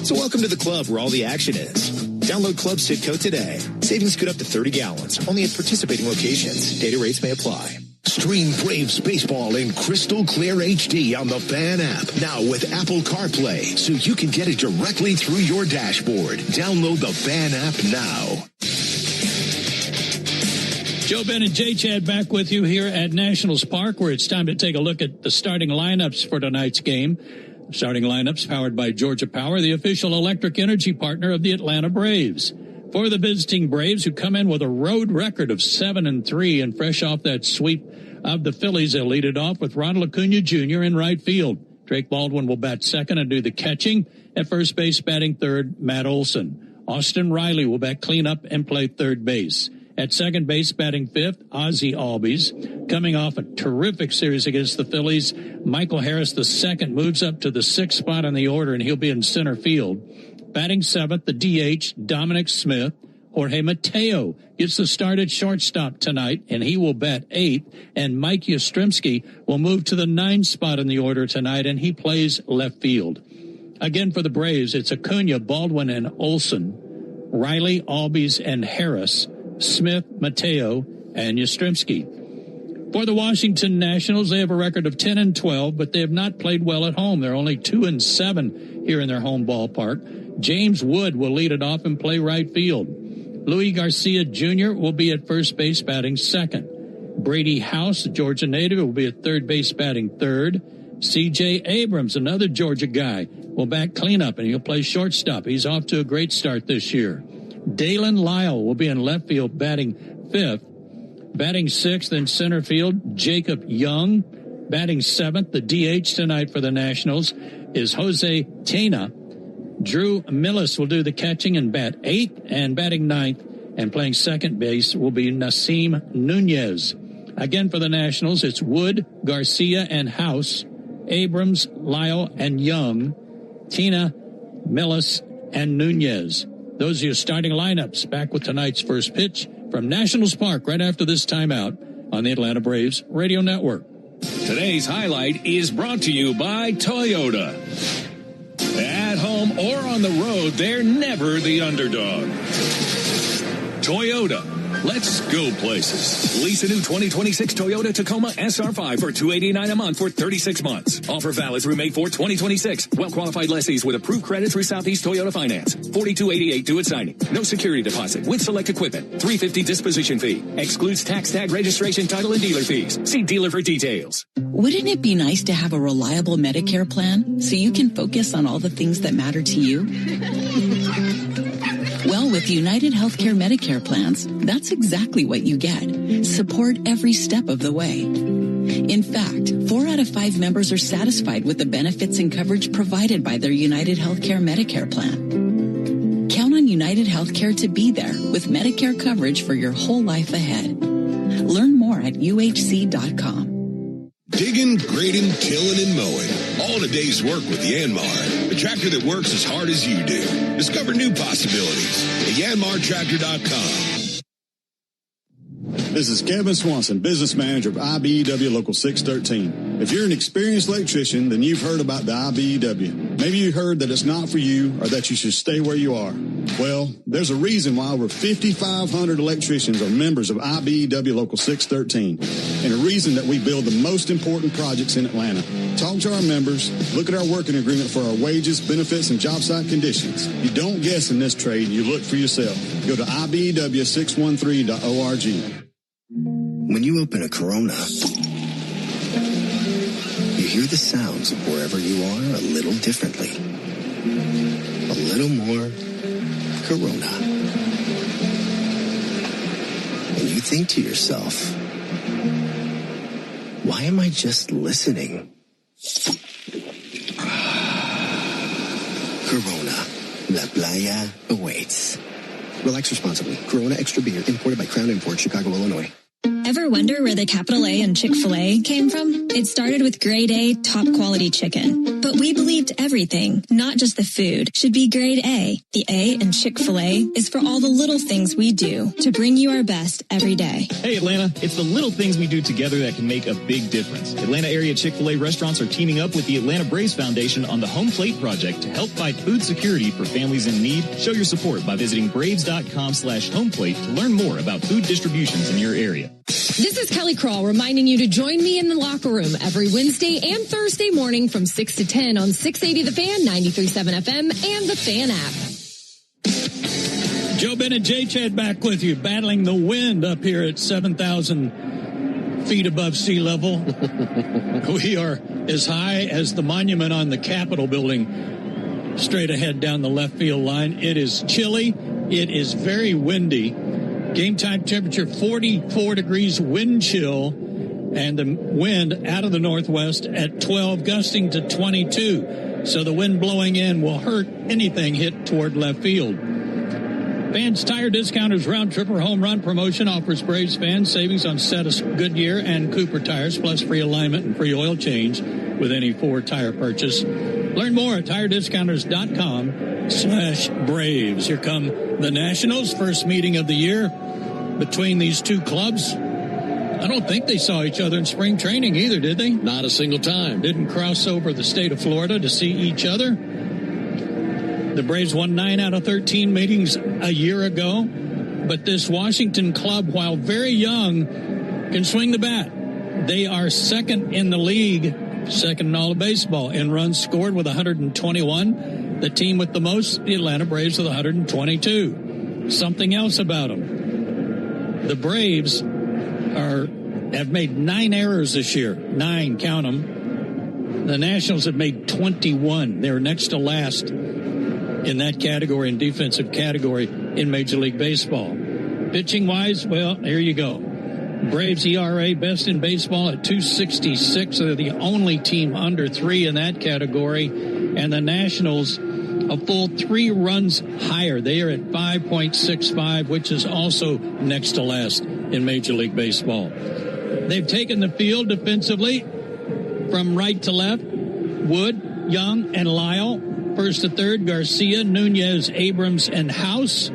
So welcome to the club where all the action is. Download Club Citgo today. Savings good up to 30 gallons, only at participating locations. Data rates may apply. Stream Braves baseball in crystal clear HD on the Fan app. Now with Apple CarPlay, so you can get it directly through your dashboard. Download the Fan app now. Joe Ben and J. Chad back with you here at Nationals Park, where it's time to take a look at the starting lineups for tonight's game. Starting lineups powered by Georgia Power, the official electric energy partner of the Atlanta Braves. For the visiting Braves, who come in with a road record of 7-3 and fresh off that sweep of the Phillies, they'll lead it off with Ronald Acuna Jr. in right field. Drake Baldwin will bat second and do the catching. At first base, batting third, Matt Olson. Austin Riley will bat cleanup and play third base. At second base, batting fifth, Ozzie Albies. Coming off a terrific series against the Phillies, Michael Harris, the second, moves up to the sixth spot in the order, and he'll be in center field. Batting seventh, the DH, Dominic Smith. Jorge Mateo gets the start at shortstop tonight, and he will bat eighth. And Mike Yastrzemski will move to the ninth spot in the order tonight, and he plays left field. Again, for the Braves, it's Acuna, Baldwin, and Olson. Riley, Albies, and Harris. Smith, Mateo, and Yastrzemski. For the Washington Nationals, they have a record of 10-12, but they have not played well at home. They're only 2-7 here in their home ballpark. James Wood will lead it off and play right field. Louis Garcia Jr. will be at first base batting second. Brady House, a Georgia native, will be at third base batting third. C.J. Abrams, another Georgia guy, will bat cleanup, and he'll play shortstop. He's off to a great start this year. Dalen Lyle will be in left field batting fifth. Batting sixth in center field, Jacob Young. Batting seventh, the DH tonight for the Nationals, is Jose Tena. Drew Millis will do the catching and bat eighth, and batting ninth and playing second base will be Nasim Nunez. Again for the Nationals, it's Wood, Garcia, and House, Abrams, Lyle, and Young, Tina, Millis, and Nunez. Those are your starting lineups. Back with tonight's first pitch from Nationals Park right after this timeout on the Atlanta Braves Radio Network. Today's highlight is brought to you by Toyota. At home or on the road, they're never the underdog. Toyota. Let's go places. Lease a new 2026 Toyota Tacoma SR5 for $289 a month for 36 months. Offer valid through May 4, 2026. Well-qualified lessees with approved credit through Southeast Toyota Finance. $42.88 due at signing. No security deposit with select equipment. $350 disposition fee. Excludes tax tag registration, title, and dealer fees. See dealer for details. Wouldn't it be nice to have a reliable Medicare plan so you can focus on all the things that matter to you? Well, with United Healthcare Medicare plans, that's exactly what you get. Support every step of the way. In fact, 4 out of 5 members are satisfied with the benefits and coverage provided by their United Healthcare Medicare plan. Count on United Healthcare to be there with Medicare coverage for your whole life ahead. Learn more at uhc.com. Digging, grading, tilling, and mowing. All in a day's work with Yanmar, the tractor that works as hard as you do. Discover new possibilities at yanmartractor.com. This is Kevin Swanson, business manager of IBEW Local 613. If you're an experienced electrician, then you've heard about the IBEW. Maybe you heard that it's not for you or that you should stay where you are. Well, there's a reason why over 5,500 electricians are members of IBEW Local 613, and a reason that we build the most important projects in Atlanta. Talk to our members, look at our working agreement for our wages, benefits, and job site conditions. You don't guess in this trade, you look for yourself. Go to IBEW613.org. When you open a Corona, you hear the sounds of wherever you are a little differently. A little more Corona. And you think to yourself, why am I just listening? Corona, La Playa awaits. Relax responsibly. Corona Extra Beer, imported by Crown Imports, Chicago, Illinois. Ever wonder where the capital A in Chick-fil-A came from? It started with grade A, top quality chicken. But we believed everything, not just the food, should be grade A. The A in Chick-fil-A is for all the little things we do to bring you our best every day. Hey, Atlanta, it's the little things we do together that can make a big difference. Atlanta area Chick-fil-A restaurants are teaming up with the Atlanta Braves Foundation on the Home Plate Project to help fight food security for families in need. Show your support by visiting braves.com/homeplate to learn more about food distributions in your area. This is Kelly Crawl reminding you to join me in the locker room every Wednesday and Thursday morning from 6 to 10 on 680 The Fan, 93.7 FM, and the Fan app. Joe Bennett, J. Chad back with you, battling the wind up here at 7,000 feet above sea level. We are as high as the monument on the Capitol building, straight ahead down the left field line. It is chilly. It is very windy. Game time temperature 44 degrees, wind chill, and the wind out of the northwest at 12, gusting to 22. So the wind blowing in will hurt anything hit toward left field. Fans Tire Discounters round tripper home run promotion offers Braves fans savings on Cetus, Goodyear, and Cooper tires, plus free alignment and free oil change with any 4 tire purchase. Learn more at tirediscounters.com/Braves. Here come the Nationals, first meeting of the year between these two clubs. I don't think they saw each other in spring training either, did they? Not a single time. Didn't cross over the state of Florida to see each other. The Braves won 9 out of 13 meetings a year ago, but this Washington club, while very young, can swing the bat. They are second in the league, second in all of baseball, in runs scored with 121. The team with the most, the Atlanta Braves, with 122. Something else about them. The Braves have made 9 errors this year. 9, count them. The Nationals have made 21. They're next to last in that category, in defensive category, in Major League Baseball. Pitching-wise, well, here you go. Braves ERA best in baseball at 2.66. They're the only team under 3 in that category. And the Nationals, a full 3 runs higher. They are at 5.65, which is also next to last in Major League Baseball. They've taken the field defensively from right to left. Wood, Young, and Lyle. First to third, Garcia, Nunez, Abrams, and House.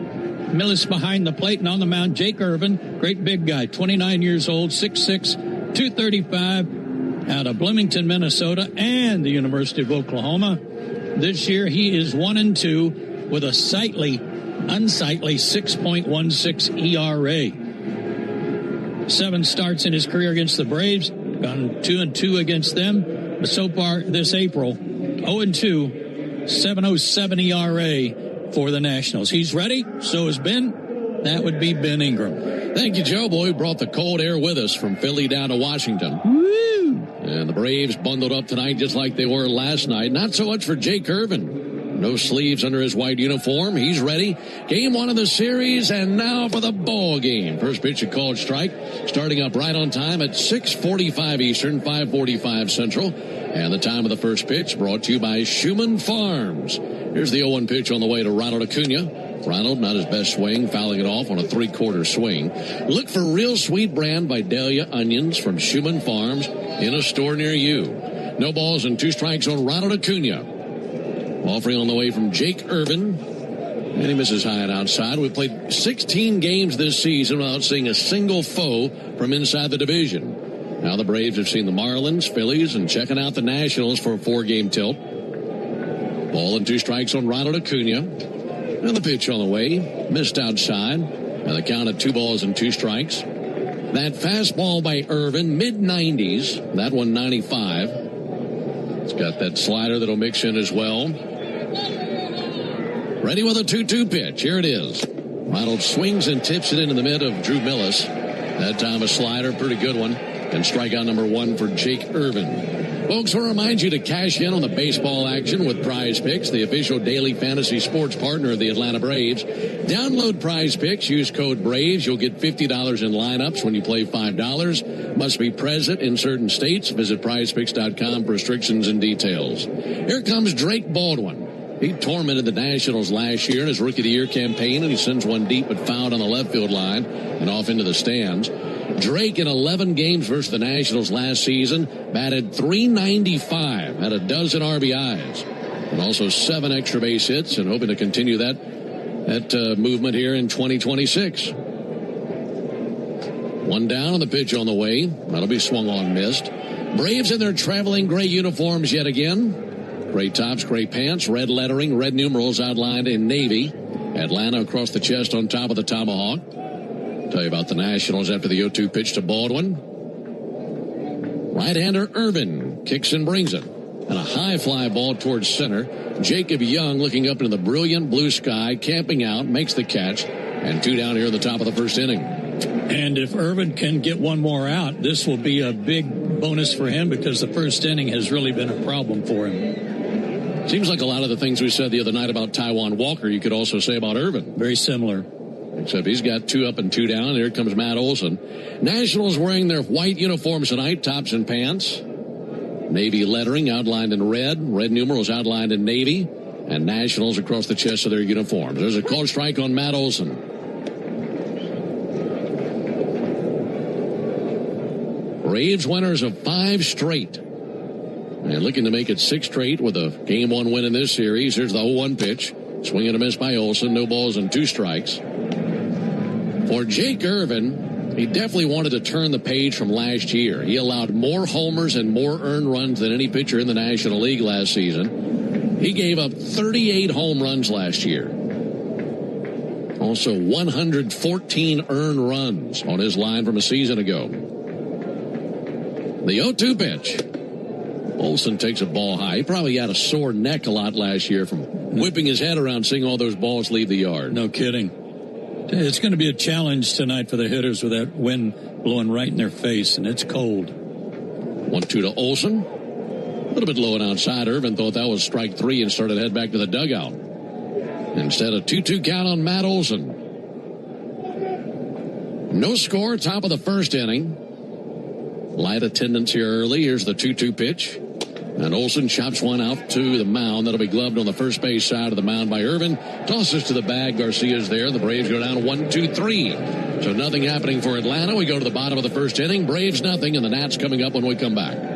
Millis behind the plate, and on the mound, Jake Irvin, great big guy, 29 years old, 6'6", 235, out of Bloomington, Minnesota, and the University of Oklahoma. This year, he is 1-2 with a unsightly 6.16 ERA. 7 starts in his career against the Braves, gone 2-2 against them. But so far this April, 0-2, 7.07 ERA for the Nationals. He's ready. So is Ben. That would be Ben Ingram. Thank you, Joe. Boy, we brought the cold air with us from Philly down to Washington. Woo! And the Braves bundled up tonight just like they were last night. Not so much for Jake Irvin. No sleeves under his white uniform. He's ready. Game 1 of the series, and now for the ball game. First pitch, a called strike. Starting up right on time at 6:45 Eastern, 5:45 Central. And the time of the first pitch brought to you by Schumann Farms. Here's the 0-1 pitch on the way to Ronald Acuna. Ronald, not his best swing, fouling it off on a three-quarter swing. Look for Real Sweet Brand Vidalia onions from Schumann Farms in a store near you. No balls and 2 strikes on Ronald Acuna. Offering on the way from Jake Irvin. And he misses high and outside. We've played 16 games this season without seeing a single foe from inside the division. Now the Braves have seen the Marlins, Phillies, and checking out the Nationals for a 4-game tilt. Ball and 2 strikes on Ronald Acuna. And the pitch on the way. Missed outside. And the count at 2 balls and 2 strikes. That fastball by Irvin, mid-90s. That one 95. It's got that slider that'll mix in as well. Ready with a 2-2 pitch. Here it is. Ronald swings and tips it into the mid of Drew Millis. That time a slider, pretty good one. And strikeout number 1 for Jake Irvin. Folks, we'll remind you to cash in on the baseball action with Prize Picks, the official daily fantasy sports partner of the Atlanta Braves. Download Prize Picks. Use code BRAVES. You'll get $50 in lineups when you play $5. Must be present in certain states. Visit prizepicks.com for restrictions and details. Here comes Drake Baldwin. He tormented the Nationals last year in his Rookie of the Year campaign, and he sends one deep but fouled on the left field line and off into the stands. Drake in 11 games versus the Nationals last season batted .395, had a dozen RBIs, and also 7 extra base hits, and hoping to continue that movement here in 2026. One down on the pitch on the way. That'll be swung on, missed. Braves in their traveling gray uniforms yet again. Gray tops, gray pants, red lettering, red numerals outlined in navy. Atlanta across the chest on top of the tomahawk. Tell you about the Nationals after the 0-2 pitch to Baldwin. Right-hander Irvin kicks and brings it. And a high fly ball towards center. Jacob Young looking up into the brilliant blue sky, camping out, makes the catch. And 2 down here at the top of the first inning. And if Irvin can get one more out, this will be a big bonus for him because the first inning has really been a problem for him. Seems like a lot of the things we said the other night about Taijuan Walker, you could also say about Irvin. Very similar. Except he's got 2 up and 2 down. And here comes Matt Olson. Nationals wearing their white uniforms tonight, tops and pants. Navy lettering outlined in red. Red numerals outlined in navy. And Nationals across the chest of their uniforms. There's a called strike on Matt Olson. Braves winners of 5 straight. And looking to make it 6 straight with a Game 1 win in this series. Here's the 0-1 pitch. Swing and a miss by Olson. No balls and 2 strikes. For Jake Irvin, he definitely wanted to turn the page from last year. He allowed more homers and more earned runs than any pitcher in the National League last season. He gave up 38 home runs last year. Also 114 earned runs on his line from a season ago. The 0-2 pitch. Olson takes a ball high. He probably had a sore neck a lot last year from whipping his head around seeing all those balls leave the yard. No kidding. It's going to be a challenge tonight for the hitters with that wind blowing right in their face, and it's cold. 1-2 to Olson. A little bit low and outside. Irvin thought that was strike 3 and started to head back to the dugout. Instead, a 2-2 count on Matt Olson. No score, top of the first inning. Light attendance here early. Here's the 2-2 pitch. And Olson chops one out to the mound. That'll be gloved on the first base side of the mound by Irvin. Tosses to the bag. Garcia's there. The Braves go down 1-2-3. So nothing happening for Atlanta. We go to the bottom of the first inning. Braves nothing, and the Nats coming up when we come back.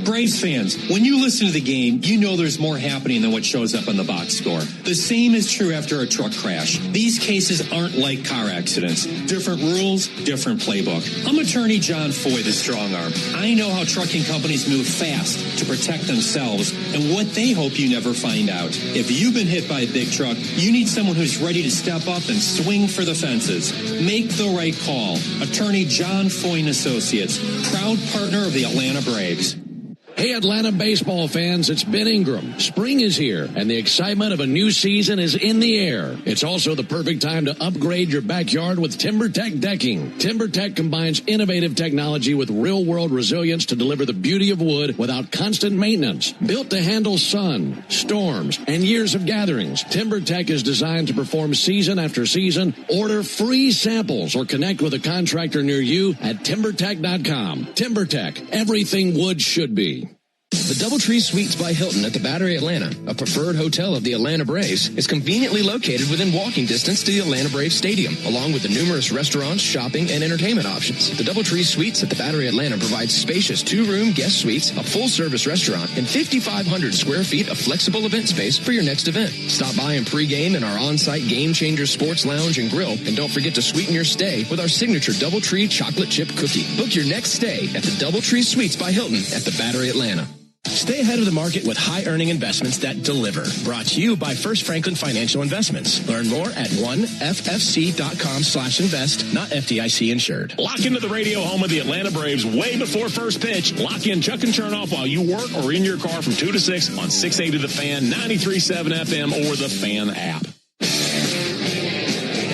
Braves fans, when you listen to the game, you know there's more happening than what shows up on the box score. The same is true after a truck crash. These cases aren't like car accidents. Different rules, different playbook. I'm attorney John Foy, the strong arm. I know how trucking companies move fast to protect themselves and what they hope you never find out. If you've been hit by a big truck, you need someone who's ready to step up and swing for the fences. Make the right call. Attorney John Foy and Associates, proud partner of the Atlanta Braves. Hey, Atlanta baseball fans, it's Ben Ingram. Spring is here, and the excitement of a new season is in the air. It's also the perfect time to upgrade your backyard with TimberTech decking. TimberTech combines innovative technology with real-world resilience to deliver the beauty of wood without constant maintenance. Built to handle sun, storms, and years of gatherings, TimberTech is designed to perform season after season. Order free samples or connect with a contractor near you at TimberTech.com. TimberTech, everything wood should be. The DoubleTree Suites by Hilton at the Battery Atlanta, a preferred hotel of the Atlanta Braves, is conveniently located within walking distance to the Atlanta Braves Stadium, along with the numerous restaurants, shopping, and entertainment options. The DoubleTree Suites at the Battery Atlanta provides spacious two-room guest suites, a full-service restaurant, and 5,500 square feet of flexible event space for your next event. Stop by and pregame in our on-site Game Changer Sports Lounge and Grill, and don't forget to sweeten your stay with our signature DoubleTree chocolate chip cookie. Book your next stay at the DoubleTree Suites by Hilton at the Battery Atlanta. Stay ahead of the market with high-earning investments that deliver. Brought to you by First Franklin Financial Investments. Learn more at 1ffc.com/invest, not FDIC insured. Lock into the radio home of the Atlanta Braves way before first pitch. Lock in Chuck and Chernoff while you work or in your car from 2 to 6 on 680 The Fan, 93.7 FM, or the Fan app.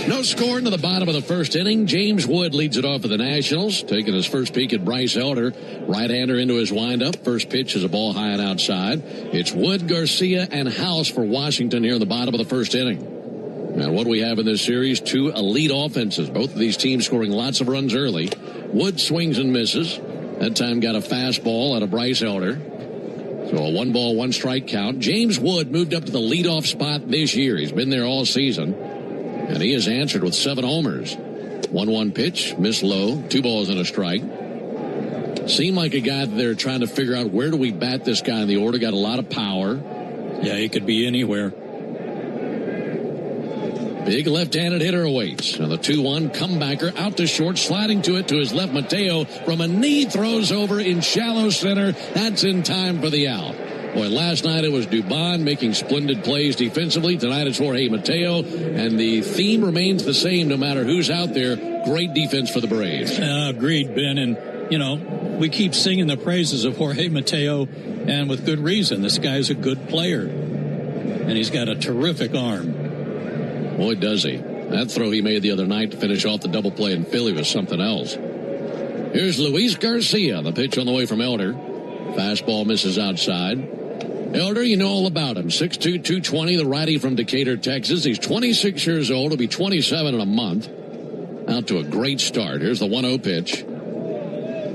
No score into the bottom of the first inning. James Wood leads it off for the Nationals, taking his first peek at Bryce Elder. Right-hander into his windup. First pitch is a ball high and outside. It's Wood, Garcia, and House for Washington here in the bottom of the first inning. Now, what do we have in this series? 2 elite offenses. Both of these teams scoring lots of runs early. Wood swings and misses. That time got a fastball out of Bryce Elder. So a 1-ball, 1-strike count. James Wood moved up to the leadoff spot this year. He's been there all season. And he has answered with 7 homers. 1-1 pitch, missed low, 2 balls and a strike. Seemed like a guy that they're trying to figure out, where do we bat this guy in the order? Got a lot of power. Yeah, he could be anywhere. Big left-handed hitter awaits. Now the 2-1 comebacker out to short, sliding to it to his left. Mateo from a knee throws over in shallow center. That's in time for the out. Boy, last night it was Dubon making splendid plays defensively. Tonight it's Jorge Mateo, and the theme remains the same no matter who's out there. Great defense for the Braves. Agreed, Ben. And, you know, we keep singing the praises of Jorge Mateo, and with good reason. This guy's a good player, and he's got a terrific arm. Boy, does he. That throw he made the other night to finish off the double play in Philly was something else. Here's Luis Garcia, the pitch on the way from Elder. Fastball misses outside. Elder, you know all about him. 6'2", 220, the righty from Decatur, Texas. He's 26 years old. He'll be 27 in a month. Out to a great start. Here's the 1-0 pitch.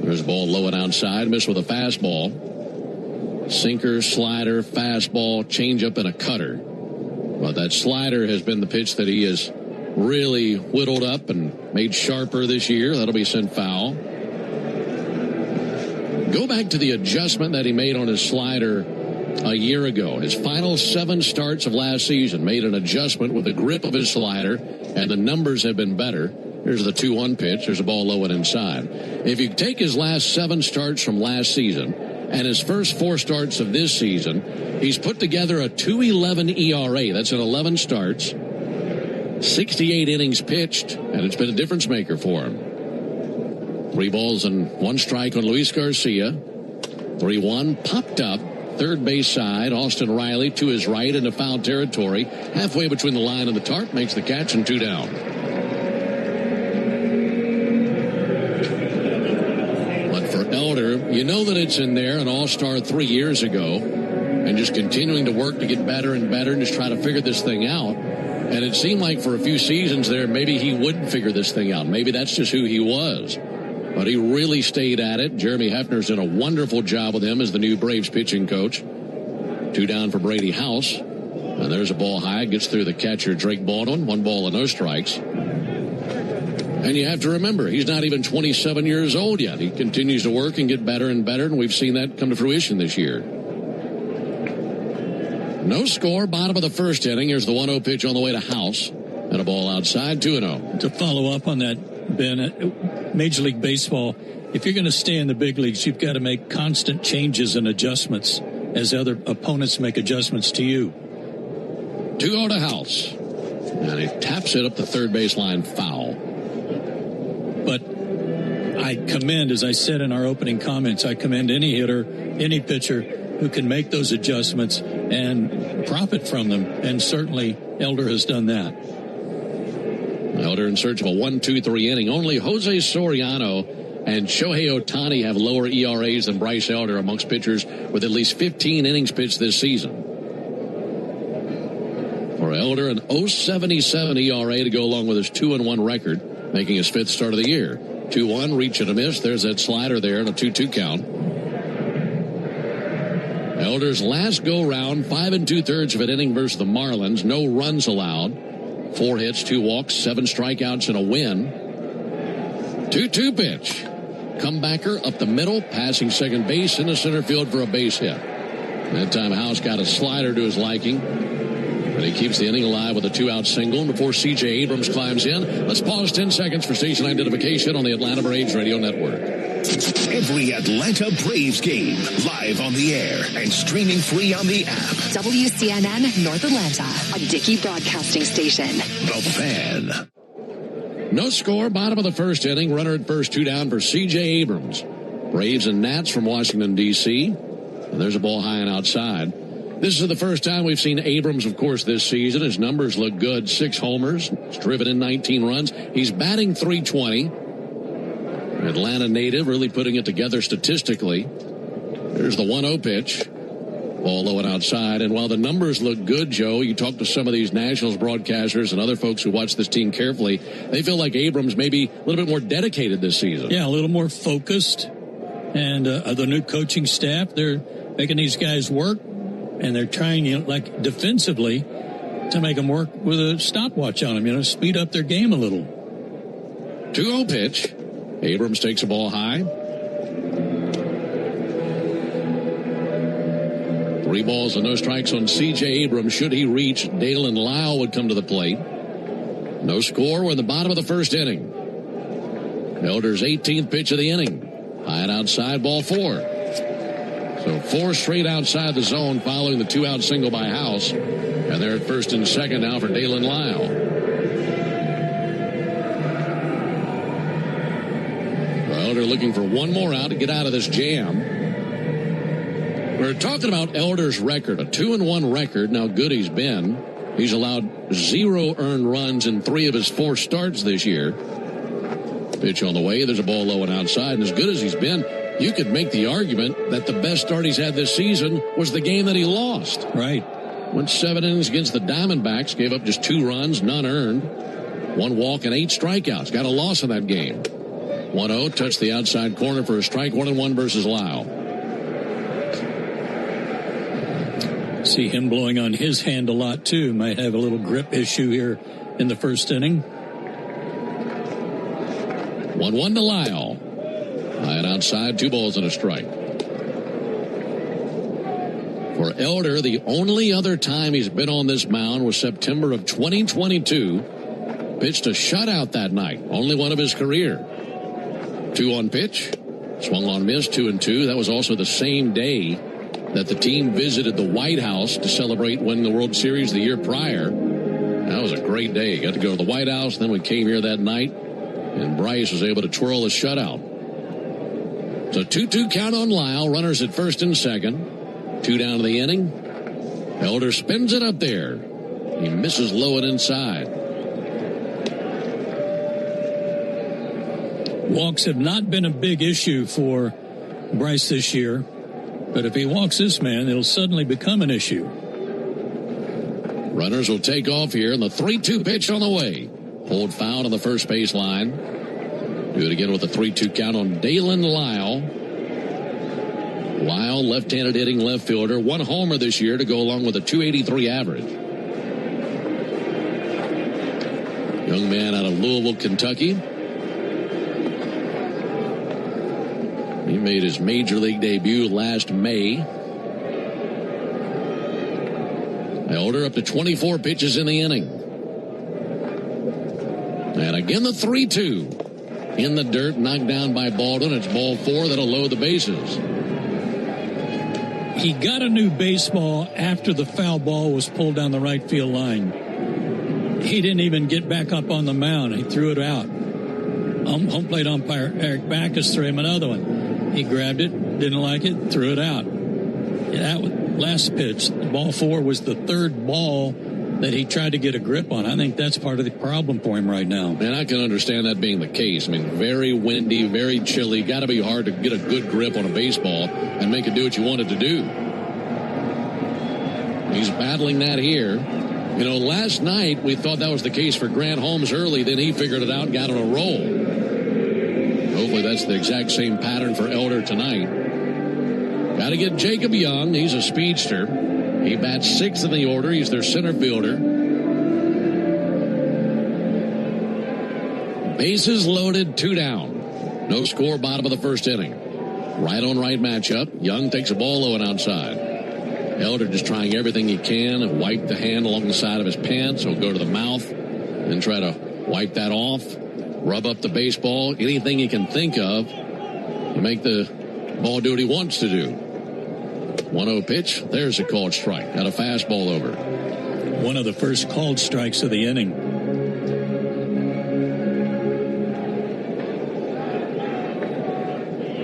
There's a ball low and outside. Missed with a fastball. Sinker, slider, fastball, changeup, and a cutter. But that slider has been the pitch that he has really whittled up and made sharper this year. That'll be sent foul. Go back to the adjustment that he made on his slider a year ago. His final 7 starts of last season made an adjustment with the grip of his slider, and the numbers have been better. Here's the 2-1 pitch. There's a ball low and inside. If you take his last 7 starts from last season and his first 4 starts of this season, he's put together a 2.11 ERA. That's in 11 starts, 68 innings pitched, and it's been a difference maker for him. 3 balls and 1 strike on Luis Garcia. 3-1 popped up. Third base side, Austin Riley to his right into foul territory. Halfway between the line and the tarp, makes the catch, and 2 down. But for Elder, you know that it's in there, an all-star 3 years ago, and just continuing to work to get better and better and just try to figure this thing out. And it seemed like for a few seasons there, maybe he wouldn't figure this thing out. Maybe that's just who he was. But he really stayed at it. Jeremy Hefner's done a wonderful job with him as the new Braves pitching coach. 2 down for Brady House. And there's a ball high. Gets through the catcher, Drake Baldwin. 1 ball and no strikes. And you have to remember, he's not even 27 years old yet. He continues to work and get better and better, and we've seen that come to fruition this year. No score, bottom of the first inning. Here's the 1-0 pitch on the way to House. And a ball outside, 2-0. To follow up on that, Ben, Major League Baseball, if you're going to stay in the big leagues, you've got to make constant changes and adjustments as other opponents make adjustments to you. 2-0 to House. And he taps it up the third base line, foul. But I commend, as I said in our opening comments, I commend any hitter, any pitcher who can make those adjustments and profit from them. And certainly Elder has done that. Elder in search of a 1-2-3 inning. Only Jose Soriano and Shohei Ohtani have lower ERAs than Bryce Elder amongst pitchers with at least 15 innings pitched this season. For Elder, an 0.77 ERA to go along with his 2-1 record, making his 5th start of the year. 2-1, reach and a miss. There's that slider there and a 2-2 count. Elder's last go-round, 5 2/3 of an inning versus the Marlins. No runs allowed. 4 hits, 2 walks, 7 strikeouts, and a win. 2-2 pitch. Comebacker up the middle, passing second base into center field for a base hit. That time House got a slider to his liking. But he keeps the inning alive with a 2-out single. And before C.J. Abrams climbs in, let's pause 10 seconds for station identification on the Atlanta Braves Radio Network. Every Atlanta Braves game, live on the air and streaming free on the app. WCNN North Atlanta, a Dickey broadcasting station. The Fan. No score, bottom of the first inning. Runner at first, 2 down for C.J. Abrams. Braves and Nats from Washington, D.C. And there's a ball high and outside. This is the first time we've seen Abrams, of course, this season. His numbers look good. 6 homers. He's driven in 19 runs. He's batting .320. Atlanta native, really putting it together statistically. There's the 1-0 pitch. Ball low and outside. And while the numbers look good, Joe, you talk to some of these Nationals broadcasters and other folks who watch this team carefully, they feel like Abrams may be a little bit more dedicated this season. Yeah, a little more focused. And the new coaching staff, they're making these guys work. And they're trying, like defensively, to make them work with a stopwatch on them, speed up their game a little. 2-0 pitch. Abrams takes a ball high. 3 balls and no strikes on C.J. Abrams. Should he reach, Dalen Lyle would come to the plate. No score. We're in the bottom of the first inning. Elder's 18th pitch of the inning. High and outside, ball 4. So 4 straight outside the zone following the 2-out single by House. And they're at first and second now for Dalen Lyle. Elder looking for one more out to get out of this jam. We're talking about Elder's record, a 2-1 record, and how good he's been. He's allowed 0 earned runs in 3 of his 4 starts this year. Pitch on the way. There's a ball low and outside. And as good as he's been, you could make the argument that the best start he's had this season was the game that he lost. Right. Went 7 innings against the Diamondbacks, gave up just 2 runs, none earned. 1 walk and 8 strikeouts. Got a loss in that game. 1-0, touched the outside corner for a strike, 1-1 versus Lyle. See him blowing on his hand a lot, too. Might have a little grip issue here in the first inning. 1-1 to Lyle. High and outside, 2 balls and a strike. For Elder, the only other time he's been on this mound was September of 2022. Pitched a shutout that night, only one of his career. 2-1 pitch, swung on, missed, 2-2. That was also the same day that the team visited the White House to celebrate winning the World Series the year prior. That was a great day. Got to go to the White House, then we came here that night, and Bryce was able to twirl a shutout. So 2-2 count on Lyle, runners at first and second. 2 down to the inning. Elder spins it up there. He misses low and inside. Walks have not been a big issue for Bryce this year. But if he walks this man, it'll suddenly become an issue. Runners will take off here, and the 3-2 pitch on the way. Pulled foul on the first base line. Do it again with a 3-2 count on Dalen Lyle. Lyle, left-handed hitting left fielder. 1 homer this year to go along with a .283 average. Young man out of Louisville, Kentucky. He made his major league debut last May. Elder up to 24 pitches in the inning. And again the 3-2. In the dirt, knocked down by Baldwin. It's ball 4 that'll load the bases. He got a new baseball after the foul ball was pulled down the right field line. He didn't even get back up on the mound. He threw it out. Home plate umpire Eric Backus threw him another one. He grabbed it, didn't like it, threw it out. That last pitch, ball 4, was the 3rd ball that he tried to get a grip on. I think that's part of the problem for him right now. And I can understand that being the case. I mean, very windy, very chilly. Got to be hard to get a good grip on a baseball and make it do what you want it to do. He's battling that here. Last night we thought that was the case for Grant Holmes early. Then he figured it out and got on a roll. Hopefully that's the exact same pattern for Elder tonight. Got to get Jacob Young. He's a speedster. He bats 6th in the order. He's their center fielder. Bases loaded, 2 down. No score, bottom of the first inning. Right on right matchup. Young takes a ball low and outside. Elder just trying everything he can and wipe the hand along the side of his pants. He'll go to the mouth and try to wipe that off. Rub up the baseball. Anything he can think of to make the ball do what he wants to do. 1-0 pitch. There's a called strike. Got a fastball over. One of the first called strikes of the inning.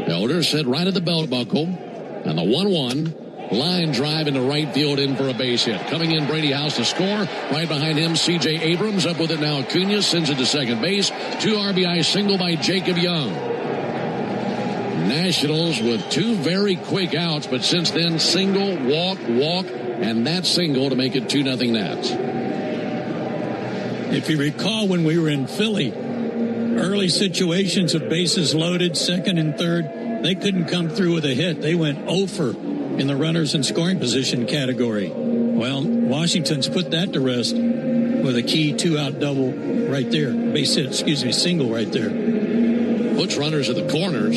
Elder set right at the belt buckle. And the 1-1. Line drive into right field in for a base hit. Coming in, Brady House to score. Right behind him, C.J. Abrams. Up with it now, Acuna sends it to second base. 2 RBI single by Jacob Young. Nationals with 2 very quick outs, but since then, single, walk, and that single to make it 2-0 Nats. If you recall when we were in Philly, early situations of bases loaded, second and third, they couldn't come through with a hit. They went 0 for in the runners in scoring position category. Well, Washington's put that to rest with a key 2-out double right there. Base hit, single right there. Puts runners at the corners.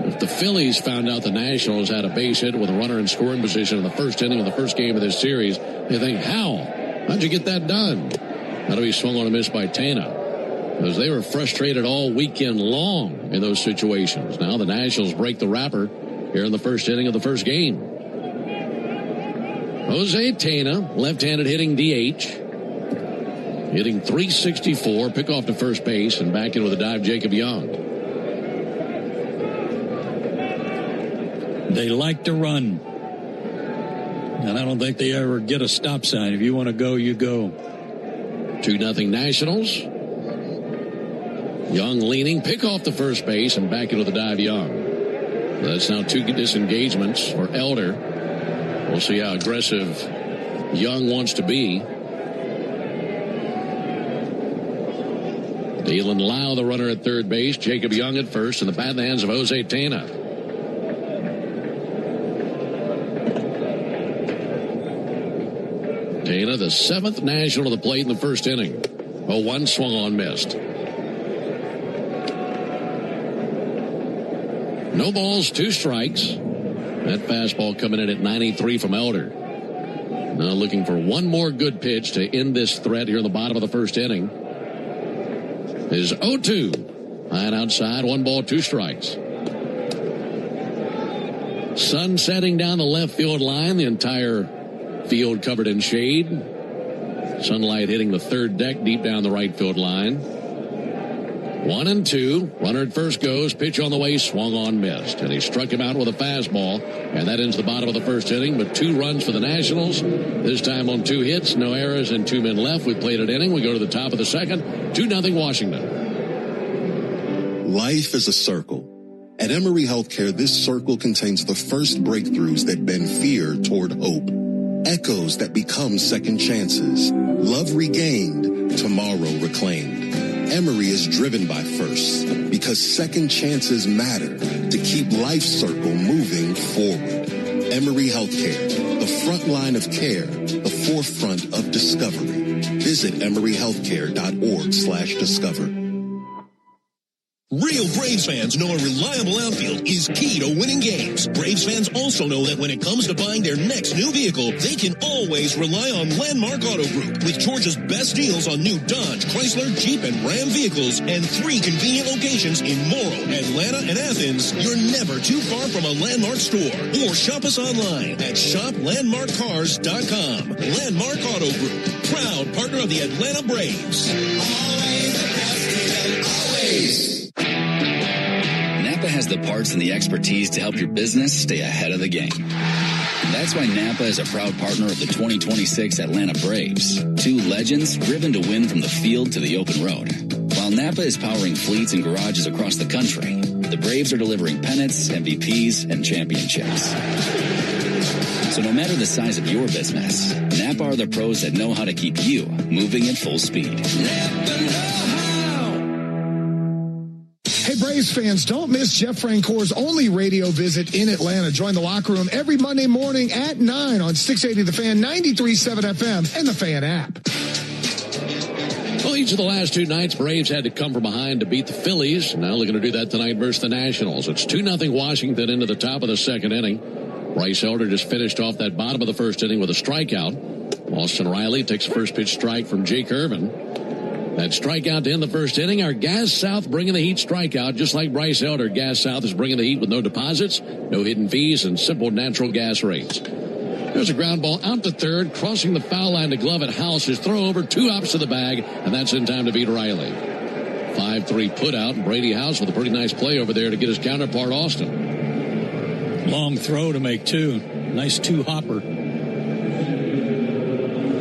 If the Phillies found out the Nationals had a base hit with a runner in scoring position in the first inning of the first game of this series, they think, how'd you get that done? That'll be swung on a miss by Tena. Because they were frustrated all weekend long in those situations. Now the Nationals break the wrapper here in the first inning of the first game. Jose Tena, left-handed hitting DH. Hitting .364, pick off to first base, and back in with a dive, Jacob Young. They like to run. And I don't think they ever get a stop sign. If you want to go, you go. 2-0 Nationals. Young leaning, pick off the first base, and back into the dive, Young. That's now 2 disengagements for Elder. We'll see how aggressive Young wants to be. Dylan Lau, the runner at third base. Jacob Young at first, and the bat in the hands of Jose Tena. Tena, the 7th National to the plate in the first inning. 0-1 swung on, missed. No balls, 2 strikes. That fastball coming in at 93 from Elder. Now looking for one more good pitch to end this threat here in the bottom of the first inning. Is 0-2. High and outside, 1 ball, 2 strikes. Sun setting down the left field line. The entire field covered in shade. Sunlight hitting the third deck deep down the right field line. 1-2. Runner at first goes. Pitch on the way. Swung on, missed. And he struck him out with a fastball. And that ends the bottom of the first inning. But 2 runs for the Nationals. This time on 2 hits. No errors and 2 men left. We played an inning. We go to the top of the second. 2-0 Washington. Life is a circle. At Emory Healthcare, this circle contains the first breakthroughs that bend fear toward hope. Echoes that become second chances. Love regained. Tomorrow reclaimed. Emory is driven by first because second chances matter to keep life's circle moving forward. Emory Healthcare, the front line of care, the forefront of discovery. Visit emoryhealthcare.org/discover. Real Braves fans know a reliable outfield is key to winning games. Braves fans also know that when it comes to buying their next new vehicle, they can always rely on Landmark Auto Group. With Georgia's best deals on new Dodge, Chrysler, Jeep, and Ram vehicles, and 3 convenient locations in Morrow, Atlanta, and Athens, you're never too far from a Landmark store. Or shop us online at shoplandmarkcars.com. Landmark Auto Group, proud partner of the Atlanta Braves. Always the best deal, always. Napa has the parts and the expertise to help your business stay ahead of the game. And that's why Napa is a proud partner of the 2026 Atlanta Braves. 2 legends driven to win from the field to the open road. While Napa is powering fleets and garages across the country, the Braves are delivering pennants, MVPs, and championships. So no matter the size of your business, Napa are the pros that know how to keep you moving at full speed. Napa know how. Hey, Braves fans, don't miss Jeff Francor's only radio visit in Atlanta. Join the locker room every Monday morning at 9 on 680 The Fan, 93.7 FM, and the Fan app. Well, each of the last two nights, Braves had to come from behind to beat the Phillies. Now they're going to do that tonight versus the Nationals. It's 2-0 Washington into the top of the second inning. Bryce Elder just finished off that bottom of the first inning with a strikeout. Austin Riley takes a first pitch strike from Jake Irvin. That strikeout to end the first inning. Our Gas South bringing the Heat strikeout, just like Bryce Elder. Gas South is bringing the Heat with no deposits, no hidden fees, and simple natural gas rates. There's a ground ball out to third, crossing the foul line to glove at House. His throw over, 2 hops to the bag, and that's in time to beat Riley. 5-3 put out. Brady House with a pretty nice play over there to get his counterpart, Austin. Long throw to make, too. Nice 2-hopper.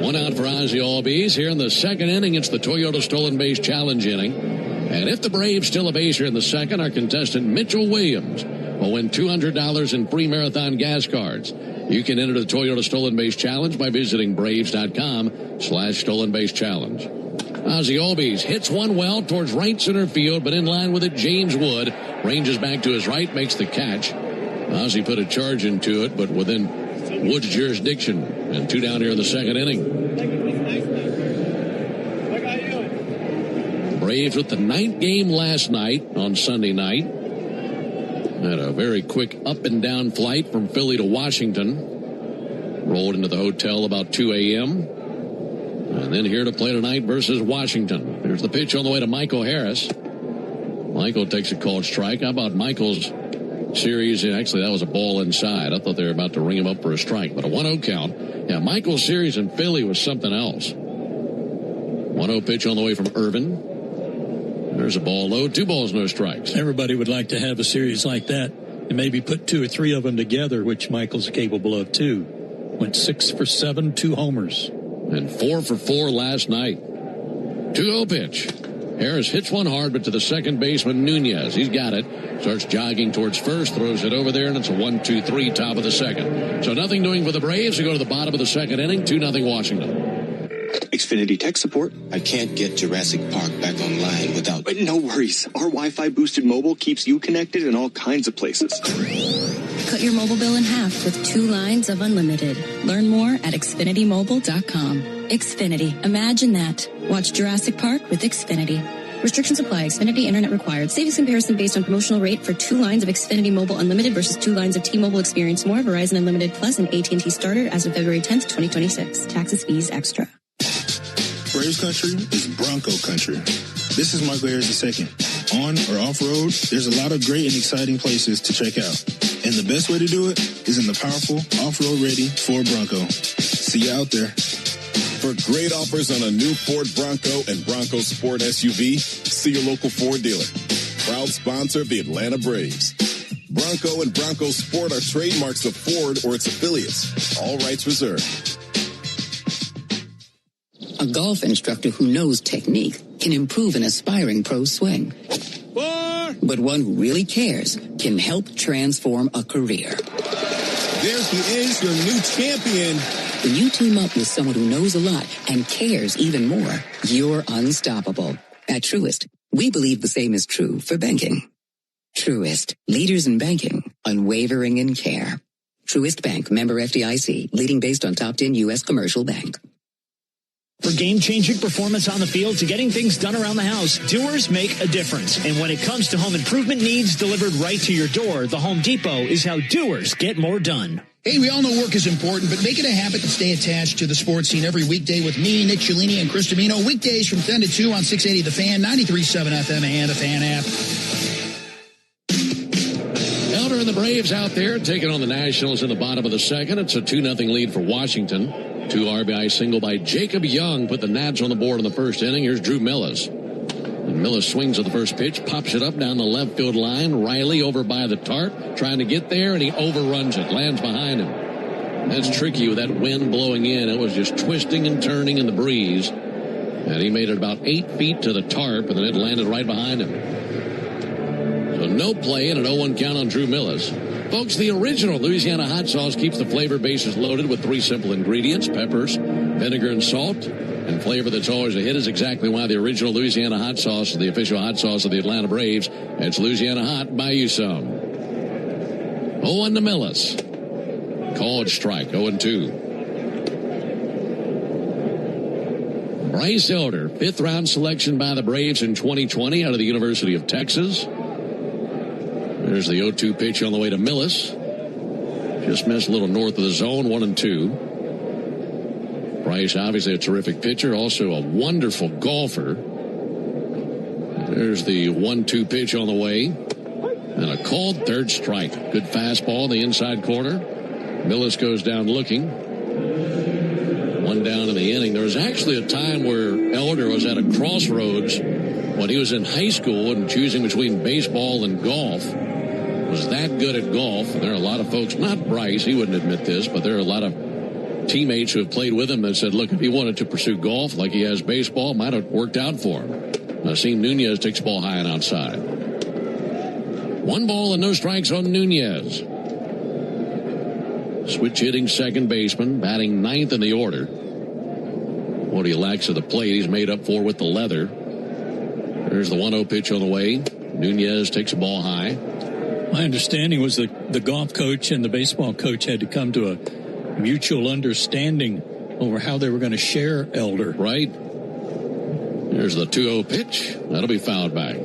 1 out for Ozzie Albies. Here in the second inning, it's the Toyota Stolen Base Challenge inning. And if the Braves steal a base here in the second, our contestant Mitchell Williams will win $200 in free marathon gas cards. You can enter the Toyota Stolen Base Challenge by visiting Braves.com/Stolen Base Challenge. Ozzie Albies hits one well towards right center field, but in line with it, James Wood ranges back to his right, makes the catch. Ozzie put a charge into it, but within Wood's jurisdiction, and 2 down here in the second inning. Braves with the 9th game last night on Sunday night. Had a very quick up and down flight from Philly to Washington. Rolled into the hotel about 2 a.m. And then here to play tonight versus Washington. Here's the pitch on the way to Michael Harris. Michael takes a called strike. How about Michael's series? Actually, that was a ball inside. I thought they were about to ring him up for a strike, but a 1-0 count. Yeah, Michael's series in Philly was something else. 1-0 pitch on the way from Irvin. There's a ball low, 2 balls, no strikes. Everybody would like to have a series like that and maybe put 2 or 3 of them together, which Michael's capable of too. Went 6 for 7, 2 homers. And 4 for 4 last night. 2-0 pitch. Harris hits one hard, but to the second baseman, Nunez. He's got it. Starts jogging towards first, throws it over there, and it's a 1-2-3 top of the second. So nothing doing for the Braves. They go to the bottom of the second inning, 2-0 Washington. Xfinity tech support. I can't get Jurassic Park back online without... But no worries. Our Wi-Fi boosted mobile keeps you connected in all kinds of places. Cut your mobile bill in half with 2 lines of unlimited. Learn more at xfinitymobile.com. Xfinity. Imagine that. Watch Jurassic Park with Xfinity. Restrictions apply. Xfinity Internet required. Savings comparison based on promotional rate for 2 lines of Xfinity Mobile Unlimited versus 2 lines of T-Mobile Experience More, Verizon Unlimited Plus, and AT&T Starter as of February 10th, 2026. Taxes, fees, extra. Braves country is Bronco country. This is Michael Harris II. On or off-road, there's a lot of great and exciting places to check out. And the best way to do it is in the powerful off-road ready Ford Bronco. See you out there. For great offers on a new Ford Bronco and Bronco Sport SUV, see your local Ford dealer. Proud sponsor of the Atlanta Braves. Bronco and Bronco Sport are trademarks of Ford or its affiliates. All rights reserved. A golf instructor who knows technique can improve an aspiring pro's swing. But one who really cares can help transform a career. There he is, your new champion. When you team up with someone who knows a lot and cares even more, you're unstoppable. At Truist, we believe the same is true for banking. Truist, leaders in banking, unwavering in care. Truist Bank, member FDIC, leading based on top 10 U.S. commercial bank. For game-changing performance on the field to getting things done around the house, doers make a difference. And when it comes to home improvement needs delivered right to your door, the Home Depot is how doers get more done. Hey, we all know work is important, but make it a habit to stay attached to the sports scene every weekday with me, Nick Ciullini, and Chris Domino. Weekdays from 10 to 2 on 680 The Fan, 93.7 FM, and the Fan app. Elder and the Braves out there taking on the Nationals in the bottom of the second. It's a 2-0 lead for Washington. 2 RBI single by Jacob Young put the Nats on the board in the first inning. Here's Drew Millis. And Millis swings at the first pitch, pops it up down the left field line. Riley over by the tarp, trying to get there, and he overruns it, lands behind him. That's tricky with that wind blowing in. It was just twisting and turning in the breeze. And he made it about 8 feet to the tarp, and then it landed right behind him. So no play and an 0-1 count on Drew Millis. Folks, the original Louisiana hot sauce keeps the flavor bases loaded with 3 simple ingredients: peppers, vinegar, and salt. And And flavor that's always a hit is exactly why the original Louisiana hot sauce is the official hot sauce of the Atlanta Braves. It's Louisiana Hot. Buy you some. 0-1 to Millis. Called strike. 0-2. Bryce Elder, 5th round selection by the Braves in 2020 out of the University of Texas. There's the 0-2 pitch on the way to Millis. Just missed a little north of the zone, 1-2. Bryce, obviously a terrific pitcher, also a wonderful golfer. There's the 1-2 pitch on the way. And a called third strike. Good fastball in the inside corner. Millis goes down looking. One down in the inning. There was actually a time where Elder was at a crossroads when he was in high school and choosing between baseball and golf. Was that good at golf. There are a lot of folks, not Bryce, he wouldn't admit this, but there are a lot of teammates who have played with him that said, look, if he wanted to pursue golf like he has baseball, it might have worked out for him. Nasim Nunez takes the ball high and outside. 1 ball and no strikes on Nunez. Switch hitting second baseman, batting 9th in the order. What he lacks at the plate, he's made up for with the leather. There's the 1-0 pitch on the way. Nunez takes the ball high. My understanding was the golf coach and the baseball coach had to come to a mutual understanding over how they were going to share Elder. Right. There's the 2-0 pitch. That'll be fouled back.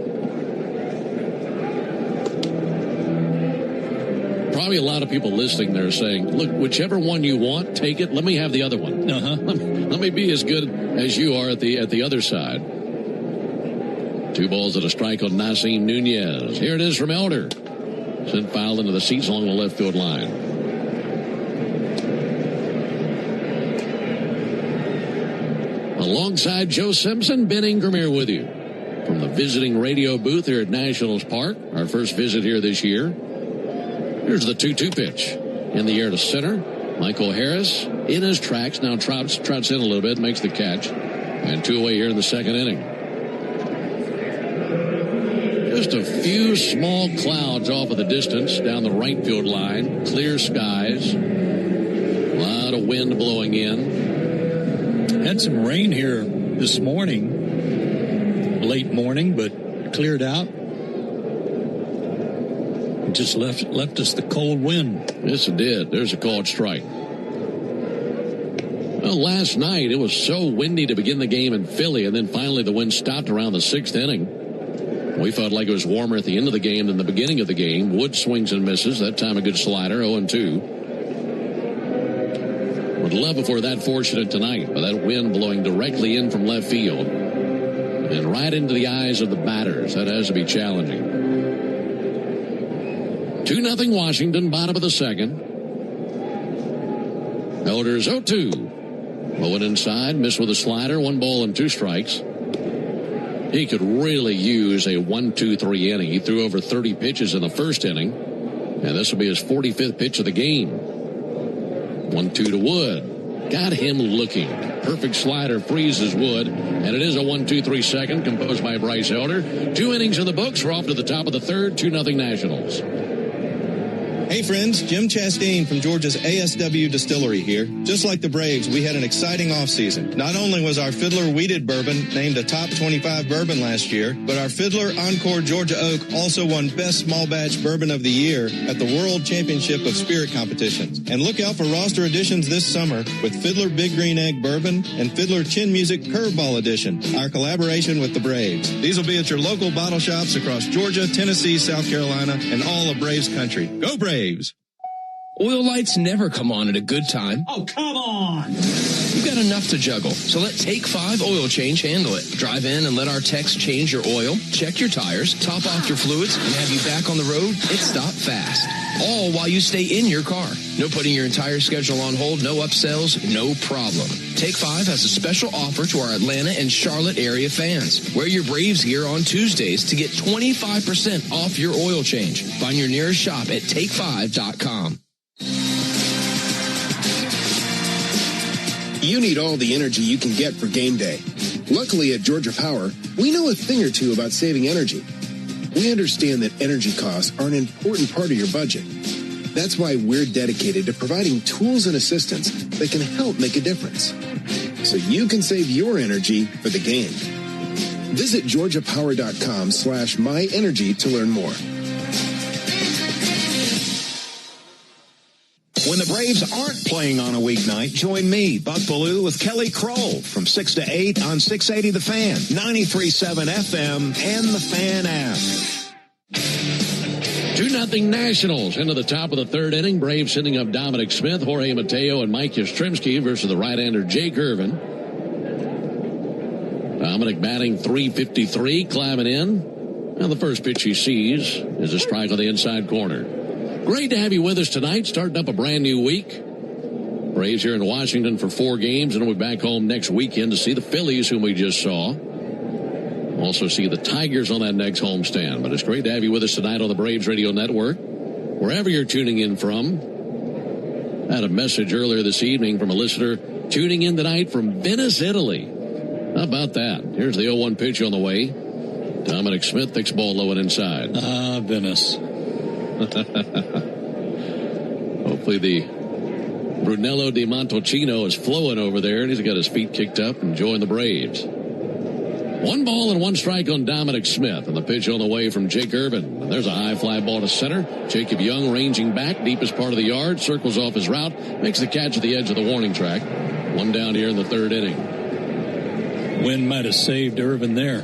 Probably a lot of people listening there saying, look, whichever one you want, take it. Let me have the other one. Let me be as good as you are at the other side. 2 balls and a strike on Nasim Nunez. Here it is from Elder. Sent foul into the seats along the left field line. Alongside Joe Simpson, Ben Ingram here with you from the visiting radio booth here at Nationals Park. Our first visit here this year. Here's the 2-2 pitch. In the air to center. Michael Harris in his tracks. Now trots in a little bit, makes the catch. And 2 away here in the second inning. Just a few small clouds off of the distance down the right field line. Clear skies. A lot of wind blowing in. Had some rain here this morning. Late morning, but cleared out. Just left us the cold wind. Yes, it did. There's a called strike. Well, last night it was so windy to begin the game in Philly, and then finally the wind stopped around the 6th inning. We felt like it was warmer at the end of the game than the beginning of the game. Wood swings and misses. That time a good slider, 0-2. Would love if we're that fortunate tonight, but that wind blowing directly in from left field and right into the eyes of the batters. That has to be challenging. 2-0 Washington, bottom of the second. Elder's 0-2. Blowing inside, missed with a slider, 1 ball and 2 strikes. He could really use a 1-2-3 inning. He threw over 30 pitches in the first inning, and this will be his 45th pitch of the game. 1-2 to Wood. Got him looking. Perfect slider freezes Wood, and it is a 1-2-3 second composed by Bryce Elder. 2 innings in the books. We're off to the top of the third. 2-0 Nationals. Hey friends, Jim Chastain from Georgia's ASW Distillery here. Just like the Braves, we had an exciting offseason. Not only was our Fiddler Wheated Bourbon named a top 25 bourbon last year, but our Fiddler Encore Georgia Oak also won Best Small Batch Bourbon of the Year at the World Championship of Spirit Competitions. And look out for roster editions this summer with Fiddler Big Green Egg Bourbon and Fiddler Chin Music Curveball Edition, our collaboration with the Braves. These will be at your local bottle shops across Georgia, Tennessee, South Carolina, and all of Braves country. Go Braves! Oil lights never come on at a good time. Oh, come on! You've got enough to juggle, so let Take 5 Oil Change handle it. Drive in and let our techs change your oil, check your tires, top off your fluids, and have you back on the road. It's stop fast. All while you stay in your car. No putting your entire schedule on hold, no upsells, no problem. Take 5 has a special offer to our Atlanta and Charlotte area fans. Wear your Braves gear on Tuesdays to get 25% off your oil change. Find your nearest shop at take5.com. You need all the energy you can get for game day. Luckily at Georgia Power, we know a thing or two about saving energy. We understand that energy costs are an important part of your budget. That's why we're dedicated to providing tools and assistance that can help make a difference. so you can save your energy for the game. Visit georgiapower.com/myenergy to learn more. When the Braves aren't playing on a weeknight, join me, Buck Ballou, with Kelly Kroll from 6 to 8 on 680 The Fan, 93.7 FM, and the Fan app. 2-0 Nationals into the top of the third inning. Braves sending up Dominic Smith, Jorge Mateo, and Mike Yastrzemski versus the right-hander Jake Irvin. Dominic batting .353, climbing in. And the first pitch he sees is a strike on the inside corner. Great to have you with us tonight, starting up a brand new week. Braves here in Washington for 4 games, and we'll be back home next weekend to see the Phillies, whom we just saw. Also see the Tigers on that next homestand. But it's great to have you with us tonight on the Braves Radio Network, wherever you're tuning in from. I had a message earlier this evening from a listener tuning in tonight from Venice, Italy. How about that? Here's the 0-1 pitch on the way. Dominic Smith takes ball low and inside. Venice. Hopefully the Brunello di Montalcino is flowing over there, and he's got his feet kicked up, enjoying the Braves. 1 ball and 1 strike on Dominic Smith, and the pitch on the way from Jake Irvin. And there's a high fly ball to center. Jacob Young ranging back, deepest part of the yard, circles off his route, makes the catch at the edge of the warning track. 1 down here in the third inning. Wind might have saved Irvin there.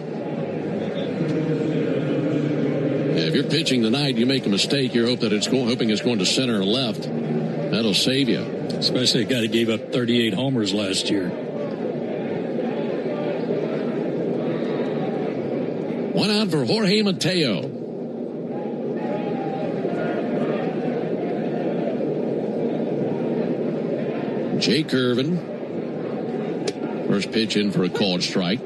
If you're pitching tonight, you make a mistake, you're hoping it's going to center or left. That'll save you. Especially a guy that gave up 38 homers last year. 1 out for Jorge Mateo. Jake Irvin. First pitch in for a called strike.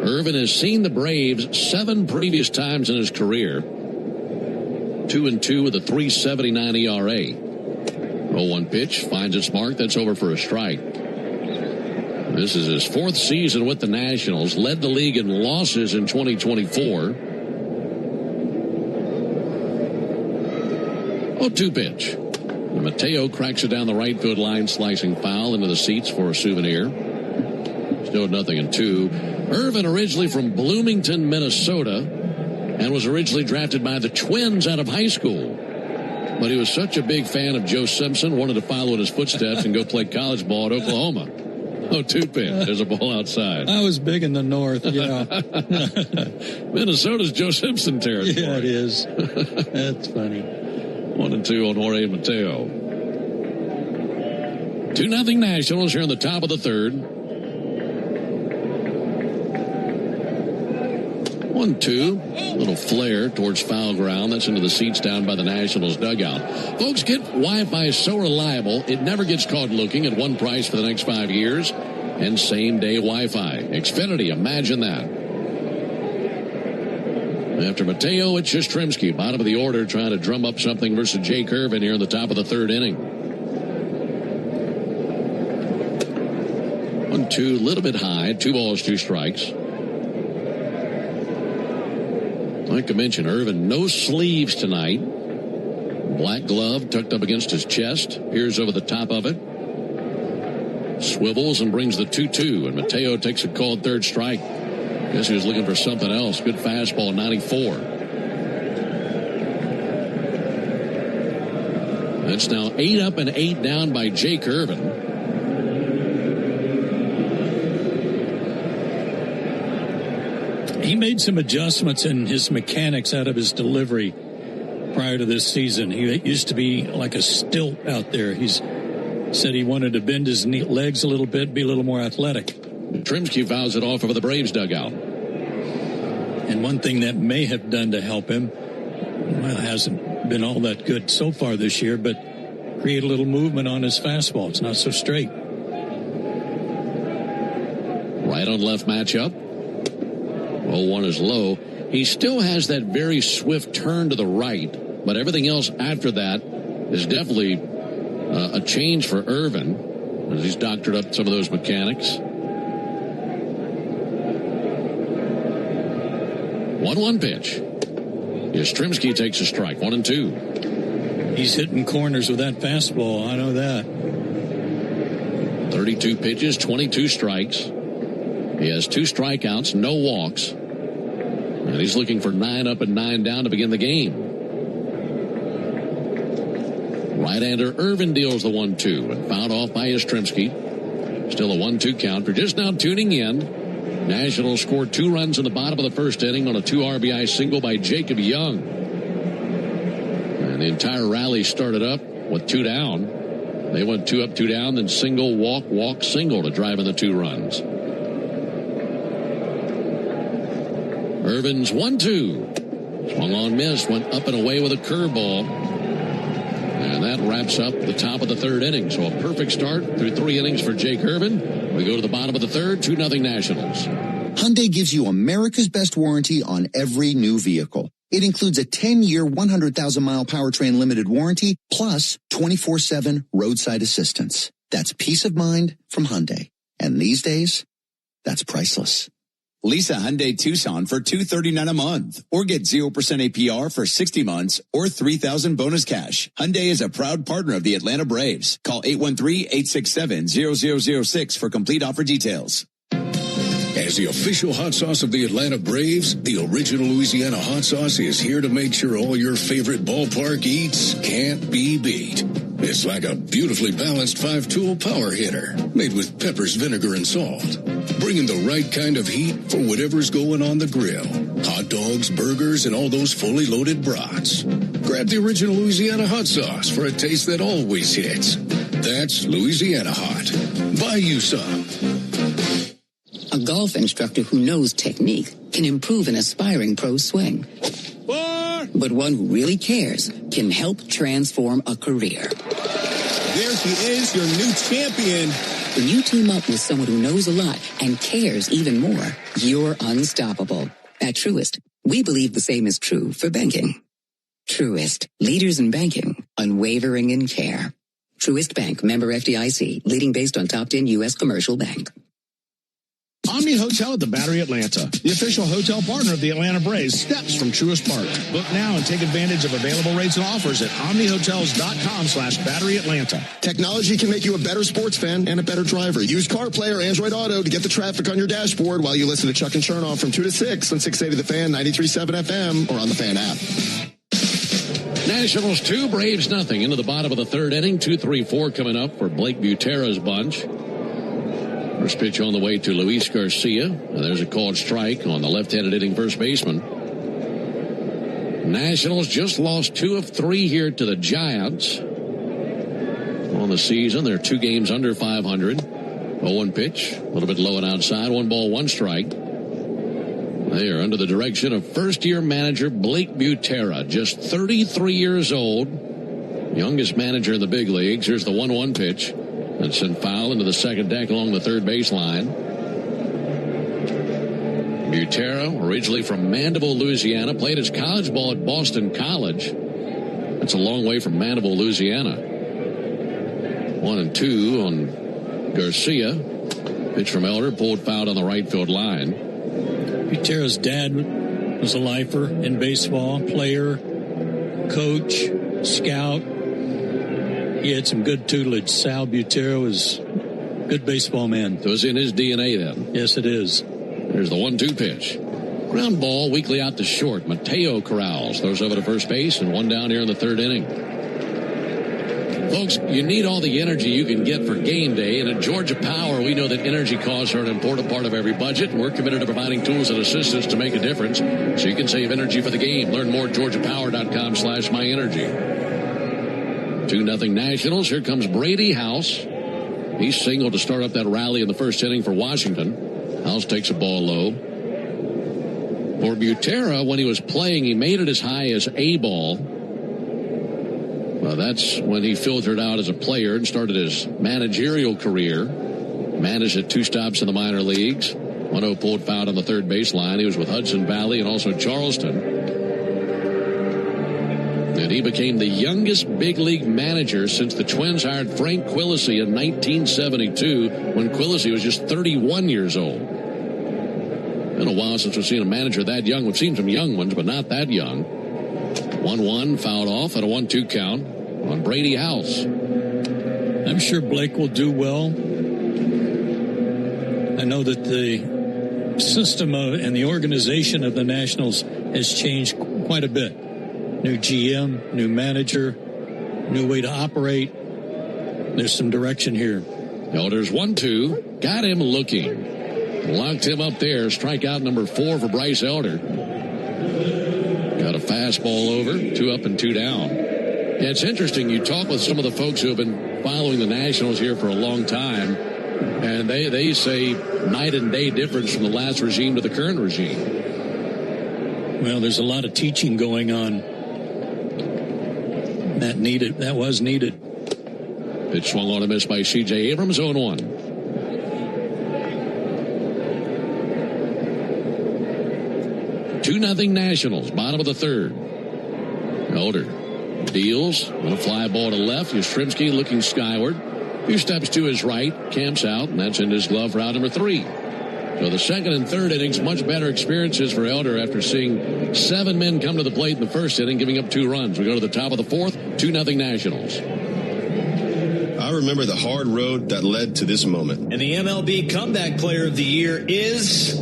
Irvin has seen the Braves 7 previous times in his career. 2-2 with a .379 ERA. 0-1 pitch, finds its mark. That's over for a strike. This is his 4th season with the Nationals. Led the league in losses in 2024. 0-2 pitch. And Mateo cracks it down the right field line, slicing foul into the seats for a souvenir. Still 0-2. Irvin originally from Bloomington, Minnesota, and was originally drafted by the Twins out of high school. But he was such a big fan of Joe Simpson, wanted to follow in his footsteps and go play college ball at Oklahoma. 0-2 pitch. There's a ball outside. I was big in the north, yeah. Minnesota's Joe Simpson territory. Yeah, it is. That's funny. 1-2 on Jorge Mateo. 2-0 Nationals here in the top of the third. 1-2. Little flare towards foul ground. That's into the seats down by the Nationals dugout. Folks, get Wi-Fi so reliable, it never gets caught looking at one price for the next 5 years. And same-day Wi-Fi. Xfinity, imagine that. After Mateo, it's Yastrzemski, bottom of the order, trying to drum up something versus Jake Irvin here in the top of the third inning. 1-2, a little bit high. 2 balls, 2 strikes. Like I mentioned, Irvin, no sleeves tonight. Black glove tucked up against his chest. Peers over the top of it. Swivels and brings the 2-2. And Mateo takes a called third strike. Guess he was looking for something else. Good fastball, 94. That's now 8 up and 8 down by Jake Irvin. He made some adjustments in his mechanics out of his delivery prior to this season. He used to be like a stilt out there. He's said he wanted to bend his legs a little bit, be a little more athletic. Yastrzemski fouls it off over the Braves dugout. And one thing that may have done to help him, well, hasn't been all that good so far this year, but create a little movement on his fastball. It's not so straight. Right on left matchup. 0-1 is low. He still has that very swift turn to the right, but everything else after that is definitely a change for Irvin as he's doctored up some of those mechanics. 1-1 pitch. Yastrzemski takes a strike. 1-2. He's hitting corners with that fastball. I know that. 32 pitches, 22 strikes. He has 2 strikeouts, no walks. And he's looking for 9 up and 9 down to begin the game. Right-hander Irvin deals the 1-2 and fouled off by Yastrzemski. Still a 1-2 count. For just now tuning in, Nationals scored 2 runs in the bottom of the first inning on a 2 RBI single by Jacob Young. And the entire rally started up with 2 down. They went 2 up, 2 down, then single, walk, walk, single to drive in the 2 runs. Irvin's 1-2. Swung on, missed, went up and away with a curveball. And that wraps up the top of the 3rd inning. So a perfect start through 3 innings for Jake Irvin. We go to the bottom of the 3rd, 2-0 Nationals. Hyundai gives you America's best warranty on every new vehicle. It includes a 10-year, 100,000-mile powertrain limited warranty, plus 24/7 roadside assistance. That's peace of mind from Hyundai. And these days, that's priceless. Lease a Hyundai Tucson for $239 a month, or get 0% APR for 60 months, or $3,000 bonus cash. Hyundai is a proud partner of the Atlanta Braves. Call 813-867-0006 for complete offer details. As the official hot sauce of the Atlanta Braves, the original Louisiana hot sauce is here to make sure all your favorite ballpark eats can't be beat. It's like a beautifully balanced 5-tool power hitter, made with peppers, vinegar, and salt. Bringing the right kind of heat for whatever's going on the grill. Hot dogs, burgers, and all those fully loaded brats. Grab the original Louisiana hot sauce for a taste that always hits. That's Louisiana Hot. Buy you some. A golf instructor who knows technique can improve an aspiring pro's swing. But one who really cares can help transform a career. There he is, your new champion. When you team up with someone who knows a lot and cares even more, you're unstoppable. At Truist, we believe the same is true for banking. Truist, leaders in banking, unwavering in care. Truist Bank, member FDIC, leading based on top 10 U.S. commercial bank. Omni Hotel at the Battery Atlanta, the official hotel partner of the Atlanta Braves, steps from Truist Park. Book now and take advantage of available rates and offers at omnihotels.com/Battery Atlanta. Technology can make you a better sports fan and a better driver. Use CarPlay or Android Auto to get the traffic on your dashboard while you listen to Chuck and Chernoff from 2 to 6 on 680 The Fan, 93.7 FM, or on the Fan app. Nationals 2, Braves nothing. Into the bottom of the 3rd inning, 2-3-4 coming up for Blake Butera's bunch. First pitch on the way to Luis Garcia. And there's a called strike on the left-handed hitting first baseman. Nationals just lost 2 of 3 here to the Giants. On the season, they're 2 games under 500. 0-1 pitch, a little bit low and outside. 1 ball, 1 strike. They are under the direction of first-year manager Blake Butera, just 33 years old. Youngest manager in the big leagues. Here's the 1-1 pitch. And sent foul into the second deck along the third baseline. Butera, originally from Mandeville, Louisiana, played his college ball at Boston College. That's a long way from Mandeville, Louisiana. 1-2 on Garcia. Pitch from Elder, pulled foul on the right field line. Butera's dad was a lifer in baseball, player, coach, scout. He had some good tutelage. Sal Butera was a good baseball man. So it's in his DNA then. Yes, it is. There's the 1-2 pitch. Ground ball weakly out to short. Mateo Corrales throws over to first base and 1 down here in the 3rd inning. Folks, you need all the energy you can get for game day. And at Georgia Power, we know that energy costs are an important part of every budget. We're committed to providing tools and assistance to make a difference so you can save energy for the game. Learn more at georgiapower.com/myenergy. 2-0 Nationals. Here comes Brady House. He singled to start up that rally in the first inning for Washington. House takes a ball low. For Butera, when he was playing, he made it as high as A ball. Well, that's when he filtered out as a player and started his managerial career. Managed at 2 stops in the minor leagues. 1-0 pulled foul on the third baseline. He was with Hudson Valley and also Charleston. And he became the youngest big league manager since the Twins hired Frank Quillisi in 1972, when Quillisi was just 31 years old. Been a while since we've seen a manager that young. We've seen some young ones, but not that young. 1-1 fouled off at a 1-2 count on Brady House. I'm sure Blake will do well I know that the system and the organization of the Nationals has changed quite a bit. New GM, new manager, new way to operate. There's some direction here. Elder's 1-2. Got him looking. Locked him up there. Strikeout number 4 for Bryce Elder. Got a fastball over. 2 up and 2 down. Yeah, it's interesting. You talk with some of the folks who have been following the Nationals here for a long time, and they say night and day difference from the last regime to the current regime. Well, there's a lot of teaching going on. That was needed. Pitch swung on a miss by C.J. Abrams, 0-1. 2-0 Nationals, bottom of the third. Elder deals with a fly ball to left. Yastrzemski looking skyward. A few steps to his right. Camps out, and that's in his glove, route number 3. So the second and third innings, much better experiences for Elder after seeing 7 men come to the plate in the first inning, giving up 2 runs. We go to the top of the fourth, 2-0 Nationals. I remember the hard road that led to this moment. And the MLB Comeback Player of the Year is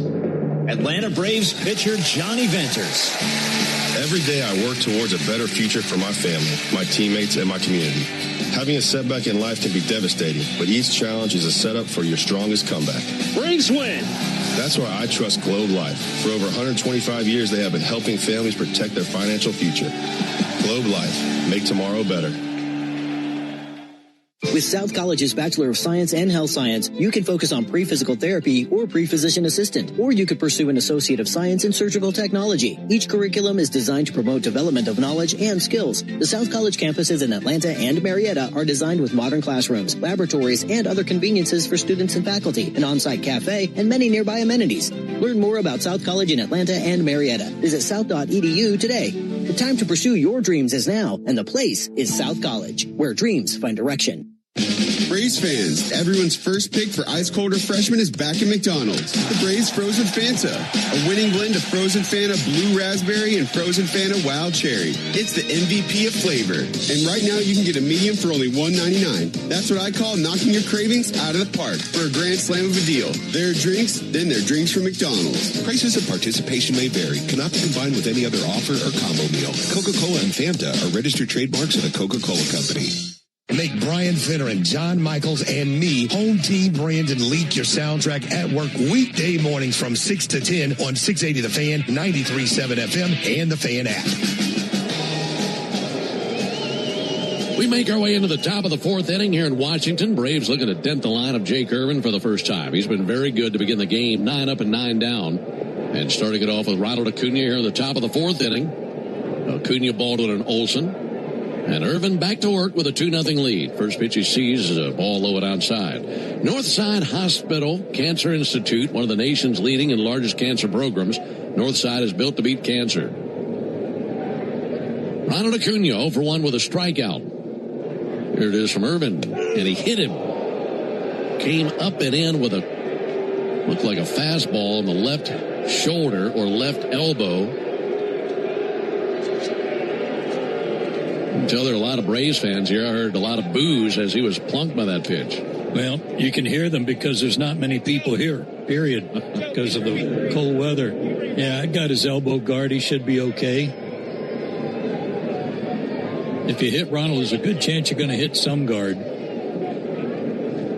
Atlanta Braves pitcher Johnny Venters. Every day I work towards a better future for my family, my teammates, and my community. Having a setback in life can be devastating, but each challenge is a setup for your strongest comeback. Braves win! That's why I trust Globe Life. For over 125 years, they have been helping families protect their financial future. Globe Life. Make tomorrow better. With South College's Bachelor of Science and Health Science, you can focus on pre-physical therapy or pre-physician assistant, or you could pursue an Associate of Science in Surgical Technology. Each curriculum is designed to promote development of knowledge and skills. The South College campuses in Atlanta and Marietta are designed with modern classrooms, laboratories, and other conveniences for students and faculty, an on-site cafe, and many nearby amenities. Learn more about South College in Atlanta and Marietta. Visit south.edu today. The time to pursue your dreams is now, and the place is South College, where dreams find direction. Braves fans, everyone's first pick for ice cold refreshment is back at McDonald's. The Braves Frozen Fanta, a winning blend of Frozen Fanta Blue Raspberry and Frozen Fanta Wild Cherry. It's the MVP of flavor. And right now you can get a medium for only $1.99. That's what I call knocking your cravings out of the park for a grand slam of a deal. There are drinks, then there are drinks from McDonald's. Prices and participation may vary. Cannot be combined with any other offer or combo meal. Coca-Cola and Fanta are registered trademarks of the Coca-Cola Company. Make Brian Finner and John Michaels and me, Home Team Brandon, leak your soundtrack at work weekday mornings from 6 to 10 on 680 The Fan, 93.7 FM, and the Fan app. We make our way into the top of the fourth inning here in Washington. Braves looking to dent the line of Jake Irvin for the first time. He's been very good to begin the game, 9 up and 9 down. And starting it off with Ronald Acuna here in the top of the fourth inning. Acuna, Baldwin, and Olsen. And Irvin back to work with a 2-0 lead. First pitch he sees is a ball low and outside. Northside Hospital Cancer Institute, one of the nation's leading and largest cancer programs. Northside is built to beat cancer. Ronald Acuna 0 for 1 with a strikeout. Here it is from Irvin, and he hit him. Came up and in with a, looked like a fastball on the left shoulder or left elbow. Tell there are a lot of Braves fans here. I heard a lot of boos as he was plunked by that pitch. Well, you can hear them because there's not many people here, period, because of the cold weather. Yeah, I got his elbow guard. He should be okay. If you hit Ronald, there's a good chance you're going to hit some guard.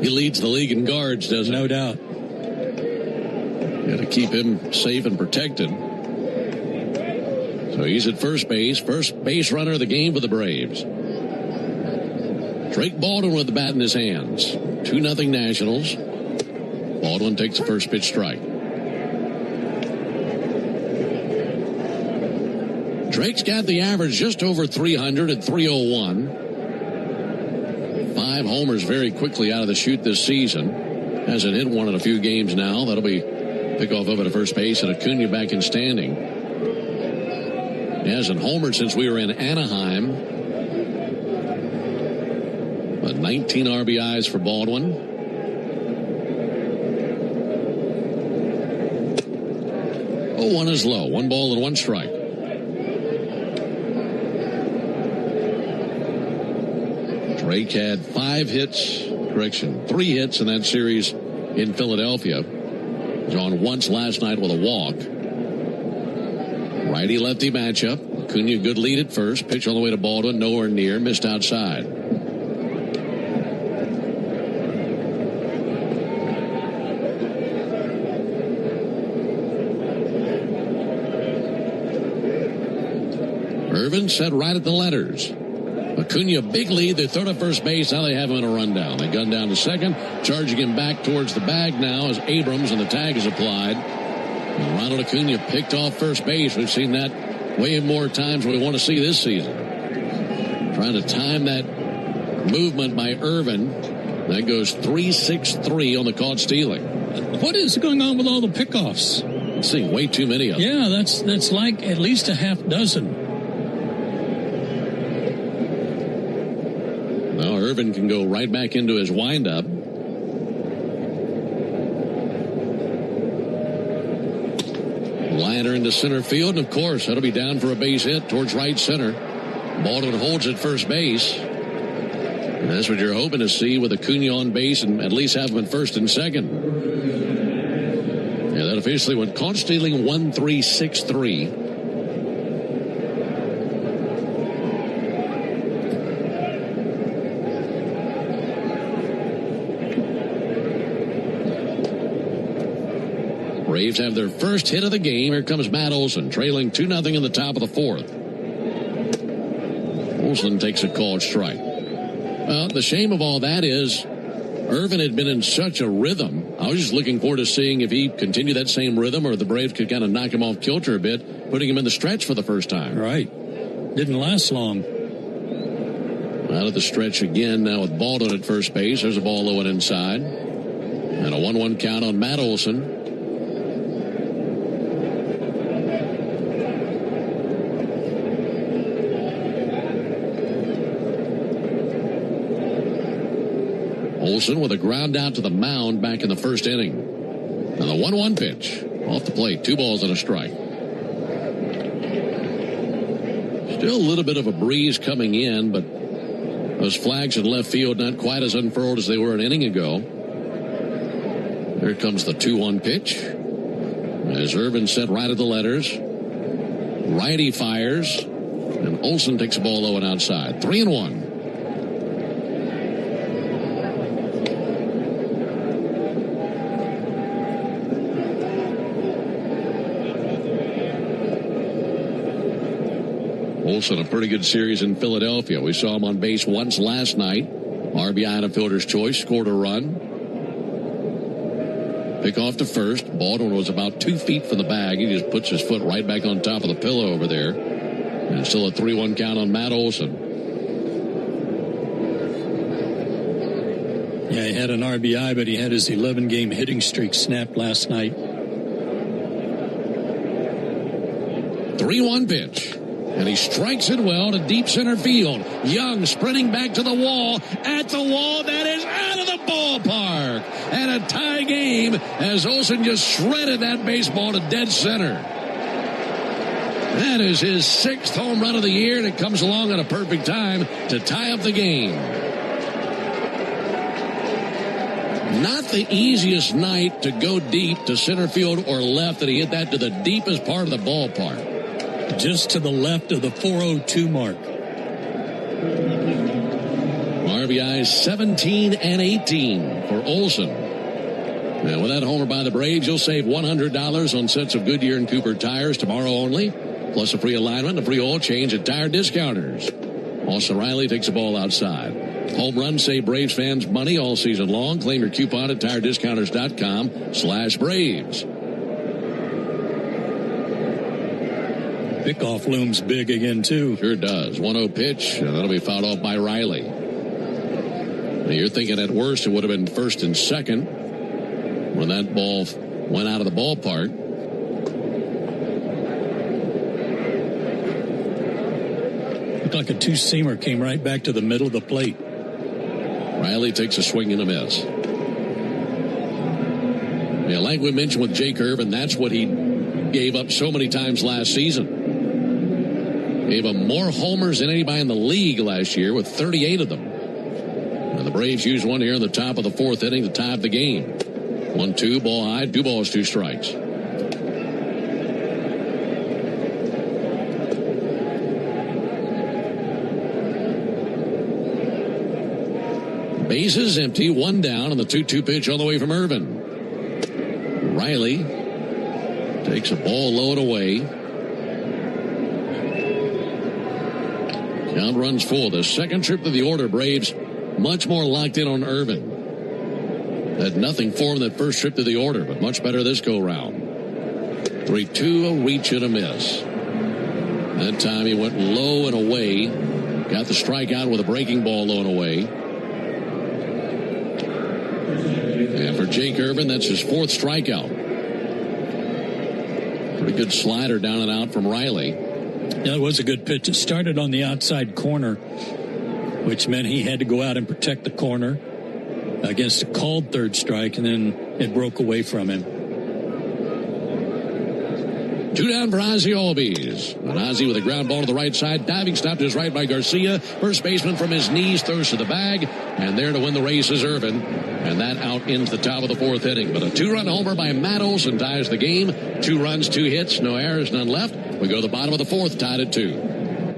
He leads the league in guards, doesn't he? No doubt. Got to keep him safe and protected. So he's at first base runner of the game for the Braves. Drake Baldwin with the bat in his hands. 2-0 Nationals. Baldwin takes the first pitch strike. Drake's got the average just over 300 at 301. 5 homers very quickly out of the chute this season. Hasn't hit one in a few games now. That'll be pickoff over to first base and Acuna back in standing. He hasn't homered since we were in Anaheim. But 19 RBIs for Baldwin. 0-1 is low. 1 ball and 1 strike. Drake had 3 hits in that series in Philadelphia. He's on once last night with a walk. Righty-lefty matchup. Acuna, good lead at first. Pitch on the way to Baldwin. Nowhere near. Missed outside. Irvin set right at the letters. Acuna, big lead. They throw to first base. Now they have him in a rundown. They gun down to second. Charging him back towards the bag now as Abrams, and the tag is applied. And Ronald Acuna picked off first base. We've seen that way more times than we want to see this season. Trying to time that movement by Irvin. That goes 3-6-3 on the caught stealing. What is going on with all the pickoffs? I'm seeing way too many of them. Yeah, that's like at least a half dozen. Now Irvin can go right back into his windup. Liner into center field, and of course that'll be down for a base hit towards right center. Baldwin holds at first base. And that's what you're hoping to see with Acuna on base and at least have him at first and second. Yeah, that officially went caught stealing 1-3-6-3. Braves have their first hit of the game. Here comes Matt Olson, trailing 2-0 in the top of the fourth. Olson takes a called strike. Well, the shame of all that is Irvin had been in such a rhythm. I was just looking forward to seeing if he continued that same rhythm or the Braves could kind of knock him off kilter a bit, putting him in the stretch for the first time. Right. Didn't last long. Out of the stretch again now with Baldwin at first base. There's a ball low and inside. And a 1-1 count on Matt Olson. Olson with a ground out to the mound back in the first inning. And the 1-1 pitch off the plate. 2 balls and a strike. Still a little bit of a breeze coming in, but those flags in left field not quite as unfurled as they were an inning ago. Here comes the 2-1 pitch. As Irvin set right at the letters. Righty fires. And Olson takes a ball low and outside. 3-1. Olson, a pretty good series in Philadelphia. We saw him on base once last night. RBI and a fielder's choice, scored a run. Pick off to first. Baldwin was about 2 feet from the bag. He just puts his foot right back on top of the pillow over there. And still a 3-1 count on Matt Olson. Yeah, he had an RBI, but he had his 11-game hitting streak snapped last night. 3-1 pitch. And he strikes it well to deep center field. Young sprinting back to the wall. At the wall, that is out of the ballpark. And a tie game as Olson just shredded that baseball to dead center. That is his 6th home run of the year, and it comes along at a perfect time to tie up the game. Not the easiest night to go deep to center field or left, that he hit that to the deepest part of the ballpark. Just to the left of the 402 mark. RBIs 17 and 18 for Olson. Now, with that homer by the Braves, you'll save $100 on sets of Goodyear and Cooper tires tomorrow only, plus a free alignment and a free oil change at Tire Discounters. Austin Riley takes the ball outside. Home runs save Braves fans money all season long. Claim your coupon at tirediscounters.com/Braves. Pickoff looms big again, too. Sure does. 1-0 pitch, and that'll be fouled off by Riley. Now you're thinking at worst it would have been first and second when that ball went out of the ballpark. Looked like a two-seamer came right back to the middle of the plate. Riley takes a swing and a miss. Yeah, like we mentioned with Jake Irvin, that's what he gave up so many times last season. Gave up more homers than anybody in the league last year with 38 of them. And the Braves used one here in the top of the 4th inning to tie up the game. 1-2, ball high, 2 balls, 2 strikes. Bases empty, 1 down on the 2-2 pitch all the way from Irvin. Riley takes a ball low and away. Count runs full. The second trip to the order, Braves much more locked in on Irvin. Had nothing for him that first trip to the order, but much better this go-round. 3-2, a reach and a miss. That time he went low and away. Got the strikeout with a breaking ball low and away. And for Jake Irvin, that's his 4th strikeout. Pretty good slider down and out from Riley. Yeah, it was a good pitch. It started on the outside corner, which meant he had to go out and protect the corner against a called 3rd strike, and then it broke away from him. 2 down for Ozzie Albies. And Ozzie with a ground ball to the right side. Diving stop to his right by Garcia. First baseman from his knees throws to the bag. And there to win the race is Irvin. And that out into the top of the 4th inning. But a 2-run homer by Matt Olson ties the game. 2 runs, 2 hits, no errors, none left. We go to the bottom of the 4th, tied at 2.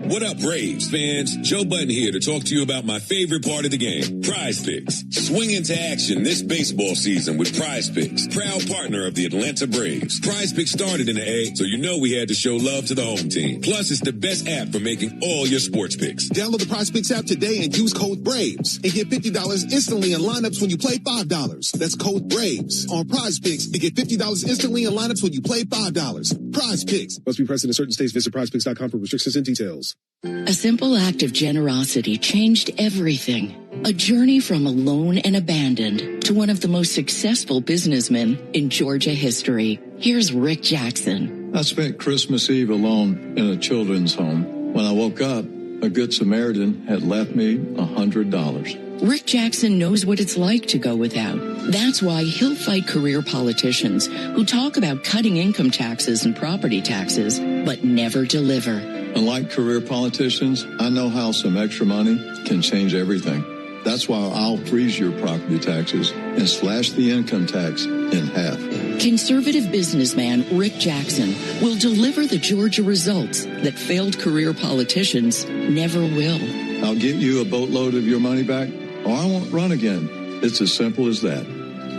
What up, Braves fans? Joe Button here to talk to you about my favorite part of the game, Prize Picks. Swing into action this baseball season with Prize Picks, proud partner of the Atlanta Braves. Prize Picks started in the A, so you know we had to show love to the home team. Plus, it's the best app for making all your sports picks. Download the Prize Picks app today and use code BRAVES and get $50 instantly in lineups when you play $5. That's code BRAVES on Prize Picks to get $50 instantly in lineups when you play $5. Prize Picks. Must be present in certain states. Visit prizepicks.com for restrictions and details. A simple act of generosity changed everything. A journey from alone and abandoned to one of the most successful businessmen in Georgia history. Here's Rick Jackson. I spent Christmas Eve alone in a children's home. When I woke up, a Good Samaritan had left me $100. Rick Jackson knows what it's like to go without. That's why he'll fight career politicians who talk about cutting income taxes and property taxes, but never deliver. Unlike career politicians, I know how some extra money can change everything. That's why I'll freeze your property taxes and slash the income tax in half. Conservative businessman Rick Jackson will deliver the Georgia results that failed career politicians never will. I'll get you a boatload of your money back, or I won't run again. It's as simple as that.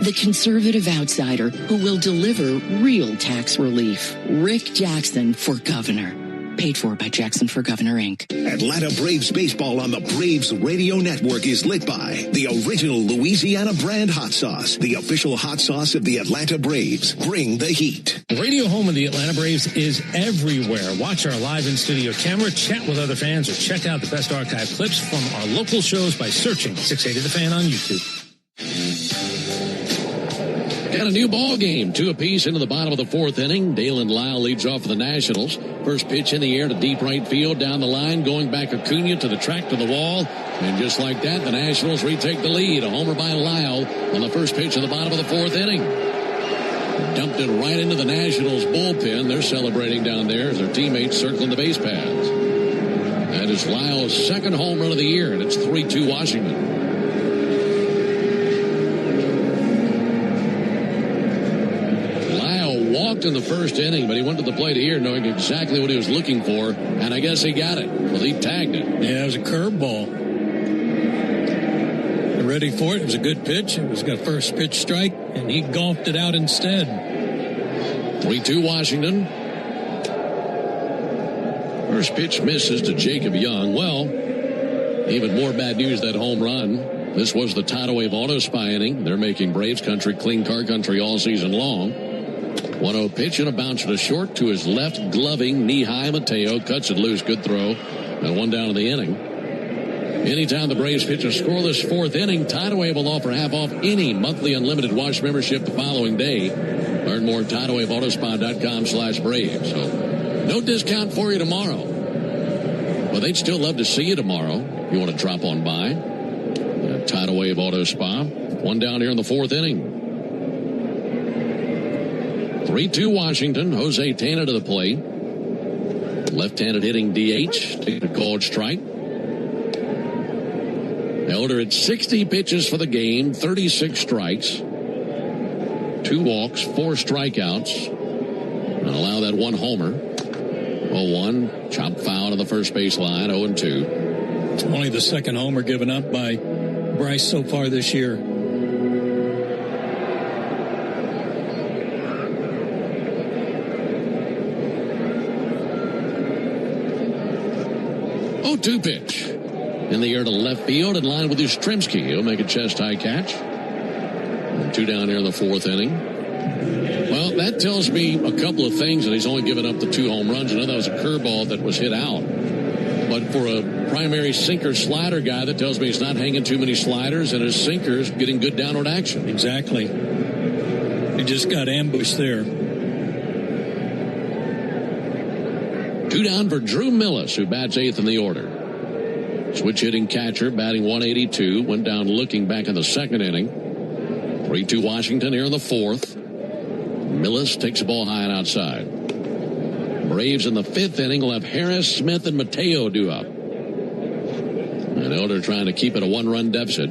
The conservative outsider who will deliver real tax relief. Rick Jackson for governor. Paid for by Jackson for Governor, Inc. Atlanta Braves baseball on the Braves Radio Network is lit by the original Louisiana brand hot sauce, the official hot sauce of the Atlanta Braves. Bring the heat. The radio home of the Atlanta Braves is everywhere. Watch our live in-studio camera, chat with other fans, or check out the best archive clips from our local shows by searching 680 The Fan on YouTube. Got a new ball game, 2 apiece into the bottom of the 4th inning. Dalen Lyle leads off for the Nationals. First pitch in the air to deep right field, down the line, going back Acuna to the track to the wall. And just like that, the Nationals retake the lead. A homer by Lyle on the first pitch of the bottom of the 4th inning. Dumped it right into the Nationals bullpen. They're celebrating down there as their teammates circling the base paths. That is Lyle's 2nd home run of the year, and it's 3-2 Washington. In the first inning, but he went to the plate here knowing exactly what he was looking for, and I guess he got it. Well, he tagged it. Yeah, it was a curveball. Ready for it. It was a good pitch. It was a first pitch strike, and he golfed it out instead. 3-2 Washington. First pitch misses to Jacob Young. Well, even more bad news, that home run. This was the Tidal Wave Auto Spy inning. They're making Braves country clean car country all season long. 1-0 pitch and a bouncer to short to his left, gloving knee-high Mateo. Cuts it loose. Good throw. And 1 down in the inning. Anytime the Braves pitch a scoreless 4th inning, Tidal will offer half off any monthly unlimited wash membership the following day. Learn more at TidalWaveAutoSpa.com/Braves. So no discount for you tomorrow. But they'd still love to see you tomorrow if you want to drop on by. Tidal Wave Auto Spa. 1 down here in the 4th inning. 3-2 Washington. Jose Tena to the plate. Left-handed hitting DH. Take a called strike. Elder at 60 pitches for the game, 36 strikes. 2 walks, 4 strikeouts, and allow that 1 homer. 0-1, chop foul to the first base line, 0-2. It's only the second homer given up by Bryce so far this year. 0-2 pitch. In the air to left field, in line with Yastrzemski. He'll make a chest-high catch. And 2 down here in the 4th inning. Well, that tells me a couple of things, that he's only given up the 2 home runs. I know that was a curveball that was hit out. But for a primary sinker-slider guy, that tells me he's not hanging too many sliders, and his sinker's getting good downward action. Exactly. He just got ambushed there. 2 down for Drew Millis, who bats 8th in the order. Switch hitting catcher, batting 182. Went down looking back in the 2nd inning. 3-2 Washington here in the 4th. Millis takes the ball high and outside. Braves in the 5th inning will have Harris, Smith, and Mateo due up. And Elder trying to keep it a 1-run deficit.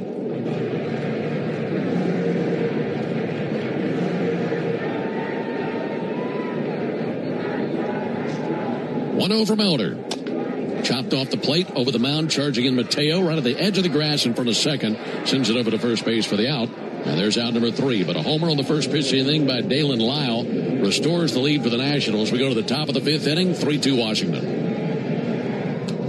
One-0 from Elder. Chopped off the plate, over the mound, charging in Mateo, right at the edge of the grass in front of second. Sends it over to first base for the out. And there's out number 3. But a homer on the first pitch of the inning by Dalen Lyle restores the lead for the Nationals. We go to the top of the 5th inning, 3-2 Washington.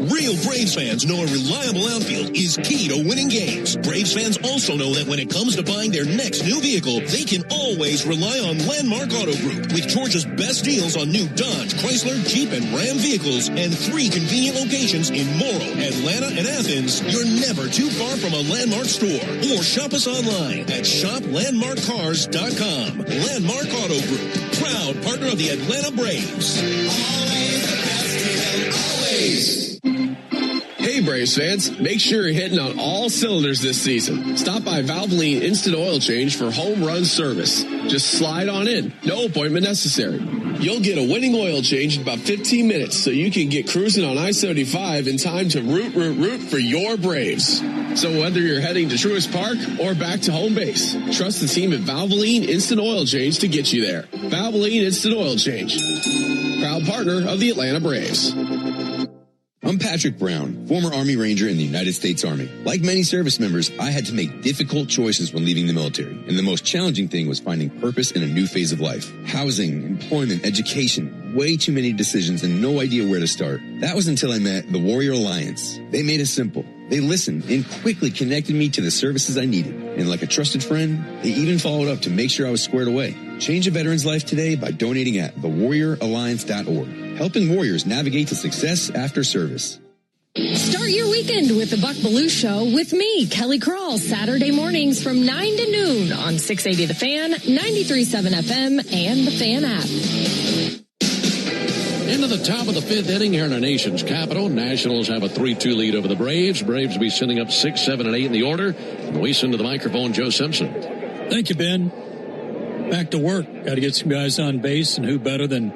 Real Braves fans know a reliable outfield is key to winning games. Braves fans also know that when it comes to buying their next new vehicle, they can always rely on Landmark Auto Group. With Georgia's best deals on new Dodge, Chrysler, Jeep, and Ram vehicles, and 3 convenient locations in Morrow, Atlanta, and Athens, you're never too far from a Landmark store. Or shop us online at shoplandmarkcars.com. Landmark Auto Group, proud partner of the Atlanta Braves. Always the best deal, always. Hey Braves fans, make sure you're hitting on all cylinders this season. Stop by Valvoline Instant Oil Change for home run service. Just slide on in, no appointment necessary. You'll get a winning oil change in about 15 minutes so you can get cruising on I-75 in time to root for your Braves. So whether you're heading to Truist Park or back to home base, trust the team at Valvoline Instant Oil Change to get you there. Valvoline Instant Oil Change, proud partner of the Atlanta Braves. I'm Patrick Brown, former Army Ranger in the United States Army. Like many service members, I had to make difficult choices when leaving the military, and the most challenging thing was finding purpose in a new phase of life. Housing, employment, education, way too many decisions and no idea where to start. That was until I met the Warrior Alliance. They made it simple. They listened and quickly connected me to the services I needed. And like a trusted friend, they even followed up to make sure I was squared away. Change a veteran's life today by donating at thewarrioralliance.org. Helping warriors navigate to success after service. Start your weekend with the Buck Belue Show with me, Kelly Crawl, Saturday mornings from 9 to noon on 680 The Fan, 93.7 FM, and the Fan app. Into the top of the 5th inning here in our nation's capital. Nationals have a 3-2 lead over the Braves. Braves will be sitting up 6, 7, and 8 in the order. And we send to the microphone Joe Simpson. Thank you, Ben. Back to work. Got to get some guys on base, and who better than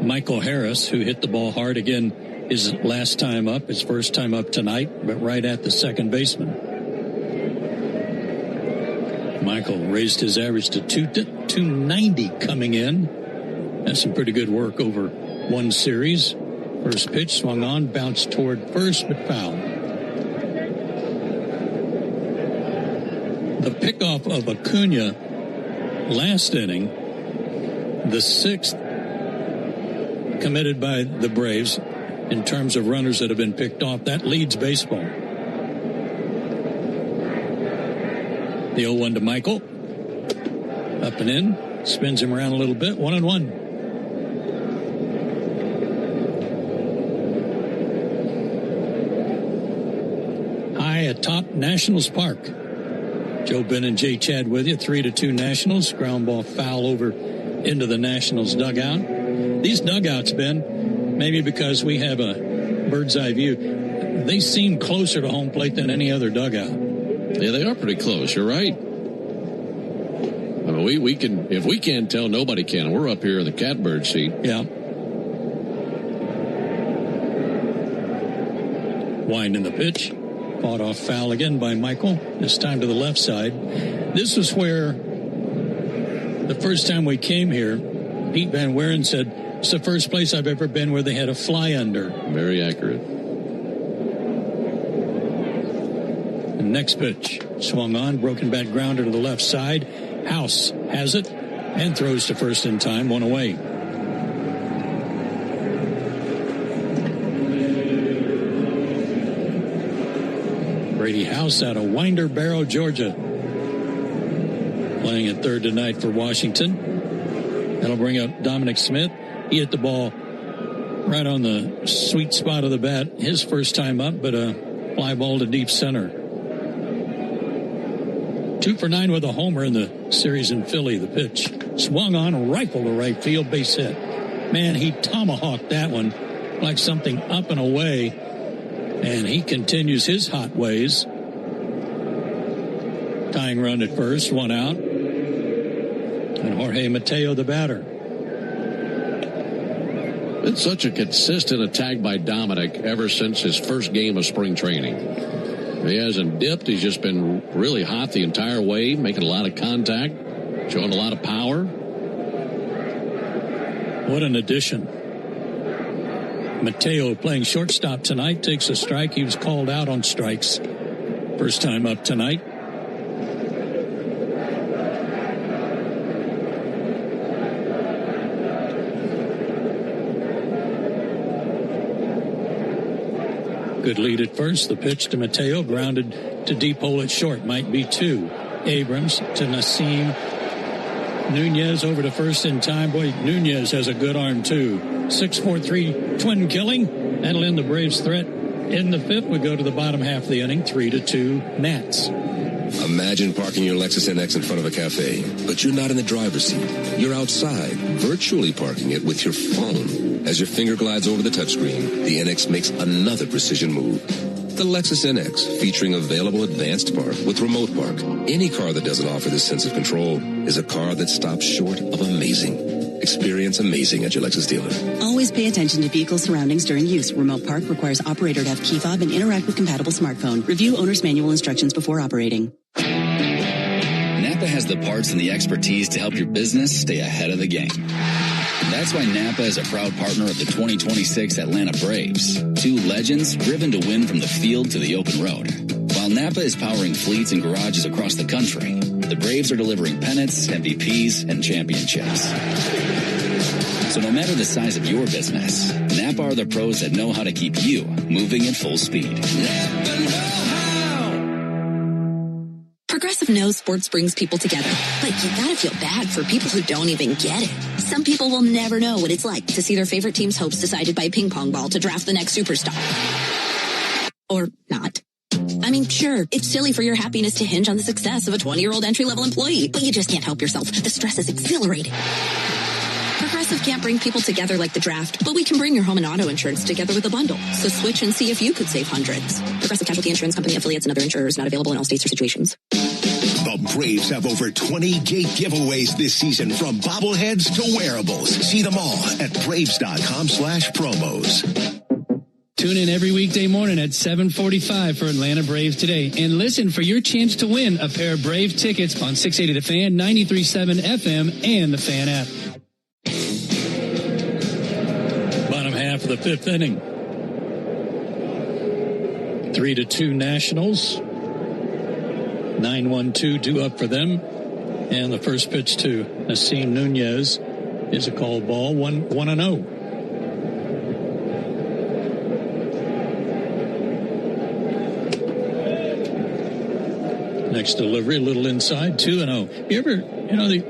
Michael Harris, who hit the ball hard again his last time up, his first time up tonight, but right at the second baseman. Michael raised his average to 290 coming in. That's some pretty good work over one series. First pitch swung on, bounced toward first, but foul. The pickoff of Acuna last inning, the 6th committed by the Braves in terms of runners that have been picked off. That leads baseball. The 0-1 to Michael. Up and in. Spins him around a little bit. 1-1. Atop Nationals Park. Joe, Ben, and Jay Chad with you. 3-2 Nationals. Ground ball foul over into the Nationals dugout. These dugouts, Ben, maybe because we have a bird's eye view, they seem closer to home plate than any other dugout. Yeah, they are pretty close. You're right. I mean, we can, if we can't tell, nobody can. We're up here in the catbird seat. Yeah. Wind in the pitch. Fought off foul again by Michael, this time to the left side. This was where The first time we came here, Pete Van Wieren said, it's the first place I've ever been where they had a fly under. Very accurate. The next pitch, swung on, broken bat grounder to the left side. House has it and throws to first in time, one away. Brady House out of Winder Barrow, Georgia. Playing at third tonight for Washington. That'll bring up Dominic Smith. He hit the ball right on the sweet spot of the bat. His first time up, but a fly ball to deep center. 2 for 9 with a homer in the series in Philly. The pitch swung on, rifle to right field, base hit. Man, he tomahawked that one like something up and away. And he continues his hot ways. Tying run at first, one out. And Jorge Mateo, the batter. It's such a consistent attack by Dominic ever since his first game of spring training. He hasn't dipped. He's just been really hot the entire way, making a lot of contact, showing a lot of power. What an addition. Mateo playing shortstop tonight, takes a strike. He was called out on strikes. First time up tonight. Good lead at first. The pitch to Mateo, grounded to deep hole at short. Might be 2. Abrams to Nassim. Nunez over to first in time. Boy, Nunez has a good arm too. 6-4-3 twin killing. That'll end the Braves' threat. In the 5th, we go to the bottom half of the inning. 3-2 Nats. Imagine parking your Lexus NX in front of a cafe, but you're not in the driver's seat. You're outside, virtually parking it with your phone. As your finger glides over the touchscreen, the NX makes another precision move. The Lexus NX, featuring available advanced park with remote park. Any car that doesn't offer this sense of control is a car that stops short of amazing. Experience amazing at your Lexus dealer. Always pay attention to vehicle surroundings during use. Remote park requires operator to have key fob and interact with compatible smartphone. Review owner's manual instructions before operating. Napa has the parts and the expertise to help your business stay ahead of the game. That's why Napa is a proud partner of the 2026 Atlanta Braves. 2 legends driven to win from the field to the open road. While Napa is powering fleets and garages across the country, the Braves are delivering pennants, MVPs, and championships. So no matter the size of your business, Napa are the pros that know how to keep you moving at full speed. Progressive knows sports brings people together, but you gotta feel bad for people who don't even get it. Some people will never know what it's like to see their favorite team's hopes decided by a ping pong ball to draft the next superstar. Or not. I mean, sure, it's silly for your happiness to hinge on the success of a 20-year-old entry-level employee, but you just can't help yourself. The stress is exhilarating. Progressive can't bring people together like the draft, but we can bring your home and auto insurance together with a bundle. So switch and see if you could save hundreds. Progressive Casualty Insurance Company, affiliates, and other insurers not available in all states or situations. The Braves have over 20 gate giveaways this season, from bobbleheads to wearables. See them all at Braves.com/promos. Tune in every weekday morning at 7:45 for Atlanta Braves Today. And listen for your chance to win a pair of Brave tickets on 680 The Fan, 93.7 FM, and the Fan app. Bottom half of the 5th inning. 3-2 Nationals. 9-1-2 due up for them. And the first pitch to Nassim Nunez is a called ball, 1-0. Next delivery, a little inside, 2-0. You ever,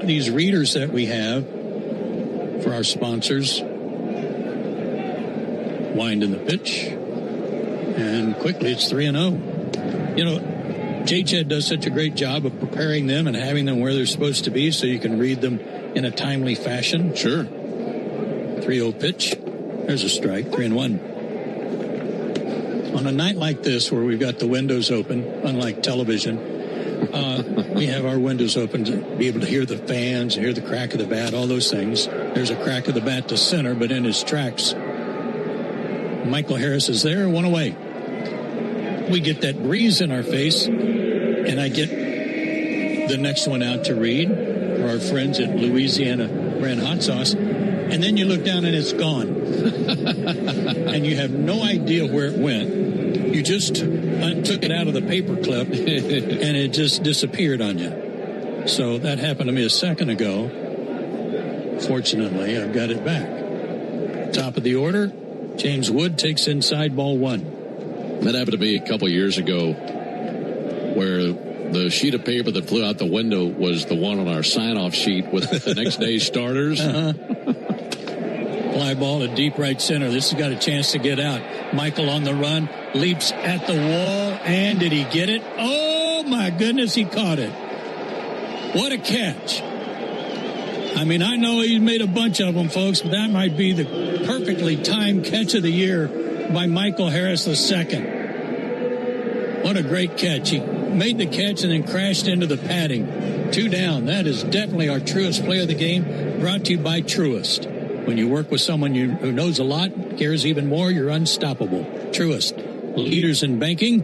these readers that we have for our sponsors, wind in the pitch, and quickly it's 3-0. J-Chad does such a great job of preparing them and having them where they're supposed to be so you can read them in a timely fashion. Sure. 3-0 pitch. There's a strike, 3-1. On a night like this where we've got the windows open, unlike television, we have our windows open to be able to hear the fans, hear the crack of the bat, all those things. There's a crack of the bat to center, but in his tracks, Michael Harris is there, 1 away. We get that breeze in our face, and I get the next one out to read. for our friends at Louisiana Brand Hot Sauce. And then you look down and it's gone. And you have no idea where it went. You just took it out of the paper clip and it just disappeared on you. So that happened to me a second ago. Fortunately, I've got it back. Top of the order, James Wood takes inside ball 1. That happened to me a couple years ago where the sheet of paper that flew out the window was the one on our sign-off sheet with the next day's starters. Fly ball to deep right center. This has got a chance to get out. Michael on the run, leaps at the wall, and did he get it? Oh, my goodness, he caught it. What a catch. I mean, I know he's made a bunch of them, folks, but that might be the perfectly timed catch of the year by Michael Harris II. What a great catch. He made the catch and then crashed into the padding. 2 down. That is definitely our Truist player of the game, brought to you by Truist. When you work with someone who knows a lot, cares even more, you're unstoppable. Truist, leaders in banking.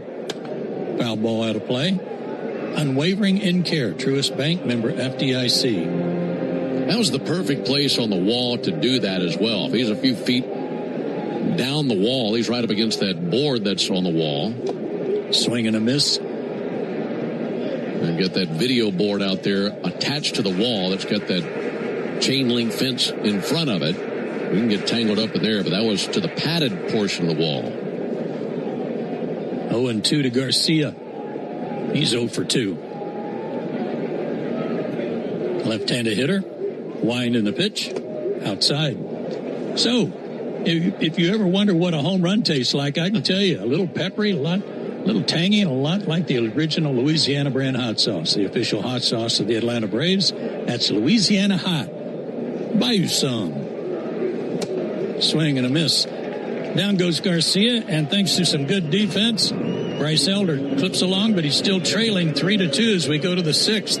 Foul ball out of play. Unwavering in care. Truist Bank, member FDIC. That was the perfect place on the wall to do that as well. If he's a few feet down the wall, he's right up against that board that's on the wall. Swing and a miss. And get that video board out there attached to the wall that's got that chain link fence in front of it. We can get tangled up in there, but that was to the padded portion of the wall. 0-2 to Garcia. He's 0 for 2. Left-handed hitter. Wind in the pitch. Outside. So, if you ever wonder what a home run tastes like, I can tell you. A little peppery, a little tangy, and a lot like the original Louisiana brand hot sauce, the official hot sauce of the Atlanta Braves. That's Louisiana Hot. Buy you some. Swing and a miss. Down goes Garcia, and thanks to some good defense, Bryce Elder clips along, but he's still trailing 3-2 as we go to the 6th.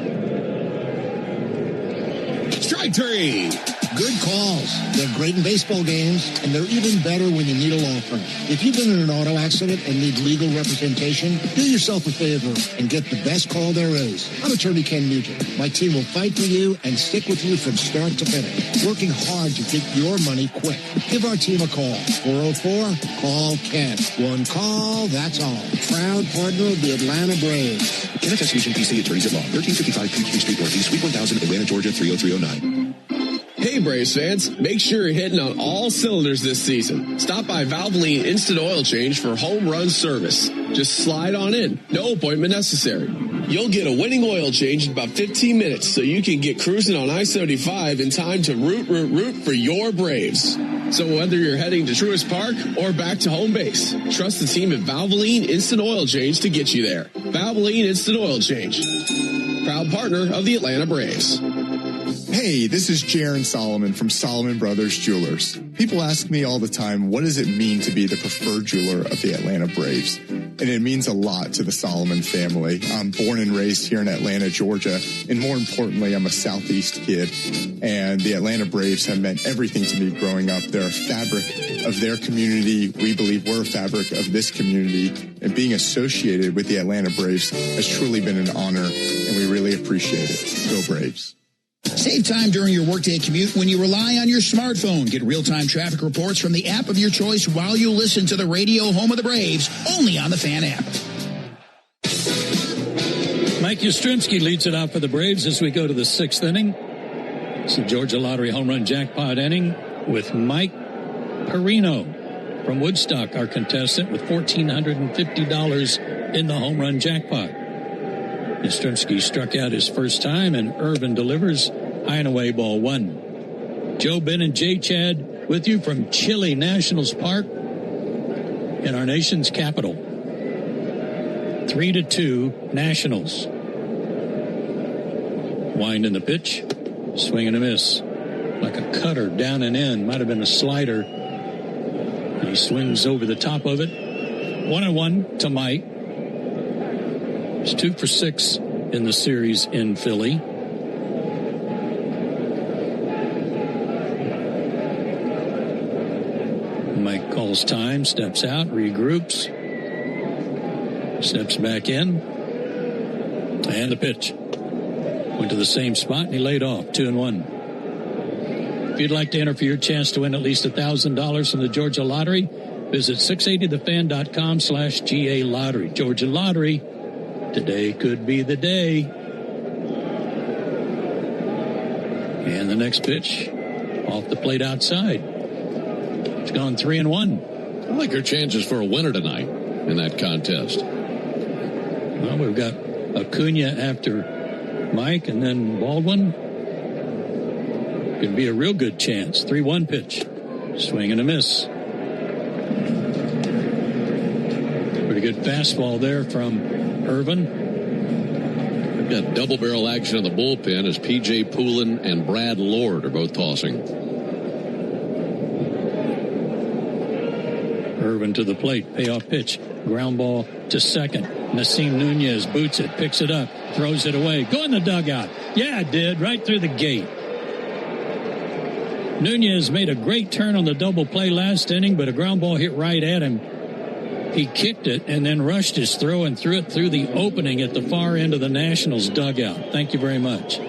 Strike 3. Good calls. They're great in baseball games, and they're even better when you need a law firm. If you've been in an auto accident and need legal representation, do yourself a favor and get the best call there is. I'm attorney Ken Nugent. My team will fight for you and stick with you from start to finish, working hard to get your money quick. Give our team a call. 404-CALL-KEN. One call, that's all. Proud partner of the Atlanta Braves. Kenneth Escalation PC Attorneys at Law, 1355 Peachtree Street Northeast, Suite 1000, Atlanta, Georgia, 30309. Hey Braves fans, make sure you're hitting on all cylinders this season. Stop by Valvoline Instant Oil Change for home run service. Just slide on in, no appointment necessary. You'll get a winning oil change in about 15 minutes so you can get cruising on I-75 in time to root for your Braves. So whether you're heading to Truist Park or back to home base, trust the team at Valvoline Instant Oil Change to get you there. Valvoline Instant Oil Change, proud partner of the Atlanta Braves. Hey, this is Jaron Solomon from Solomon Brothers Jewelers. People ask me all the time, what does it mean to be the preferred jeweler of the Atlanta Braves? And it means a lot to the Solomon family. I'm born and raised here in Atlanta, Georgia, and more importantly, I'm a Southeast kid. And the Atlanta Braves have meant everything to me growing up. They're a fabric of their community. We believe we're a fabric of this community. And being associated with the Atlanta Braves has truly been an honor, and we really appreciate it. Go Braves. Save time during your workday commute when you rely on your smartphone. Get real-time traffic reports from the app of your choice while you listen to the radio home of the Braves, only on the Fan app. Mike Yastrzemski leads it out for the Braves as we go to the 6th inning. It's the Georgia Lottery home run jackpot inning with Mike Perino from Woodstock, our contestant, with $1,450 in the home run jackpot. Yastrzemski struck out his first time, and Irvin delivers high and away ball 1. Joe, Ben, and Jay Chad with you from Chile Nationals Park in our nation's capital. 3-2 Nationals. Wind in the pitch. Swing and a miss. Like a cutter down and in. Might have been a slider. And he swings over the top of it. 1-1 to Mike. It's 2 for 6 in the series in Philly. Mike calls time, steps out, regroups, steps back in, and the pitch. Went to the same spot and he laid off 2-1. If you'd like to enter for your chance to win at least $1,000 from the Georgia Lottery, visit 680thefan.com/GA Lottery. Georgia Lottery, today could be the day. And the next pitch off the plate outside. It's gone 3-1. I like your chances for a winner tonight in that contest. Well, we've got Acuna after Mike and then Baldwin. Could be a real good chance. 3-1 pitch. Swing and a miss. Pretty good fastball there from Irvin. We've got double barrel action in the bullpen as P.J. Poulin and Brad Lord are both tossing. Irvin to the plate. Payoff pitch. Ground ball to second. Nasim Nunez boots it, picks it up, throws it away. Go in the dugout. Yeah, it did. Right through the gate. Nunez made a great turn on the double play last inning, but a ground ball hit right at him. He kicked it and then rushed his throw and threw it through the opening at the far end of the Nationals dugout. Thank you very much.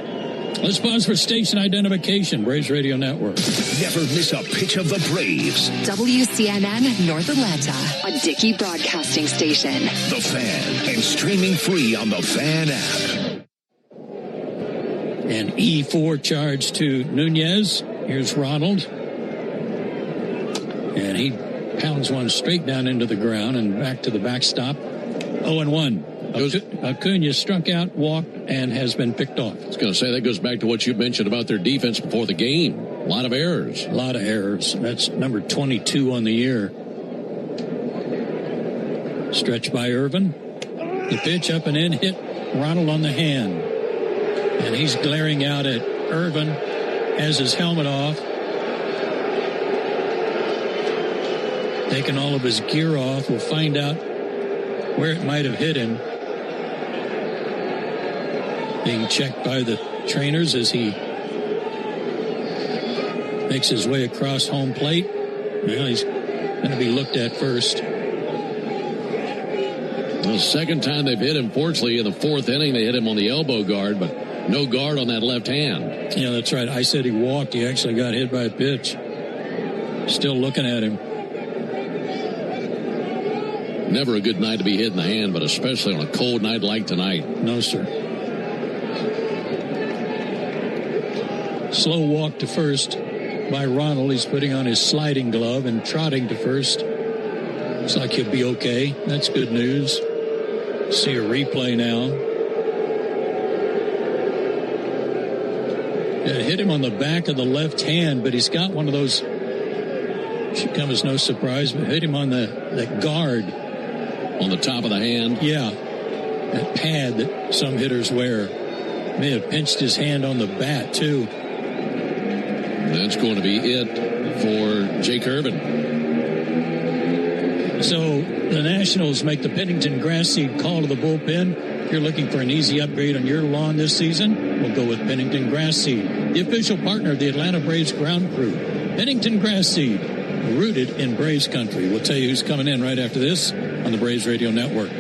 Let's pause for station identification. Braves Radio Network. Never miss a pitch of the Braves. WCNN North Atlanta, a Dickey broadcasting station. The Fan, and streaming free on the Fan app. An E4 charge to Nunez. Here's Ronald. And he pounds one straight down into the ground and back to the backstop. 0-1. Acuna struck out, walked, and has been picked off. I was going to say, that goes back to what you mentioned about their defense before the game. A lot of errors. A lot of errors. That's number 22 on the year. Stretch by Irvin. The pitch up and in, hit Ronald on the hand. And he's glaring out at Irvin, has his helmet off. Taking all of his gear off. We'll find out where it might have hit him. Being checked by the trainers as he makes his way across home plate. Well, he's going to be looked at first. The second time they've hit him, fortunately, in the fourth inning, they hit him on the elbow guard, but no guard on that left hand. Yeah, that's right. I said he walked. He actually got hit by a pitch. Still looking at him. Never a good night to be hit in the hand, but especially on a cold night like tonight. No, sir. Slow walk to first by Ronald. He's putting on his sliding glove and trotting to first. Looks like he'll be okay. That's good news. See a replay now. It hit him on the back of the left hand, but he's got one of those, should come as no surprise, but hit him on that guard. On the top of the hand? Yeah. That pad that some hitters wear. May have pinched his hand on the bat, too. That's going to be it for Jake Irvin. So the Nationals make the Pennington grass seed call to the bullpen. If you're looking for an easy upgrade on your lawn this season, we'll go with Pennington grass seed, the official partner of the Atlanta Braves ground crew. Pennington grass seed, rooted in Braves country. We'll tell you who's coming in right after this on the Braves Radio Network.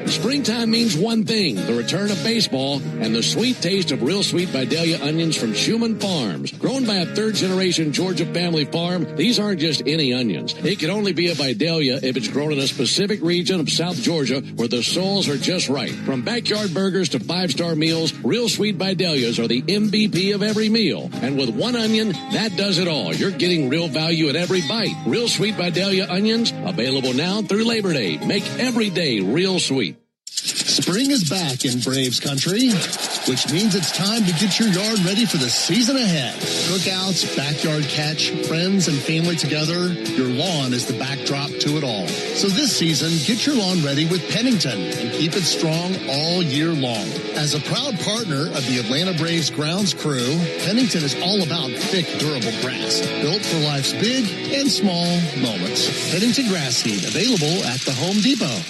Springtime means one thing, the return of baseball and the sweet taste of Real Sweet Vidalia onions from Schumann Farms. Grown by a third-generation Georgia family farm, these aren't just any onions. It can only be a Vidalia if it's grown in a specific region of South Georgia where the soils are just right. From backyard burgers to five-star meals, Real Sweet Vidalias are the MVP of every meal. And with one onion, that does it all. You're getting real value at every bite. Real Sweet Vidalia onions, available now through Labor Day. Make every day real sweet. Spring is back in Braves country, which means it's time to get your yard ready for the season ahead. Cookouts, backyard catch, friends and family together, your lawn is the backdrop to it all. So this season, get your lawn ready with Pennington and keep it strong all year long. As a proud partner of the Atlanta Braves grounds crew, Pennington is all about thick, durable grass, built for life's big and small moments. Pennington grass seed, available at the Home Depot.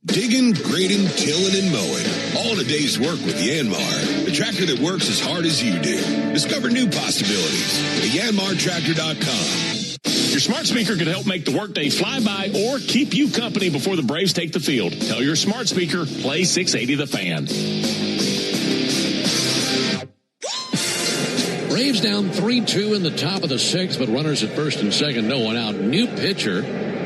Digging, grading, tilling, and mowing. All in a day's work with Yanmar, the tractor that works as hard as you do. Discover new possibilities at yanmartractor.com. Your smart speaker could help make the workday fly by or keep you company before the Braves take the field. Tell your smart speaker, play 680 The Fan. Braves down 3-2 in the top of the sixth, but runners at first and second, no one out. New pitcher,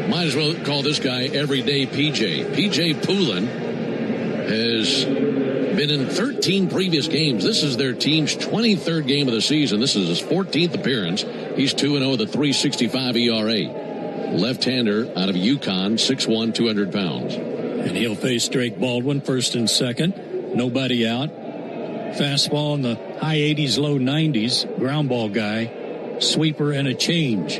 might as well call this guy everyday PJ. PJ Poulin has been in 13 previous games. This is their team's 23rd game of the season. This is his 14th appearance. He's 2-0 with a 3.65 ERA. Left-hander out of Yukon, 6'1", 200 pounds. And he'll face Drake Baldwin, first and second. Nobody out. Fastball in the high 80s, low 90s. Ground ball guy. Sweeper and a change.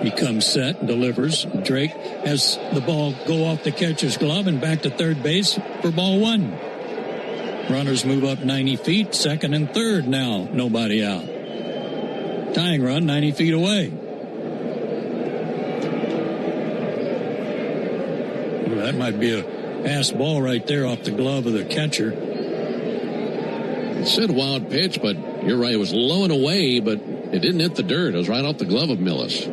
He comes set and delivers. Drake has the ball go off the catcher's glove and back to third base for ball one. Runners move up 90 feet. Second and third now. Nobody out. Tying run 90 feet away. Well, that might be a pass ball right there off the glove of the catcher. It said wild pitch, but you're right. It was low and away, but it didn't hit the dirt. It was right off the glove of Millis.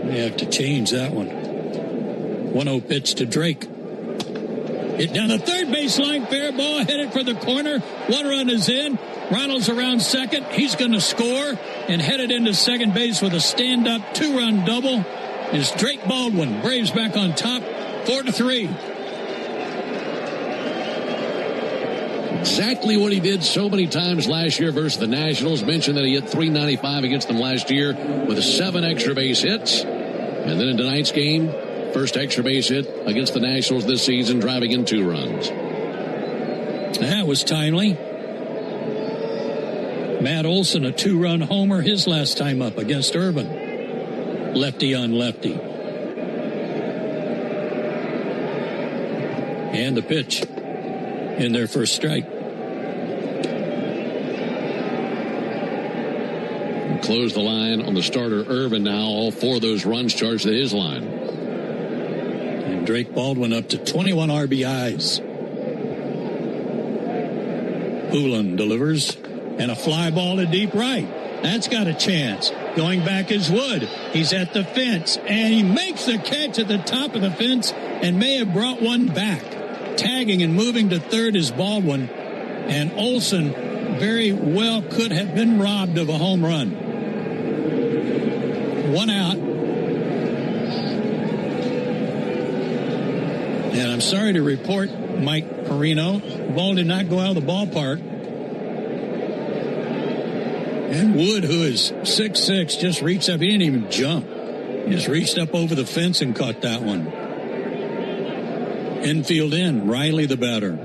They have to change that one. 1-0 pitch to Drake. Hit down the third baseline. Fair ball headed for the corner. One run is in. Ronald's around second. He's going to score and headed into second base with a stand-up two-run double is Drake Baldwin. Braves back on top, 4-3. Exactly what he did so many times last year versus the Nationals. Mentioned that he hit .395 against them last year with 7 extra base hits. And then in tonight's game, first extra base hit against the Nationals this season, driving in 2 runs. That was timely. Matt Olson, a 2-run homer his last time up against Irvin. Lefty on lefty. And the pitch in their first strike. Close the line on the starter Irvin now. All 4 of those runs charged to his line. And Drake Baldwin up to 21 RBIs. Poulin delivers. And a fly ball to deep right. That's got a chance. Going back is Wood. He's at the fence. And he makes the catch at the top of the fence and may have brought one back. Tagging and moving to third is Baldwin. And Olson very well could have been robbed of a home run. 1 out. And I'm sorry to report, Mike Perino, the ball did not go out of the ballpark. And Wood, who is 6'6", just reached up. He didn't even jump. He just reached up over the fence and caught that one. Infield in. Riley the batter.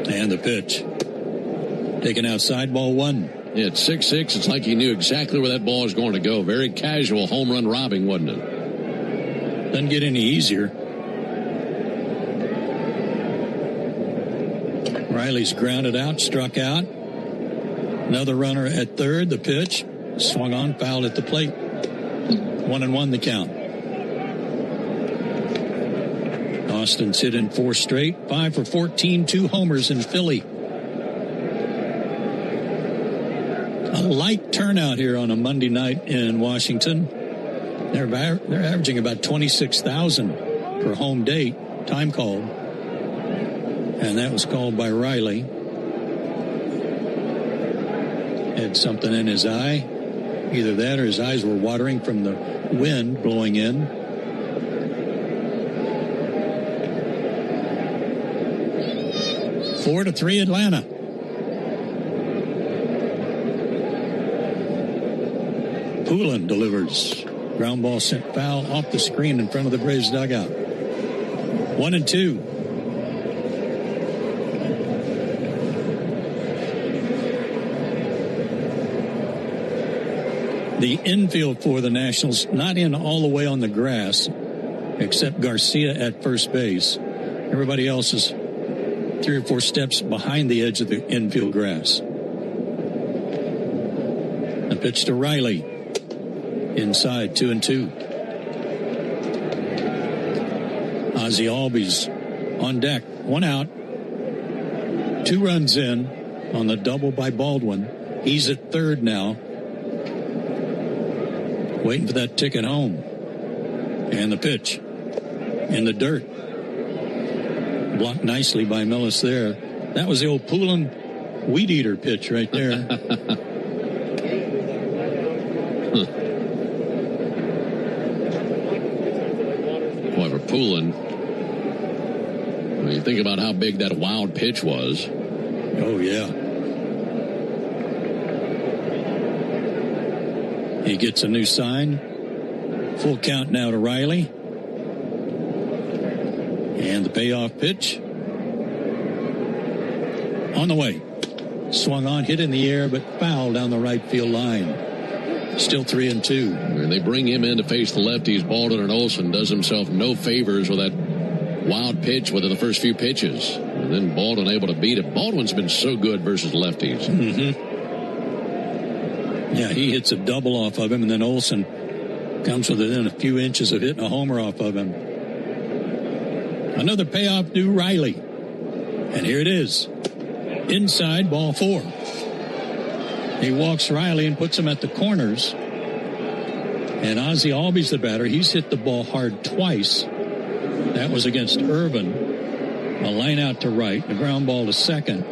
And the pitch. Taken outside, ball one. Yeah, at 6'6", it's like he knew exactly where that ball was going to go. Very casual home run robbing, wasn't it? Doesn't get any easier. Riley's grounded out, struck out. Another runner at third. The pitch swung on, fouled at the plate. 1-1 the count. Austin's hit in 4 straight. 5 for 14, 2 homers in Philly. A light turnout here on a Monday night in Washington. They're averaging about 26,000 per home date. Time called. And that was called by Riley. Had something in his eye. Either that or his eyes were watering from the wind blowing in. Four to 3 Atlanta. Poulin delivers. Ground ball sent foul off the screen in front of the Braves dugout. 1-2. The infield for the Nationals not in all the way on the grass, except Garcia at first base. Everybody else is 3 or 4 steps behind the edge of the infield grass. A pitch to Riley. Inside, 2-2. Ozzie Albies on deck. 1 out. 2 runs in on the double by Baldwin. He's at third now. Waiting for that ticket home. And the pitch. In the dirt. Blocked nicely by Millis there. That was the old Poulin weed eater pitch right there. Boy, for Poulin, when you think about how big that wild pitch was. Oh, yeah. He gets a new sign. Full count now to Riley. And the payoff pitch. On the way. Swung on, hit in the air, but foul down the right field line. Still 3-2. And they bring him in to face the lefties. Baldwin, and Olsen does himself no favors with that wild pitch within the first few pitches. And then Baldwin able to beat it. Baldwin's been so good versus lefties. Mm-hmm. Yeah, he hits a double off of him, and then Olsen comes within a few inches of hitting a homer off of him. Another payoff to Riley. And here it is. Inside, ball 4. He walks Riley and puts him at the corners. And Ozzie Albies, the batter, he's hit the ball hard twice. That was against Irvin. A line out to right, a ground ball to second.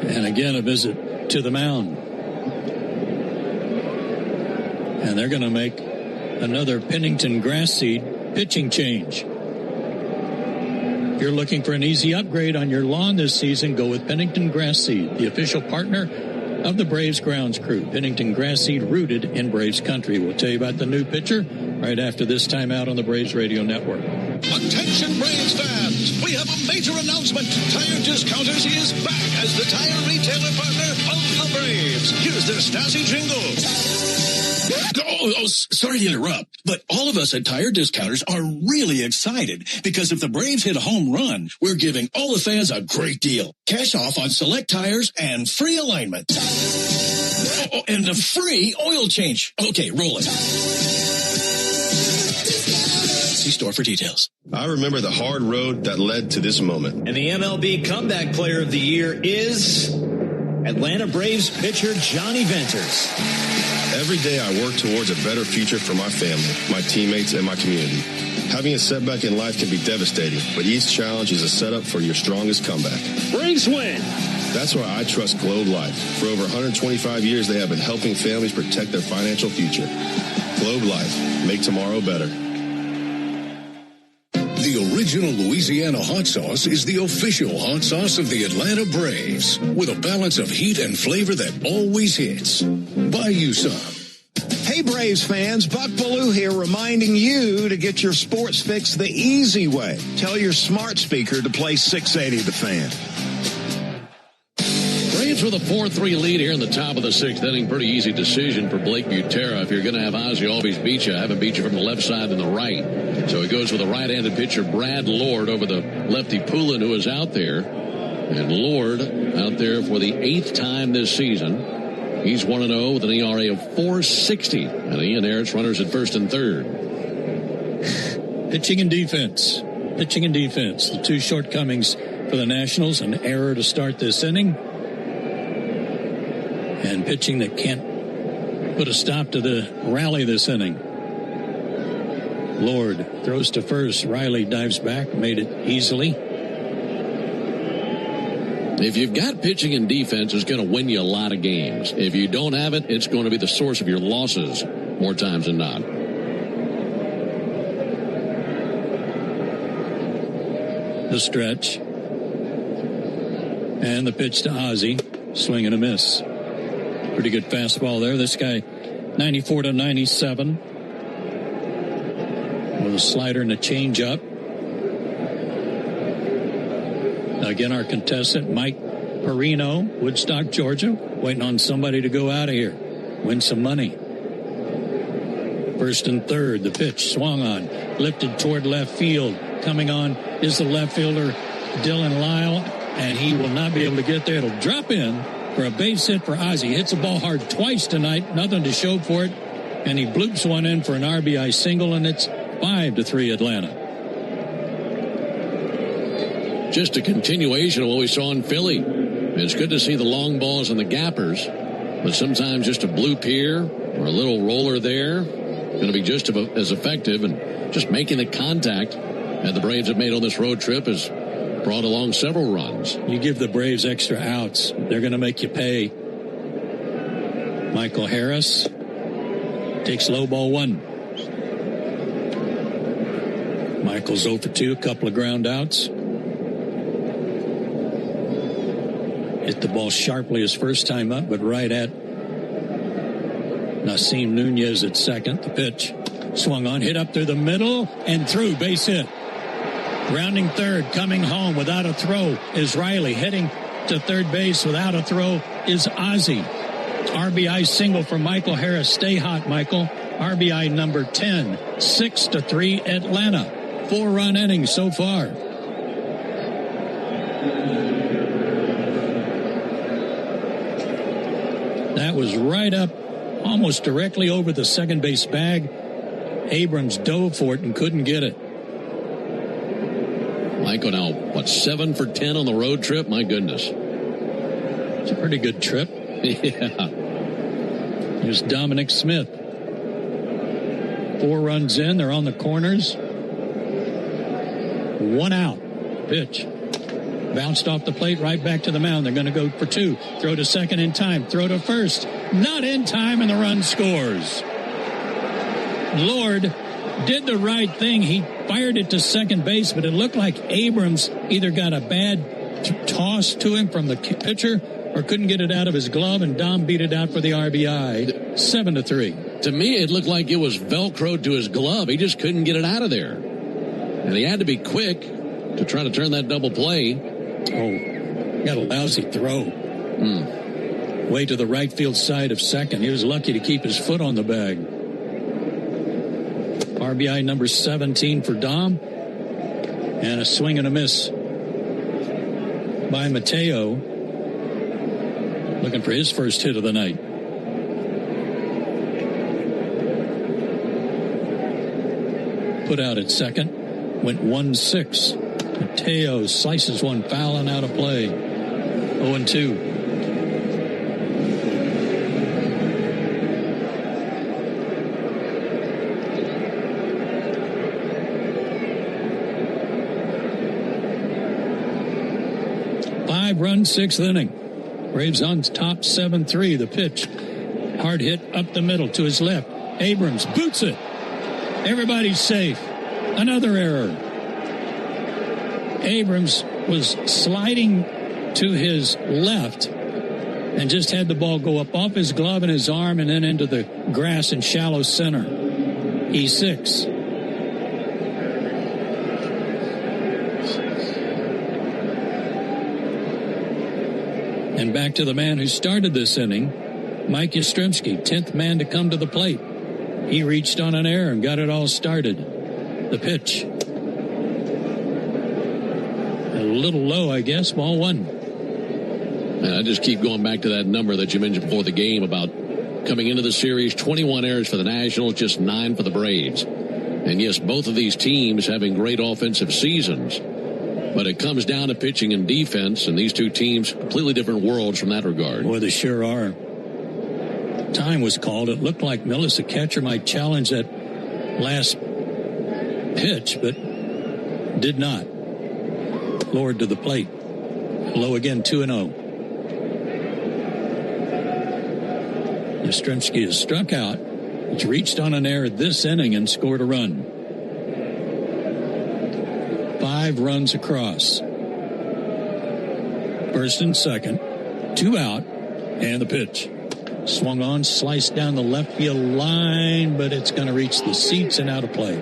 And again, a visit to the mound. And they're going to make another Pennington grass seed pitching change. If you're looking for an easy upgrade on your lawn this season, go with Pennington Grass Seed, the official partner of the Braves grounds crew. Pennington Grass Seed, rooted in Braves country. We'll tell you about the new pitcher right after this time out on the Braves Radio Network. Attention Braves fans, we have a major announcement. Tire Discounters is back as the tire retailer partner of the Braves. Here's their Stasi jingle. Sorry to interrupt, but all of us at Tire Discounters are really excited because if the Braves hit a home run, we're giving all the fans a great deal. Cash off on select tires and free alignment. And a free oil change. Okay, roll it. See store for details. I remember the hard road that led to this moment. And the MLB Comeback Player of the Year is Atlanta Braves pitcher Johnny Venters. Every day I work towards a better future for my family, my teammates, and my community. Having a setback in life can be devastating, but each challenge is a setup for your strongest comeback. Braves win! That's why I trust Globe Life. For over 125 years, they have been helping families protect their financial future. Globe Life. Make tomorrow better. The original Louisiana hot sauce is the official hot sauce of the Atlanta Braves, with a balance of heat and flavor that always hits. Buy you some. Hey Braves fans, Buck Ballou here reminding you to get your sports fix the easy way. Tell your smart speaker to play 680 The Fan. Braves with a 4-3 lead here in the top of the 6th inning. Pretty easy decision for Blake Butera. If you're going to have Ozzie Albies beat you, have him beat you from the left side than the right. So he goes with a right-handed pitcher, Brad Lord, over the lefty Poulin, who is out there. And Lord out there for the 8th time this season. He's 1-0 with an ERA of .460. And he inherits runners at first and third. Pitching and defense. Pitching and defense. The two shortcomings for the Nationals. An error to start this inning. And pitching that can't put a stop to the rally this inning. Lord throws to first. Riley dives back, made it easily. If you've got pitching and defense, it's going to win you a lot of games. If you don't have it, it's going to be the source of your losses more times than not. The stretch. And the pitch to Ozzie. Swing and a miss. Pretty good fastball there. This guy, 94-97. With a slider and a changeup. Again, our contestant, Mike Perino, Woodstock, Georgia, waiting on somebody to go out of here, win some money. First and third, the pitch swung on, lifted toward left field. Coming on is the left fielder, Dylan Lyle, and he will not be able to get there. It'll drop in for a base hit for Ozzie. Hits the ball hard twice tonight, nothing to show for it, and he bloops one in for an RBI single, and it's 5-3 Atlanta. Just a continuation of what we saw in Philly. It's good to see the long balls and the gappers, but sometimes just a bloop here or a little roller there going to be just as effective. And just making the contact that the Braves have made on this road trip has brought along several runs. You give the Braves extra outs, they're going to make you pay. Michael Harris takes low ball 1. Michael's 0 for 2, a couple of ground outs. Hit the ball sharply his first time up, but right at Nasim Nunez at second. The pitch swung on, hit up through the middle, and through, base hit. Rounding third, coming home without a throw is Riley. Heading to third base without a throw is Ozzie. RBI single for Michael Harris. Stay hot, Michael. RBI number 10, 6-3 Atlanta. 4-run innings so far. That was right up, almost directly over the second base bag. Abrams dove for it and couldn't get it. Michael now, 7 for 10 on the road trip? My goodness. It's a pretty good trip. Yeah. Here's Dominic Smith. 4 runs in. They're on the corners. 1 out. Pitch. Bounced off the plate, right back to the mound. They're going to go for 2. Throw to second in time. Throw to first. Not in time, and the run scores. Lord did the right thing. He fired it to second base, but it looked like Abrams either got a bad toss to him from the pitcher or couldn't get it out of his glove, and Dom beat it out for the RBI. 7-3. To me, it looked like it was Velcroed to his glove. He just couldn't get it out of there. And he had to be quick to try to turn that double play. Oh, got a lousy throw. Way to the right field side of second. He was lucky to keep his foot on the bag. RBI number 17 for Dom. And a swing and a miss by Mateo. Looking for his first hit of the night. Put out at second. Went 1-6. Mateo slices one foul and out of play. 0-2. Run, 6th inning. Braves on top 7-3. The pitch. Hard hit up the middle to his left. Abrams boots it. Everybody's safe. Another error. Abrams was sliding to his left and just had the ball go up off his glove and his arm and then into the grass in shallow center. E6. And back to the man who started this inning, Mike Yastrzemski, 10th man to come to the plate. He reached on an error and got it all started. The pitch. A little low, I guess. Ball 1. And I just keep going back to that number that you mentioned before the game about coming into the series, 21 errors for the Nationals, just 9 for the Braves. And yes, both of these teams having great offensive seasons. But it comes down to pitching and defense, and these two teams, completely different worlds from that regard. Boy, they sure are. Time was called. It looked like Millis, the catcher, might challenge that last pitch, but did not. Lowered to the plate. Low again, 2-0. Yastrzemski has struck out. He's reached on an error this inning and scored a run. 5 runs across. First and second. 2 out. And the pitch. Swung on, sliced down the left field line, but it's going to reach the seats and out of play.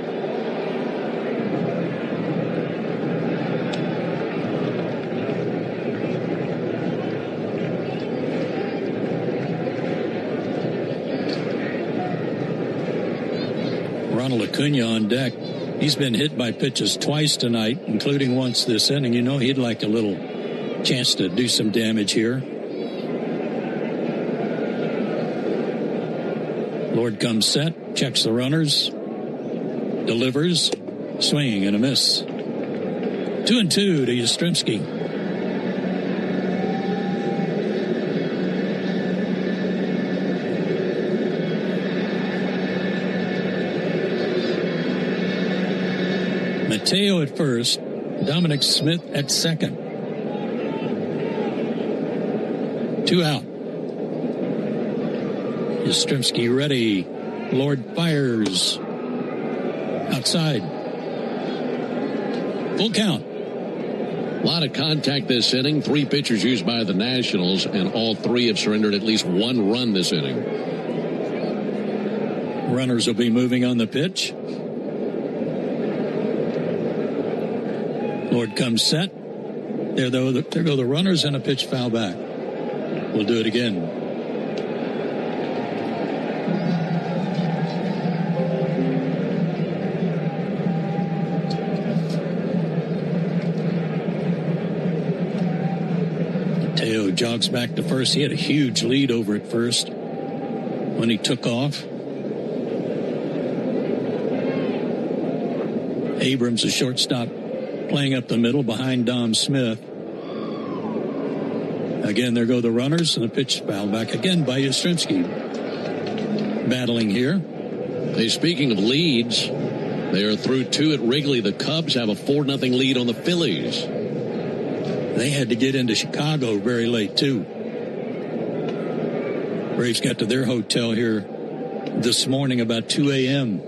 Ronald Acuna on deck. He's been hit by pitches twice tonight, including once this inning. You know, he'd like a little chance to do some damage here. Lord comes set, checks the runners, delivers, swinging and a miss. 2-2 to Yastrzemski. Mateo at first. Dominic Smith at second. 2 out. Yastrzemski ready. Lord fires. Outside. Full count. A lot of contact this inning. 3 pitchers used by the Nationals, and all 3 have surrendered at least 1 run this inning. Runners will be moving on the pitch. Lord comes set. There go the runners, and a pitch foul back. We'll do it again. Mateo jogs back to first. He had a huge lead over at first when he took off. Abrams, a shortstop, playing up the middle behind Dom Smith. Again, there go the runners, and the pitch foul back again by Yastrzemski. Battling here. Hey, speaking of leads, they are through 2 at Wrigley. The Cubs have a 4-0 lead on the Phillies. They had to get into Chicago very late, too. Braves got to their hotel here this morning about 2 a.m.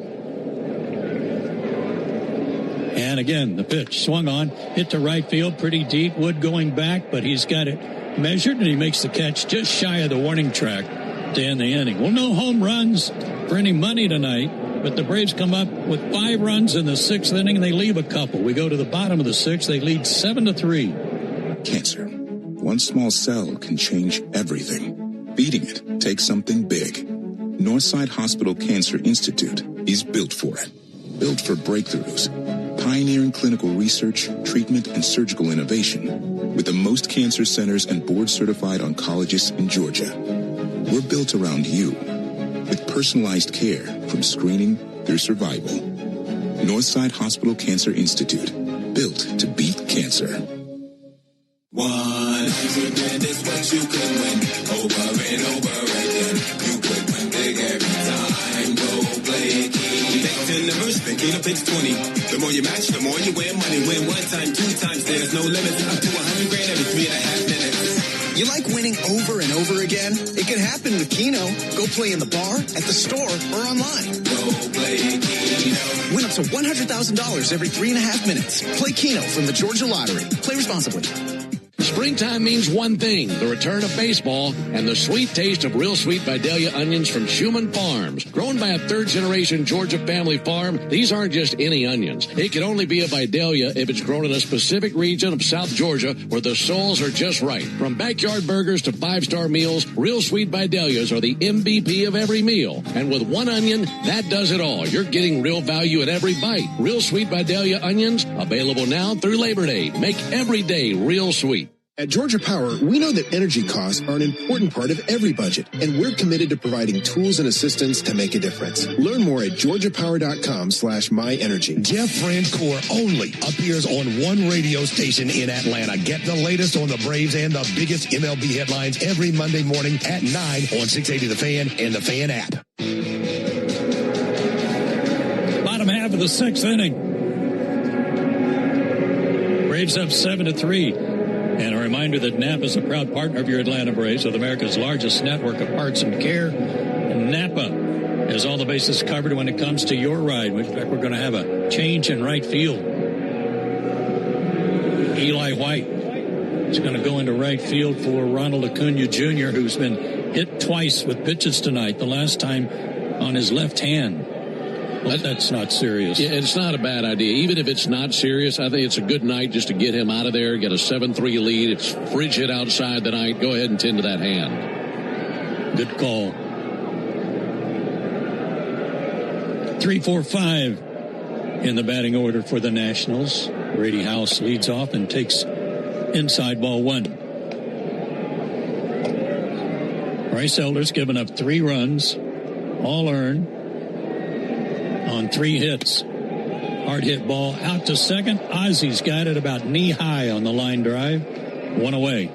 And again, the pitch swung on, hit to right field, pretty deep. Wood going back, but he's got it measured, and he makes the catch just shy of the warning track to end the inning. Well, no home runs for any money tonight, but the Braves come up with 5 runs in the 6th inning, and they leave a couple. We go to the bottom of the 6th. They lead 7-3. Cancer. One small cell can change everything. Beating it takes something big. Northside Hospital Cancer Institute is built for it. Built for breakthroughs. Pioneering clinical research, treatment, and surgical innovation. With the most cancer centers and board-certified oncologists in Georgia. We're built around you. With personalized care from screening through survival. Northside Hospital Cancer Institute. Built to beat cancer. 100 is what you could win. Over and over again. You could win big every time. Go play Key. Next in the verse, then Key picks 20. The more you match, the more you win money. Win 1 time, 2 times, there's no limit. Up to $100,000 every 3.5 minutes. You like winning over and over again? It can happen with Keno. Go play in the bar, at the store, or online. Go play Keno. Win up to $100,000 every 3.5 minutes. Play Keno from the Georgia Lottery. Play responsibly. Springtime means one thing, the return of baseball and the sweet taste of Real Sweet Vidalia onions from Schumann Farms. Grown by a 3rd-generation Georgia family farm, these aren't just any onions. It can only be a Vidalia if it's grown in a specific region of South Georgia where the soils are just right. From backyard burgers to 5-star meals, Real Sweet Vidalias are the MVP of every meal. And with one onion, that does it all. You're getting real value at every bite. Real Sweet Vidalia onions, available now through Labor Day. Make every day real sweet. At Georgia Power, we know that energy costs are an important part of every budget, and we're committed to providing tools and assistance to make a difference. Learn more at georgiapower.com/myenergy. Jeff Francoeur only appears on one radio station in Atlanta. Get the latest on the Braves and the biggest MLB headlines every Monday morning at 9 on 680 The Fan and the Fan app. Bottom half of the 6th inning. Braves up 7-3. And a reminder that Napa is a proud partner of your Atlanta Braves with America's largest network of parts and care. And Napa has all the bases covered when it comes to your ride. In fact, we're going to have a change in right field. Eli White is going to go into right field for Ronald Acuna Jr., who's been hit twice with pitches tonight, the last time on his left hand. Well, that's not serious. Yeah, it's not a bad idea. Even if it's not serious, I think it's a good night just to get him out of there, get a 7-3 lead. It's frigid outside tonight. Go ahead and tend to that hand. Good call. 3-4-5 in the batting order for the Nationals. Brady House leads off and takes inside ball 1. Bryce Elder's given up 3 runs, all earned, on 3 hits. Hard hit ball out to second. Ozzy's got it about knee high on the line drive. 1 away.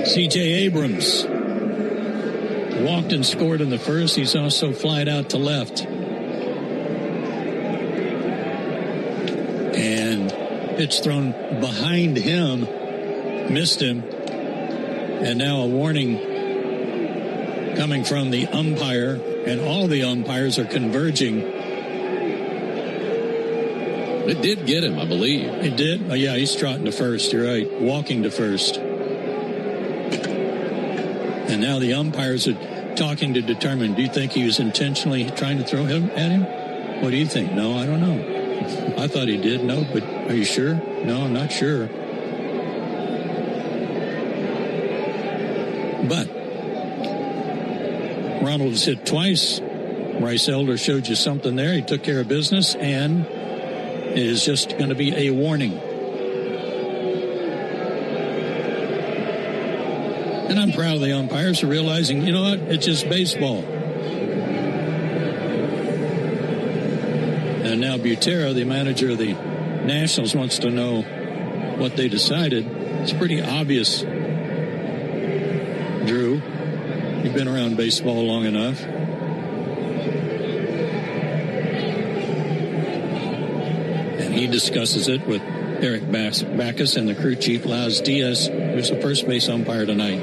C.J. Abrams walked and scored in the first. He's also flied out to left. And pitch thrown behind him, missed him. And now a warning coming from the umpire, and all the umpires are converging. It did get him, I believe. It did? Oh, yeah, he's trotting to first. You're right. Walking to first. And now the umpires are talking to determine, do you think he was intentionally trying to throw him at him? What do you think? No, I don't know. I thought he did. No, but are you sure? No, I'm not sure. But Ronald was hit twice. Bryce Elder showed you something there. He took care of business, and it is just going to be a warning. And I'm proud of the umpires for realizing, you know what, it's just baseball. And now Butera, the manager of the Nationals, wants to know what they decided. It's pretty obvious, Drew. You've been around baseball long enough. And he discusses it with Eric Backus and the crew chief, Laz Diaz, who's the first base umpire tonight.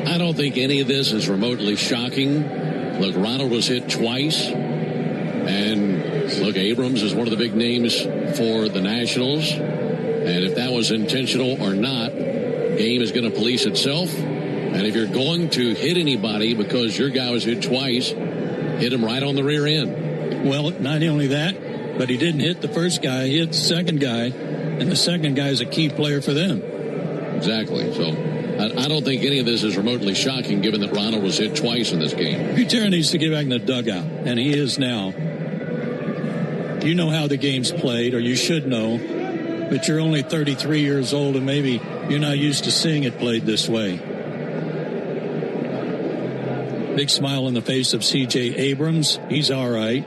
I don't think any of this is remotely shocking. Look, Ronald was hit twice. And look, Abrams is one of the big names for the Nationals. And if that was intentional or not, game is going to police itself. And if you're going to hit anybody because your guy was hit twice, hit him right on the rear end. Well, not only that, but he didn't hit the first guy. He hit the second guy, and the second guy is a key player for them. Exactly. So I don't think any of this is remotely shocking, given that Ronald was hit twice in this game. Butera needs to get back in the dugout, and he is now. You know how the game's played, or you should know, but you're only 33 years old, and maybe you're not used to seeing it played this way. Big smile on the face of C.J. Abrams. He's all right.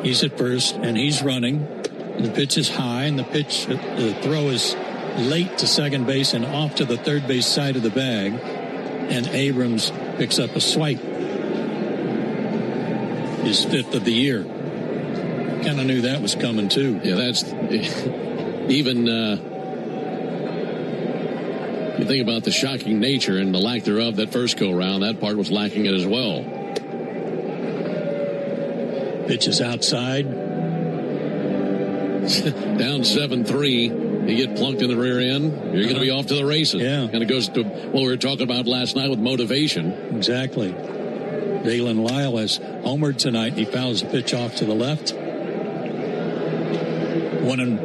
He's at first, and he's running. The pitch is high, and the throw is late to second base and off to the third base side of the bag. And Abrams picks up a swipe. His fifth of the year. Kind of knew that was coming, too. Yeah, that's even... You think about the shocking nature and the lack thereof that first go-round, that part was lacking it as well. Pitch is outside. Down 7-3. You get plunked in the rear end, you're going to be off to the races. Yeah. And it goes to what we were talking about last night with motivation. Exactly. Dalen Lyle has homered tonight. He fouls a pitch off to the left.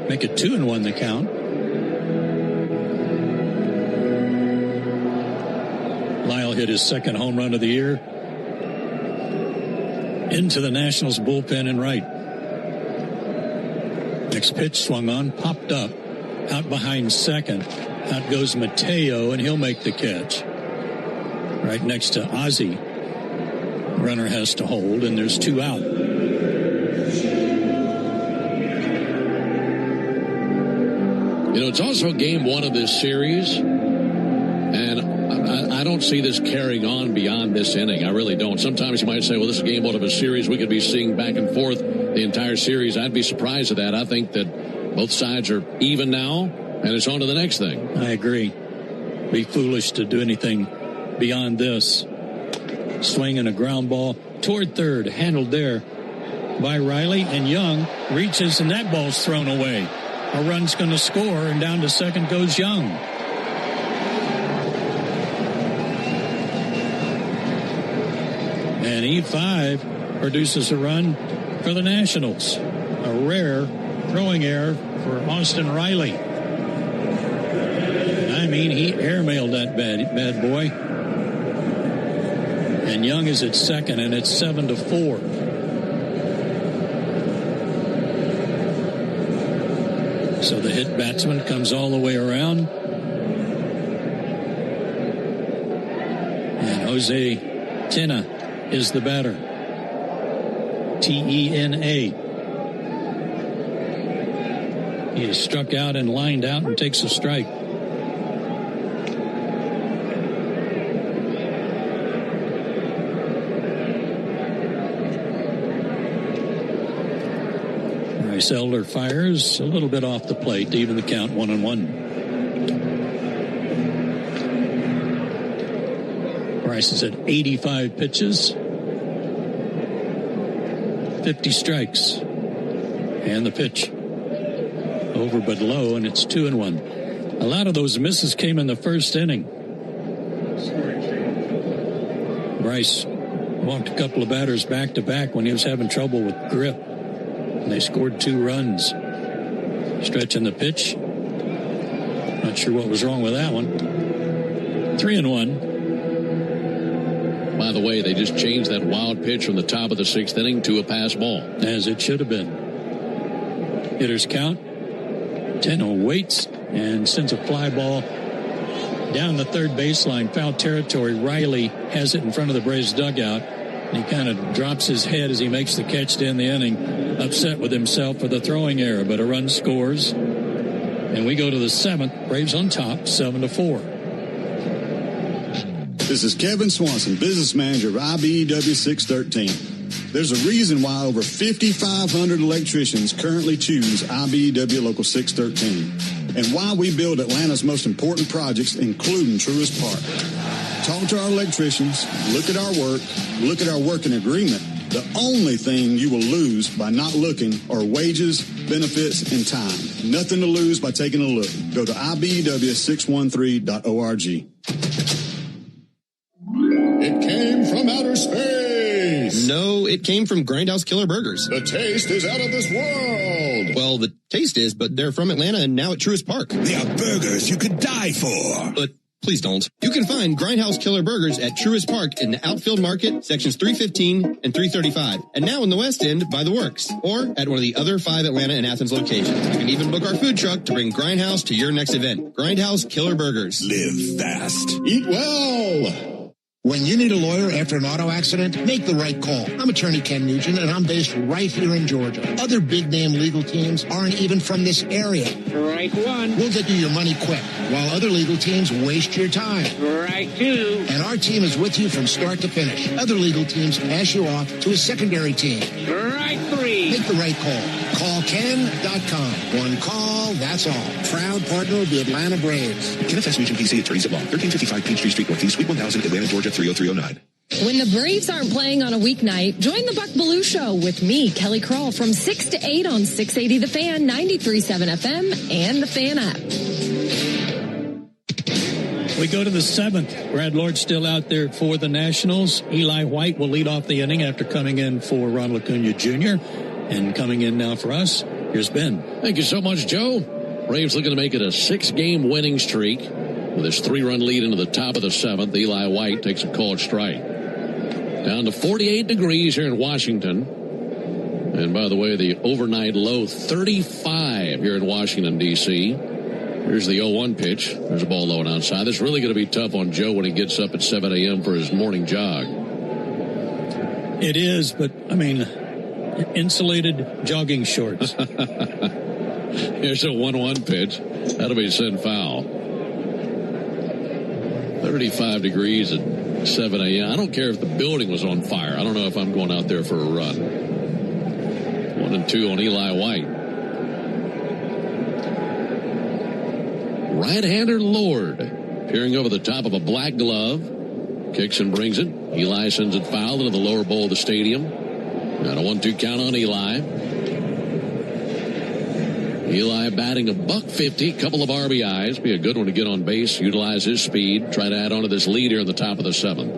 Make it 2-1 the count. Lyle hit his second home run of the year into the Nationals bullpen and right. Next pitch swung on, popped up, out behind second. Out goes Mateo, and he'll make the catch. Right next to Ozzie. Runner has to hold, and there's two out. You know, it's also game one of this series, and I don't see this carrying on beyond this inning. I really don't. Sometimes you might say, well, this is game one of a series. We could be seeing back and forth the entire series. I'd be surprised at that. I think that both sides are even now, and it's on to the next thing. I agree. Be foolish to do anything beyond this. Swinging a ground ball toward third, handled there by Riley, and Young reaches, and that ball's thrown away. A run's going to score, and down to second goes Young. And E5 produces a run for the Nationals. A rare throwing error for Austin Riley. I mean, he airmailed that bad boy. And Young is at second, and it's 7-4. So the hit batsman comes all the way around. And Jose Tena is the batter. T-E-N-A. He is struck out and lined out and takes a strike. Bryce Elder fires a little bit off the plate to even the count 1-1. Bryce is at 85 pitches, 50 strikes, and the pitch over but low, and it's 2-1. A lot of those misses came in the first inning. Bryce walked a couple of batters back to back when he was having trouble with grip. And they scored 2 runs. Stretching the pitch. Not sure what was wrong with that one. 3-1. By the way, they just changed that wild pitch from the top of the 6th inning to a pass ball. As it should have been. Hitters count. Tenno waits and sends a fly ball down the third baseline, foul territory. Riley has it in front of the Braves dugout. He kind of drops his head as he makes the catch to end the inning, upset with himself for the throwing error, but a run scores. And we go to the 7th. Braves on top, 7-4. This is Kevin Swanson, business manager of IBEW 613. There's a reason why over 5,500 electricians currently choose IBEW Local 613. And why we build Atlanta's most important projects, including Truist Park. Talk to our electricians, look at our work, look at our working agreement. The only thing you will lose by not looking are wages, benefits, and time. Nothing to lose by taking a look. Go to IBEW613.org. It came from outer space. No, it came from Grindhouse Killer Burgers. The taste is out of this world. Well, the taste is, but they're from Atlanta and now at Truist Park. They are burgers you could die for. But please don't. You can find Grindhouse Killer Burgers at Truist Park in the Outfield Market, sections 315 and 335. And now in the West End by the Works, or at one of the other 5 Atlanta and Athens locations. You can even book our food truck to bring Grindhouse to your next event. Grindhouse Killer Burgers. Live fast. Eat well. When you need a lawyer after an auto accident, make the right call. I'm attorney Ken Nugent, and I'm based right here in Georgia. Other big-name legal teams aren't even from this area. Right one. We'll get you your money quick, while other legal teams waste your time. Right two. And our team is with you from start to finish. Other legal teams pass you off to a secondary team. Right three. Make the right call. Call Ken.com. One call, that's all. Proud partner of the Atlanta Braves. Kenneth S. Nugent, PC, attorneys at law. 1355 Peachtree Street Northeast, Suite 1000, Atlanta, Georgia, 30309. When the Braves aren't playing on a weeknight, join the Buck Belue Show with me, Kelly Kroll, from 6 to 8 on 680 The Fan, 93.7 FM, and the Fan app. We go to the 7th. Brad Lord's still out there for the Nationals. Eli White will lead off the inning after coming in for Ronald Acuna Jr. And coming in now for us, here's Ben. Thank you so much, Joe. Braves looking to make it a 6-game winning streak. With his 3-run lead into the top of the 7th, Eli White takes a called strike. Down to 48 degrees here in Washington. And by the way, the overnight low 35 here in Washington, D.C. Here's the 0-1 pitch. There's a ball low and outside. This is really going to be tough on Joe when he gets up at 7 a.m. for his morning jog. It is, but, I mean, insulated jogging shorts. Here's a 1-1 pitch. That'll be sent foul. 35 degrees at 7 a.m. I don't care if the building was on fire. I don't know if I'm going out there for a run. 1-2 on Eli White. Right-hander Lord peering over the top of a black glove. Kicks and brings it. Eli sends it foul into the lower bowl of the stadium. Got a 1-2 count on Eli. Eli batting $150, couple of RBIs. Be a good one to get on base, utilize his speed, try to add on to this lead here in the top of the 7th.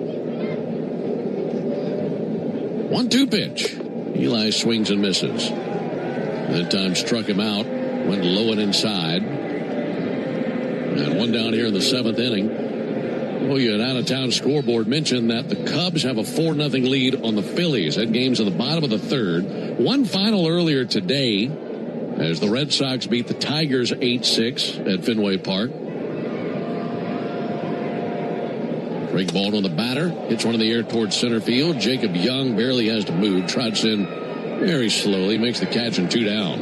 1-2 pitch. Eli swings and misses. That time struck him out, went low and inside. And one down here in the 7th inning. Well, you had out-of-town scoreboard mentioned that the Cubs have a 4-0 lead on the Phillies. That game's in the bottom of the 3rd. One final earlier today, as the Red Sox beat the Tigers 8-6 at Fenway Park. Greg Baldwin on the batter. Hits one in the air towards center field. Jacob Young barely has to move. Trots in very slowly. Makes the catch and 2 down.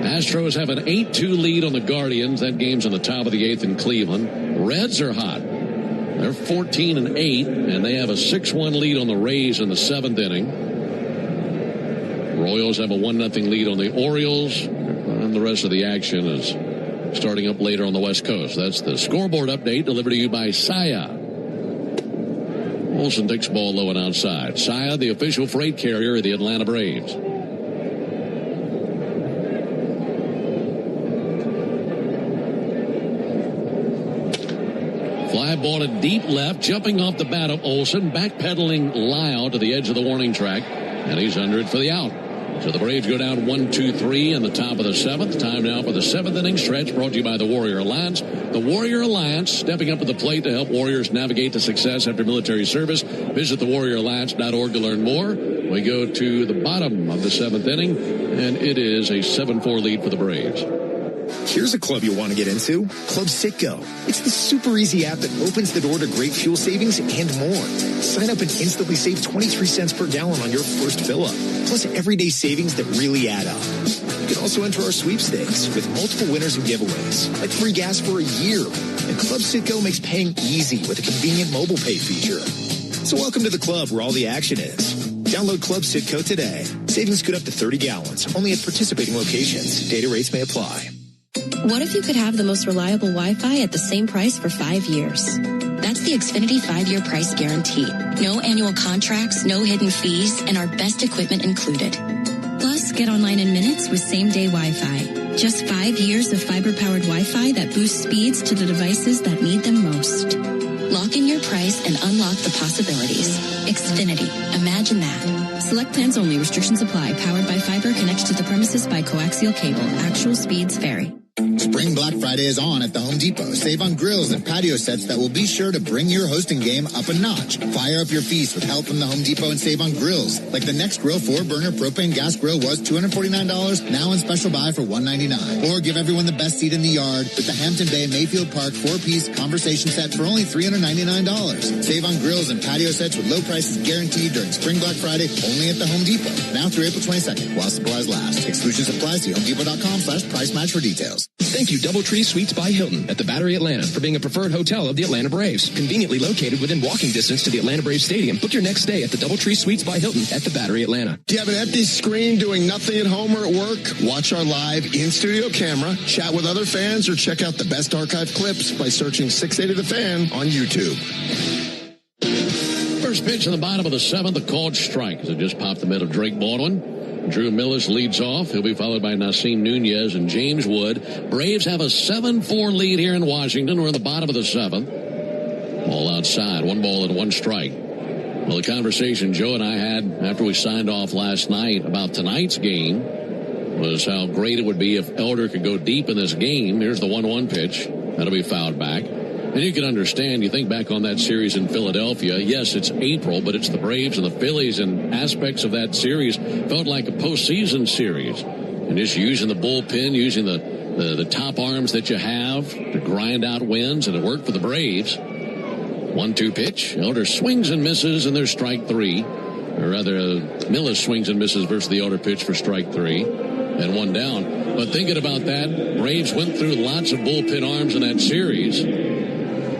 Astros have an 8-2 lead on the Guardians. That game's on the top of the 8th in Cleveland. Reds are hot. They're 14-8, and they have a 6-1 lead on the Rays in the 7th inning. Royals have a 1-0 lead on the Orioles, and the rest of the action is starting up later on the West Coast. That's the scoreboard update delivered to you by Saya. Olsen takes the ball low and outside. Saya, the official freight carrier of the Atlanta Braves. Fly ball to deep left, jumping off the bat of Olsen, backpedaling Lyle to the edge of the warning track, and he's under it for the out. So the Braves go down 1-2-3 in the top of the 7th. Time now for the 7th inning stretch, brought to you by the Warrior Alliance. The Warrior Alliance stepping up to the plate to help Warriors navigate to success after military service. Visit thewarrioralliance.org to learn more. We go to the bottom of the 7th inning, and it is a 7-4 lead for the Braves. Here's a club you'll want to get into, Club Citgo. It's the super easy app that opens the door to great fuel savings and more. Sign up and instantly save 23 cents per gallon on your first fill-up, plus everyday savings that really add up. You can also enter our sweepstakes with multiple winners and giveaways, like free gas for a year. And Club Citgo makes paying easy with a convenient mobile pay feature. So welcome to the club where all the action is. Download Club Citgo today. Savings good up to 30 gallons, only at participating locations. Data rates may apply. What if you could have the most reliable Wi-Fi at the same price for 5 years? That's the Xfinity 5-year price guarantee. No annual contracts, no hidden fees, and our best equipment included. Plus, get online in minutes with same-day Wi-Fi. Just 5 years of fiber-powered Wi-Fi that boosts speeds to the devices that need them most. Lock in your price and unlock the possibilities. Xfinity. Imagine that. Select plans only. Restrictions apply. Powered by fiber. Connected to the premises by coaxial cable. Actual speeds vary. Spring Black Friday is on at the Home Depot. Save on grills and patio sets that will be sure to bring your hosting game up a notch. Fire up your feast with help from the Home Depot and save on grills. Like the Next Grill 4-burner propane gas grill was $249, now in special buy for $199. Or give everyone the best seat in the yard with the Hampton Bay Mayfield Park 4-piece conversation set for only $399. Save on grills and patio sets with low prices guaranteed during Spring Black Friday only at the Home Depot. Now through April 22nd while supplies last. Exclusions apply. See HomeDepot.com/price match for details. Thank you, Doubletree Suites by Hilton at the Battery Atlanta, for being a preferred hotel of the Atlanta Braves. Conveniently located within walking distance to the Atlanta Braves Stadium. Book your next stay at the Doubletree Suites by Hilton at the Battery Atlanta. Do you have an empty screen doing nothing at home or at work? Watch our live in-studio camera, chat with other fans, or check out the best archive clips by searching 680 The Fan on YouTube. First pitch in the bottom of the 7th, a called strike as it just popped the mid of Drake Baldwin. Drew Millis leads off. He'll be followed by Nasim Nunez and James Wood. Braves have a 7-4 lead here in Washington. We're in the bottom of the 7th. Ball outside. 1 ball and 1 strike. Well, the conversation Joe and I had after we signed off last night about tonight's game was how great it would be if Elder could go deep in this game. Here's the 1-1 pitch. That'll be fouled back. And you can understand, you think back on that series in Philadelphia. Yes, it's April, but it's the Braves and the Phillies, and aspects of that series felt like a postseason series. And just using the bullpen, using the top arms that you have to grind out wins, and it worked for the Braves. 1-2 pitch. Elder swings and misses, and there's strike 3. Or rather, Millis swings and misses versus the Elder pitch for strike 3. And 1 down. But thinking about that, Braves went through lots of bullpen arms in that series.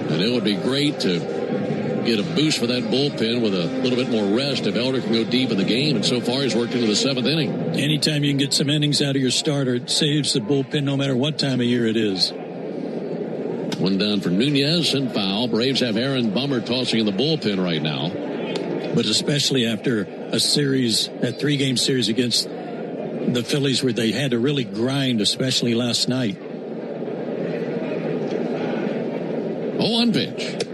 And it would be great to get a boost for that bullpen with a little bit more rest if Elder can go deep in the game. And so far, he's worked into the 7th inning. Anytime you can get some innings out of your starter, it saves the bullpen no matter what time of year it is. 1 down for Nunez and foul. Braves have Aaron Bummer tossing in the bullpen right now. But especially after a 3-game series against the Phillies where they had to really grind, especially last night. 0-1 pitch.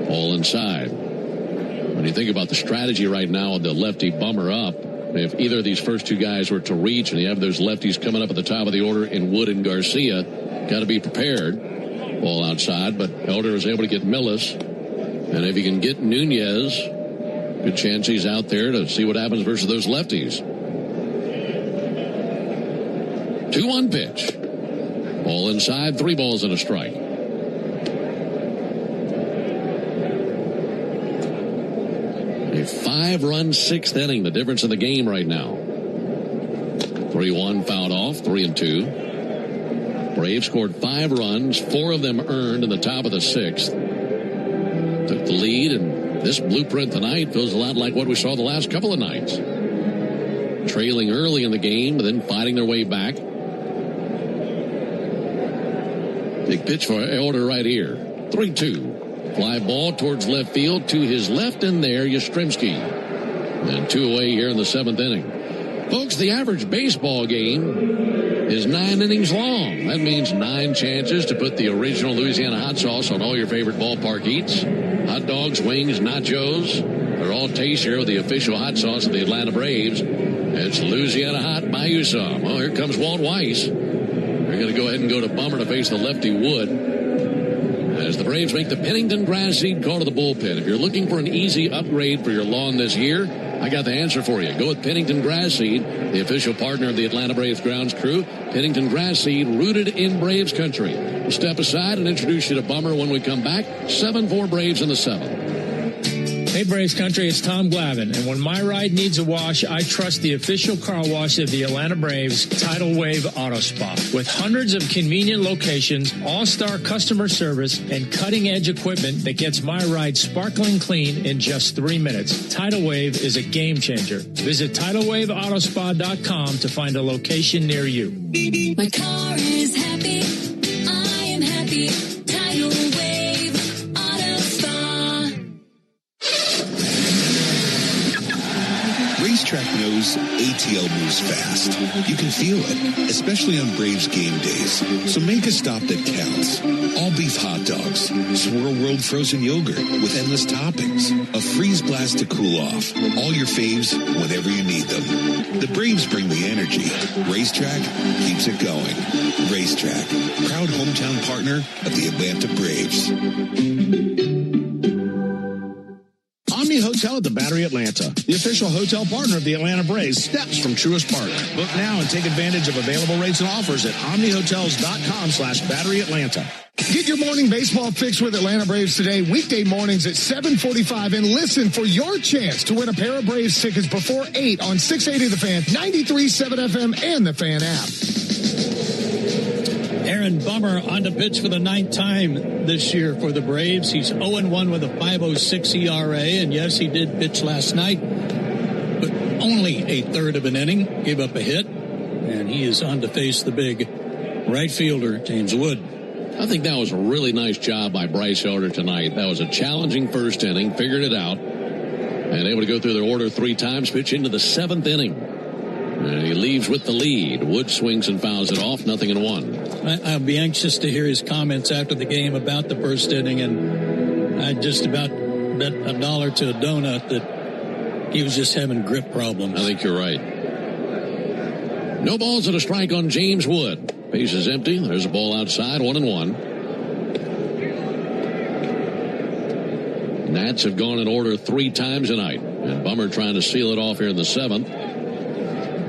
All inside. When you think about the strategy right now of the lefty Bummer up, if either of these first 2 guys were to reach and you have those lefties coming up at the top of the order in Wood and Garcia, got to be prepared. Ball outside, but Elder is able to get Millis. And if you can get Nunez, good chance he's out there to see what happens versus those lefties. 2-1 pitch. Ball inside, 3 balls and a strike. A 5-run 6th inning, the difference in the game right now. 3-1 fouled off, 3-2. Braves scored 5 runs, 4 of them earned in the top of the 6th. Took the lead, and this blueprint tonight feels a lot like what we saw the last couple of nights. trailing early in the game, but then fighting their way back. Big pitch for Elder right here. 3-2. Fly ball towards left field to his left, and there, Yastrzemski. And 2 away here in the 7th inning. Folks, the average baseball game is 9 innings long. That means 9 chances to put the original Louisiana hot sauce on all your favorite ballpark eats. Hot dogs, wings, nachos. They're all tastier with the official hot sauce of the Atlanta Braves. It's Louisiana Hot. Buy you some. Well, here comes Walt Weiss. We're going to go ahead and go to Bummer to face the lefty Wood. As the Braves make the Pennington grass seed call to the bullpen. If you're looking for an easy upgrade for your lawn this year, I got the answer for you. Go with Pennington Grass Seed, the official partner of the Atlanta Braves grounds crew. Pennington Grass Seed, rooted in Braves country. We'll step aside and introduce you to Bummer when we come back. 7-4 Braves in the 7th. Hey, Braves country, it's Tom Glavine, and when my ride needs a wash, I trust the official car wash of the Atlanta Braves, Tidal Wave Auto Spa. With hundreds of convenient locations, all-star customer service, and cutting-edge equipment that gets my ride sparkling clean in just 3 minutes, Tidal Wave is a game changer. Visit TidalWaveAutospa.com to find a location near you. My car is happy. I am happy. Tidal Wave Auto Spa. Racetrack knows ATL moves fast. You can feel it, especially on Braves game days. So make a stop that counts. All beef hot dogs, Swirl World frozen yogurt with endless toppings, a freeze blast to cool off. All your faves whenever you need them. The Braves bring the energy. Racetrack keeps it going. Racetrack, proud hometown partner of the Atlanta Braves. Omni Hotel at the Battery Atlanta, the official hotel partner of the Atlanta Braves, steps from Truist Park. Book now and take advantage of available rates and offers at omnihotels.com/Battery Atlanta. Get your morning baseball fix with Atlanta Braves today, weekday mornings at 7:45, and listen for your chance to win a pair of Braves tickets before 8 on 680 The Fan, 93.7 FM, and the Fan app. Aaron Bummer on the pitch for the 9th time this year for the Braves. He's 0-1 with a 5.06 ERA, and yes, he did pitch last night, but only a third of an inning, gave up a hit, and he is on to face the big right fielder, James Wood. I think that was a really nice job by Bryce Elder tonight. That was a challenging first inning, figured it out, and able to go through their order 3 times, pitch into the 7th inning. And he leaves with the lead. Wood swings and fouls it off, 0-1. I'll be anxious to hear his comments after the game about the first inning, and I just about bet $1 to a donut that he was just having grip problems. I think you're right. No balls and a strike on James Wood. Base is empty. There's a ball outside, 1-1. Nats have gone in order 3 times tonight, and Bummer trying to seal it off here in the 7th.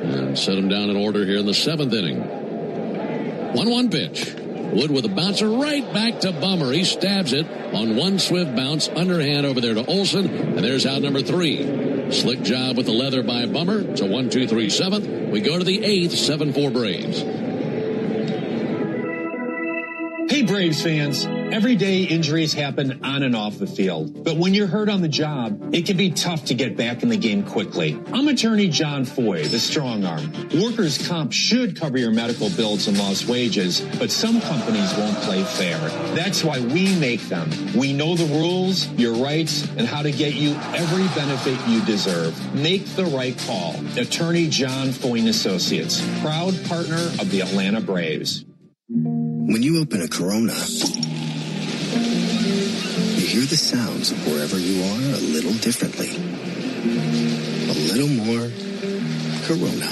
And set him down in order here in the 7th inning. 1-1 pitch. Wood with a bouncer right back to Bummer. He stabs it on one swift bounce, underhand over there to Olsen. And there's out number 3. Slick job with the leather by Bummer. It's a 1-2-3 7th. We go to the 8th, 7-4 Braves. Hey, Braves fans. Everyday injuries happen on and off the field. But when you're hurt on the job, it can be tough to get back in the game quickly. I'm attorney John Foy, the strong arm. Workers' comp should cover your medical bills and lost wages, but some companies won't play fair. That's why we make them. We know the rules, your rights, and how to get you every benefit you deserve. Make the right call. Attorney John Foy & Associates, proud partner of the Atlanta Braves. When you open a Corona, you hear the sounds of wherever you are a little differently. A little more Corona.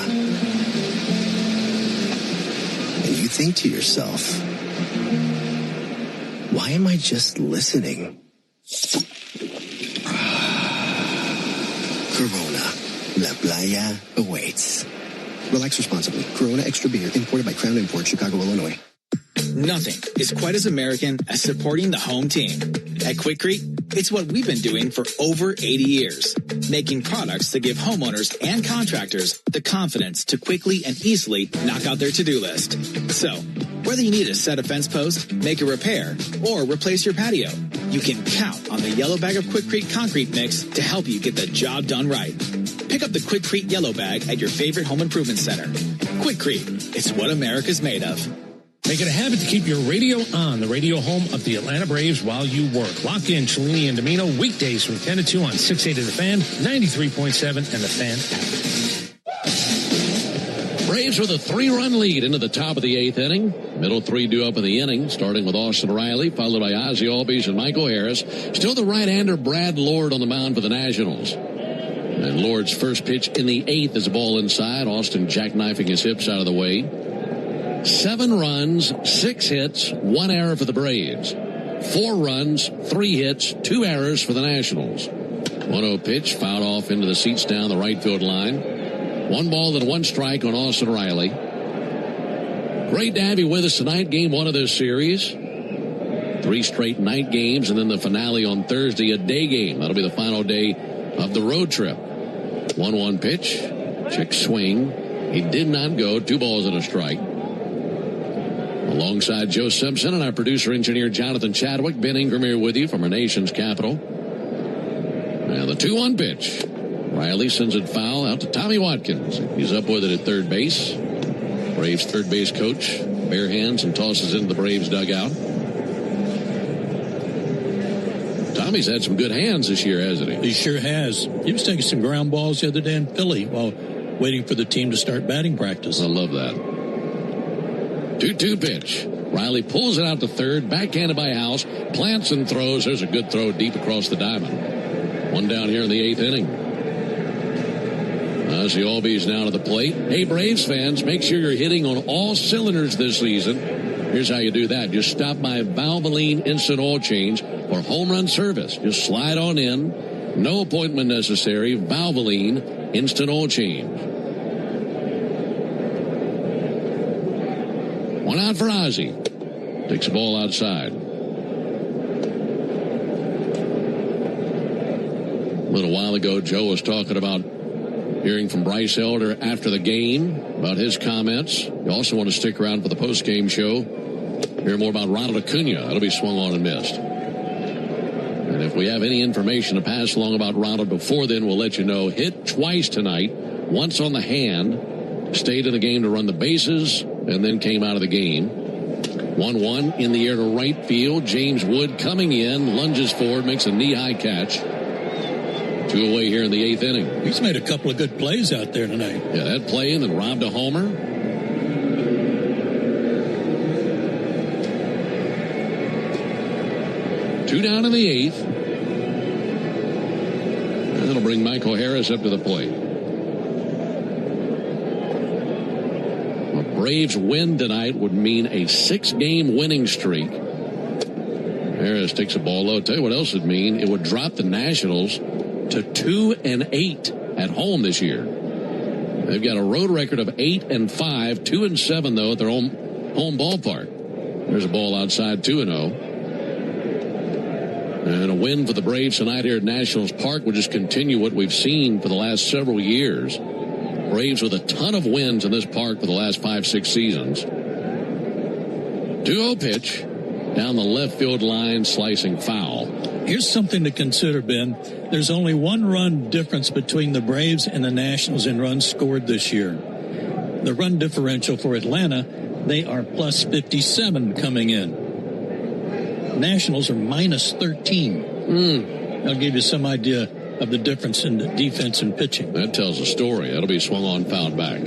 And you think to yourself, why am I just listening? Corona. La Playa awaits. Relax responsibly. Corona Extra Beer, imported by Crown Imports, Chicago, Illinois. Nothing is quite as American as supporting the home team. At Quikrete, it's what we've been doing for over 80 years, making products that give homeowners and contractors the confidence to quickly and easily knock out their to-do list. So, whether you need a set a fence post, make a repair, or replace your patio, you can count on the yellow bag of Quikrete concrete mix to help you get the job done right. pick up the Quikrete Yellow Bag at your favorite home improvement center. Quikrete, it's what America's made of. Make it a habit to keep your radio on, the radio home of the Atlanta Braves, while you work. Lock in Cellini and Domino weekdays from 10 to 2 on 680 The Fan, 93.7, and The Fan app. Braves with a 3-run lead into the top of the 8th inning. Middle 3 due up in the inning, starting with Austin Riley, followed by Ozzie Albies and Michael Harris. Still the right-hander Brad Lord on the mound for the Nationals. And Lord's first pitch in the 8th is a ball inside. Austin jackknifing his hips out of the way. 7 runs, 6 hits, 1 error for the Braves. 4 runs, 3 hits, 2 errors for the Nationals. 1-0 pitch, fouled off into the seats down the right field line. 1 ball and 1 strike on Austin Riley. Great to have you with us tonight. Game 1 of this series. 3 straight night games, and then the finale on Thursday, a day game. That'll be the final day of the road trip. 1-1 pitch, check swing. He did not go. 2 balls and a strike. Alongside Joe Simpson and our producer-engineer Jonathan Chadwick, Ben Ingram here with you from our nation's capital. Now the 2-1 pitch. Riley sends it foul out to Tommy Watkins. He's up with it at third base. Braves third base coach bare hands and tosses into the Braves dugout. Tommy's had some good hands this year, hasn't he? He sure has. He was taking some ground balls the other day in Philly while waiting for the team to start batting practice. I love that. 2-2 pitch. Riley pulls it out to third, backhanded by House, plants and throws. There's a good throw deep across the diamond. 1 down here in the 8th inning. Ozzie Albies now to the plate. Hey, Braves fans, make sure you're hitting on all cylinders this season. Here's how you do that. Just stop by Valvoline Instant Oil Change for home run service. Just slide on in. No appointment necessary. Valvoline Instant Oil Change. 1 out for Ozzie. Takes the ball outside. A little while ago, Joe was talking about hearing from Bryce Elder after the game about his comments. You also want to stick around for the postgame show. Hear more about Ronald Acuna. That'll be swung on and missed. And if we have any information to pass along about Ronald before then, we'll let you know. Hit twice tonight. Once on the hand. Stayed in the game to run the bases, and then came out of the game. 1-1 in the air to right field. James Wood coming in, lunges forward, makes a knee-high catch. 2 away here in the 8th inning. He's made a couple of good plays out there tonight. Yeah, that play and then robbed a homer. Two down in the 8th. And that'll bring Michael Harris up to the plate. Braves win tonight would mean a 6-game winning streak. Harris takes a ball low. Tell you what else it would mean. It would drop the Nationals to 2-8 at home this year. They've got a road record of 8-5, 2-7 though at their home ballpark. There's a ball outside, 2-0. And a win for the Braves tonight here at Nationals Park would just continue what we've seen for the last several years. Braves with a ton of wins in this park for the last 5-6 seasons. 2-0 pitch down the left field line, slicing foul. Here's something to consider, Ben. There's only 1 run difference between the Braves and the Nationals in runs scored this year. The run differential for Atlanta, they are plus 57 coming in. Nationals are minus 13. I'll give you some idea of the difference in the defense and pitching. That tells a story. That'll be swung on, fouled back.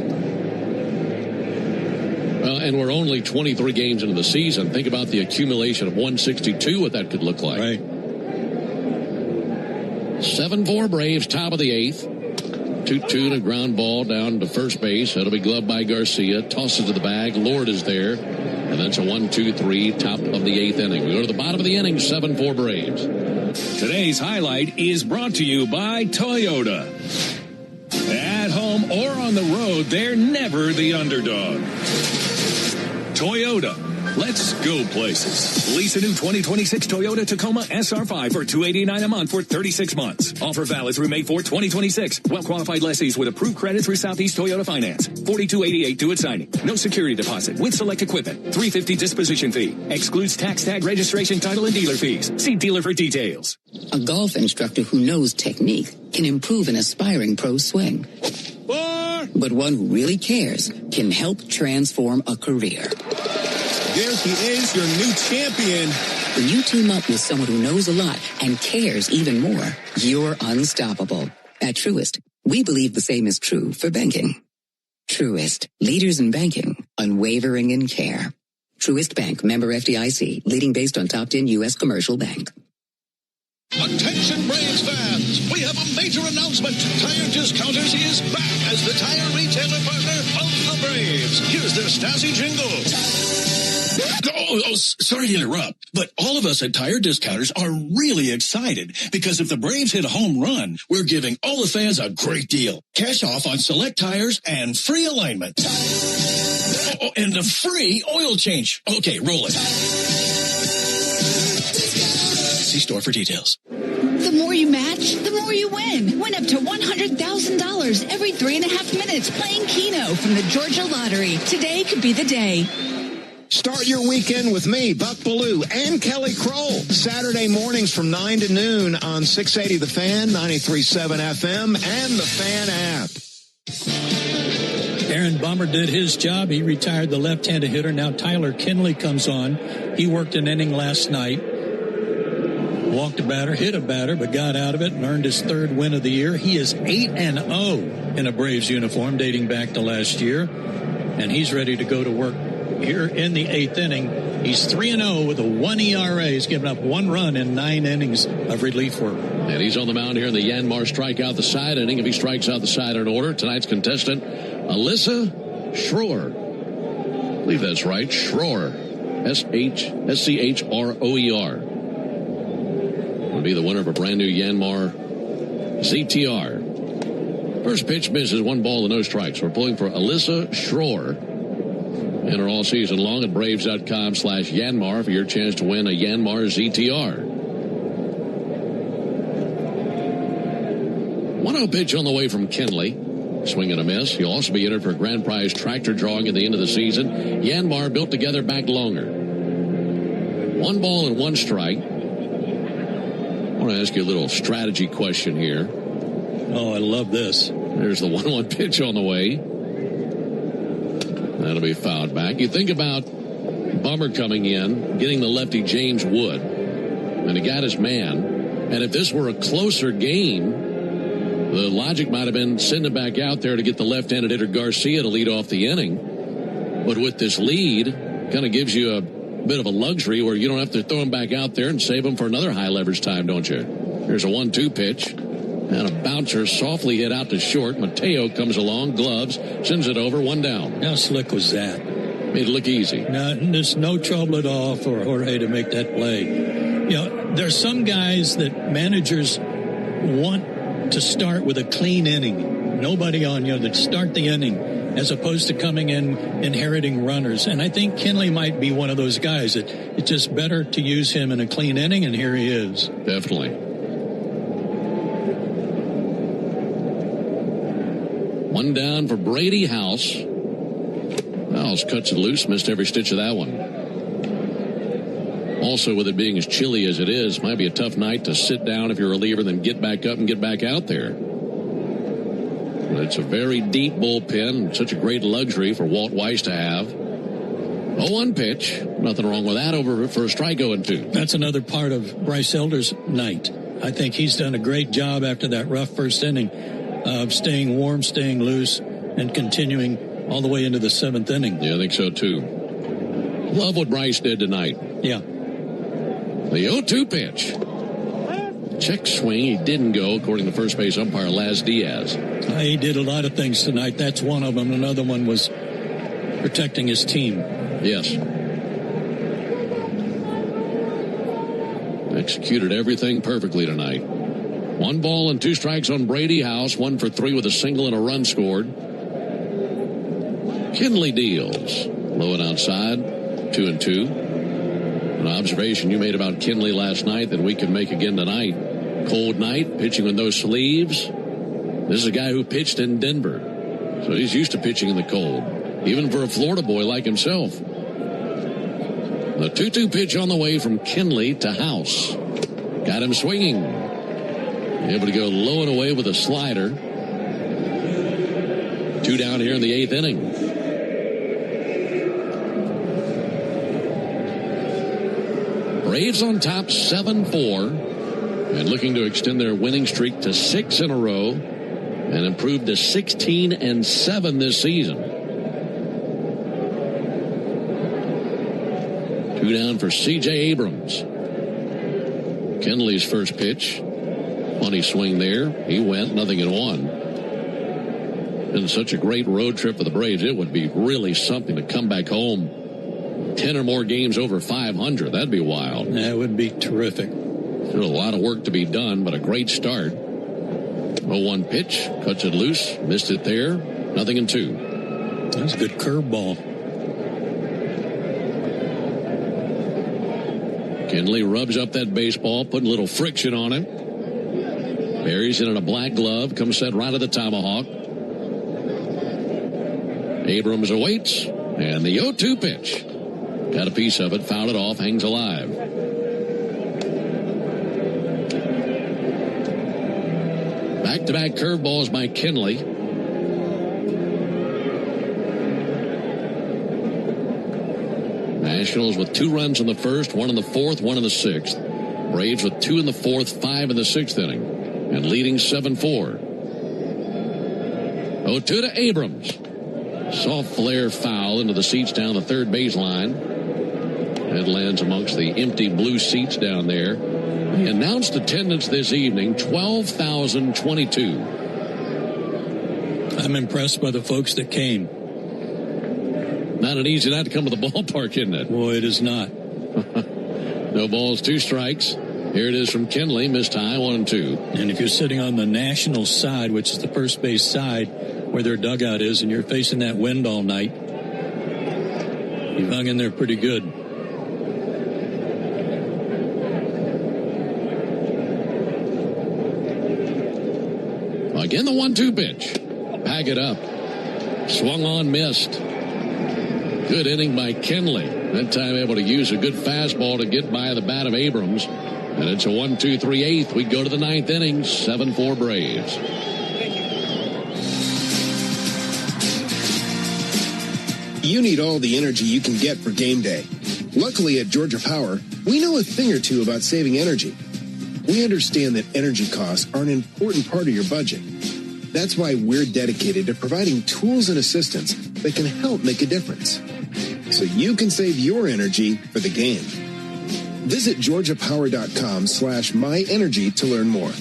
And we're only 23 games into the season. Think about the accumulation of 162, what that could look like. Right. 7-4 Braves, top of the 8th. 2-2 and a ground ball down to first base. That'll be gloved by Garcia. Tosses to the bag. Lord is there. And that's a 1-2-3, top of the 8th inning. We go to the bottom of the inning, 7-4 Braves. Today's highlight is brought to you by Toyota. At home or on the road, they're never the underdog. Toyota. Let's go places. Lease a new 2026 Toyota Tacoma SR5 for $289 a month for 36 months. Offer valid through May 4, 2026. Well-qualified lessees with approved credit through Southeast Toyota Finance. $42.88 due at signing. No security deposit with select equipment. $350 disposition fee. Excludes tax tag registration, title, and dealer fees. See dealer for details. A golf instructor who knows technique can improve an aspiring pro's swing. But one who really cares can help transform a career. There he is, your new champion. When you team up with someone who knows a lot and cares even more, you're unstoppable. At Truist, we believe the same is true for banking. Truist, leaders in banking, unwavering in care. Truist Bank, member FDIC, leading based on top 10 U.S. commercial bank. Attention Braves fans, we have a major announcement. Tire Discounters is back as the tire retailer partner of the Braves. Here's their Stasi jingle. Sorry to interrupt, but all of us at Tire Discounters are really excited because if the Braves hit a home run, we're giving all the fans a great deal. Cash off on select tires and free alignment. And a free oil change. Okay, roll it. See store for details. The more you match, the more you win. Win up to $100,000 every 3.5 minutes playing Keno from the Georgia Lottery. Today could be the day. Start your weekend with me, Buck Bellew, and Kelly Kroll. Saturday mornings from 9 to noon on 680 The Fan, 93.7 FM, and the Fan app. Aaron Bummer did his job. He retired the left-handed hitter. Now Tyler Kinley comes on. He worked an inning last night. Walked a batter, hit a batter, but got out of it and earned his third win of the year. He is 8-0 in a Braves uniform dating back to last year. And he's ready to go to work here in the 8th inning. He's 3-0 with a 1 ERA. He's given up 1 run in 9 innings of relief work. And he's on the mound here in the Yanmar strikeout the side inning. If he strikes out the side in order, tonight's contestant, Alyssa Schroer. I believe that's right. Schroer. S-C-H-R-O-E-R. Would be the winner of a brand new Yanmar ZTR. First pitch misses, 1 ball and no strikes. We're pulling for Alyssa Schroer. Enter all season long at Braves.com/Yanmar for your chance to win a Yanmar ZTR. 1-0 pitch on the way from Kinley. Swing and a miss. He'll also be entered for a grand prize tractor drawing at the end of the season. Yanmar built together back longer. 1 ball and 1 strike. I want to ask you a little strategy question here. Oh, I love this. There's the 1-1 pitch on the way. That'll be fouled back. You think about Bummer coming in, getting the lefty James Wood, and he got his man. And if this were a closer game, the logic might have been send him back out there to get the left-handed hitter Garcia to lead off the inning. But with this lead, kind of gives you a bit of a luxury where you don't have to throw him back out there and save him for another high-leverage time, don't you? Here's a 1-2 pitch. And a bouncer softly hit out to short. Mateo comes along, gloves, sends it over, 1 down. How slick was that? Made it look easy. No, there's no trouble at all for Jorge to make that play. You know, there's some guys that managers want to start with a clean inning. Nobody on, that start the inning as opposed to coming in inheriting runners. And I think Kinley might be one of those guys that it's just better to use him in a clean inning, and here he is. Definitely. 1 down for Brady House. House cuts it loose, missed every stitch of that one. Also, with it being as chilly as it is, might be a tough night to sit down if you're a reliever, then get back up and get back out there. But it's a very deep bullpen, such a great luxury for Walt Weiss to have. 0-1 pitch, nothing wrong with that, over for a strike 0-2. That's another part of Bryce Elder's night. I think he's done a great job after that rough first inning of staying warm, staying loose, and continuing all the way into the 7th inning. Yeah, I think so, too. Love what Bryce did tonight. Yeah. The 0-2 pitch. Check swing. He didn't go, according to first base umpire Laz Diaz. He did a lot of things tonight. That's one of them. Another one was protecting his team. Yes. Executed everything perfectly tonight. 1 ball and 2 strikes on Brady House. 1 for 3 with a single and a run scored. Kinley deals. Low and outside. 2-2. An observation you made about Kinley last night that we can make again tonight. Cold night, pitching with no sleeves. This is a guy who pitched in Denver. So he's used to pitching in the cold. Even for a Florida boy like himself. The 2-2 pitch on the way from Kinley to House. Got him swinging. Able to go low and away with a slider. 2 down here in the 8th inning. Braves on top 7-4 and looking to extend their winning streak to 6 in a row and improve to 16-7 this season. 2 down for C.J. Abrams. Kenley's first pitch. Funny swing there. He went 0-1. Been such a great road trip for the Braves. It would be really something to come back home 10 or more games over 500. That'd be wild. That would be terrific. Still a lot of work to be done, but a great start. 0-1 pitch. Cuts it loose. Missed it there. 0-2. That's a good curveball. Kenley rubs up that baseball, putting a little friction on it. Buries it in a black glove. Comes set right at the tomahawk. Abrams awaits. And the 0-2 pitch. Got a piece of it. Fouled it off. Hangs alive. Back-to-back curveballs by Kenley. Nationals with 2 runs in the first, 1 in the 4th, 1 in the 6th. Braves with 2 in the 4th, 5 in the 6th inning. And leading 7-4. 0-2 to Abrams. Soft flare foul into the seats down the third baseline. It lands amongst the empty blue seats down there. The announced attendance this evening, 12,022. I'm impressed by the folks that came. Not an easy night to come to the ballpark, isn't it? Boy, it is not. No balls, 2 strikes. Here it is from Kenley, missed high, 1-2. And if you're sitting on the National side, which is the first base side where their dugout is, and you're facing that wind all night, you hung in there pretty good. Again, the 1-2 pitch. Pack it up. Swung on, missed. Good inning by Kenley. That time able to use a good fastball to get by the bat of Abrams. And it's a 1-2-3-8. We go to the 9th inning. 7-4 Braves. You need all the energy you can get for game day. Luckily at Georgia Power, we know a thing or two about saving energy. We understand that energy costs are an important part of your budget. That's why we're dedicated to providing tools and assistance that can help make a difference, so you can save your energy for the game. Visit georgiapower.com/myenergy to learn more.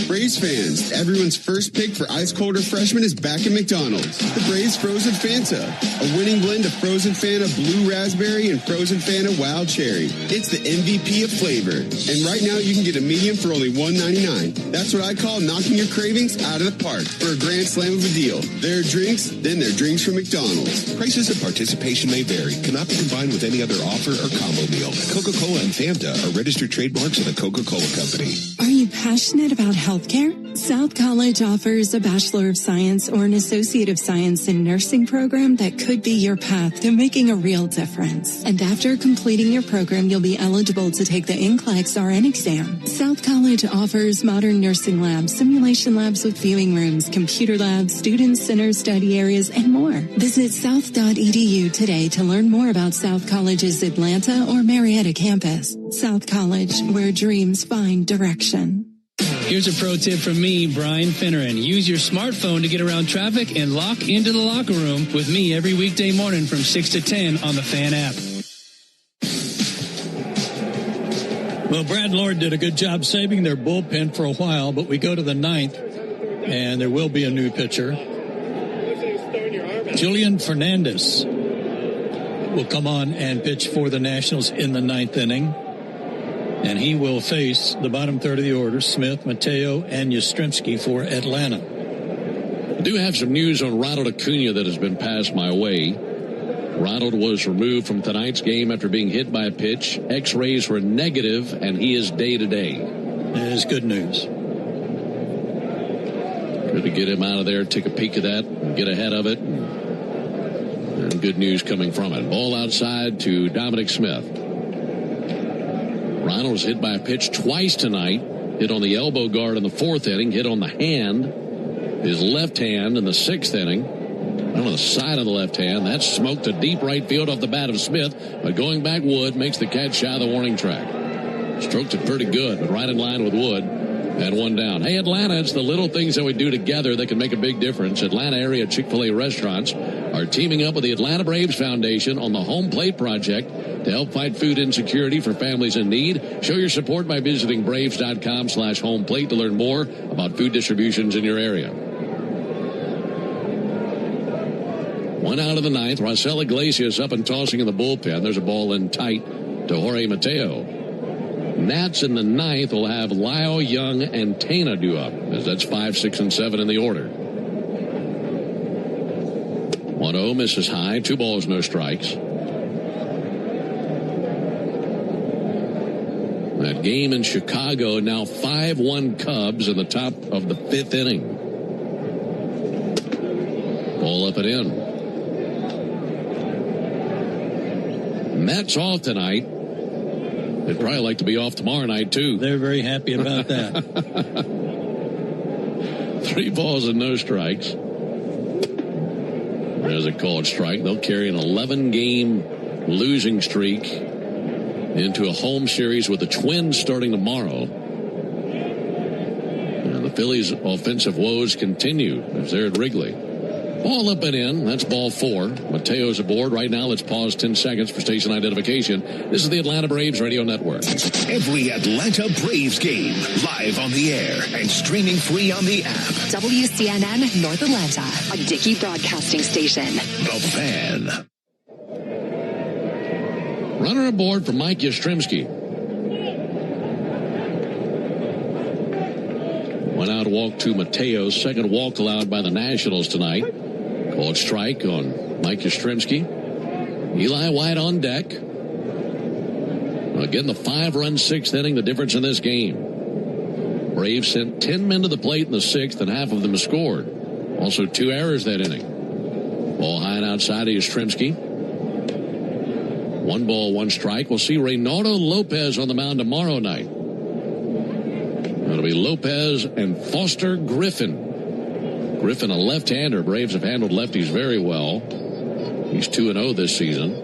Braves fans, everyone's first pick for ice-cold refreshment is back at McDonald's. The Braves Frozen Fanta, a winning blend of Frozen Fanta Blue Raspberry and Frozen Fanta Wild Cherry. It's the MVP of flavor. And right now you can get a medium for only $1.99. That's what I call knocking your cravings out of the park for a grand slam of a deal. There are drinks, then there are drinks from McDonald's. Prices and participation may vary. Cannot be combined with any other offer or combo meal. Coca-Cola and Fanta are registered trademarks of the Coca-Cola Company. Are you passionate about healthcare? South College offers a Bachelor of Science or an Associate of Science in Nursing program that could be your path to making a real difference. And after completing your program, you'll be eligible to take the NCLEX RN exam. South College offers modern nursing labs, simulation labs with viewing rooms, computer labs, student center study areas, and more. Visit south.edu today to learn more about South College's Atlanta or Marietta campus. South College, where dreams find direction. Here's a pro tip from me, Brian Finneran. Use your smartphone to get around traffic and lock into the locker room with me every weekday morning from 6 to 10 on the Fan app. Well, Brad Lord did a good job saving their bullpen for a while, but we go to the 9th, and there will be a new pitcher. Julian Fernandez will come on and pitch for the Nationals in the 9th inning. And he will face the bottom third of the order, Smith, Mateo, and Yastrzemski for Atlanta. I do have some news on Ronald Acuna that has been passed my way. Ronald was removed from tonight's game after being hit by a pitch. X-rays were negative, and he is day-to-day. That is good news. Good to get him out of there, take a peek at that, and get ahead of it. And good news coming from it. Ball outside to Dominic Smith. Ronald was hit by a pitch twice tonight. Hit on the elbow guard in the 4th inning. Hit on the hand, his left hand in the 6th inning. On the side of the left hand. That's smoked to deep right field off the bat of Smith. But going back, Wood makes the catch shy of the warning track. Stroked it pretty good, but right in line with Wood. And 1 down. Hey, Atlanta, it's the little things that we do together that can make a big difference. Atlanta area Chick-fil-A restaurants are teaming up with the Atlanta Braves Foundation on the Home Plate Project to help fight food insecurity for families in need. Show your support by visiting braves.com/homeplate to learn more about food distributions in your area. 1 out of the 9th. Raisel Iglesias up and tossing in the bullpen. There's a ball in tight to Jorge Mateo. Nats in the 9th will have Lyle, Young, and Tana due up, as that's 5, 6, and 7 in the order. 1-0 misses high. 2 balls, no strikes. That game in Chicago now 5-1 Cubs in the top of the 5th inning. Ball up and in. Mets off tonight. They'd probably like to be off tomorrow night, too. They're very happy about that. 3 balls and no strikes. There's a called strike. They'll carry an 11-game losing streak into a home series with the Twins starting tomorrow. And the Phillies' offensive woes continue as they're at Wrigley. Ball up and in. That's ball 4. Mateo's aboard. Right now, let's pause 10 seconds for station identification. This is the Atlanta Braves Radio Network. Every Atlanta Braves game live on the air and streaming free on the app. WCNN North Atlanta, a Dickey broadcasting station. The Fan. Runner aboard for Mike Yastrzemski. 1 out walk to Mateo. 2nd walk allowed by the Nationals tonight. Called strike on Mike Yastrzemski. Eli White on deck. Again, the 5-run 6th inning, the difference in this game. Braves sent 10 men to the plate in the 6th, and half of them scored. Also 2 errors that inning. Ball high and outside of Yastrzemski. 1 ball, 1 strike. We'll see Reynaldo Lopez on the mound tomorrow night. It'll be Lopez and Foster Griffin. Griffin, a left-hander. Braves have handled lefties very well. He's 2-0 this season.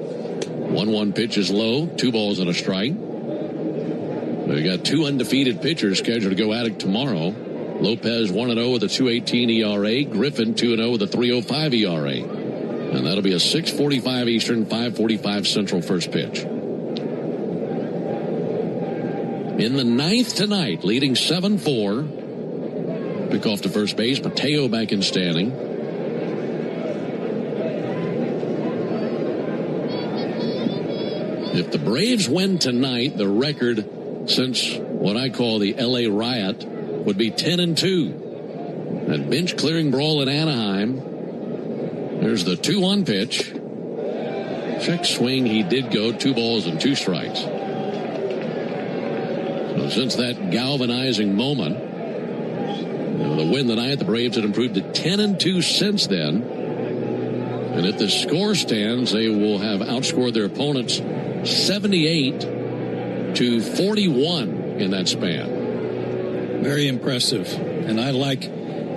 1-1 pitch is low. 2 balls and a strike. We got 2 undefeated pitchers scheduled to go at it tomorrow. Lopez 1-0 with a 2.18 ERA. Griffin 2-0 with a 3.05 ERA. And that'll be a 6:45 Eastern, 5:45 Central first pitch. In the 9th tonight, leading 7-4. Pick off to first base. Mateo back in standing. If the Braves win tonight, the record since what I call the LA Riot would be 10-2. That bench clearing brawl in Anaheim. There's the 2-1 pitch. Check swing. He did go 2 balls and 2 strikes. So since that galvanizing moment, the win tonight, the Braves had improved to 10-2 since then. And if the score stands, they will have outscored their opponents 78-41 in that span. Very impressive. And I like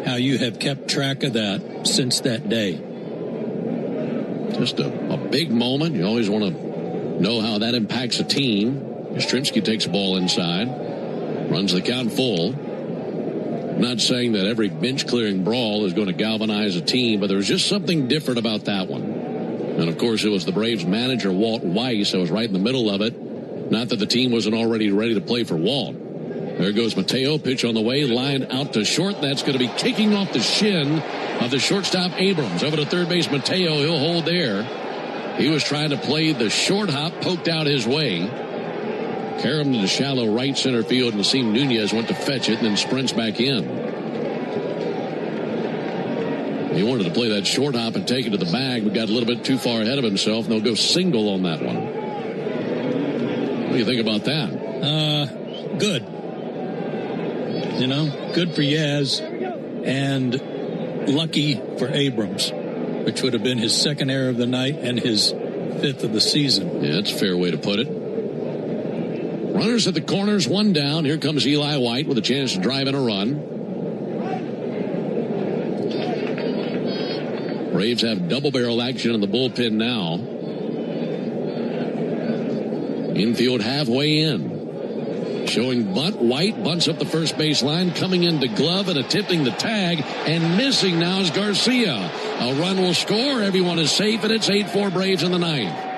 how you have kept track of that since that day. Just a big moment. You always want to know how that impacts a team. Yastrzemski takes the ball inside, runs the count full. Not saying that every bench-clearing brawl is going to galvanize a team, but there was just something different about that one. And, of course, it was the Braves manager, Walt Weiss, that was right in the middle of it. Not that the team wasn't already ready to play for Walt. There goes Mateo, pitch on the way, line out to short. That's going to be kicking off the shin of the shortstop Abrams. Over to third base, Mateo, he'll hold there. He was trying to play the short hop, poked out his way. Carry him to the shallow right center field, and Nasim Nunez went to fetch it and then sprints back in. He wanted to play that short hop and take it to the bag, but got a little bit too far ahead of himself, and they'll go single on that one. What do you think about that? Good. You know, good for Yaz, and lucky for Abrams, which would have been his 2nd error of the night and his 5th of the season. Yeah, that's a fair way to put it. Runners at the corners, one down. Here comes Eli White with a chance to drive in a run. Braves have double barrel action in the bullpen now. Infield halfway in. Showing bunt. White bunts up the first base line, coming into glove and attempting the tag, and missing now is Garcia. A run will score. Everyone is safe, and it's 8-4 Braves in the ninth.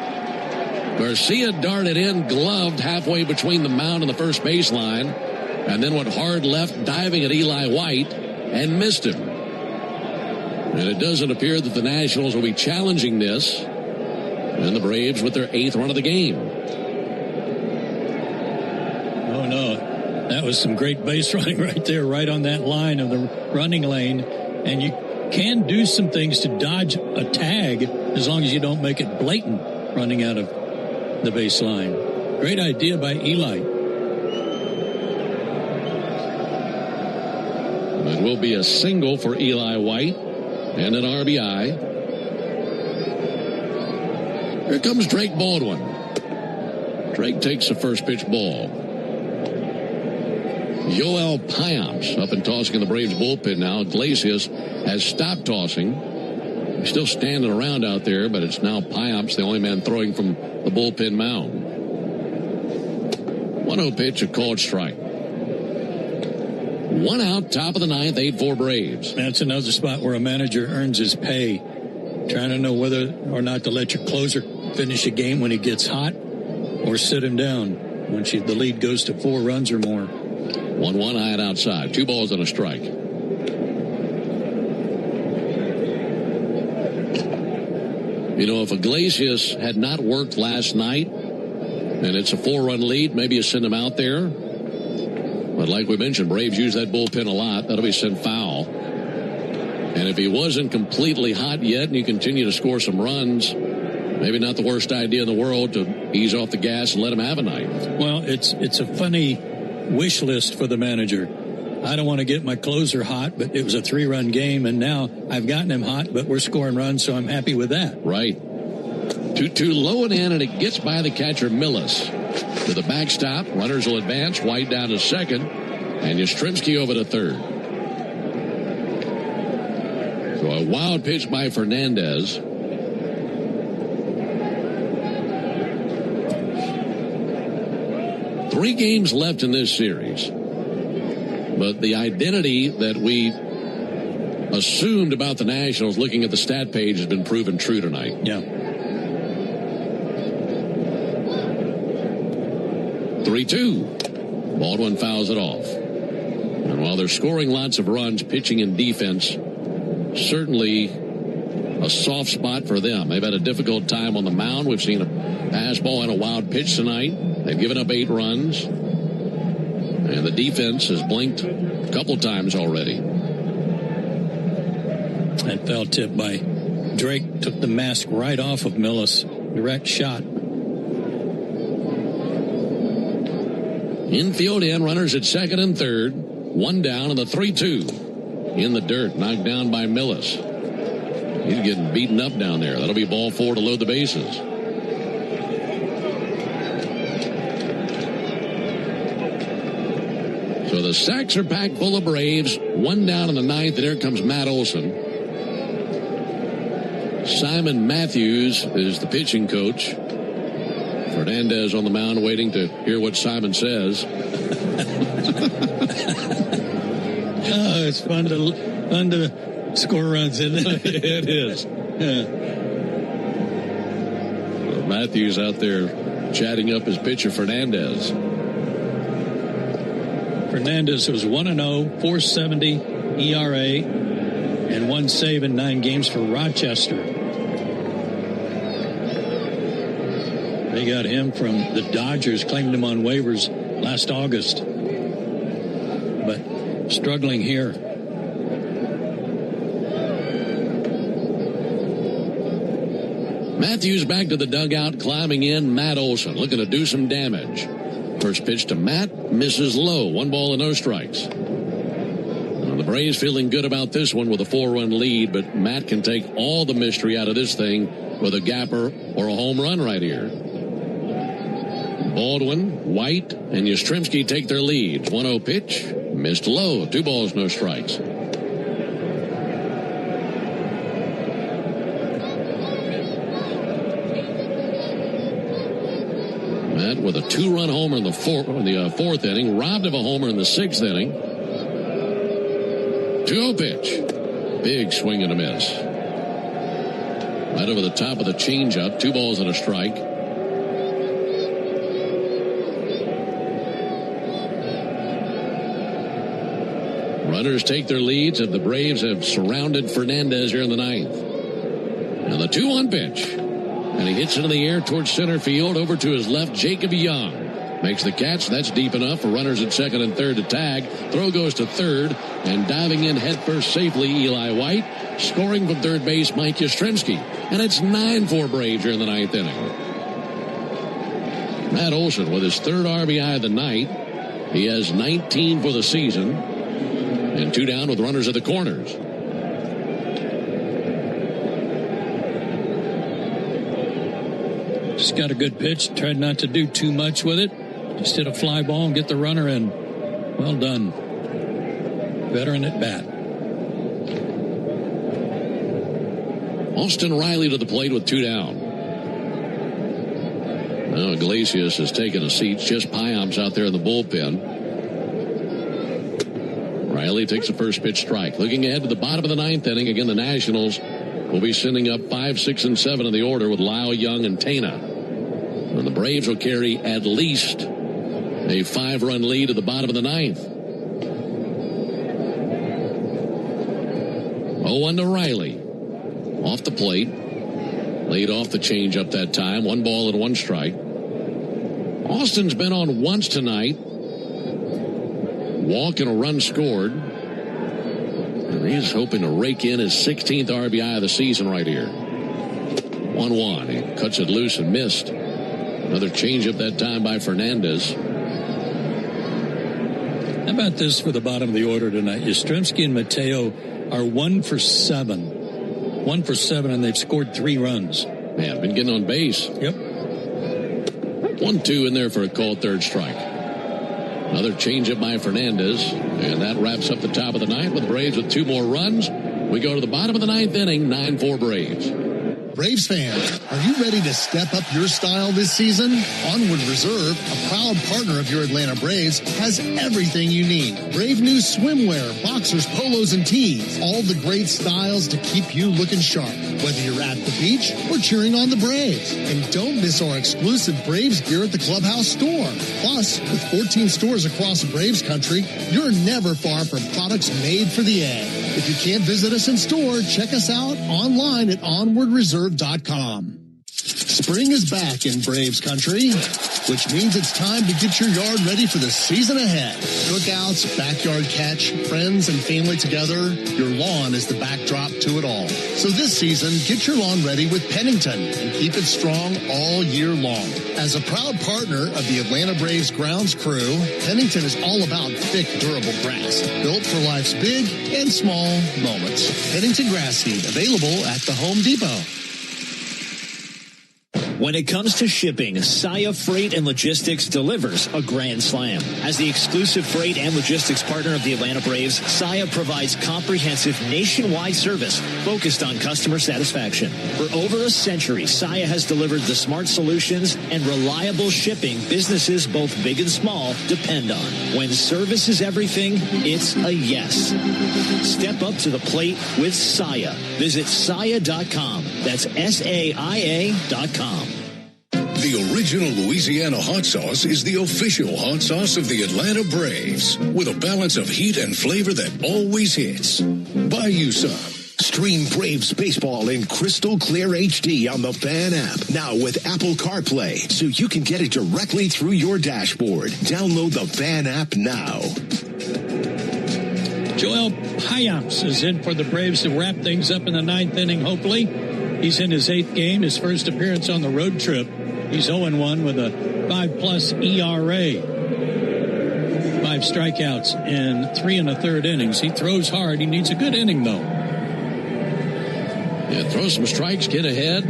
Garcia darted in, gloved halfway between the mound and the first base line, and then went hard left, diving at Eli White, and missed him. And it doesn't appear that the Nationals will be challenging this, and the Braves with their 8th run of the game. Oh, no. That was some great base running right there, right on that line of the running lane. And you can do some things to dodge a tag as long as you don't make it blatant running out of the baseline. Great idea by Eli. It will be a single for Eli White and an RBI. Here comes Drake Baldwin. Drake takes the first pitch ball. Yoel Payamps up and tossing in the Braves bullpen now. Iglesias has stopped tossing. He's still standing around out there, but it's now Payamps, the only man throwing from the bullpen mound. 1-0 pitch, a called strike. One out, top of the ninth, 8-4 Braves. That's another spot where a manager earns his pay. Trying to know whether or not to let your closer finish a game when he gets hot or sit him down when the lead goes to 4 runs or more. 1-1 high and outside. 2 balls and a strike. You know, if Iglesias had not worked last night, and it's a 4-run lead, maybe you send him out there. But like we mentioned, Braves use that bullpen a lot. That'll be sent foul. And if he wasn't completely hot yet and you continue to score some runs, maybe not the worst idea in the world to ease off the gas and let him have a night. Well, it's a funny wish list for the manager. I don't want to get my closer hot, but it was a 3-run game, and now I've gotten him hot, but we're scoring runs, so I'm happy with that. Right. 2-2 low and in, and it gets by the catcher Millis. To the backstop, runners will advance. White down to second, and Yastrzemski over to third. So a wild pitch by Fernandez. Three games left in this series. But the identity that we assumed about the Nationals looking at the stat page has been proven true tonight. Yeah. 3-2. Baldwin fouls it off. And while they're scoring lots of runs, pitching and defense, certainly a soft spot for them. They've had a difficult time on the mound. We've seen a pass ball and a wild pitch tonight. They've given up 8 runs. And the defense has blinked a couple times already. That foul tip by Drake took the mask right off of Millis. Direct shot. Infield in, runners at second and third. 1 down in the 3-2. In the dirt, knocked down by Millis. He's getting beaten up down there. That'll be ball 4 to load the bases. So the sacks are packed full of Braves. 1 down in the ninth, and here comes Matt Olson. Simon Matthews is the pitching coach. Fernandez on the mound waiting to hear what Simon says. Oh, it's fun to score runs, isn't it? It is. Yeah. Well, Matthews out there chatting up his pitcher Fernandez. Fernandez was 1-0, 4.70 ERA, and 1 save in 9 games for Rochester. They got him from the Dodgers, claimed him on waivers last August. But struggling here. Matthews back to the dugout, climbing in. Matt Olson looking to do some damage. First pitch to Matt, misses low. 1 ball and no strikes. Now the Braves feeling good about this one with a 4-run lead, but Matt can take all the mystery out of this thing with a gapper or a home run right here. Baldwin, White, and Yastrzemski take their leads. 1-0 pitch, missed low. 2 balls, no strikes. Matt with a 2-run homer in the fourth inning, robbed of a homer in the 6th inning. 2-0 pitch, big swing and a miss. Right over the top of the changeup. 2 balls and a strike. Runners take their leads, and the Braves have surrounded Fernandez here in the 9th. And the 2-1 pitch. And he hits it in the air towards center field, over to his left. Jacob Young makes the catch. That's deep enough for runners at second and third to tag. Throw goes to third, and diving in headfirst safely, Eli White. Scoring from third base, Mike Yastrzemski. And it's 9-4 Braves here in the 9th inning. Matt Olson with his 3rd RBI of the night. He has 19 for the season. And 2 down with runners at the corners. Just got a good pitch. Tried not to do too much with it. Just hit a fly ball and get the runner in. Well done. Veteran at bat. Austin Riley to the plate with 2 down. Now Iglesias has taken a seat. Just Piam's out there in the bullpen. Riley takes the first pitch strike. Looking ahead to the bottom of the 9th inning. Again, the Nationals will be sending up 5, 6, and 7 in the order with Lyle, Young, and Tena. And the Braves will carry at least a 5-run lead at the bottom of the 9th. 0-1 to Riley. Off the plate. Laid off the changeup that time. 1 ball and 1 strike. Austin's been on once tonight. Walk and a run scored. And he's hoping to rake in his 16th RBI of the season right here. 1-1. He cuts it loose and missed. Another changeup that time by Fernandez. How about this for the bottom of the order tonight? Yastrzemski and Mateo are 1 for 7. 1 for 7, and they've scored 3 runs. Man, been getting on base. Yep. 1-2 in there for a called third strike. Another changeup by Fernandez, and that wraps up the top of the 9th with the Braves with 2 more runs. We go to the bottom of the 9th inning, 9-4 Braves. Braves fans, are you ready to step up your style this season? Onward Reserve, a proud partner of your Atlanta Braves, has everything you need. Brave new swimwear, boxers, polos, and tees. All the great styles to keep you looking sharp, whether you're at the beach or cheering on the Braves. And don't miss our exclusive Braves gear at the Clubhouse store. Plus, with 14 stores across Braves country, you're never far from products made for the A. If you can't visit us in store, check us out online at onwardreserve.com. Spring is back in Braves country, which means it's time to get your yard ready for the season ahead. Cookouts, backyard catch, friends and family together, your lawn is the backdrop to it all. So this season, get your lawn ready with Pennington and keep it strong all year long. As a proud partner of the Atlanta Braves grounds crew, Pennington is all about thick, durable grass, built for life's big and small moments. Pennington grass seed, available at the Home Depot. When it comes to shipping, Saia Freight and Logistics delivers a grand slam. As the exclusive freight and logistics partner of the Atlanta Braves, Saia provides comprehensive nationwide service focused on customer satisfaction. For over a century, Saia has delivered the smart solutions and reliable shipping businesses both big and small depend on. When service is everything, it's a yes. Step up to the plate with Saia. Visit Saia.com. That's SAIA.com. The original Louisiana hot sauce is the official hot sauce of the Atlanta Braves, with a balance of heat and flavor that always hits. Buy you some. Stream Braves baseball in crystal clear HD on the Fan app. Now with Apple CarPlay, so you can get it directly through your dashboard. Download the Fan app now. Joel Payamps is in for the Braves to wrap things up in the 9th inning, hopefully. He's in his 8th game, his first appearance on the road trip. He's 0-1 with a 5+ ERA. 5 strikeouts in 3 1/3 innings. He throws hard. He needs a good inning, though. Yeah, throw some strikes, get ahead.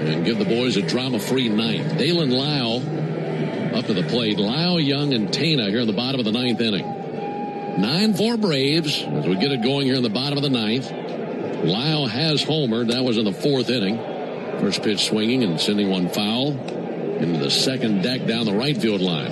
and give the boys a drama-free ninth. Dalen Lau up to the plate. Lau, Young, and Tana here in the bottom of the ninth inning. 9-4 Braves as we get it going here in the bottom of the ninth. Lau has homered. That was in the fourth inning. First pitch swinging and sending one foul into the second deck down the right field line.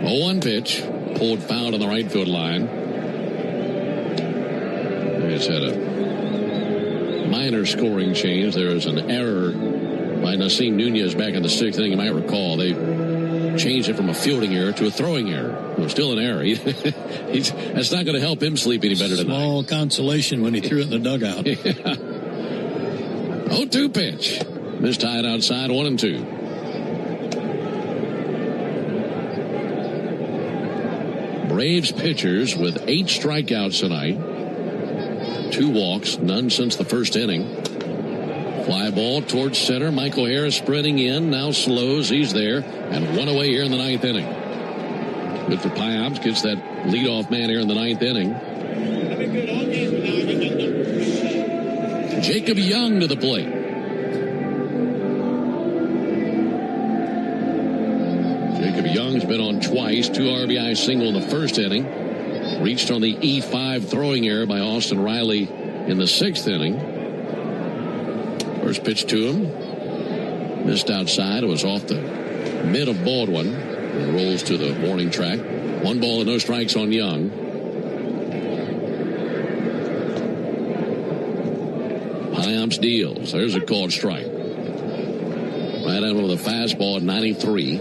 Oh, 1 pitch. Pulled foul on the right field line. It's had a minor scoring change. There is an error by Nasim Nunez back in the sixth inning. You might recall they changed it from a fielding error to a throwing error. It was still an error. That's not going to help him sleep any better tonight. Small consolation when he threw it in the dugout. 0-2 pitch. This tied outside 1-2. Braves pitchers with 8 strikeouts tonight. 2 walks, none since the first inning. Fly ball towards center. Michael Harris spreading in. Now slows. He's there. And 1 away here in the ninth inning. Good for Pyops. Gets that leadoff man here in the ninth inning. Jacob Young to the plate. Jacob Young's been on twice. 2 RBI single in the first inning. Reached on the E5 throwing error by Austin Riley in the sixth inning. First pitch to him. Missed outside. It was off the mid of Baldwin. And rolls to the warning track. 1 ball and no strikes on Young. Pyops deals. There's a called strike. Right out with a fastball at 93.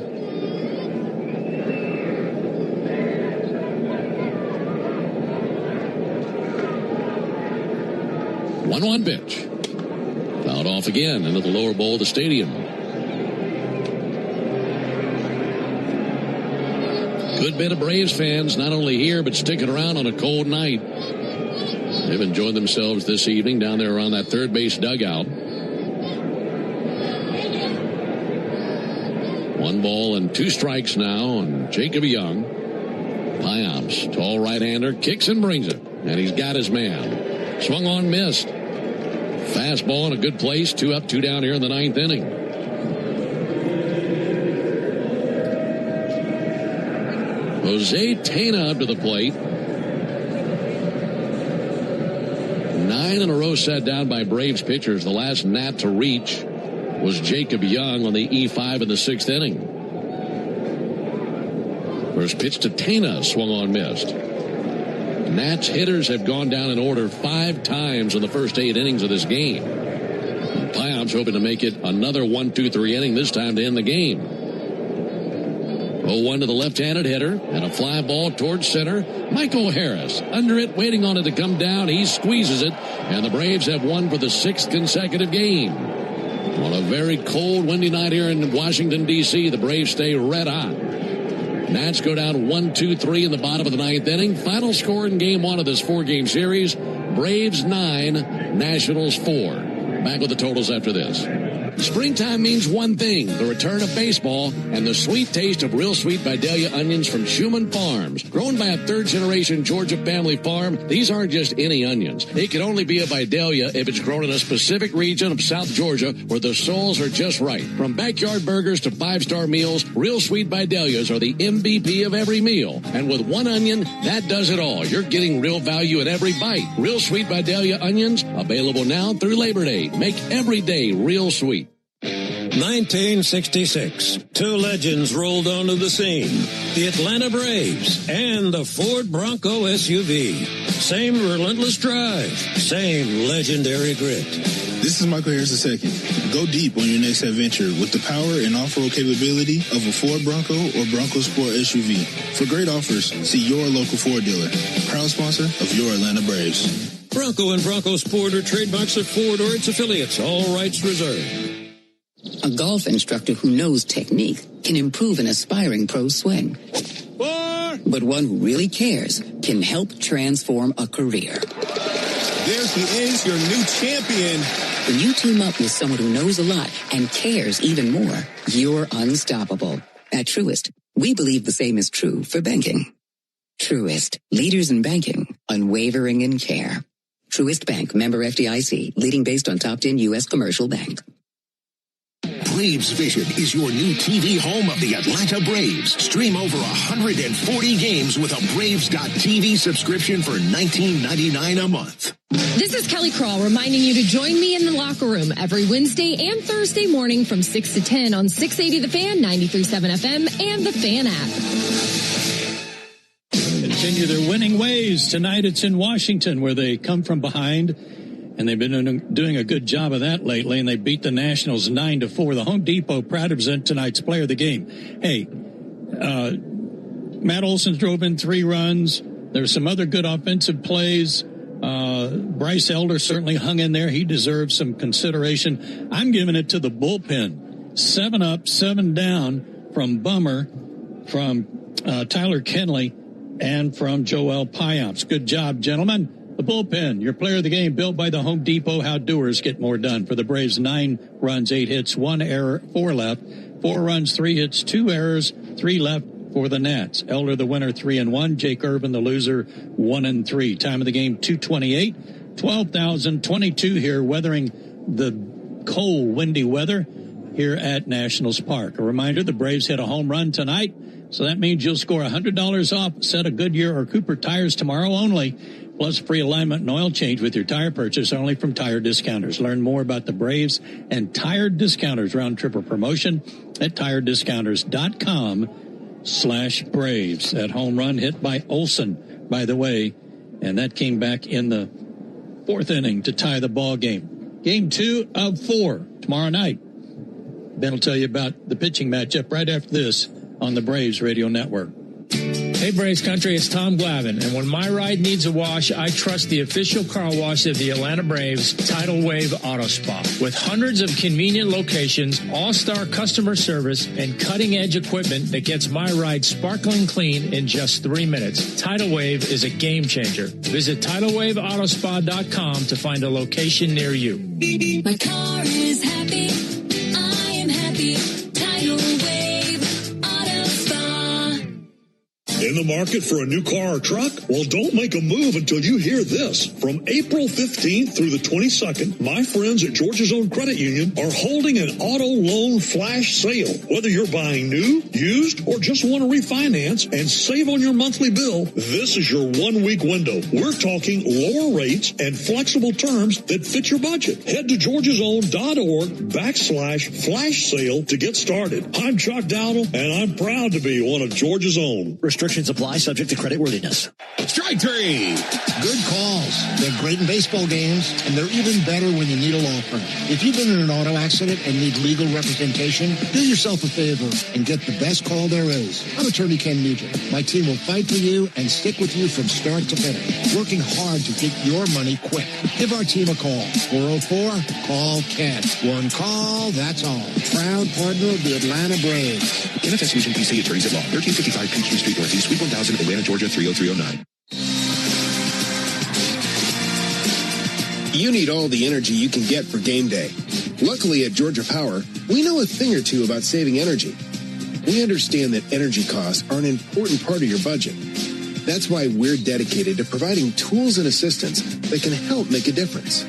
1-1 pitch. Fouled off again into the lower bowl of the stadium. Good bit of Braves fans not only here but sticking around on a cold night. They've enjoyed themselves this evening down there around that third base dugout. 1 ball and 2 strikes now on Jacob Young. Pyops, tall right-hander, kicks and brings it. And he's got his man. Swung on, missed. Fastball in a good place. 2 up, 2 down here in the ninth inning. Jose Tena up to the plate. 9 in a row set down by Braves pitchers. The last Nat to reach was Jacob Young on the E5 in the sixth inning. First pitch to Tena, swung on, missed. Nats hitters have gone down in order 5 times in the first 8 innings of this game. And Pyops hoping to make it another 1-2-3 inning, this time to end the game. 0-1 to the left-handed hitter, and a fly ball towards center. Michael Harris under it, waiting on it to come down. He squeezes it, and the Braves have won for the 6th consecutive game. On a very cold, windy night here in Washington, D.C., the Braves stay red hot. Nats go down 1-2-3 in the bottom of the ninth inning. Final score in game 1 of this 4-game series. Braves 9, Nationals 4. Back with the totals after this. Springtime means one thing, the return of baseball and the sweet taste of Real Sweet Vidalia onions from Schumann Farms. Grown by a 3rd-generation Georgia family farm, these aren't just any onions. They can only be a Vidalia if it's grown in a specific region of South Georgia where the soils are just right. From backyard burgers to 5-star meals, Real Sweet Vidalias are the MVP of every meal. And with one onion, that does it all. You're getting real value in every bite. Real Sweet Vidalia onions, available now through Labor Day. Make every day real sweet. 1966, 2 legends rolled onto the scene. The Atlanta Braves and the Ford Bronco SUV. Same relentless drive, same legendary grit. This is Michael Harris II. Go deep on your next adventure with the power and off-road capability of a Ford Bronco or Bronco Sport SUV. For great offers, see your local Ford dealer. Proud sponsor of your Atlanta Braves. Bronco and Bronco Sport are trademarks of Ford or its affiliates. All rights reserved. A golf instructor who knows technique can improve an aspiring pro's swing. But one who really cares can help transform a career. There he is, your new champion. When you team up with someone who knows a lot and cares even more, you're unstoppable. At Truist, we believe the same is true for banking. Truist, leaders in banking, unwavering in care. Truist Bank, member FDIC, leading based on top 10 U.S. commercial bank. Braves Vision is your new TV home of the Atlanta Braves. Stream over 140 games with a Braves.TV subscription for $19.99 a month. This is Kelly Crawl reminding you to join me in the locker room every Wednesday and Thursday morning from 6 to 10 on 680 The Fan, 93.7 FM, and the Fan app. Continue their winning ways. Tonight it's in Washington where they come from behind, and they've been doing a good job of that lately, and they beat the Nationals 9-4. The Home Depot proud to present tonight's player of the game. Hey, Matt Olson drove in 3 runs. There's some other good offensive plays. Bryce Elder certainly hung in there. He deserves some consideration. I'm giving it to the bullpen. 7 up, 7 down from Bummer, from Tyler Kenley, and from Joel Payamps. Good job, gentlemen. The bullpen, your player of the game, built by the Home Depot. How doers get more done. For the Braves, 9 runs, 8 hits, 1 error, 4 left. 4 runs, 3 hits, 2 errors, 3 left for the Nats. Elder, the winner, 3-1. Jake Irvin, the loser, 1-3. Time of the game, 2:28. 12,022 here, weathering the cold, windy weather here at Nationals Park. A reminder, the Braves hit a home run tonight, so that means you'll score $100 off a set of Goodyear or Cooper tires tomorrow only. Plus free alignment and oil change with your tire purchase only from Tire Discounters. Learn more about the Braves and Tire Discounters round trip promotion at tirediscounters.com/Braves. That home run hit by Olson, by the way, and that came back in the 4th inning to tie the ball game. Game 2 of 4 tomorrow night. Ben will tell you about the pitching matchup right after this on the Braves Radio Network. Hey, Braves country, it's Tom Glavine, and when my ride needs a wash, I trust the official car wash of the Atlanta Braves, Tidal Wave Auto Spa. With hundreds of convenient locations, all-star customer service, and cutting-edge equipment that gets my ride sparkling clean in just 3 minutes, Tidal Wave is a game changer. Visit TidalWaveAutospa.com to find a location near you. My car is happy. I am happy. Tidal Wave Auto Spa. In the market for a new car or truck? Well, don't make a move until you hear this. From April 15th through the 22nd, my friends at Georgia's Own Credit Union are holding an auto loan flash sale. Whether you're buying new, used, or just want to refinance and save on your monthly bill, this is your 1-week window. We're talking lower rates and flexible terms that fit your budget. Head to georgiasown.org/flash sale to get started. I'm Chuck Dowdle, and I'm proud to be one of Georgia's Own. Restrictions apply, subject to creditworthiness. Strike 3. Good calls. They're great in baseball games, and they're even better when you need a law firm. If you've been in an auto accident and need legal representation, do yourself a favor and get the best call there is. I'm attorney Ken Nugent. My team will fight for you and stick with you from start to finish, working hard to get your money quick. Give our team a call. 404-CALL-KEN. One call, that's all. Proud partner of the Atlanta Braves. NFS Nugent PC Attorneys at Law, 1355 Peachtree Street Northeast, Suite 1000, Atlanta, Georgia, 30309. You need all the energy you can get for game day. Luckily at Georgia Power, we know a thing or two about saving energy. We understand that energy costs are an important part of your budget. That's why we're dedicated to providing tools and assistance that can help make a difference,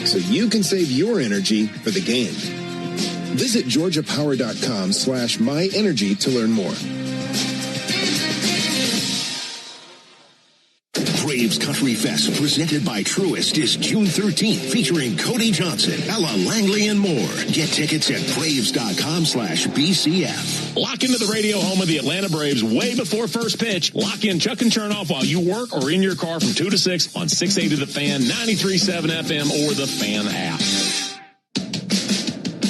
so you can save your energy for the game. Visit georgiapower.com/myenergy to learn more. Braves Country Fest, presented by Truist, is June 13th, featuring Cody Johnson, Ella Langley, and more. Get tickets at braves.com/BCF. Lock into the radio home of the Atlanta Braves way before first pitch. Lock in Chuck and Chernoff while you work or in your car from 2 to 6 on 680 The Fan, 93.7 FM, or the Fan app.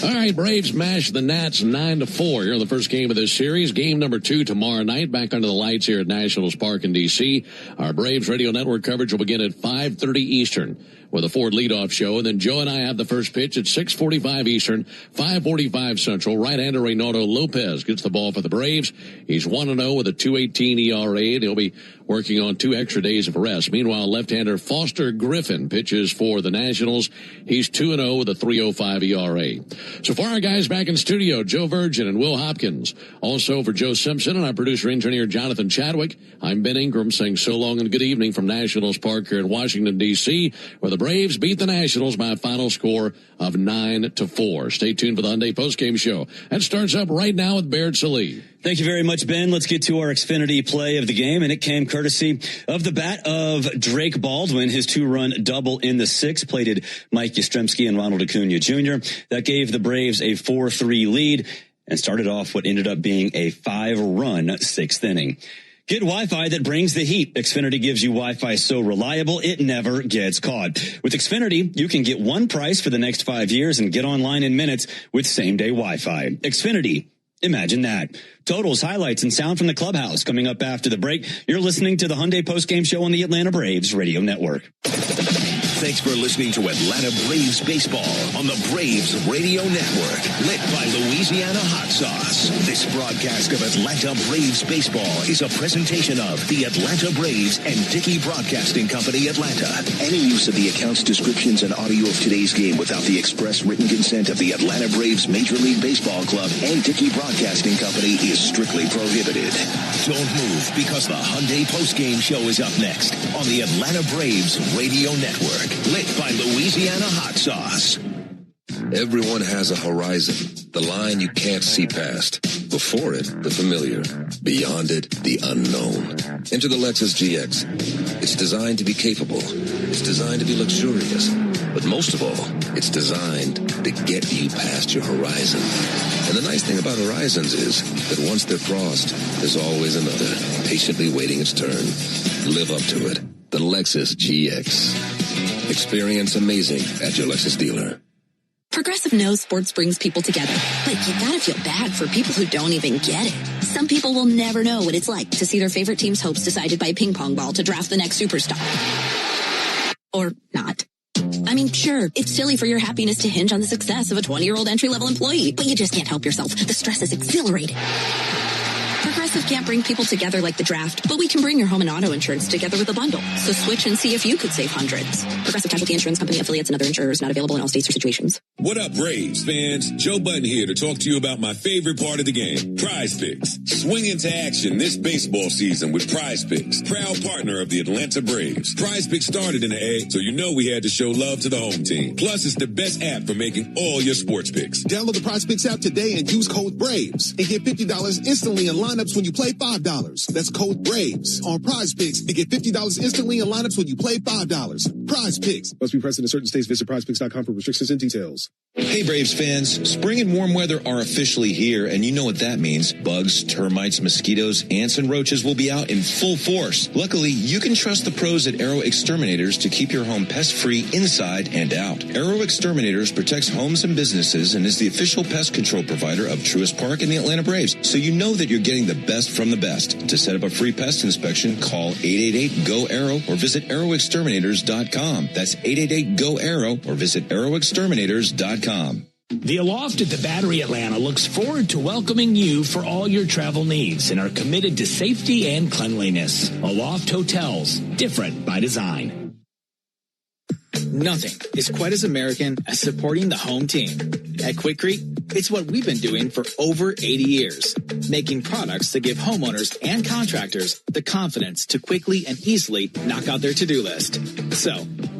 All right, Braves smashed the Nats 9-4 here in the first game of this series. Game number 2 tomorrow night, back under the lights here at Nationals Park in D.C. Our Braves Radio Network coverage will begin at 5:30 Eastern. with a Ford leadoff show. And then Joe and I have the first pitch at 6:45 Eastern, 5:45 Central. Right-hander Reynaldo Lopez gets the ball for the Braves. He's 1-0 with a 2.18 ERA. They'll be working on 2 extra days of rest. Meanwhile, left-hander Foster Griffin pitches for the Nationals. He's 2-0 with a 3.05 ERA. So for our guys back in studio, Joe Virgin and Will Hopkins. Also for Joe Simpson and our producer-engineer Jonathan Chadwick, I'm Ben Ingram saying so long and good evening from Nationals Park here in Washington, D.C., where the Braves beat the Nationals by a final score of 9-4. Stay tuned for the Hyundai Postgame Show. That starts up right now with Baird Salee. Thank you very much, Ben. Let's get to our Xfinity play of the game, and it came courtesy of the bat of Drake Baldwin. His 2-run double in the 6th plated Mike Yastrzemski and Ronald Acuna Jr. That gave the Braves a 4-3 lead and started off what ended up being a 5-run 6th inning. Get Wi-Fi that brings the heat. Xfinity gives you Wi-Fi so reliable it never gets caught. With Xfinity, you can get one price for the next 5 years and get online in minutes with same-day Wi-Fi. Xfinity. Imagine that. Totals, highlights, and sound from the clubhouse coming up after the break. You're listening to the Hyundai Postgame Show on the Atlanta Braves Radio Network. Thanks for listening to Atlanta Braves Baseball on the Braves Radio Network, lit by Louisiana Hot Sauce. This broadcast of Atlanta Braves Baseball is a presentation of the Atlanta Braves and Dickey Broadcasting Company, Atlanta. Any use of the accounts, descriptions, and audio of today's game without the express written consent of the Atlanta Braves Major League Baseball Club and Dickey Broadcasting Company is strictly prohibited. Don't move, because the Hyundai Postgame Show is up next on the Atlanta Braves Radio Network. Lit by Louisiana Hot Sauce. Everyone has a horizon, the line you can't see past. Before it, the familiar. Beyond it, the unknown. Enter the Lexus GX. It's designed to be capable. It's designed to be luxurious. But most of all, it's designed to get you past your horizon. And the nice thing about horizons is that once they're crossed, there's always another, patiently waiting its turn. Live up to it. The Lexus GX. Experience amazing at your Lexus dealer. Progressive knows sports brings people together, but you gotta feel bad for people who don't even get it. Some people will never know what it's like to see their favorite team's hopes decided by a ping pong ball to draft the next superstar. Or not. I mean, sure, it's silly for your happiness to hinge on the success of a 20-year-old entry-level employee, but you just can't help yourself. The stress is exhilarating. Progressive can't bring people together like the draft, but we can bring your home and auto insurance together with a bundle. So switch and see if you could save hundreds. Progressive Casualty Insurance Company, affiliates, and other insurers not available in all states or situations. What up, Braves fans? Joe Button here to talk to you about my favorite part of the game, Prize Picks. Swing into action this baseball season with Prize Picks, proud partner of the Atlanta Braves. Prize Picks started in the A, so you know we had to show love to the home team. Plus, it's the best app for making all your sports picks. Download the Prize Picks app today and use code BRAVES and get $50 instantly in lineups when you play $5. That's code BRAVES on Prize Picks and get $50 instantly in lineups when you play $5. Prize Picks. Must be present in certain states. Visit prizepicks.com for restrictions and details. Hey, Braves fans. Spring and warm weather are officially here, and you know what that means. Bugs, termites, mosquitoes, ants, and roaches will be out in full force. Luckily, you can trust the pros at Arrow Exterminators to keep your home pest-free inside and out. Arrow Exterminators protects homes and businesses and is the official pest control provider of Truist Park and the Atlanta Braves, so you know that you're getting the best from the best. To set up a free pest inspection, call 888-GO-ARROW or visit arrowexterminators.com. That's 888-GO-ARROW or visit arrowexterminators.com. The Aloft at the Battery Atlanta looks forward to welcoming you for all your travel needs and are committed to safety and cleanliness. Aloft Hotels, different by design. Nothing is quite as American as supporting the home team. At Quikrete, it's what we've been doing for over 80 years, making products that give homeowners and contractors the confidence to quickly and easily knock out their to-do list. So,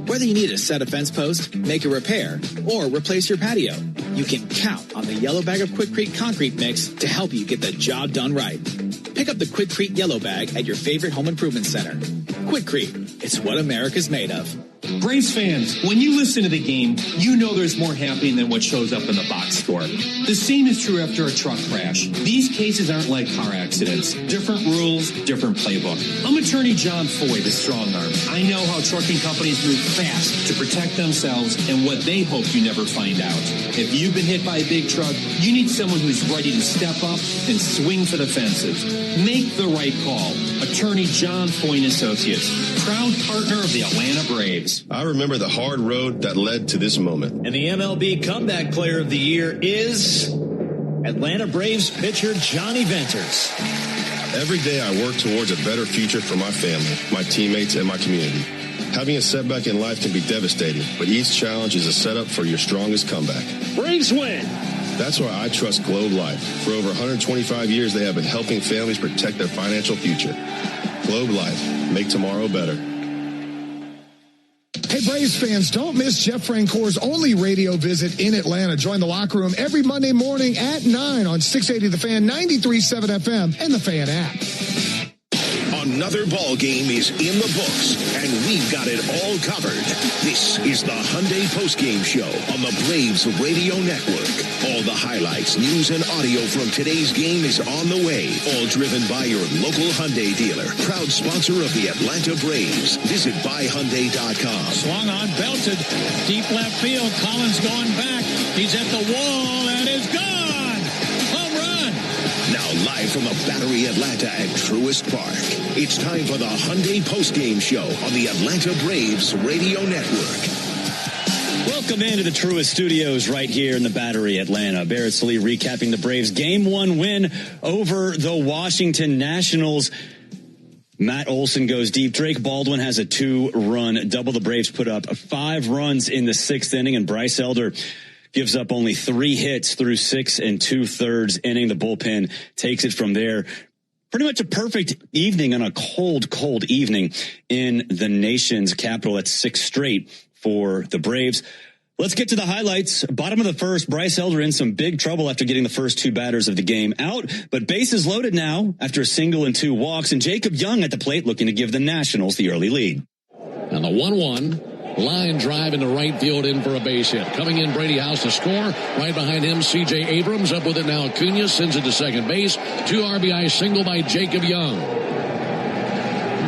whether you need to set a fence post, make a repair, or replace your patio, you can count on the yellow bag of Quikrete concrete mix to help you get the job done right. Pick up the Quikrete yellow bag at your favorite home improvement center. Quikrete, it's what America's made of. Braves fans, when you listen to the game, you know there's more happening than what shows up in the box score. The same is true after a truck crash. These cases aren't like car accidents. Different rules, different playbook. I'm attorney John Foy, the strong arm. I know how trucking companies move fast to protect themselves and what they hope you never find out. If you've been hit by a big truck, you need someone who's ready to step up and swing for the fences. Make the right call. Attorney John Foy & Associates, proud partner of the Atlanta Braves. Biscuits. I remember the hard road that led to this moment. And the MLB Comeback Player of the Year is Atlanta Braves pitcher Johnny Venters. Every day I work towards a better future for my family, my teammates, and my community. Having a setback in life can be devastating, but each challenge is a setup for your strongest comeback. Braves win. That's why I trust Globe Life. For over 125 years, they have been helping families protect their financial future. Globe Life. Make tomorrow better. Hey, Braves fans, don't miss Jeff Francoeur's only radio visit in Atlanta. Join the locker room every Monday morning at 9 on 680 The Fan, 93.7 FM, and the Fan app. Another ball game is in the books, and we've got it all covered. This is the Hyundai Postgame Show on the Braves Radio Network. All the highlights, news, and audio from today's game is on the way. All driven by your local Hyundai dealer. Proud sponsor of the Atlanta Braves. Visit buyhyundai.com. Swung on, belted, deep left field. Collins going back. He's at the wall, and is gone. Home run. Now live from the Battery Atlanta at Truist Park. It's time for the Hyundai Postgame Show on the Atlanta Braves Radio Network. Welcome into the Truist Studios right here in the Battery Atlanta. Barrett Sallee recapping the Braves' Game 1 win over the Washington Nationals. Matt Olson goes deep. Drake Baldwin has a 2-run double. The Braves put up 5 runs in the 6th inning, and Bryce Elder gives up only 3 hits through 6 2/3 inning. The bullpen takes it from there. Pretty much a perfect evening on a cold evening in the nation's capital. That's 6 straight for the Braves. Let's get to the highlights. Bottom of the first, Bryce Elder in some big trouble after getting the first 2 batters of the game out, but bases loaded now after a single and 2 walks, and Jacob Young at the plate looking to give the Nationals the early lead. And the 1-1. Line drive into right field in for a base hit. Coming in, Brady House to score. Right behind him, C.J. Abrams. Up with it now, Acuna sends it to second base. 2 RBI single by Jacob Young.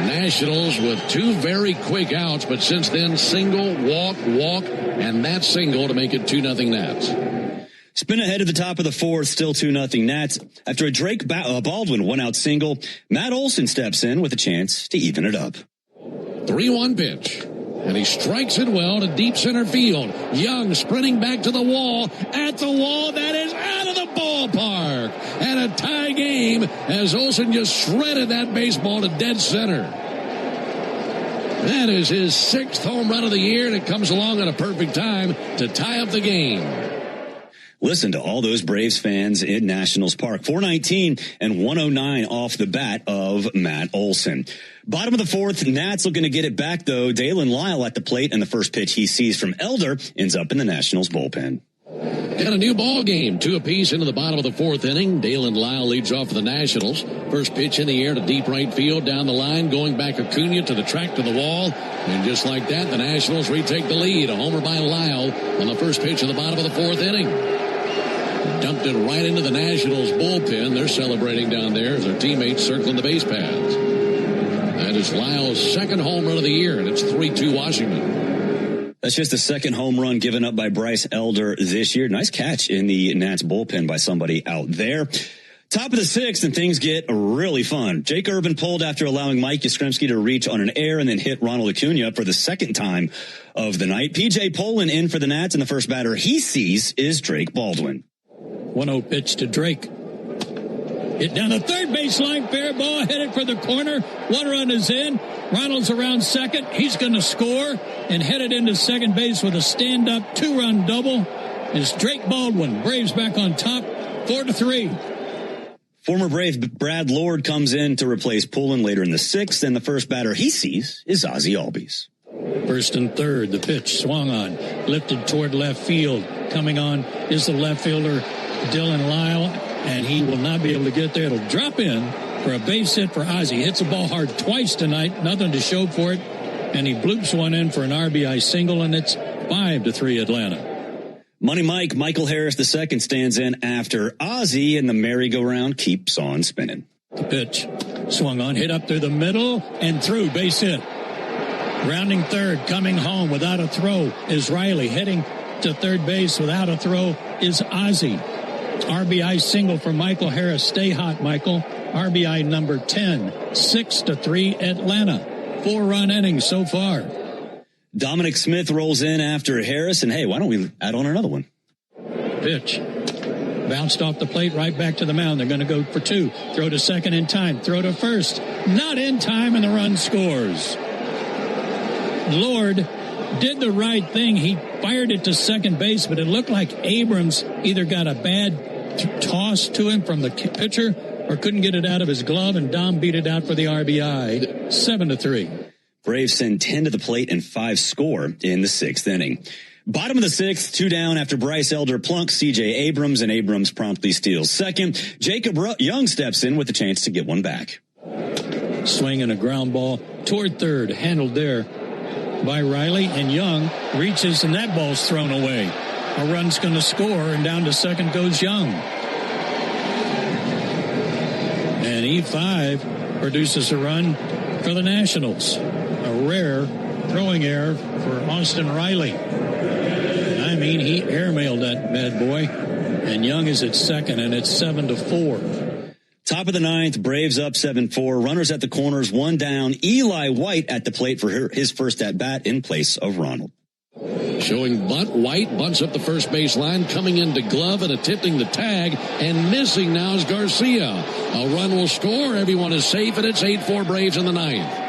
Nationals with 2 very quick outs, but since then, single, walk, and that single to make it 2-0 Nats. Spin ahead at the top of the 4th, still 2-0 Nats. After a Drake Baldwin 1-out single, Matt Olson steps in with a chance to even it up. 3-1 pitch. And he strikes it well to deep center field. Young sprinting back to the wall. At the wall, that is out of the ballpark. And a tie game as Olson just shredded that baseball to dead center. That is his 6th home run of the year, and it comes along at a perfect time to tie up the game. Listen to all those Braves fans in Nationals Park. 419 and 109 off the bat of Matt Olson. Bottom of the 4th, Nats looking to get it back, though. Dalen Lyle at the plate, and the first pitch he sees from Elder ends up in the Nationals bullpen. Got a new ball game, 2 apiece into the bottom of the 4th inning. Dalen Lyle leads off for the Nationals. First pitch in the air to deep right field, down the line, going back Acuna to the track to the wall. And just like that, the Nationals retake the lead. A homer by Lyle on the first pitch of the bottom of the 4th inning. Dumped it right into the Nationals bullpen. They're celebrating down there as their teammates circling the base paths. That is Lyle's 2nd home run of the year, and it's 3-2 Washington. That's just the 2nd home run given up by Bryce Elder this year. Nice catch in the Nats bullpen by somebody out there. Top of the 6th, and things get really fun. Jake Urban pulled after allowing Mike Yastrzemski to reach on an error and then hit Ronald Acuna for the 2nd time of the night. P.J. Polin in for the Nats, and the first batter he sees is Drake Baldwin. 1-0 pitch to Drake. Hit down the third baseline. Fair ball headed for the corner. 1 run is in. Ronald's around second. He's going to score and headed into second base with a stand-up 2-run double is Drake Baldwin. Braves back on top, 4-3. Former Brave Brad Lord comes in to replace Pullen later in the 6th, and the first batter he sees is Ozzie Albies. 1st and 3rd, the pitch swung on, lifted toward left field. Coming on is the left fielder, Dylan Lyle, and he will not be able to get there. It'll drop in for a base hit for Ozzie. Hits the ball hard twice tonight, nothing to show for it, and he bloops one in for an RBI single, and it's 5-3 Atlanta. Money Mike, Michael Harris II stands in after Ozzie, and the merry-go-round keeps on spinning. The pitch swung on, hit up through the middle, and through, base hit. Rounding third, coming home without a throw is Riley. Heading to third base without a throw is Ozzie. RBI single for Michael Harris. Stay hot, Michael. RBI number 10. 6-3 Atlanta. 4-run innings so far. Dominic Smith rolls in after Harris, and hey, why don't we add on another one? Pitch. Bounced off the plate, right back to the mound. They're going to go for 2. Throw to second in time. Throw to first. Not in time, and the run scores. Lord did the right thing. He fired it to second base, but it looked like Abrams either got a bad toss to him from the pitcher or couldn't get it out of his glove, and Dom beat it out for the RBI. 7-3. Braves send 10 to the plate and 5 score in the 6th inning. Bottom of the 6th, 2 down after Bryce Elder plunks C.J. Abrams, and Abrams promptly steals second. Jacob Young steps in with the chance to get one back. Swinging a ground ball toward third, handled there by Riley, and Young reaches, and that ball's thrown away. A run's going to score, and down to second goes Young. And E5 produces a run for the Nationals. A rare throwing error for Austin Riley. I mean, he airmailed that bad boy, and Young is at second, and it's 7-4. Top of the 9th, Braves up 7-4. Runners at the corners, 1 down. Eli White at the plate for his first at bat in place of Ronald. Showing bunt. White bunts up the first base line, coming into glove and attempting the tag, and missing now is Garcia. A run will score. Everyone is safe, and it's 8-4 Braves in the 9th.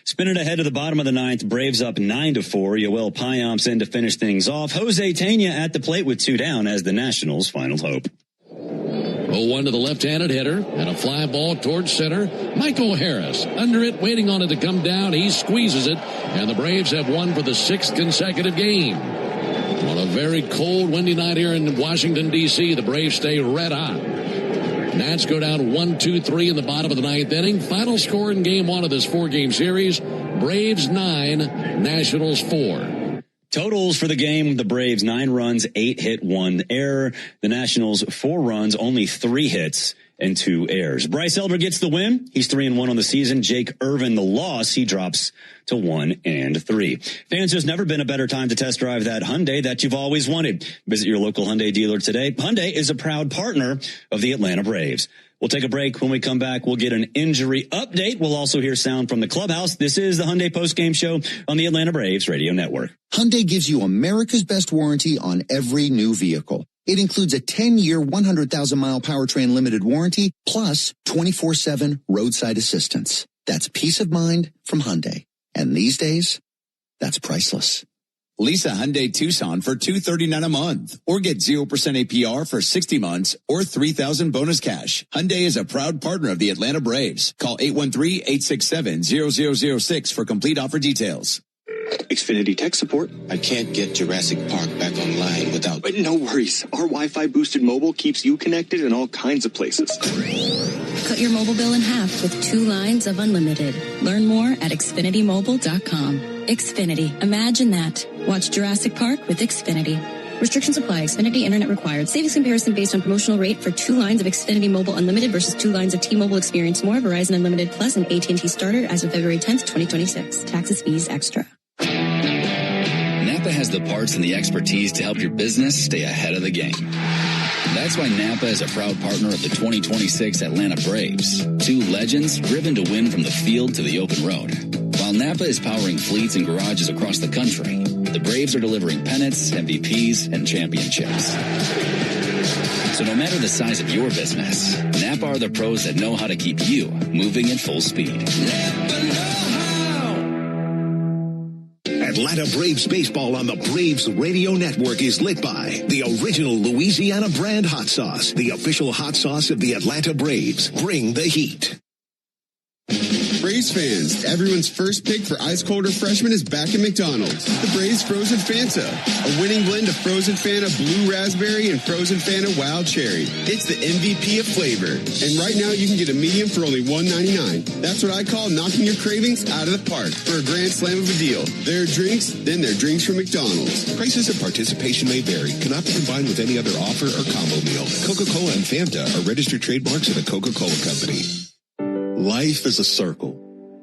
Spinning ahead to the bottom of the 9th, Braves up 9-4. Yoel Payamps in to finish things off. Jose Tena at the plate with 2 down as the Nationals' final hope. 0-1 to the left-handed hitter, and a fly ball towards center. Michael Harris under it, waiting on it to come down. He squeezes it, and the Braves have won for the 6th consecutive game. On a very cold, windy night here in Washington, D.C., the Braves stay red hot. Nats go down 1-2-3 in the bottom of the 9th inning. Final score in Game 1 of this 4-game series, Braves 9, Nationals 4. Totals for the game, the Braves 9 runs, 8 hit, 1 error. The Nationals 4 runs, only 3 hits and 2 errors. Bryce Elder gets the win. He's 3-1 on the season. Jake Irvin the loss. He drops to 1-3. Fans, there's never been a better time to test drive that Hyundai that you've always wanted. Visit your local Hyundai dealer today. Hyundai is a proud partner of the Atlanta Braves. We'll take a break. When we come back, we'll get an injury update. We'll also hear sound from the clubhouse. This is the Hyundai Postgame Show on the Atlanta Braves Radio Network. Hyundai gives you America's best warranty on every new vehicle. It includes a 10-year, 100,000-mile powertrain limited warranty, plus 24/7 roadside assistance. That's peace of mind from Hyundai. And these days, that's priceless. Lease a Hyundai Tucson for $239 a month, or get 0% APR for 60 months, or $3,000 bonus cash. Hyundai is a proud partner of the Atlanta Braves. Call 813-867-0006 for complete offer details. Xfinity tech support. I can't get Jurassic Park back online without... But no worries. Our Wi-Fi boosted mobile keeps you connected in all kinds of places. Cut your mobile bill in half with 2 lines of unlimited. Learn more at xfinitymobile.com. Xfinity. Imagine that. Watch Jurassic Park with Xfinity. Restrictions apply. Xfinity Internet required. Savings comparison based on promotional rate for 2 lines of Xfinity Mobile Unlimited versus 2 lines of T-Mobile Experience More, Verizon Unlimited Plus, and AT&T Starter as of February 10th, 2026. Taxes, fees, extra. Napa has the parts and the expertise to help your business stay ahead of the game. That's why Napa is a proud partner of the 2026 Atlanta Braves. 2 legends driven to win from the field to the open road. While Napa is powering fleets and garages across the country, the Braves are delivering pennants, MVPs, and championships. So no matter the size of your business, Napa are the pros that know how to keep you moving at full speed. Atlanta Braves baseball on the Braves Radio Network is lit by the original Louisiana brand hot sauce, the official hot sauce of the Atlanta Braves. Bring the heat. Braves fans, everyone's first pick for ice cold refreshment is back at McDonald's. The Braves Frozen Fanta, a winning blend of Frozen Fanta Blue Raspberry and Frozen Fanta Wild Cherry. It's the MVP of flavor. And right now you can get a medium for only $1.99. That's what I call knocking your cravings out of the park for a grand slam of a deal. There are drinks, then there are drinks from McDonald's. Prices and participation may vary. Cannot be combined with any other offer or combo meal. Coca-Cola and Fanta are registered trademarks of the Coca-Cola Company. Life is a circle.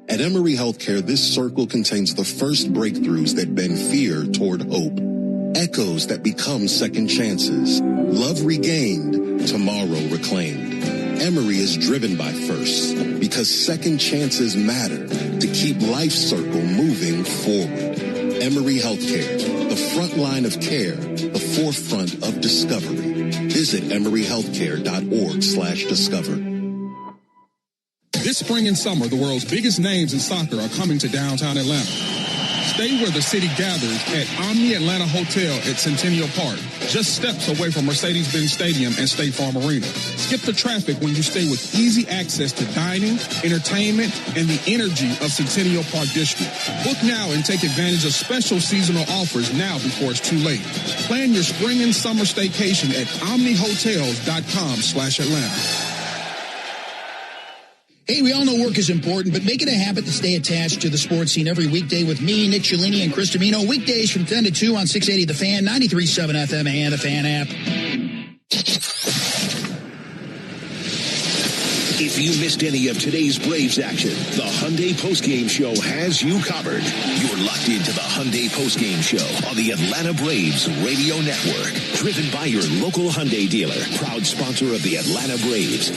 At Emory Healthcare, this circle contains the first breakthroughs that bend fear toward hope. Echoes that become second chances. Love regained, tomorrow reclaimed. Emory is driven by firsts because second chances matter to keep life's circle moving forward. Emory Healthcare, the front line of care, the forefront of discovery. Visit emoryhealthcare.org/discover. This spring and summer, the world's biggest names in soccer are coming to downtown Atlanta. Stay where the city gathers at Omni Atlanta Hotel at Centennial Park, just steps away from Mercedes-Benz Stadium and State Farm Arena. Skip the traffic when you stay with easy access to dining, entertainment, and the energy of Centennial Park District. Book now and take advantage of special seasonal offers now before it's too late. Plan your spring and summer staycation at omnihotels.com/Atlanta. Hey, we all know work is important, but make it a habit to stay attached to the sports scene every weekday with me, Nick Cialini, and Chris Domino. Weekdays from 10 to 2 on 680 The Fan, 93.7 FM, and the Fan app. If you missed any of today's Braves action, the Hyundai Postgame Show has you covered. You're locked into the Hyundai Postgame Show on the Atlanta Braves Radio Network. Driven by your local Hyundai dealer, proud sponsor of the Atlanta Braves.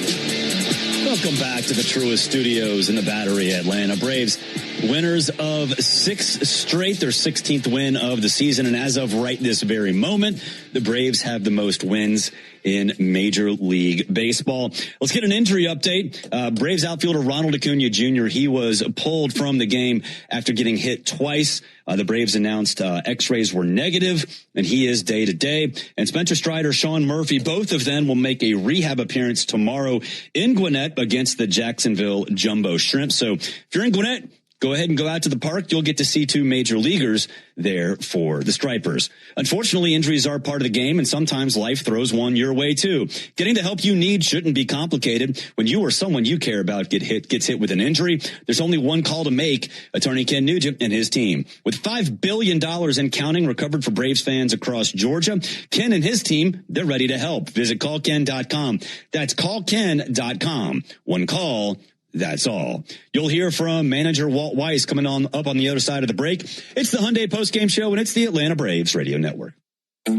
Welcome back to the Truist Studios in the Battery, Atlanta. Braves, winners of 6 straight, their 16th win of the season. And as of right this very moment, the Braves have the most wins in Major League Baseball. Let's get an injury update. Braves outfielder Ronald Acuna Jr., he was pulled from the game after getting hit twice. The Braves announced x-rays were negative, and he is day-to-day. And Spencer Strider, Sean Murphy, both of them will make a rehab appearance tomorrow in Gwinnett against the Jacksonville Jumbo Shrimp. So if you're in Gwinnett, go ahead and go out to the park. You'll get to see 2 major leaguers there for the Stripers. Unfortunately, injuries are part of the game, and sometimes life throws one your way too. Getting the help you need shouldn't be complicated. When you or someone you care about gets hit with an injury, there's only one call to make. Attorney Ken Nugent and his team. With $5 billion and counting recovered for Braves fans across Georgia, Ken and his team, they're ready to help. Visit callken.com. That's callken.com. One call. That's all. You'll hear from manager Walt Weiss coming up on the other side of the break. It's the Hyundai Postgame Show, and it's the Atlanta Braves Radio Network.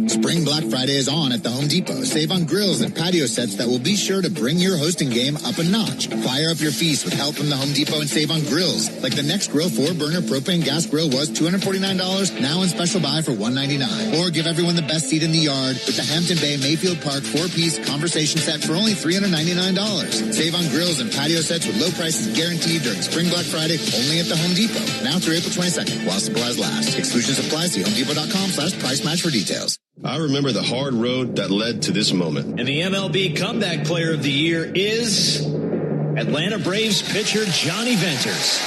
Spring Black Friday is on at the Home Depot. Save on grills and patio sets that will be sure to bring your hosting game up a notch. Fire up your feast with help from the Home Depot and save on grills. Like the Next Grill 4-burner propane gas grill was $249, now in special buy for $199. Or give everyone the best seat in the yard with the Hampton Bay Mayfield Park 4-piece conversation set for only $399. Save on grills and patio sets with low prices guaranteed during Spring Black Friday only at the Home Depot. Now through April 22nd while supplies last. Exclusions apply. See HomeDepot.com/price match for details. I remember the hard road that led to this moment. And the MLB Comeback Player of the Year is Atlanta Braves pitcher Johnny Venters.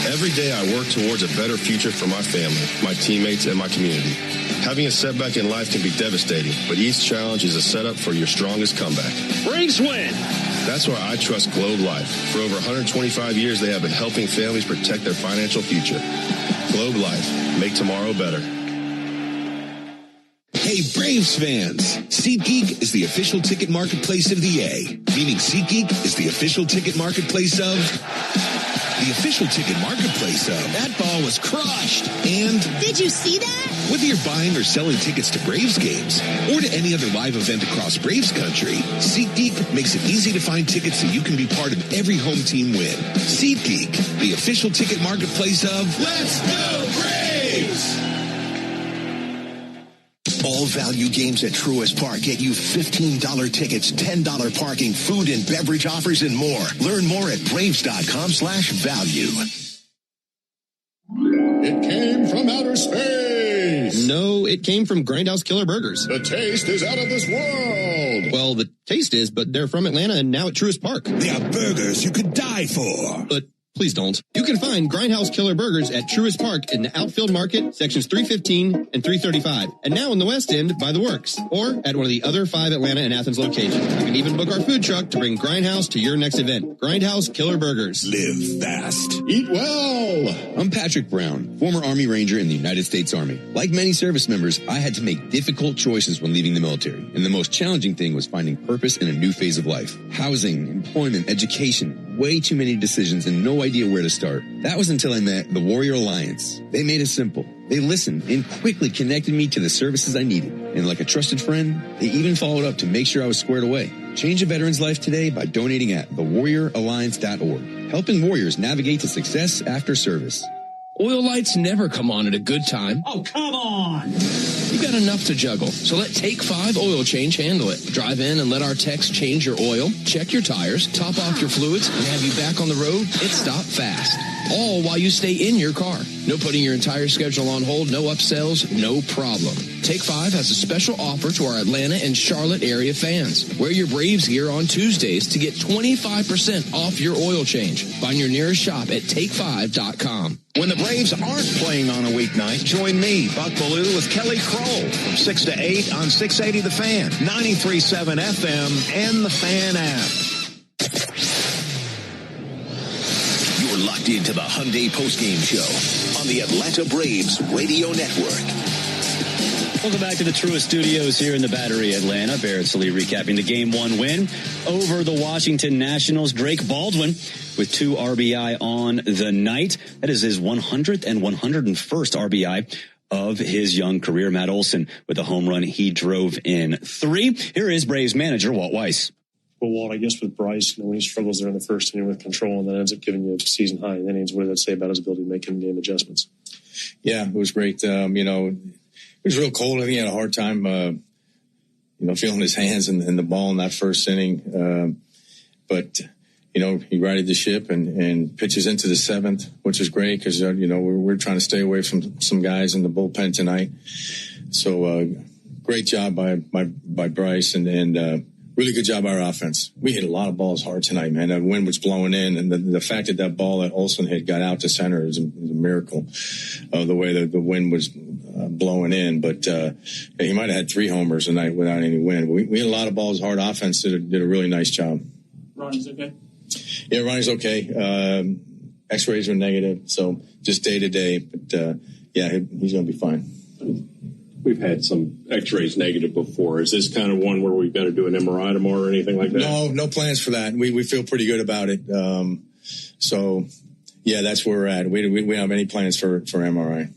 Every day I work towards a better future for my family, my teammates, and my community. Having a setback in life can be devastating, but each challenge is a setup for your strongest comeback. Braves win! That's why I trust Globe Life. For over 125 years, they have been helping families protect their financial future. Globe Life. Make tomorrow better. Hey, Braves fans! SeatGeek is the official ticket marketplace of the A. Meaning SeatGeek is the official ticket marketplace of... The official ticket marketplace of... That ball was crushed! And... Did you see that? Whether you're buying or selling tickets to Braves games or to any other live event across Braves country, SeatGeek makes it easy to find tickets so you can be part of every home team win. SeatGeek, the official ticket marketplace of... Let's go Braves! All value games at Truist Park get you $15 tickets, $10 parking, food and beverage offers, and more. Learn more at Braves.com/value. It came from outer space. No, it came from Grindhouse Killer Burgers. The taste is out of this world. Well, the taste is, but they're from Atlanta and now at Truist Park. They are burgers you could die for. But please don't. You can find Grindhouse Killer Burgers at Truist Park in the Outfield Market, sections 315 and 335. And now in the West End by the Works. Or at one of the other 5 Atlanta and Athens locations. You can even book our food truck to bring Grindhouse to your next event. Grindhouse Killer Burgers. Live fast. Eat well. I'm Patrick Brown, former Army Ranger in the United States Army. Like many service members, I had to make difficult choices when leaving the military. And the most challenging thing was finding purpose in a new phase of life. Housing, employment, education. Way too many decisions and no idea where to start. That was until I met the Warrior Alliance. They made it simple. They listened and quickly connected me to the services I needed. And like a trusted friend, they even followed up to make sure I was squared away. Change a veteran's life today by donating at thewarrioralliance.org. Helping warriors navigate to success after service. Oil lights never come on at a good time. Oh, come on! You got enough to juggle, so let Take 5 Oil Change handle it. Drive in and let our techs change your oil, check your tires, top off your fluids, and have you back on the road at Stop Fast. All while you stay in your car. No putting your entire schedule on hold, no upsells, no problem. Take 5 has a special offer to our Atlanta and Charlotte area fans. Wear your Braves gear on Tuesdays to get 25% off your oil change. Find your nearest shop at take5.com. When the Braves aren't playing on a weeknight, join me, Buck Ballou, with Kelly Kroll from 6 to 8 on 680 The Fan, 93.7 FM, and the Fan app. You're locked into the Hyundai Postgame Show on the Atlanta Braves Radio Network. Welcome back to the Truist Studios here in the Battery, Atlanta. Barrett Sallee recapping the Game 1 win over the Washington Nationals. Drake Baldwin with 2 RBI on the night. That is his 100th and 101st RBI of his young career. Matt Olson with a home run. He drove in 3. Here is Braves manager Walt Weiss. Well, Walt, I guess with Bryce, when he struggles there in the first inning with control and then ends up giving you a season high in innings, what does that say about his ability to make in-game adjustments? Yeah, it was great. It was real cold. I think he had a hard time, feeling his hands in the ball in that first inning. But he righted the ship and pitches into the 7th, which is great because, we're trying to stay away from some guys in the bullpen tonight. So great job by Bryce and really good job by our offense. We hit a lot of balls hard tonight, man. The wind was blowing in, and the fact that ball that Olson hit got out to center is a miracle of the way that the wind was blowing in. But he might have had 3 homers tonight without any wind. We hit a lot of balls hard. Offense did a really nice job. Ronnie's okay? Yeah, Ronnie's okay. X-rays were negative, so just day to day. But he's going to be fine. We've had some X-rays negative before. Is this kind of one where we've got to do an MRI tomorrow or anything like that? No plans for that. We feel pretty good about it. That's where we're at. We don't have any plans for MRI.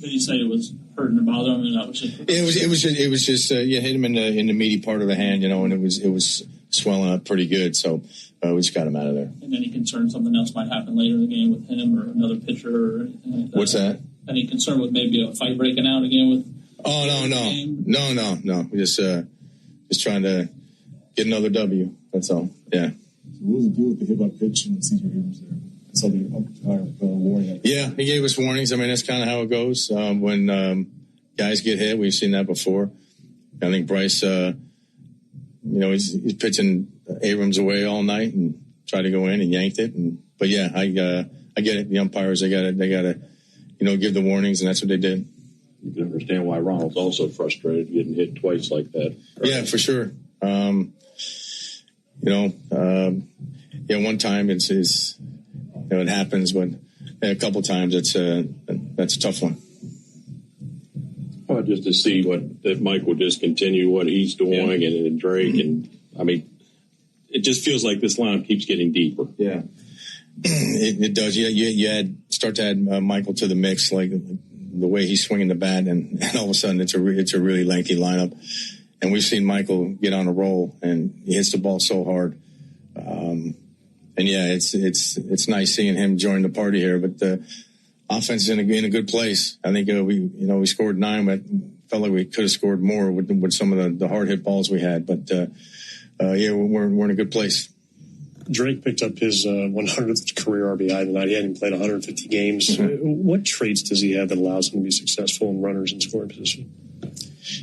Did you say it was hurting or bothering him? That was just it was just hit him in the meaty part of the hand, and it was swelling up pretty good. So we just got him out of there. And any concern something else might happen later in the game with him or another pitcher or anything like that? What's that? Any concern with maybe a fight breaking out again with? Oh, no. We're just trying to get another W. That's all. Yeah. So what was the deal with the hit-by pitch and Cesar Abrams there? I saw the warning. Yeah, he gave us warnings. I mean, that's kind of how it goes. When guys get hit, we've seen that before. I think Bryce, he's pitching Abrams away all night and tried to go in and yanked it. But I get it. The umpires, they got to, give the warnings, and that's what they did. You can understand why Ronald's also frustrated getting hit twice like that. Right? Yeah, for sure. One time it happens, but a couple times that's a tough one. Well, just to see that Mike will just continue what he's doing and Drake, and I mean, it just feels like this lineup keeps getting deeper. Yeah, it does. You start to add Michael to the mix, like the way he's swinging the bat, and all of a sudden it's a really lengthy lineup. And we've seen Michael get on a roll, and he hits the ball so hard. It's nice seeing him join the party here. But the offense is in a good place. I think we scored 9, but felt like we could have scored more with some of the hard hit balls we had. But we're in a good place. Drake picked up his 100th career RBI tonight. He hadn't played 150 games. Mm-hmm. What traits does he have that allows him to be successful in runners in scoring position?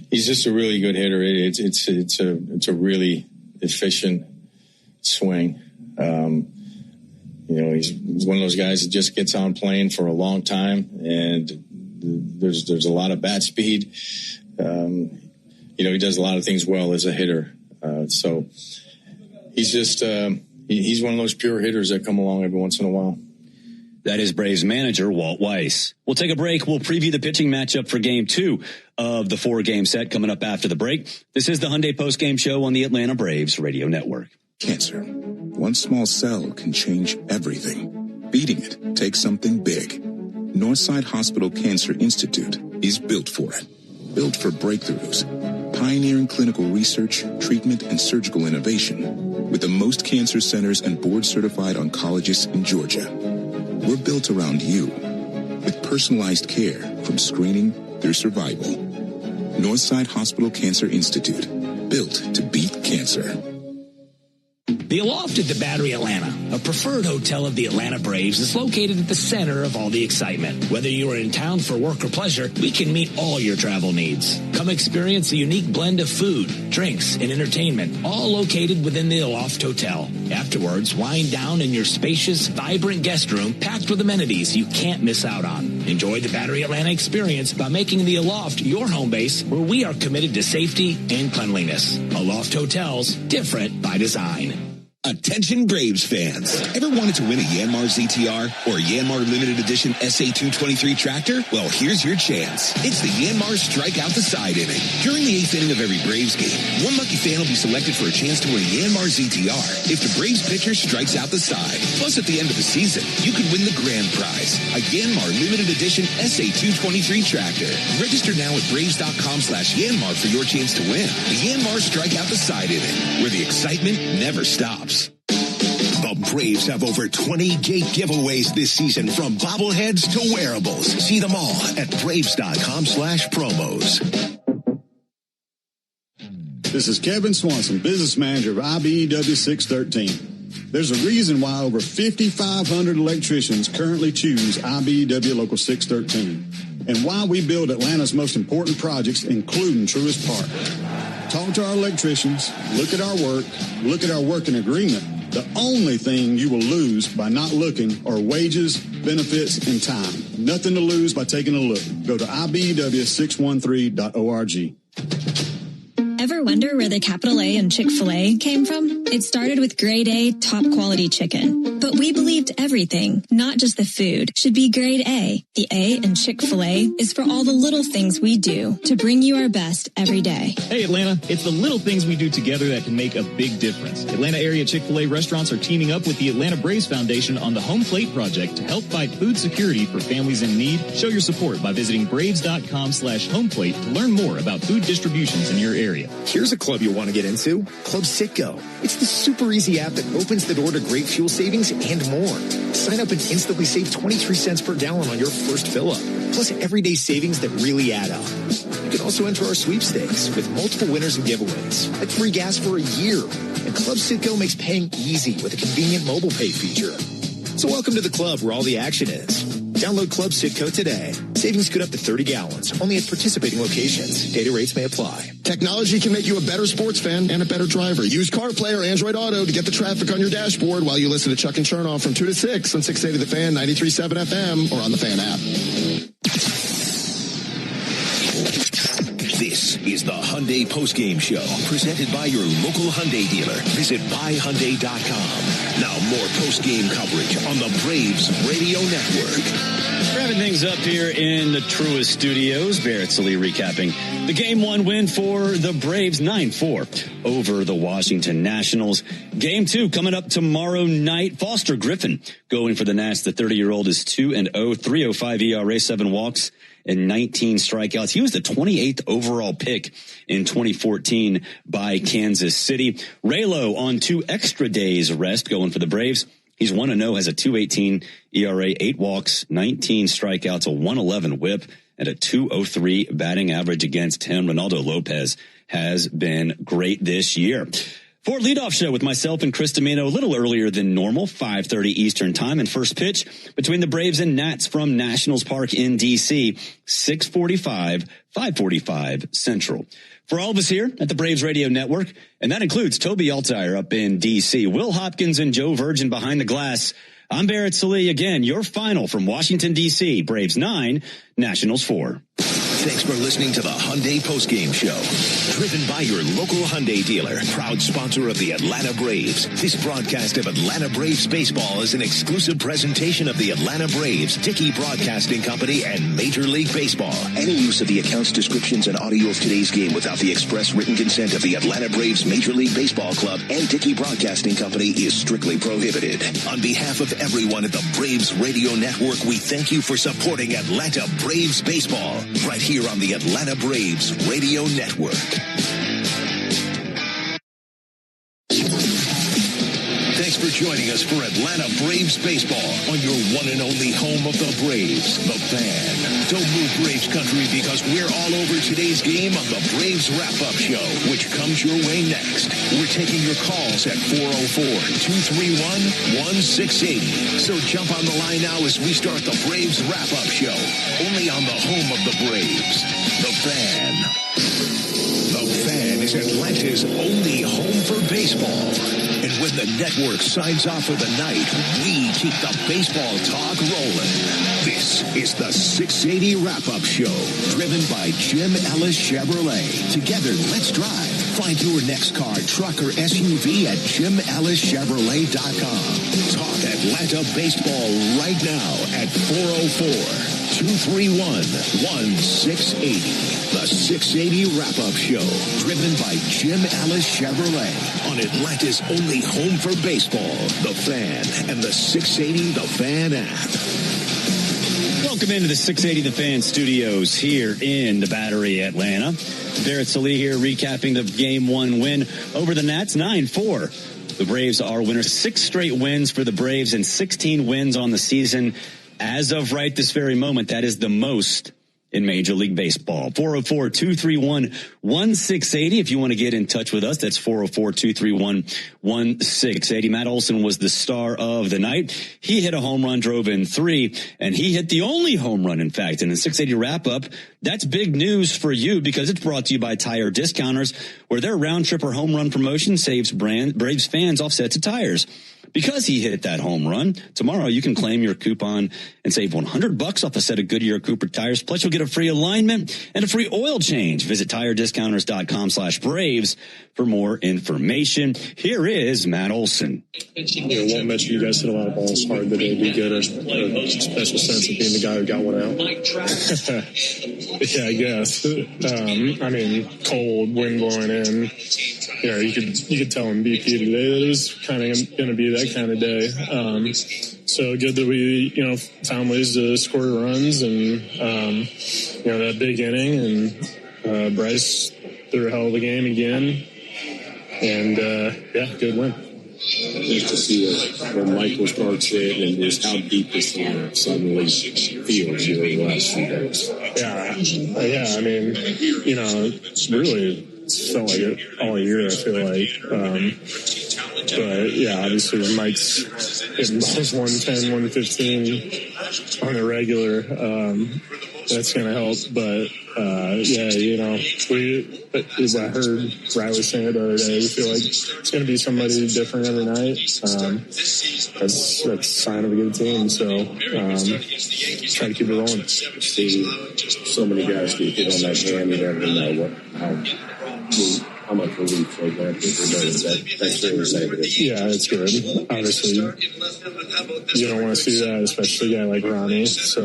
He's just a really good hitter. It's a really efficient swing. He's one of those guys that just gets on playing for a long time, and there's a lot of bat speed. He does a lot of things well as a hitter. So he's just he's one of those pure hitters that come along every once in a while. That is Braves manager Walt Weiss. We'll take a break. We'll preview the pitching matchup for Game 2 of the 4-game set coming up after the break. This is the Hyundai Postgame Show on the Atlanta Braves Radio Network. Cancer. One small cell can change everything. Beating it takes something big. Northside Hospital Cancer Institute is built for it. Built for breakthroughs. Pioneering clinical research, treatment, and surgical innovation. With the most cancer centers and board-certified oncologists in Georgia. We're built around you. with personalized care from screening through survival. Northside Hospital Cancer Institute, built to beat cancer. The Aloft at the Battery Atlanta, a preferred hotel of the Atlanta Braves, is located at the center of all the excitement. Whether you are in town for work or pleasure, we can meet all your travel needs. Come experience a unique blend of food, drinks, and entertainment, all located within the Aloft Hotel. Afterwards, wind down in your spacious, vibrant guest room packed with amenities you can't miss out on. Enjoy the Battery Atlanta experience by making the Aloft your home base, where we are committed to safety and cleanliness. Aloft Hotels, different by design. Attention Braves fans. Ever wanted to win a Yanmar ZTR or a Yanmar Limited Edition SA223 tractor? Well, here's your chance. It's the Yanmar Strike Out the Side inning. During the 8th inning of every Braves game, one lucky fan will be selected for a chance to win a Yanmar ZTR if the Braves pitcher strikes out the side. Plus, at the end of the season, you can win the grand prize, a Yanmar Limited Edition SA223 tractor. Register now at Braves.com/Yanmar for your chance to win. The Yanmar Strike Out the Side inning, where the excitement never stops. The Braves have over 20 gate giveaways this season, from bobbleheads to wearables. See them all at Braves.com/promos. This is Kevin Swanson, business manager of IBEW 613. There's a reason why over 5,500 electricians currently choose IBEW Local 613, and why we build Atlanta's most important projects, including Truist Park. Talk to our electricians, look at our working agreement. The only thing you will lose by not looking are wages, benefits, and time. Nothing to lose by taking a look. Go to IBEW613.org. Ever wonder where the capital A in Chick-fil-A came from? It started with grade A, top quality chicken. But we believed everything, not just the food, should be grade A. The A in Chick-fil-A is for all the little things we do to bring you our best every day. Hey Atlanta, it's the little things we do together that can make a big difference. Atlanta area Chick-fil-A restaurants are teaming up with the Atlanta Braves Foundation on the Home Plate Project to help fight food security for families in need. Show your support by visiting Braves.com/homeplate to learn more about food distributions in your area. Here's a club you'll want to get into, Club Citgo. It's the super easy app that opens the door to great fuel savings and more. Sign up and instantly save 23 cents per gallon on your first fill up, plus everyday savings that really add up. You can also enter our sweepstakes with multiple winners and giveaways, like free gas for a year. And Club Citgo makes paying easy with a convenient mobile pay feature. So welcome to the club where all the action is. Download Club Citgo today. Savings could up to 30 gallons, only at participating locations. Data rates may apply. Technology can make you a better sports fan and a better driver. Use CarPlay or Android Auto to get the traffic on your dashboard while you listen to Chuck and Chernoff from 2 to 6 on 680 The Fan, 93.7 FM, or on the Fan app. This is the Hyundai Postgame Show, presented by your local Hyundai dealer. Visit buyhyundai.com. Now more postgame coverage on the Braves Radio Network. Wrapping things up here in the Truist Studios, Barrett Sallee recapping the Game 1 win for the Braves, 9-4 over the Washington Nationals. Game 2 coming up tomorrow night. Foster Griffin going for the Nats. The 30-year-old is 2-0, 3.05 ERA, 7 walks, and 19 strikeouts. He was the 28th overall pick in 2014 by Kansas City. Raylo on 2 extra days rest going for the Braves. He's 1-0, has a 2.18 ERA, 8 walks, 19 strikeouts, a 1.11 whip, and a 2.03 batting average against him. Ronaldo Lopez has been great this year. For leadoff show with myself and Chris Domino, a little earlier than normal, 5:30 Eastern time, and first pitch between the Braves and Nats from Nationals Park in D.C., 6:45, 5:45 Central. For all of us here at the Braves Radio Network, and that includes Toby Altair up in D.C., Will Hopkins and Joe Virgin behind the glass, I'm Barrett Sallee. Again, your final from Washington, D.C., Braves 9, Nationals 4. Thanks for listening to the Hyundai Postgame Show. Driven by your local Hyundai dealer, proud sponsor of the Atlanta Braves. This broadcast of Atlanta Braves baseball is an exclusive presentation of the Atlanta Braves, Dickey Broadcasting Company, and Major League Baseball. Any use of the accounts, descriptions, and audio of today's game without the express written consent of the Atlanta Braves Major League Baseball Club and Dickey Broadcasting Company is strictly prohibited. On behalf of everyone at the Braves Radio Network, we thank you for supporting Atlanta Braves baseball. Right here on the Atlanta Braves Radio Network. Thanks for joining us for Atlanta Braves baseball on your one and only home of the Braves, The Fan. Don't move Braves country because we're all over today's game on the Braves Wrap-Up Show, which comes your way next. We're taking your calls at 404-231-1680. So jump on the line now as we start the Braves Wrap-Up Show, only on the home of the Braves, The Fan. The Fan is Atlanta's only home for baseball. And when the network signs off for the night, we keep the baseball talk rolling. This is the 680 Wrap-Up Show, driven by Jim Ellis Chevrolet. Together, let's drive. Find your next car, truck, or SUV at JimEllisChevrolet.com. Talk Atlanta baseball right now at 404-231-1680. The 680 Wrap-Up Show, driven by Jim Ellis Chevrolet on Atlanta's only home for baseball, The Fan, and the 680 The Fan app. Welcome into the 680 The Fan studios here in the Battery, Atlanta. Barrett Salih here recapping the Game 1 win over the Nats, 9-4. The Braves are winners. 6 straight wins for the Braves and 16 wins on the season. As of right this very moment, that is the most in Major League Baseball. 404-231-1680. If you want to get in touch with us, that's 404-231-1680. Matt Olson was the star of the night. He hit a home run, drove in 3, and he hit the only home run, in fact. In the 680 wrap-up, that's big news for you because it's brought to you by Tire Discounters, where their round-trip or home run promotion saves Braves fans offsets of tires. Because he hit that home run, tomorrow you can claim your coupon and save $100 off a set of Goodyear Cooper tires. Plus, you'll get a free alignment and a free oil change. Visit TireDiscounters.com/Braves for more information. Here is Matt Olson. Won't mention you guys hit a lot of balls hard today. Be good at a special sense of being the guy who got one out. Yeah, I guess. I mean, cold, wind blowing in. You know, you could tell in BP today that it was kind of going to be that kind of day. So good that we, found ways to score runs and, that big inning and Bryce threw a hell of a game again. And, good win. Just to see when Michael starts it and just how deep this lineup suddenly feels over the last few days. Yeah. I mean, it's really felt like it all year, I feel like. But, yeah, obviously when Mike's hitting balls 110, 115 on the regular, that's going to help. But, as I heard Riley saying it the other day, we feel like it's going to be somebody different every night. That's a sign of a good team. So try to keep it rolling. See so many guys get hit on that hand. You never know how much relief they got. That's really negative. Yeah, it's good. Obviously, you don't want to see that, especially a guy like Ronnie. So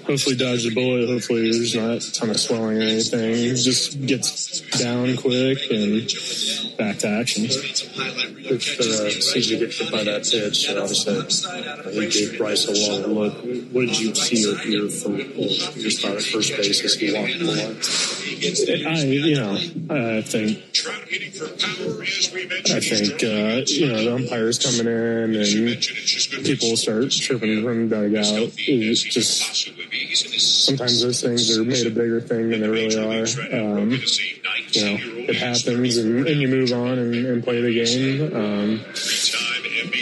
hopefully dodge the bullet. Hopefully there's not a ton of swelling or anything. Just gets down quick and back to action. If CJ gets hit by that pitch, obviously he gave Bryce a long look. What did you see or hear from your spot at first base as he walked the line? I think the umpires coming in and people will start tripping from the dugout. It's just sometimes those things are made a bigger thing than they really are. It happens and you move on and play the game.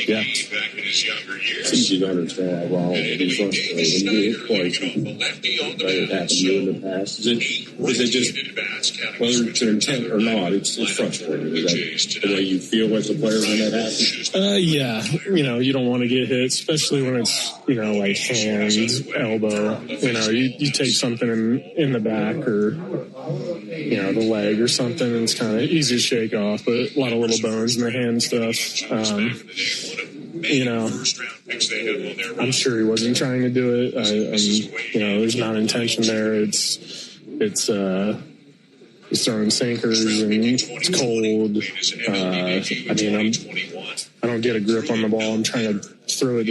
Yeah. It's easy to understand how wrong it is. When you get twice, it happened to you in the past. Is it just, whether it's an intent or not, it's frustrating? Is that the way you feel as a player when that happens? Yeah. You don't want to get hit, especially when it's, like hand, elbow. You take something in the back or, the leg or something, and it's kind of easy to shake off, but a lot of little bones in the hand stuff. I'm sure he wasn't trying to do it. There's not intention there. It's he's throwing sinkers and it's cold. I don't get a grip on the ball. I'm trying to throw it